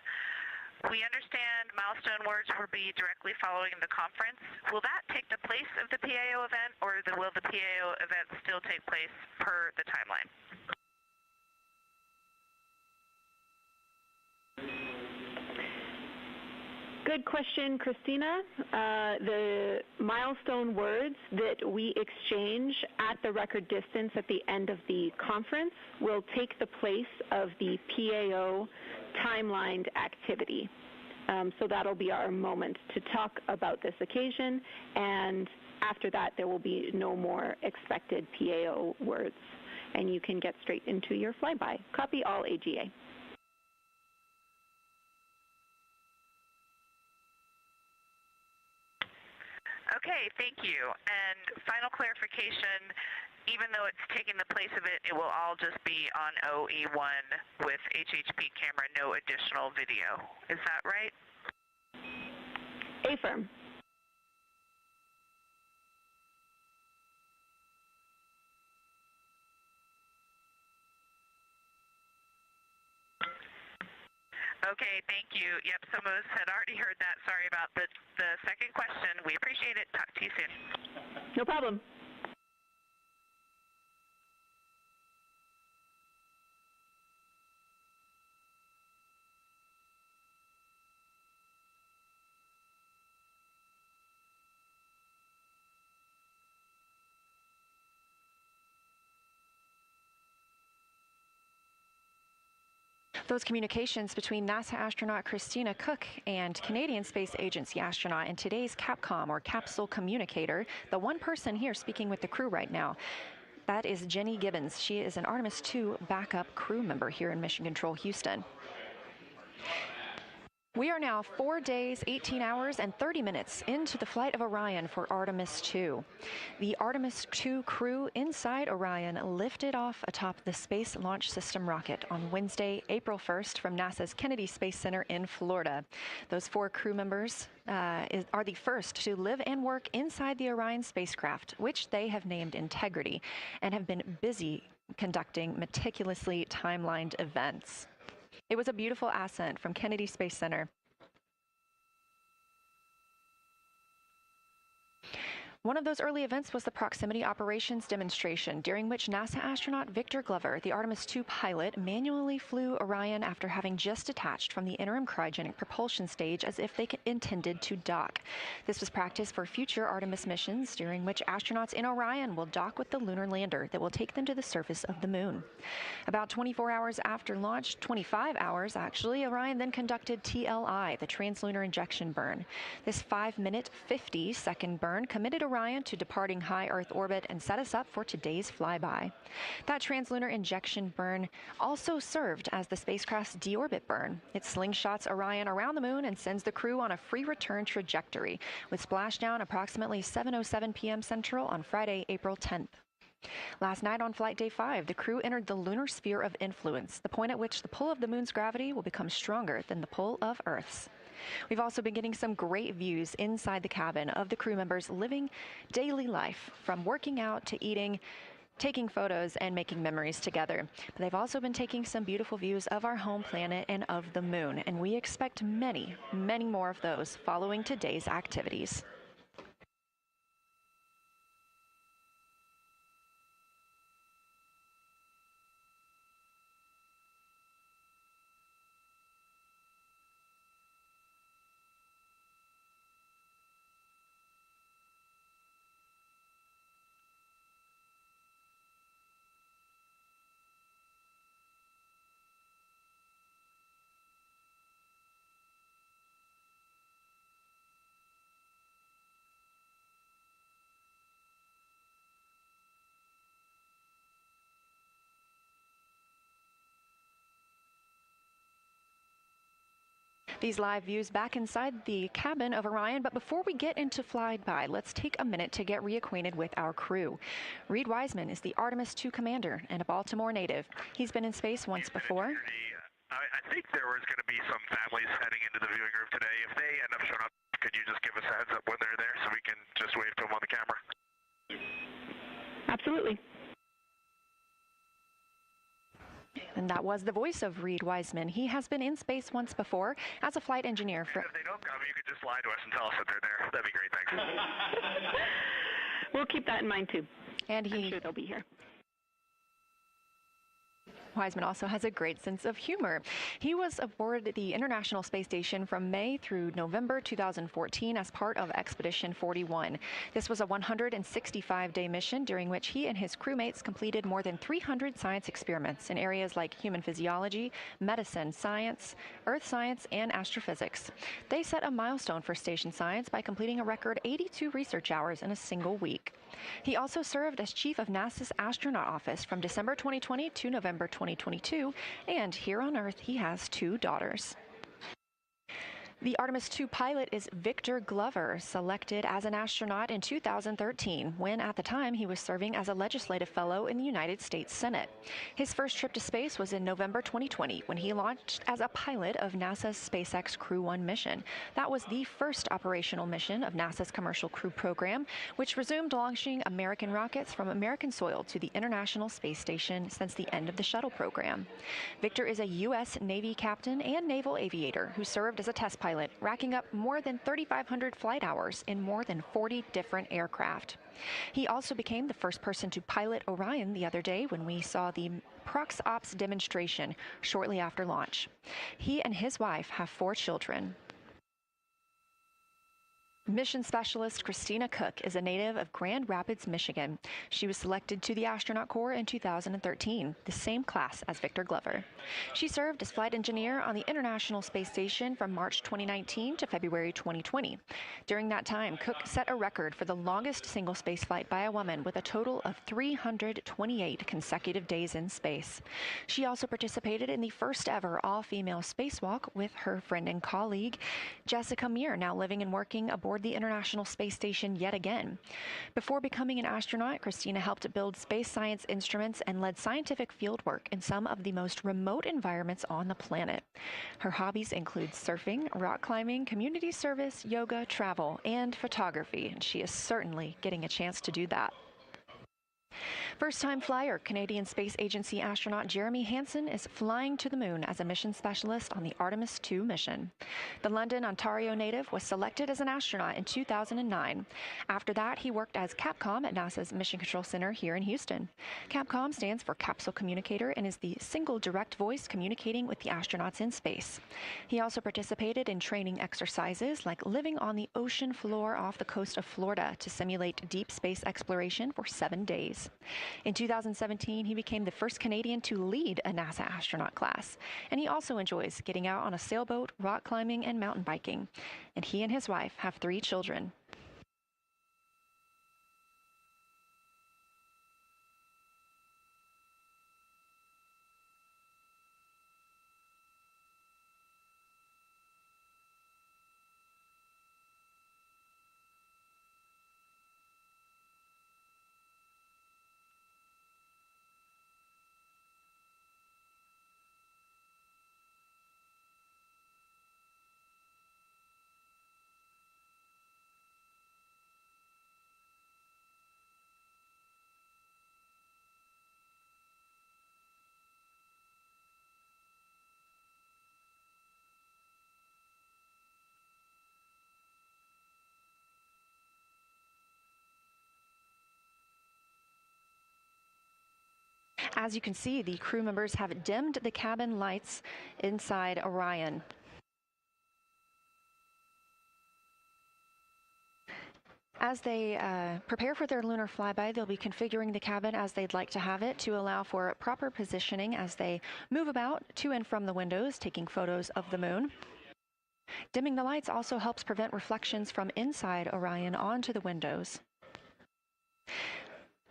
We understand milestone words will be directly following the conference. Will that take the place of the PAO event, or will the PAO event still take place per the timeline? Good question, Christina. The milestone words that we exchange at the record distance at the end of the conference will take the place of the PAO timelined activity. So that'll be our moment to talk about this occasion, and after that there will be no more expected PAO words, and you can get straight into your flyby. Copy all AGA. Okay, thank you. And final clarification, even though it's taking the place of it, it will all just be on OE1 with HHP camera, no additional video. Is that right? Affirm. Okay, thank you. Yep, some of us had already heard that. Sorry about the second question. We appreciate it. Talk to you soon. No problem. Those communications between NASA astronaut Christina Cook and Canadian Space Agency astronaut and today's Capcom, or capsule communicator, the one person here speaking with the crew right now, that is Jenny Gibbons. She is an Artemis II backup crew member here in Mission Control Houston. We are now 4 days, 18 hours, and 30 minutes into the flight of Orion for Artemis II. The Artemis II crew inside Orion lifted off atop the Space Launch System rocket on Wednesday, April 1st from NASA's Kennedy Space Center in Florida. Those 4 crew members are the first to live and work inside the Orion spacecraft, which they have named Integrity, and have been busy conducting meticulously timelined events. It was a beautiful ascent from Kennedy Space Center. One of those early events was the proximity operations demonstration, during which NASA astronaut Victor Glover, the Artemis II pilot, manually flew Orion after having just detached from the interim cryogenic propulsion stage as if they intended to dock. This was practice for future Artemis missions, during which astronauts in Orion will dock with the lunar lander that will take them to the surface of the moon. About 24 hours after launch, 25 hours actually, Orion then conducted TLI, the translunar injection burn. This 5-minute, 50-second burn committed Orion to departing high Earth orbit and set us up for today's flyby. That translunar injection burn also served as the spacecraft's deorbit burn. It slingshots Orion around the moon and sends the crew on a free return trajectory, with splashdown approximately 7:07 p.m. Central on Friday, April 10th. Last night on Flight Day 5, the crew entered the lunar sphere of influence, the point at which the pull of the moon's gravity will become stronger than the pull of Earth's. We've also been getting some great views inside the cabin of the crew members living daily life, from working out to eating, taking photos, and making memories together. But they've also been taking some beautiful views of our home planet and of the moon, and we expect many, many more of those following today's activities. These live views back inside the cabin of Orion, but before we get into flyby, let's take a minute to get reacquainted with our crew. Reed Wiseman is the Artemis II commander and a Baltimore native. He's been in space once before. I think there was going to be some families heading into the viewing room today. If they end up showing up, could you just give us a heads up when they're there so we can just wave to them on the camera? Absolutely. And that was the voice of Reed Wiseman. He has been in space once before as a flight engineer. And if they don't come, you could just lie to us and tell us that they're there. That'd be great, thanks. We'll keep that in mind, too. And I'm sure they'll be here. Wiseman also has a great sense of humor. He was aboard the International Space Station from May through November 2014 as part of Expedition 41. This was a 165-day mission during which he and his crewmates completed more than 300 science experiments in areas like human physiology, medicine, science, earth science, and astrophysics. They set a milestone for station science by completing a record 82 research hours in a single week. He also served as chief of NASA's astronaut office from December 2020 to November 2022, and here on Earth he has 2 daughters. The Artemis II pilot is Victor Glover, selected as an astronaut in 2013, when at the time he was serving as a legislative fellow in the United States Senate. His first trip to space was in November 2020, when he launched as a pilot of NASA's SpaceX Crew 1 mission. That was the first operational mission of NASA's Commercial Crew program, which resumed launching American rockets from American soil to the International Space Station since the end of the shuttle program. Victor is a U.S. Navy captain and naval aviator who served as a test pilot, racking up more than 3,500 flight hours in more than 40 different aircraft. He also became the first person to pilot Orion the other day when we saw the Prox Ops demonstration shortly after launch. He and his wife have 4 children. Mission Specialist Christina Cook is a native of Grand Rapids, Michigan. She was selected to the Astronaut Corps in 2013, the same class as Victor Glover. She served as flight engineer on the International Space Station from March 2019 to February 2020. During that time, Cook set a record for the longest single spaceflight by a woman with a total of 328 consecutive days in space. She also participated in the first ever all-female spacewalk with her friend and colleague, Jessica Meir, now living and working aboard the International Space Station yet again. Before becoming an astronaut, Christina helped build space science instruments and led scientific fieldwork in some of the most remote environments on the planet. Her hobbies include surfing, rock climbing, community service, yoga, travel, and photography, and she is certainly getting a chance to do that. First-time flyer, Canadian Space Agency astronaut Jeremy Hansen is flying to the moon as a mission specialist on the Artemis II mission. The London, Ontario native was selected as an astronaut in 2009. After that, he worked as Capcom at NASA's Mission Control Center here in Houston. Capcom stands for Capsule Communicator and is the single direct voice communicating with the astronauts in space. He also participated in training exercises like living on the ocean floor off the coast of Florida to simulate deep space exploration for 7 days. In 2017, he became the first Canadian to lead a NASA astronaut class, and he also enjoys getting out on a sailboat, rock climbing, and mountain biking. And he and his wife have 3 children. As you can see, the crew members have dimmed the cabin lights inside Orion. As they prepare for their lunar flyby, they'll be configuring the cabin as they'd like to have it to allow for proper positioning as they move about to and from the windows, taking photos of the moon. Dimming the lights also helps prevent reflections from inside Orion onto the windows.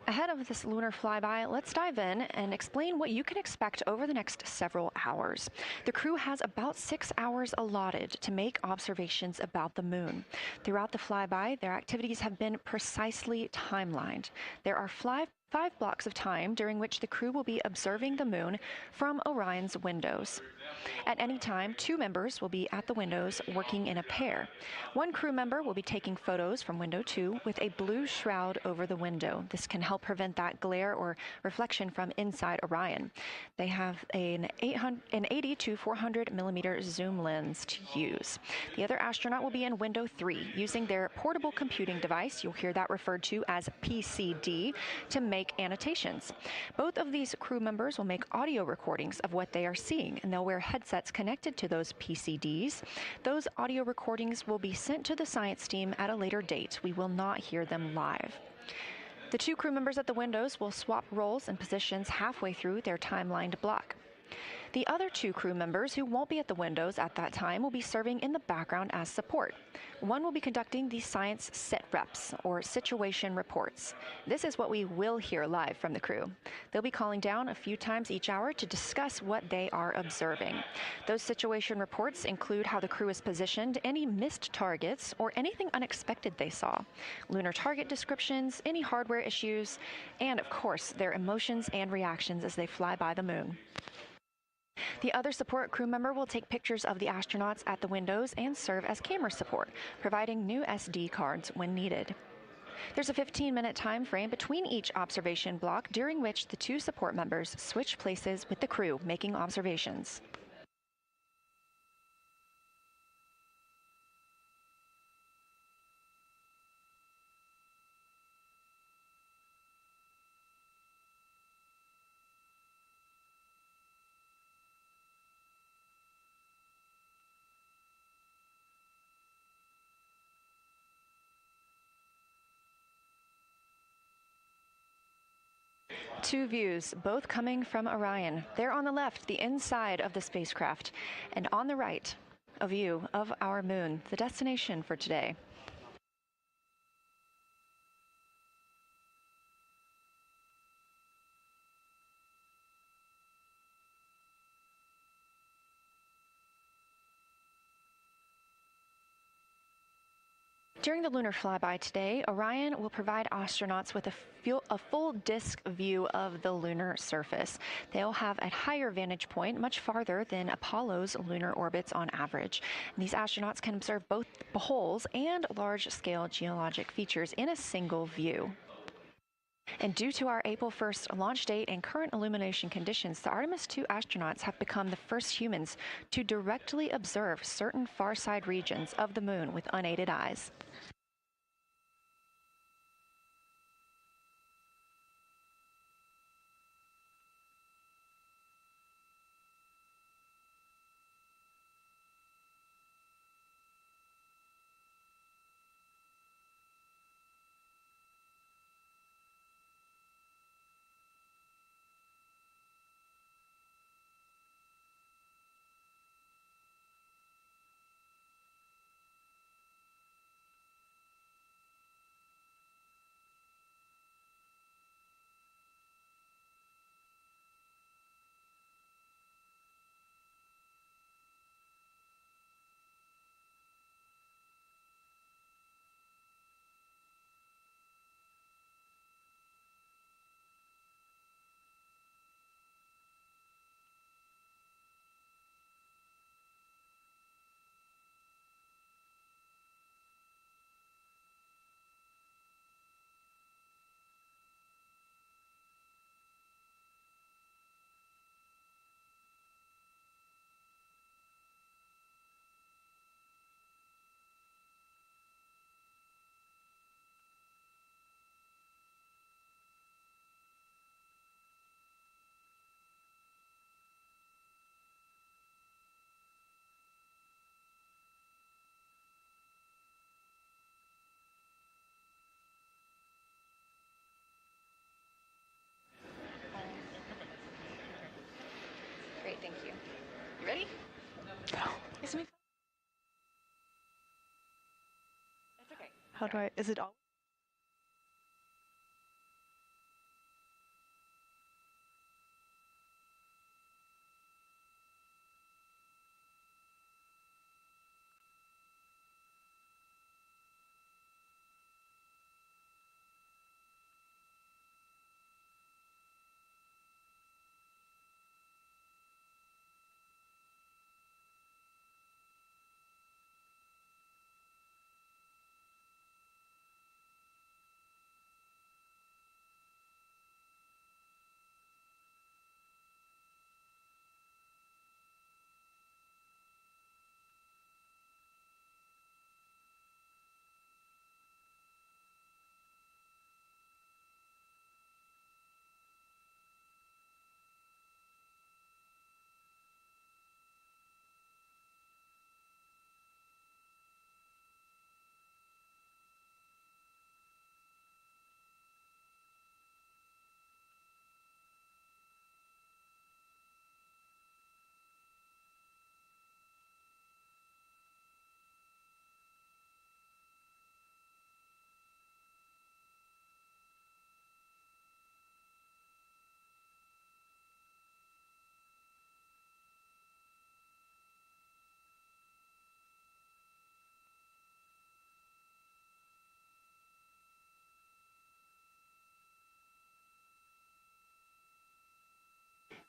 Ahead of this lunar flyby, let's dive in and explain what you can expect over the next several hours. The crew has about 6 hours allotted to make observations about the moon. Throughout the flyby, their activities have been precisely timelined. There are 5 blocks of time during which the crew will be observing the moon from Orion's windows. At any time, 2 members will be at the windows working in a pair. One crew member will be taking photos from window 2 with a blue shroud over the window. This can help prevent that glare or reflection from inside Orion. They have an 80 to 400 millimeter zoom lens to use. The other astronaut will be in window 3 using their portable computing device, you'll hear that referred to as PCD, to make annotations. Both of these crew members will make audio recordings of what they are seeing, and they'll wear headsets connected to those PCDs. Those audio recordings will be sent to the science team at a later date. We will not hear them live. The 2 crew members at the windows will swap roles and positions halfway through their timelined block. The other 2 crew members who won't be at the windows at that time will be serving in the background as support. One will be conducting the science sit reps, or situation reports. This is what we will hear live from the crew. They'll be calling down a few times each hour to discuss what they are observing. Those situation reports include how the crew is positioned, any missed targets, or anything unexpected they saw, lunar target descriptions, any hardware issues, and of course, their emotions and reactions as they fly by the moon. The other support crew member will take pictures of the astronauts at the windows and serve as camera support, providing new SD cards when needed. There's a 15-minute time frame between each observation block during which the 2 support members switch places with the crew making observations. Two views, both coming from Orion. There on the left, the inside of the spacecraft, and on the right, a view of our moon, the destination for today. During the lunar flyby today, Orion will provide astronauts with a full disk view of the lunar surface. They'll have a higher vantage point, much farther than Apollo's lunar orbits on average. And these astronauts can observe both holes and large-scale geologic features in a single view. And due to our April 1st launch date and current illumination conditions, the Artemis II astronauts have become the first humans to directly observe certain far-side regions of the moon with unaided eyes. Great, thank you. You ready? No. Is it me? That's okay. How do I, is it all?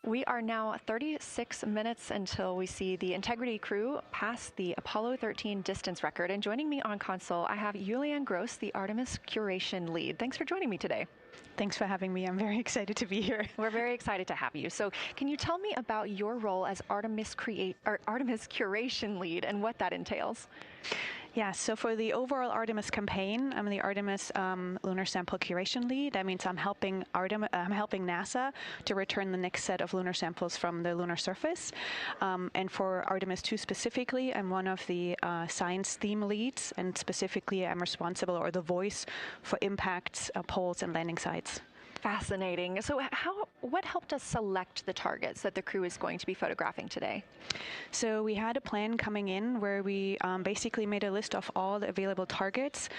We are now 36 minutes until we see the Integrity crew pass the Apollo 13 distance record. And joining me on console, I have Julianne Gross, the Artemis curation lead. Thanks for joining me today. Thanks for having me. I'm very excited to be here. We're very excited to have you. So can you tell me about your role as Artemis curation lead and what that entails? Yeah, so for the overall Artemis campaign, I'm the Artemis lunar sample curation lead. That means I'm helping NASA to return the next set of lunar samples from the lunar surface. And for Artemis II specifically, I'm one of the science theme leads, and specifically I'm responsible, or the voice, for impacts, poles, and landing sites. Fascinating. So what helped us select the targets that the crew is going to be photographing today? So we had a plan coming in where we basically made a list of all the available targets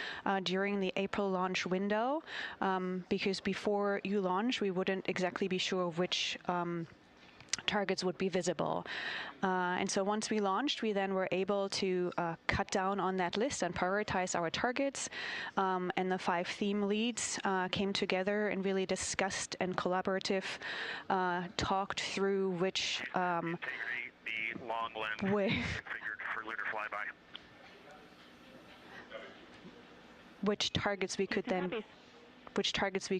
during the April launch window, because before you launch, we wouldn't exactly be sure which targets would be visible. And so once we launched, we then were able to cut down on that list and prioritize our targets. And the 5 theme leads came together and really discussed and talked through which the long lens configured for lunar flyby. Which targets we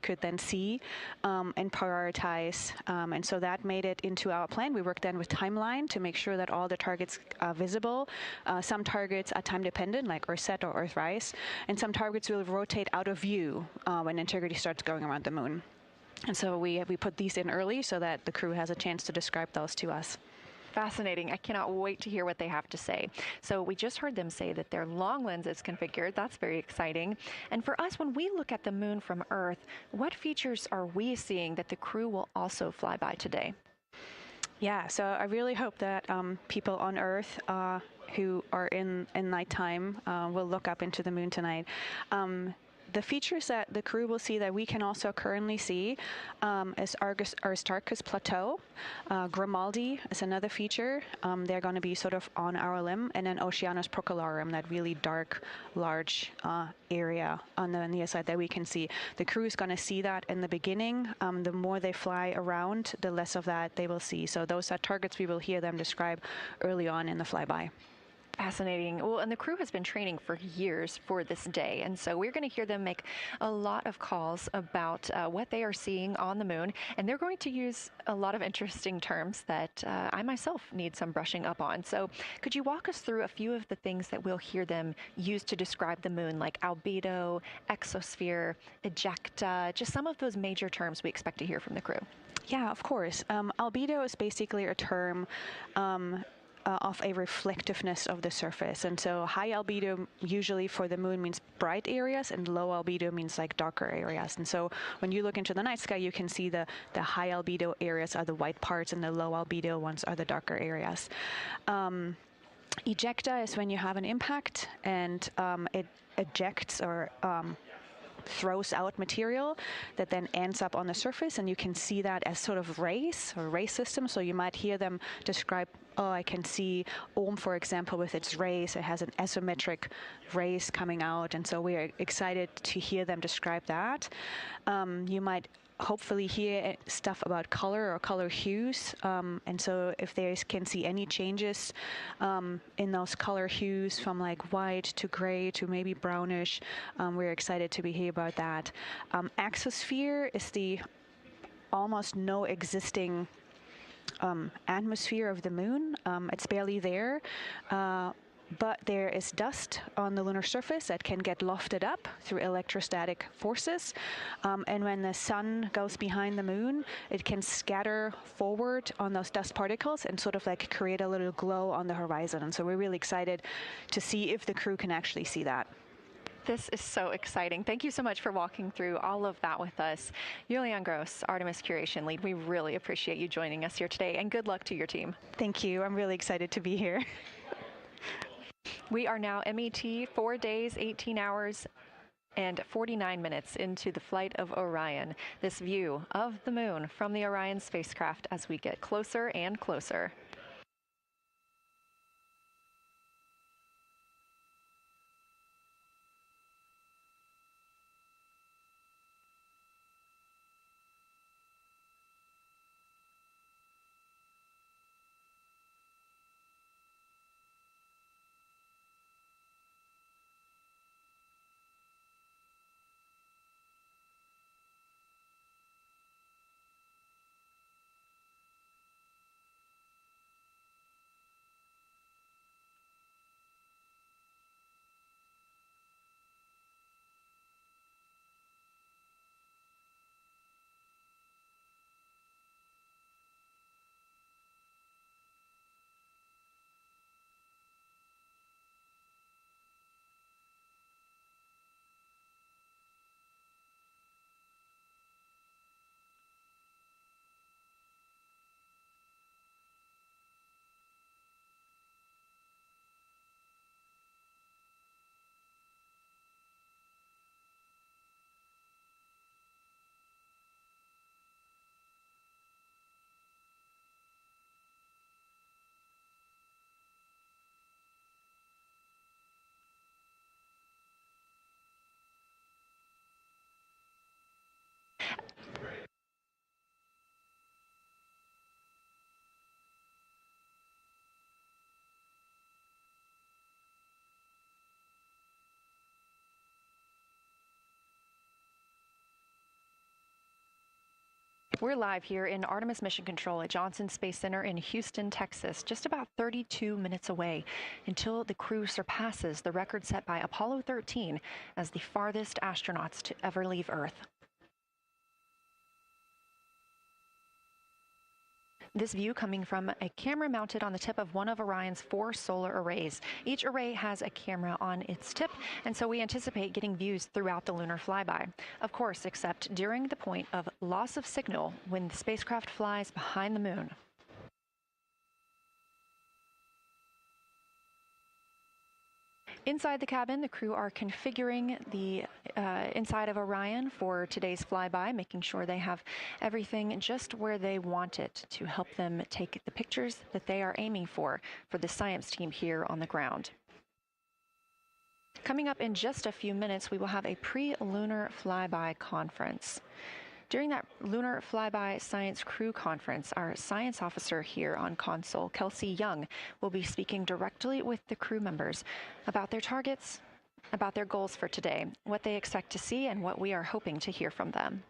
could then see and prioritize. And so that made it into our plan. We worked then with timeline to make sure that all the targets are visible. Some targets are time dependent, like Earthset or Earthrise, and some targets will rotate out of view when Integrity starts going around the moon. And so we put these in early so that the crew has a chance to describe those to us. Fascinating. I cannot wait to hear what they have to say. So we just heard them say that their long lens is configured. That's very exciting. And for us, when we look at the moon from Earth, what features are we seeing that the crew will also fly by today? Yeah, so I really hope that people on Earth who are in nighttime will look up into the moon tonight. The features that the crew will see that we can also currently see is Aristarchus Plateau. Grimaldi is another feature. They're going to be sort of on our limb. And then Oceanus Procellarum, that really dark, large area on the near side that we can see. The crew is going to see that in the beginning. The more they fly around, the less of that they will see. So those are targets we will hear them describe early on in the flyby. Fascinating. Well, and the crew has been training for years for this day. And so we're going to hear them make a lot of calls about what they are seeing on the moon. And they're going to use a lot of interesting terms that I myself need some brushing up on. So could you walk us through a few of the things that we'll hear them use to describe the moon, like albedo, exosphere, ejecta, just some of those major terms we expect to hear from the crew? Yeah, of course. Albedo is basically a term of a reflectiveness of the surface. And so high albedo usually for the moon means bright areas, and low albedo means like darker areas. And so when you look into the night sky, you can see the high albedo areas are the white parts and the low albedo ones are the darker areas. Ejecta is when you have an impact and it ejects or throws out material that then ends up on the surface, and you can see that as sort of rays or ray systems. So you might hear them describe, I can see for example, with its rays. It has an isometric rays coming out, and so we're excited to hear them describe that. You might hopefully hear stuff about color or color hues, and so if they can see any changes in those color hues from like white to gray to maybe brownish, we're excited to hear about that. Exosphere is the almost no existing atmosphere of the moon. It's barely there. But there is dust on the lunar surface that can get lofted up through electrostatic forces. And when the sun goes behind the moon, it can scatter forward on those dust particles and sort of like create a little glow on the horizon. And so we're really excited to see if the crew can actually see that. This is so exciting. Thank you so much for walking through all of that with us. Julianne Gross, Artemis Curation Lead, we really appreciate you joining us here today, and good luck to your team. Thank you. I'm really excited to be here. We are now MET 4 days, 18 hours, and 49 minutes into the flight of Orion. This view of the moon from the Orion spacecraft as we get closer and closer. We're live here in Artemis Mission Control at Johnson Space Center in Houston, Texas, just about 32 minutes away until the crew surpasses the record set by Apollo 13 as the farthest astronauts to ever leave Earth. This view coming from a camera mounted on the tip of one of Orion's 4 solar arrays. Each array has a camera on its tip, and so we anticipate getting views throughout the lunar flyby. Of course, except during the point of loss of signal when the spacecraft flies behind the moon. Inside the cabin, the crew are configuring the inside of Orion for today's flyby, making sure they have everything just where they want it to help them take the pictures that they are aiming for the science team here on the ground. Coming up in just a few minutes, we will have a pre-lunar flyby conference. During that Lunar Flyby Science Crew Conference, our science officer here on console, Kelsey Young, will be speaking directly with the crew members about their targets, about their goals for today, what they expect to see, and what we are hoping to hear from them.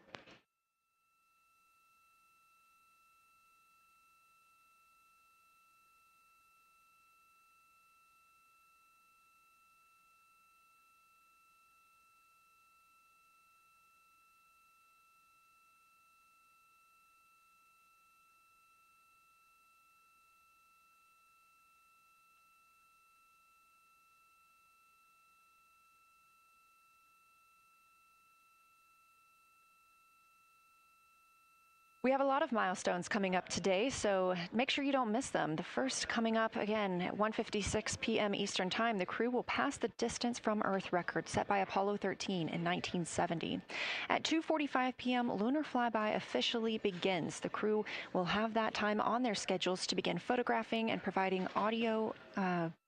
We have a lot of milestones coming up today, so make sure you don't miss them. The first coming up again at 1:56 p.m. Eastern Time, the crew will pass the distance from Earth record set by Apollo 13 in 1970. At 2:45 p.m., lunar flyby officially begins. The crew will have that time on their schedules to begin photographing and providing audio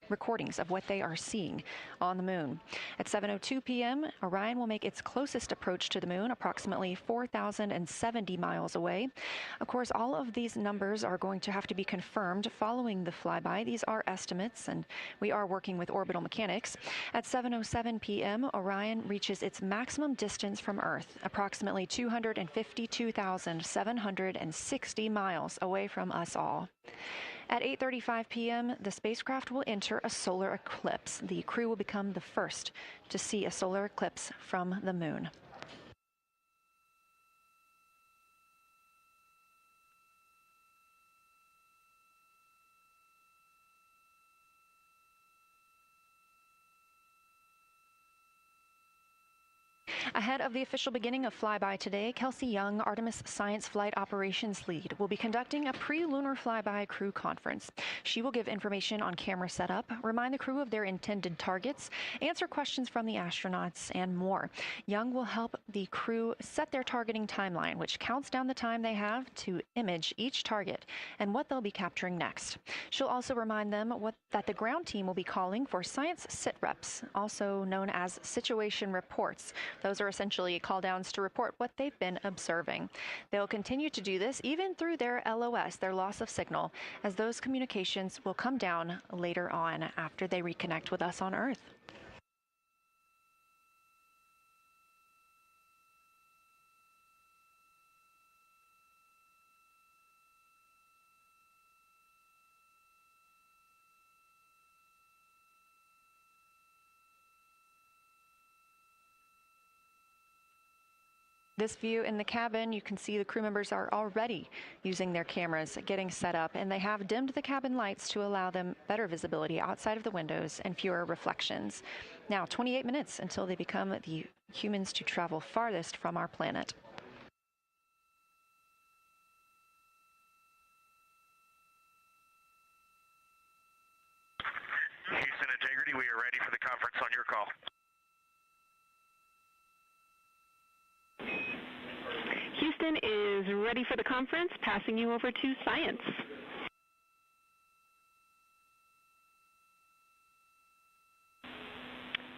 recordings of what they are seeing on the moon. At 7:02 p.m., Orion will make its closest approach to the moon, approximately 4,070 miles away. Of course, all of these numbers are going to have to be confirmed following the flyby. These are estimates, and we are working with orbital mechanics. At 7:07 p.m., Orion reaches its maximum distance from Earth, approximately 252,760 miles away from us all. At 8:35 p.m., the spacecraft will enter a solar eclipse. The crew will become the first to see a solar eclipse from the moon. Ahead of the official beginning of flyby today, Kelsey Young, Artemis Science Flight Operations Lead, will be conducting a pre-lunar flyby crew conference. She will give information on camera setup, remind the crew of their intended targets, answer questions from the astronauts, and more. Young will help the crew set their targeting timeline, which counts down the time they have to image each target and what they'll be capturing next. She'll also remind them that the ground team will be calling for science sit reps, also known as situation reports. Those are essentially call-downs to report what they've been observing. They'll continue to do this even through their LOS, their loss of signal, as those communications will come down later on after they reconnect with us on Earth. This view in the cabin, you can see the crew members are already using their cameras, getting set up, and they have dimmed the cabin lights to allow them better visibility outside of the windows and fewer reflections. Now, 28 minutes until they become the humans to travel farthest from our planet. Houston Integrity, we are ready for the conference on your call. Houston is ready for the conference, passing you over to Science.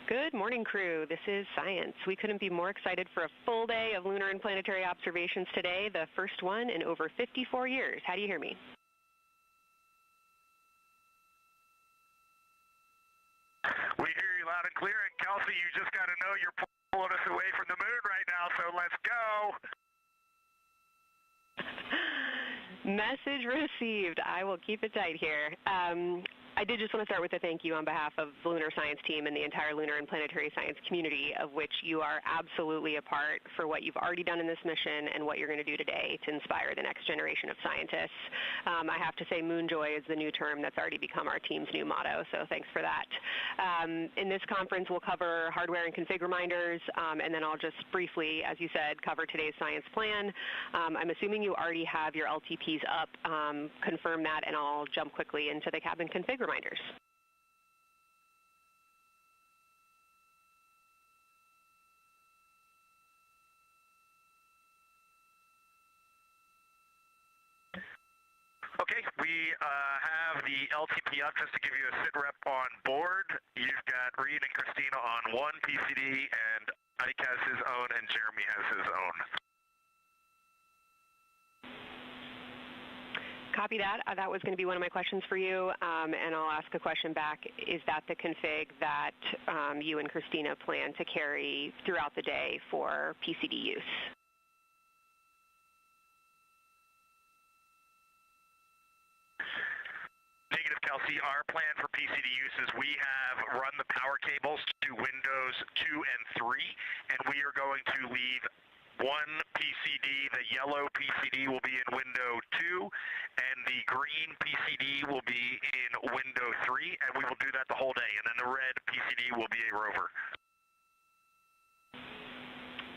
Good morning, crew. This is Science. We couldn't be more excited for a full day of lunar and planetary observations today, the first one in over 54 years. How do you hear me? We hear you loud and clear, and Kelsey, you just got to know you're pulling us away from the moon right now, so let's go. Message received. I will keep it tight here. I did just want to start with a thank you on behalf of the Lunar Science team and the entire lunar and planetary science community, of which you are absolutely a part, for what you've already done in this mission and what you're going to do today to inspire the next generation of scientists. I have to say Moonjoy is the new term that's already become our team's new motto, so thanks for that. In this conference, we'll cover hardware and config reminders, and then I'll just briefly, as you said, cover today's science plan. I'm assuming you already have your LTPs up. Confirm that, and I'll jump quickly into the cabin config reminders. Okay, we have the LTP up just to give you a sit rep on board. You've got Reed and Christina on one PCD, and Ike has his own, and Jeremy has his own. Copy that. That was going to be one of my questions for you, and I'll ask a question back. Is that the config that you and Christina plan to carry throughout the day for PCD use? Negative, Kelsey. Our plan for PCD use is we have run the power cables to Windows 2 and 3, and we are going to leave one PCD. The yellow PCD will be in window 2, and the green PCD will be in window 3, and we will do that the whole day. And then the red PCD will be a rover.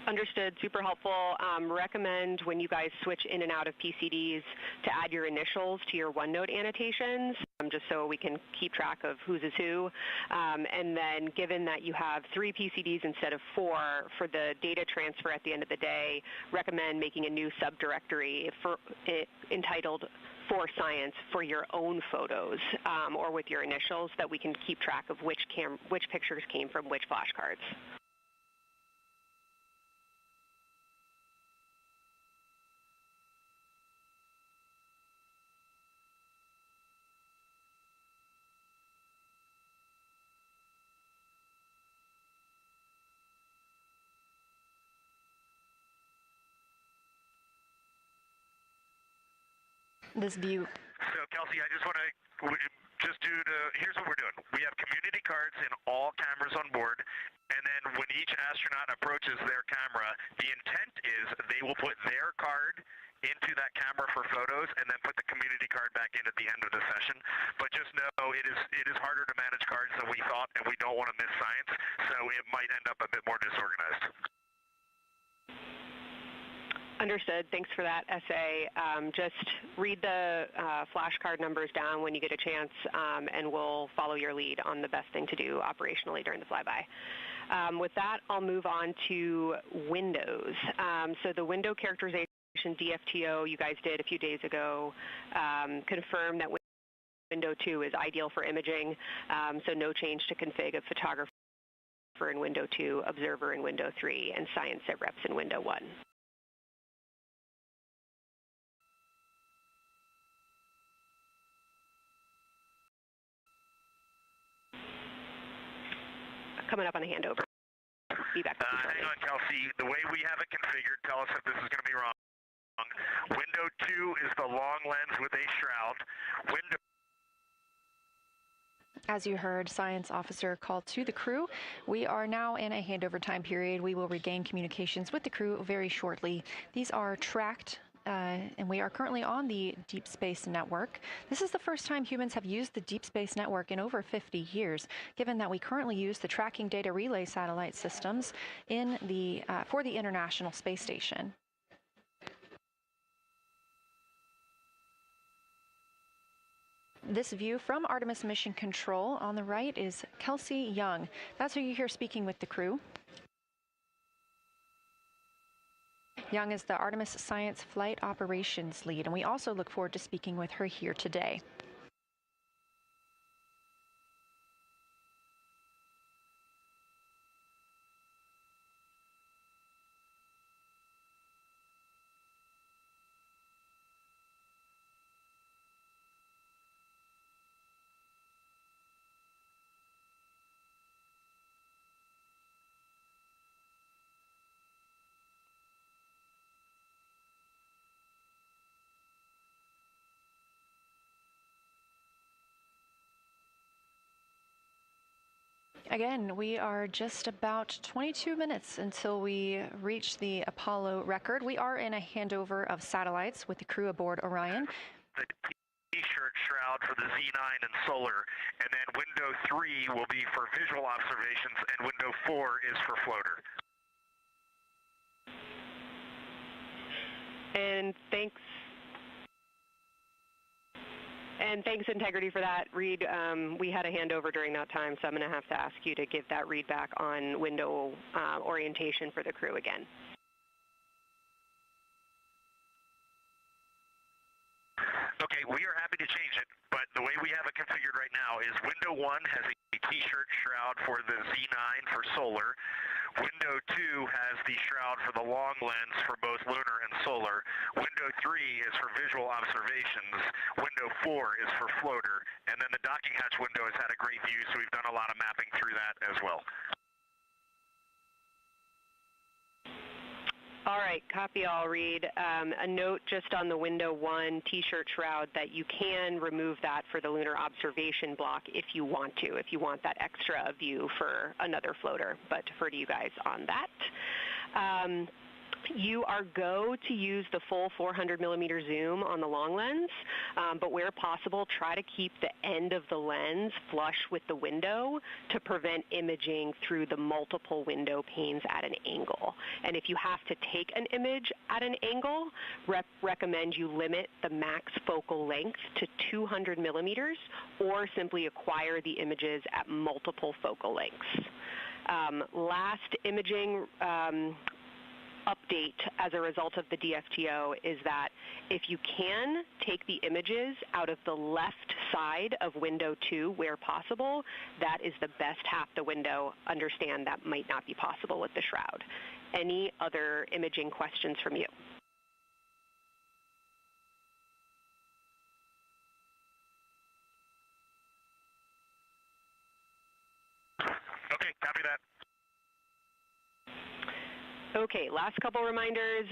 Understood. Super helpful. Recommend when you guys switch in and out of PCDs to add your initials to your OneNote annotations, just so we can keep track of whose is who. And then given that you have 3 PCDs instead of 4 for the data transfer at the end of the day, recommend making a new subdirectory entitled For Science for your own photos, or with your initials, that we can keep track of which pictures came from which flashcards. This view. So, Kelsey, I just want to here's what we're doing. We have community cards in all cameras on board, and then when each astronaut approaches their camera, the intent is they will put their card into that camera for photos and then put the community card back in at the end of the session. But just know it is harder to manage cards than we thought, and we don't want to miss science, so it might end up a bit more disorganized. Understood. Thanks for that essay. Just read the flashcard numbers down when you get a chance, and we'll follow your lead on the best thing to do operationally during the flyby. With that, I'll move on to Windows. So the window characterization DFTO you guys did a few days ago confirmed that window 2 is ideal for imaging, so no change to config of photographer in window 2, observer in window 3, and science sit reps in window 1. Coming up on a handover. Feedback. Hang on, Kelsey. The way we have it configured, tell us if this is going to be wrong. Window 2 is the long lens with a shroud. Window. As you heard, Science Officer called to the crew. We are now in a handover time period. We will regain communications with the crew very shortly. These are tracked, and we are currently on the Deep Space Network. This is the first time humans have used the Deep Space Network in over 50 years, given that we currently use the Tracking Data Relay satellite systems for the International Space Station. This view from Artemis Mission Control on the right is Kelsey Young. That's who you hear speaking with the crew. Young is the Artemis Science Flight Operations Lead, and we also look forward to speaking with her here today. Again, we are just about 22 minutes until we reach the Apollo record. We are in a handover of satellites with the crew aboard Orion. The T-shirt shroud for the Z9 and solar, and then window 3 will be for visual observations, and window 4 is for floater. And thanks, Integrity, for that, Reed. We had a handover during that time, so I'm going to have to ask you to give that read back on window orientation for the crew again. Okay, we are happy to change it, but the way we have it configured right now is window 1 has a T-shirt shroud for the Z9 for solar. Window 2 has the shroud for the long lens for both lunar and solar. Window 3 is for visual observations. Window 4 is for floater. And then the docking hatch window has had a great view, so we've done a lot of mapping through that as well. All right, copy all, Reed. A note just on the window 1 T-shirt shroud that you can remove that for the lunar observation block if you want to, if you want that extra view for another floater, but defer to you guys on that. You are go to use the full 400 millimeter zoom on the long lens, but where possible, try to keep the end of the lens flush with the window to prevent imaging through the multiple window panes at an angle. And if you have to take an image at an angle, recommend you limit the max focal length to 200 millimeters or simply acquire the images at multiple focal lengths. Last imaging update as a result of the DFTO is that if you can take the images out of the left side of window 2 where possible, that is the best half the window. Understand that might not be possible with the shroud. Any other imaging questions from you? Okay, copy that. Okay, last couple reminders.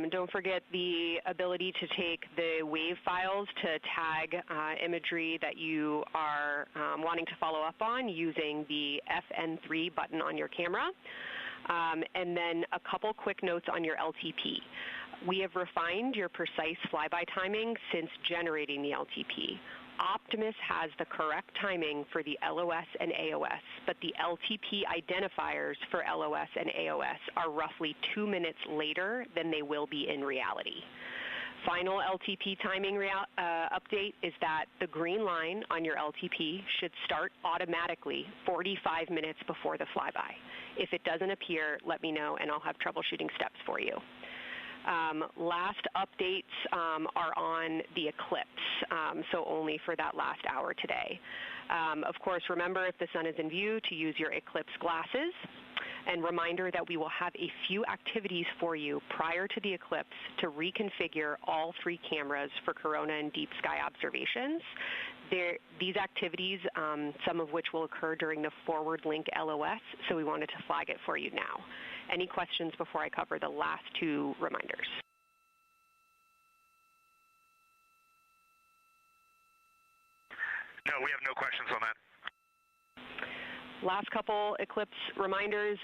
Don't forget the ability to take the WAV files to tag imagery that you are wanting to follow up on using the FN3 button on your camera. And then a couple quick notes on your LTP. We have refined your precise flyby timing since generating the LTP. Optimus has the correct timing for the LOS and AOS, but the LTP identifiers for LOS and AOS are roughly 2 minutes later than they will be in reality. Final LTP timing update is that the green line on your LTP should start automatically 45 minutes before the flyby. If it doesn't appear, let me know and I'll have troubleshooting steps for you. Last updates are on the eclipse, so only for that last hour today. Of course, remember if the sun is in view to use your eclipse glasses. And reminder that we will have a few activities for you prior to the eclipse to reconfigure all 3 cameras for corona and deep sky observations. These activities, some of which will occur during the forward link LOS, so we wanted to flag it for you now. Any questions before I cover the last 2 reminders? No, we have no questions on that. Last couple eclipse reminders,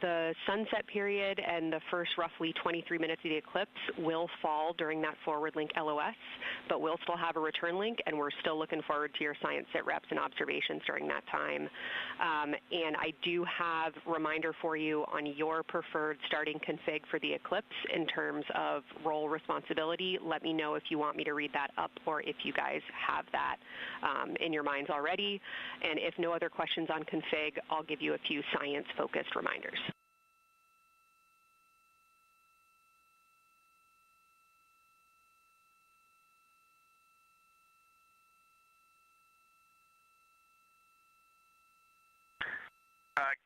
the sunset period and the first roughly 23 minutes of the eclipse will fall during that forward link LOS, but we'll still have a return link, and we're still looking forward to your science sit reps and observations during that time. And I do have a reminder for you on your preferred starting config for the eclipse in terms of role responsibility. Let me know if you want me to read that up or if you guys have that in your minds already. And if no other questions on config, I'll give you a few science-focused reminders.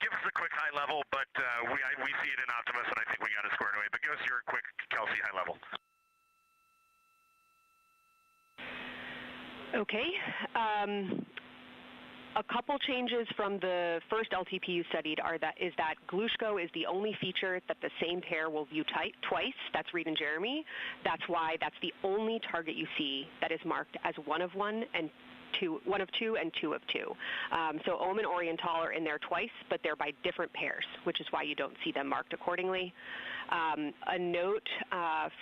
Give us a quick high level, but we see it in Optimus, and I think we got it squared away. But give us your quick Kelsey high level. Okay. A couple changes from the first LTP you studied is that Glushko is the only feature that the same pair will view twice. That's Reed and Jeremy. That's why that's the only target you see that is marked as one of one and one of two and two of two. So Ohm and Oriental are in there twice, but they're by different pairs, which is why you don't see them marked accordingly. A note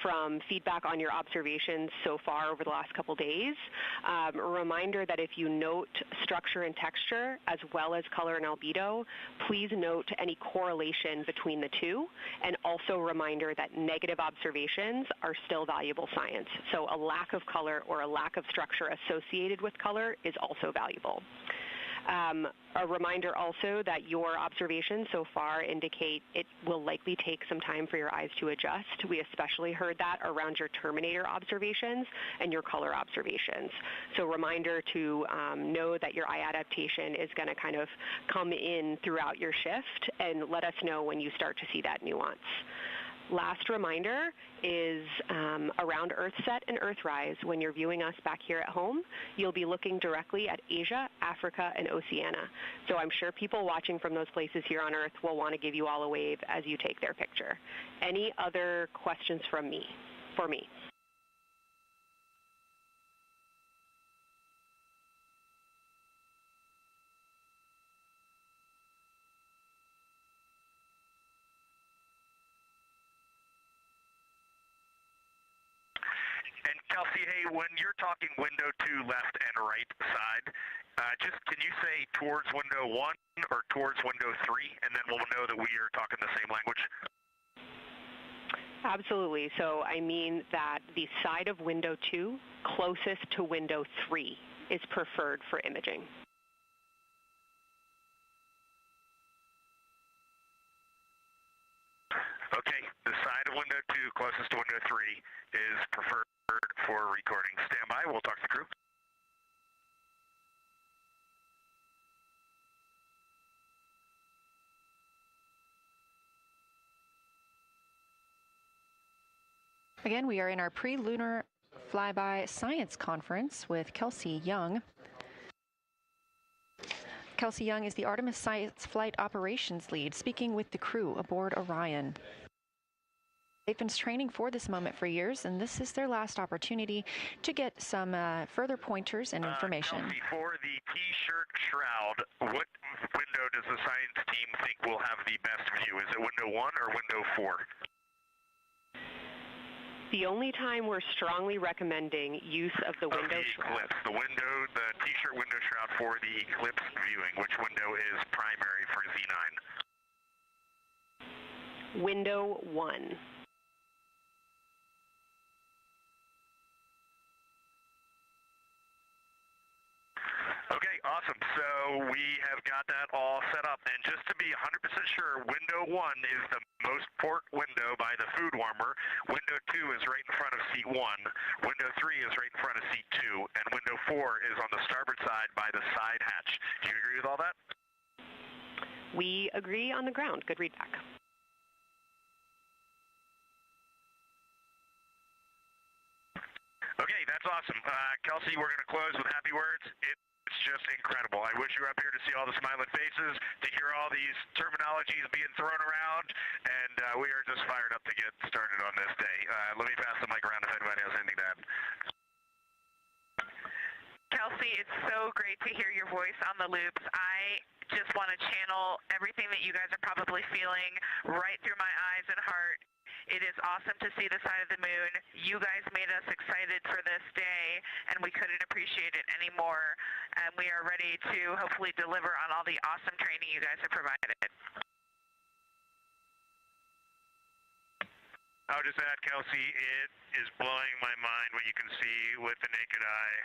from feedback on your observations so far over the last couple days, a reminder that if you note structure and texture as well as color and albedo, please note any correlation between the two, and also a reminder that negative observations are still valuable science. So a lack of color or a lack of structure associated with color is also valuable. A reminder also that your observations so far indicate it will likely take some time for your eyes to adjust. We especially heard that around your terminator observations and your color observations. So reminder to know that your eye adaptation is going to kind of come in throughout your shift, and let us know when you start to see that nuance. Last reminder is around Earthset and Earthrise. When you're viewing us back here at home, you'll be looking directly at Asia, Africa, and Oceania. So I'm sure people watching from those places here on Earth will want to give you all a wave as you take their picture. Any other questions for me? And Kelsey, hey, when you're talking window 2 left and right side, just can you say towards window 1 or towards window 3, and then we'll know that we are talking the same language? Absolutely. So I mean that the side of window 2 closest to window 3 is preferred for imaging. Okay, the side of window 2 closest to window 3 is preferred for recording. Stand by, we'll talk to the crew. Again, we are in our pre-lunar flyby science conference with Kelsey Young. Kelsey Young is the Artemis Science Flight Operations Lead, speaking with the crew aboard Orion. They've been training for this moment for years, and this is their last opportunity to get some further pointers and information. Kelsey, for the T-shirt shroud, what window does the science team think will have the best view? Is it window 1 or window 4? The only time we're strongly recommending use of the window shroud. The T-shirt window shroud for the eclipse viewing, which window is primary for Z9? Window 1. Okay, awesome. So we have got that all set up. And just to be 100% sure, window 1 is the most port window by the food warmer. Window 2 is right in front of seat 1. Window 3 is right in front of seat 2. And window 4 is on the starboard side by the side hatch. Do you agree with all that? We agree on the ground. Good readback. Okay, that's awesome. Kelsey, we're going to close with happy words. It's just incredible. I wish you were up here to see all the smiling faces, to hear all these terminologies being thrown around, and we are just fired up to get started on this day. Let me pass the mic around if anybody has anything to add. Kelsey, it's so great to hear your voice on the loops. I just want to channel everything that you guys are probably feeling right through my eyes and heart. It is awesome to see the side of the moon. You guys made us excited for this day, and we couldn't appreciate it anymore. And we are ready to hopefully deliver on all the awesome training you guys have provided. I'll just add, Kelsey, it is blowing my mind what you can see with the naked eye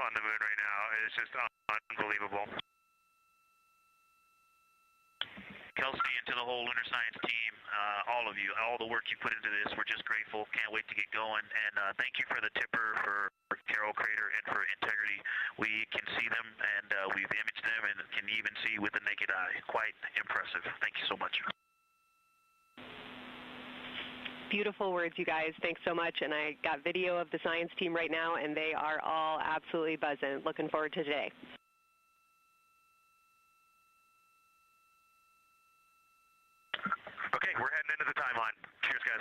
on the moon right now. It's just unbelievable. Kelsey, and to the whole Lunar Science team, all of you, all the work you put into this, we're just grateful. Can't wait to get going. And thank you for the tipper, for Carroll Crater, and for Integrity. We can see them, and we've imaged them, and can even see with the naked eye. Quite impressive. Thank you so much. Beautiful words, you guys. Thanks so much. And I got video of the science team right now, and they are all absolutely buzzing. Looking forward to today. Okay, we're heading into the timeline. Cheers, guys.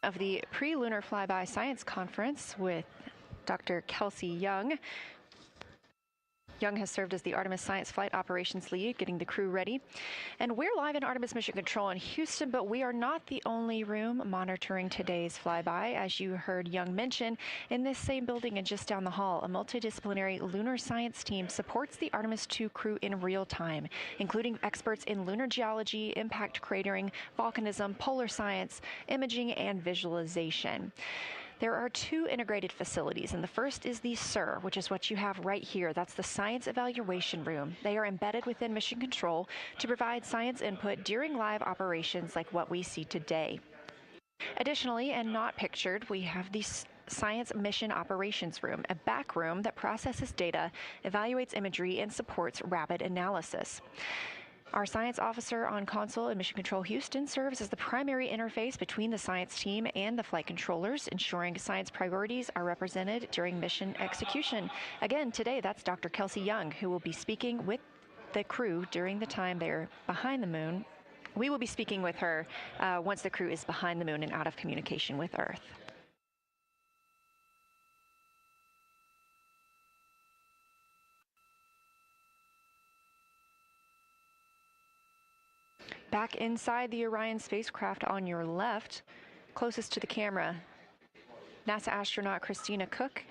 Of the Pre-Lunar Flyby Science Conference with Dr. Kelsey Young. Young has served as the Artemis Science Flight Operations Lead, getting the crew ready. And we're live in Artemis Mission Control in Houston, but we are not the only room monitoring today's flyby. As you heard Young mention, in this same building and just down the hall, a multidisciplinary lunar science team supports the Artemis II crew in real time, including experts in lunar geology, impact cratering, volcanism, polar science, imaging, and visualization. There are two integrated facilities, and the first is the SIR, which is what you have right here. That's the Science Evaluation Room. They are embedded within Mission Control to provide science input during live operations like what we see today. Additionally, and not pictured, we have the Science Mission Operations Room, a back room that processes data, evaluates imagery, and supports rapid analysis. Our science officer on console in Mission Control Houston serves as the primary interface between the science team and the flight controllers, ensuring science priorities are represented during mission execution. Again, today, that's Dr. Kelsey Young, who will be speaking with the crew during the time they're behind the moon. We will be speaking with her once the crew is behind the moon and out of communication with Earth. Back inside the Orion spacecraft on your left, closest to the camera, NASA astronaut Christina Cook.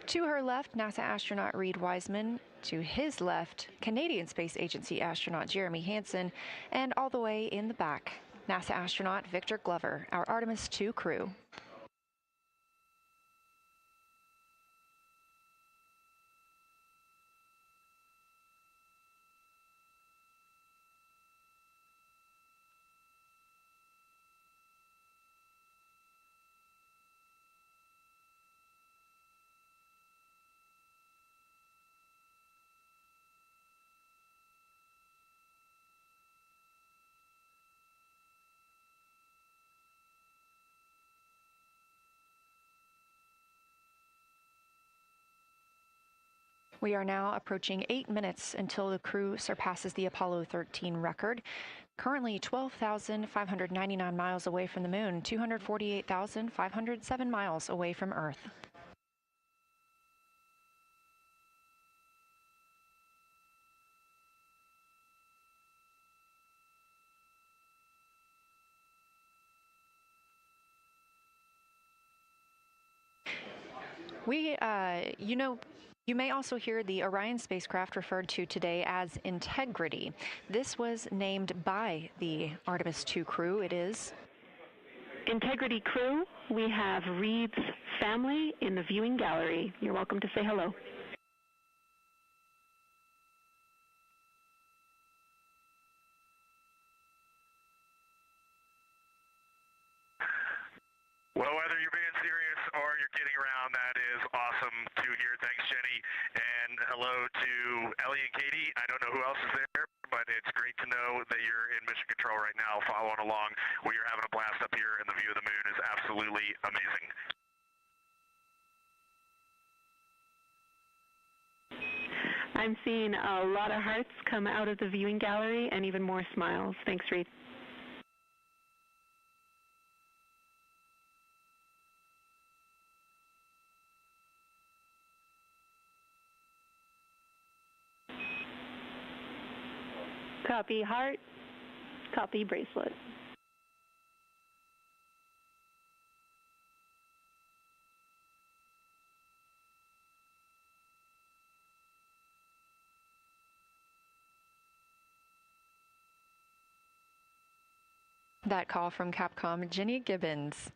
To her left, NASA astronaut Reid Wiseman. To his left, Canadian Space Agency astronaut Jeremy Hansen. And all the way in the back, NASA astronaut Victor Glover, our Artemis II crew. We are now approaching 8 minutes until the crew surpasses the Apollo 13 record. Currently 12,599 miles away from the moon, 248,507 miles away from Earth. You may also hear the Orion spacecraft referred to today as Integrity. This was named by the Artemis II crew. It is Integrity crew. We have Reid's family in the viewing gallery. You're welcome to say hello. Well, whether you're being serious or you're kidding around, that is awesome to hear. Thanks, Jenny. And hello to Ellie and Katie. I don't know who else is there, but it's great to know that you're in mission control right now, following along. We are having a blast up here, and the view of the moon is absolutely amazing. I'm seeing a lot of hearts come out of the viewing gallery and even more smiles. Thanks, Reid. Copy heart, copy bracelet. that call from Capcom Jenny Gibbons,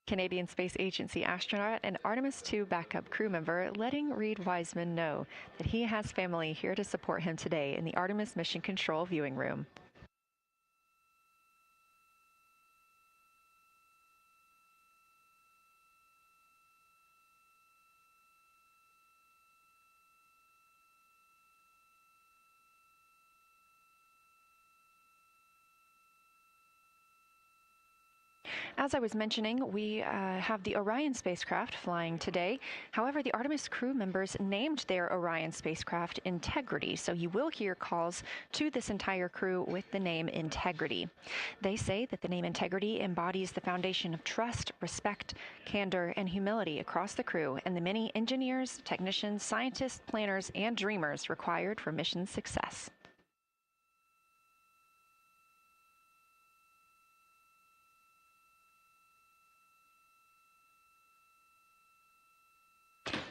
Canadian Space Agency astronaut and Artemis II backup crew member, letting Reid Wiseman know that he has family here to support him today in the Artemis Mission Control viewing room. As I was mentioning, we have the Orion spacecraft flying today. However, the Artemis crew members named their Orion spacecraft Integrity, so you will hear calls to this entire crew with the name Integrity. They say that the name Integrity embodies the foundation of trust, respect, candor, and humility across the crew and the many engineers, technicians, scientists, planners, and dreamers required for mission success.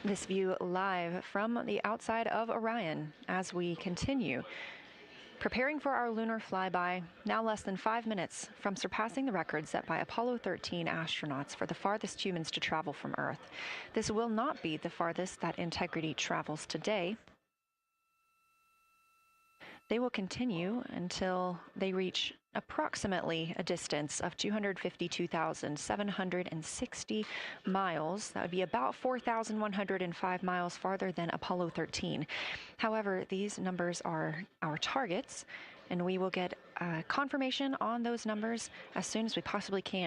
This view live from the outside of Orion as we continue. Preparing for our lunar flyby, now less than 5 minutes from surpassing the record set by Apollo 13 astronauts for the farthest humans to travel from Earth. This will not be the farthest that Integrity travels today. They will continue until they reach approximately a distance of 252,760 miles. That would be about 4,105 miles farther than Apollo 13. However, these numbers are our targets, and we will get confirmation on those numbers as soon as we possibly can.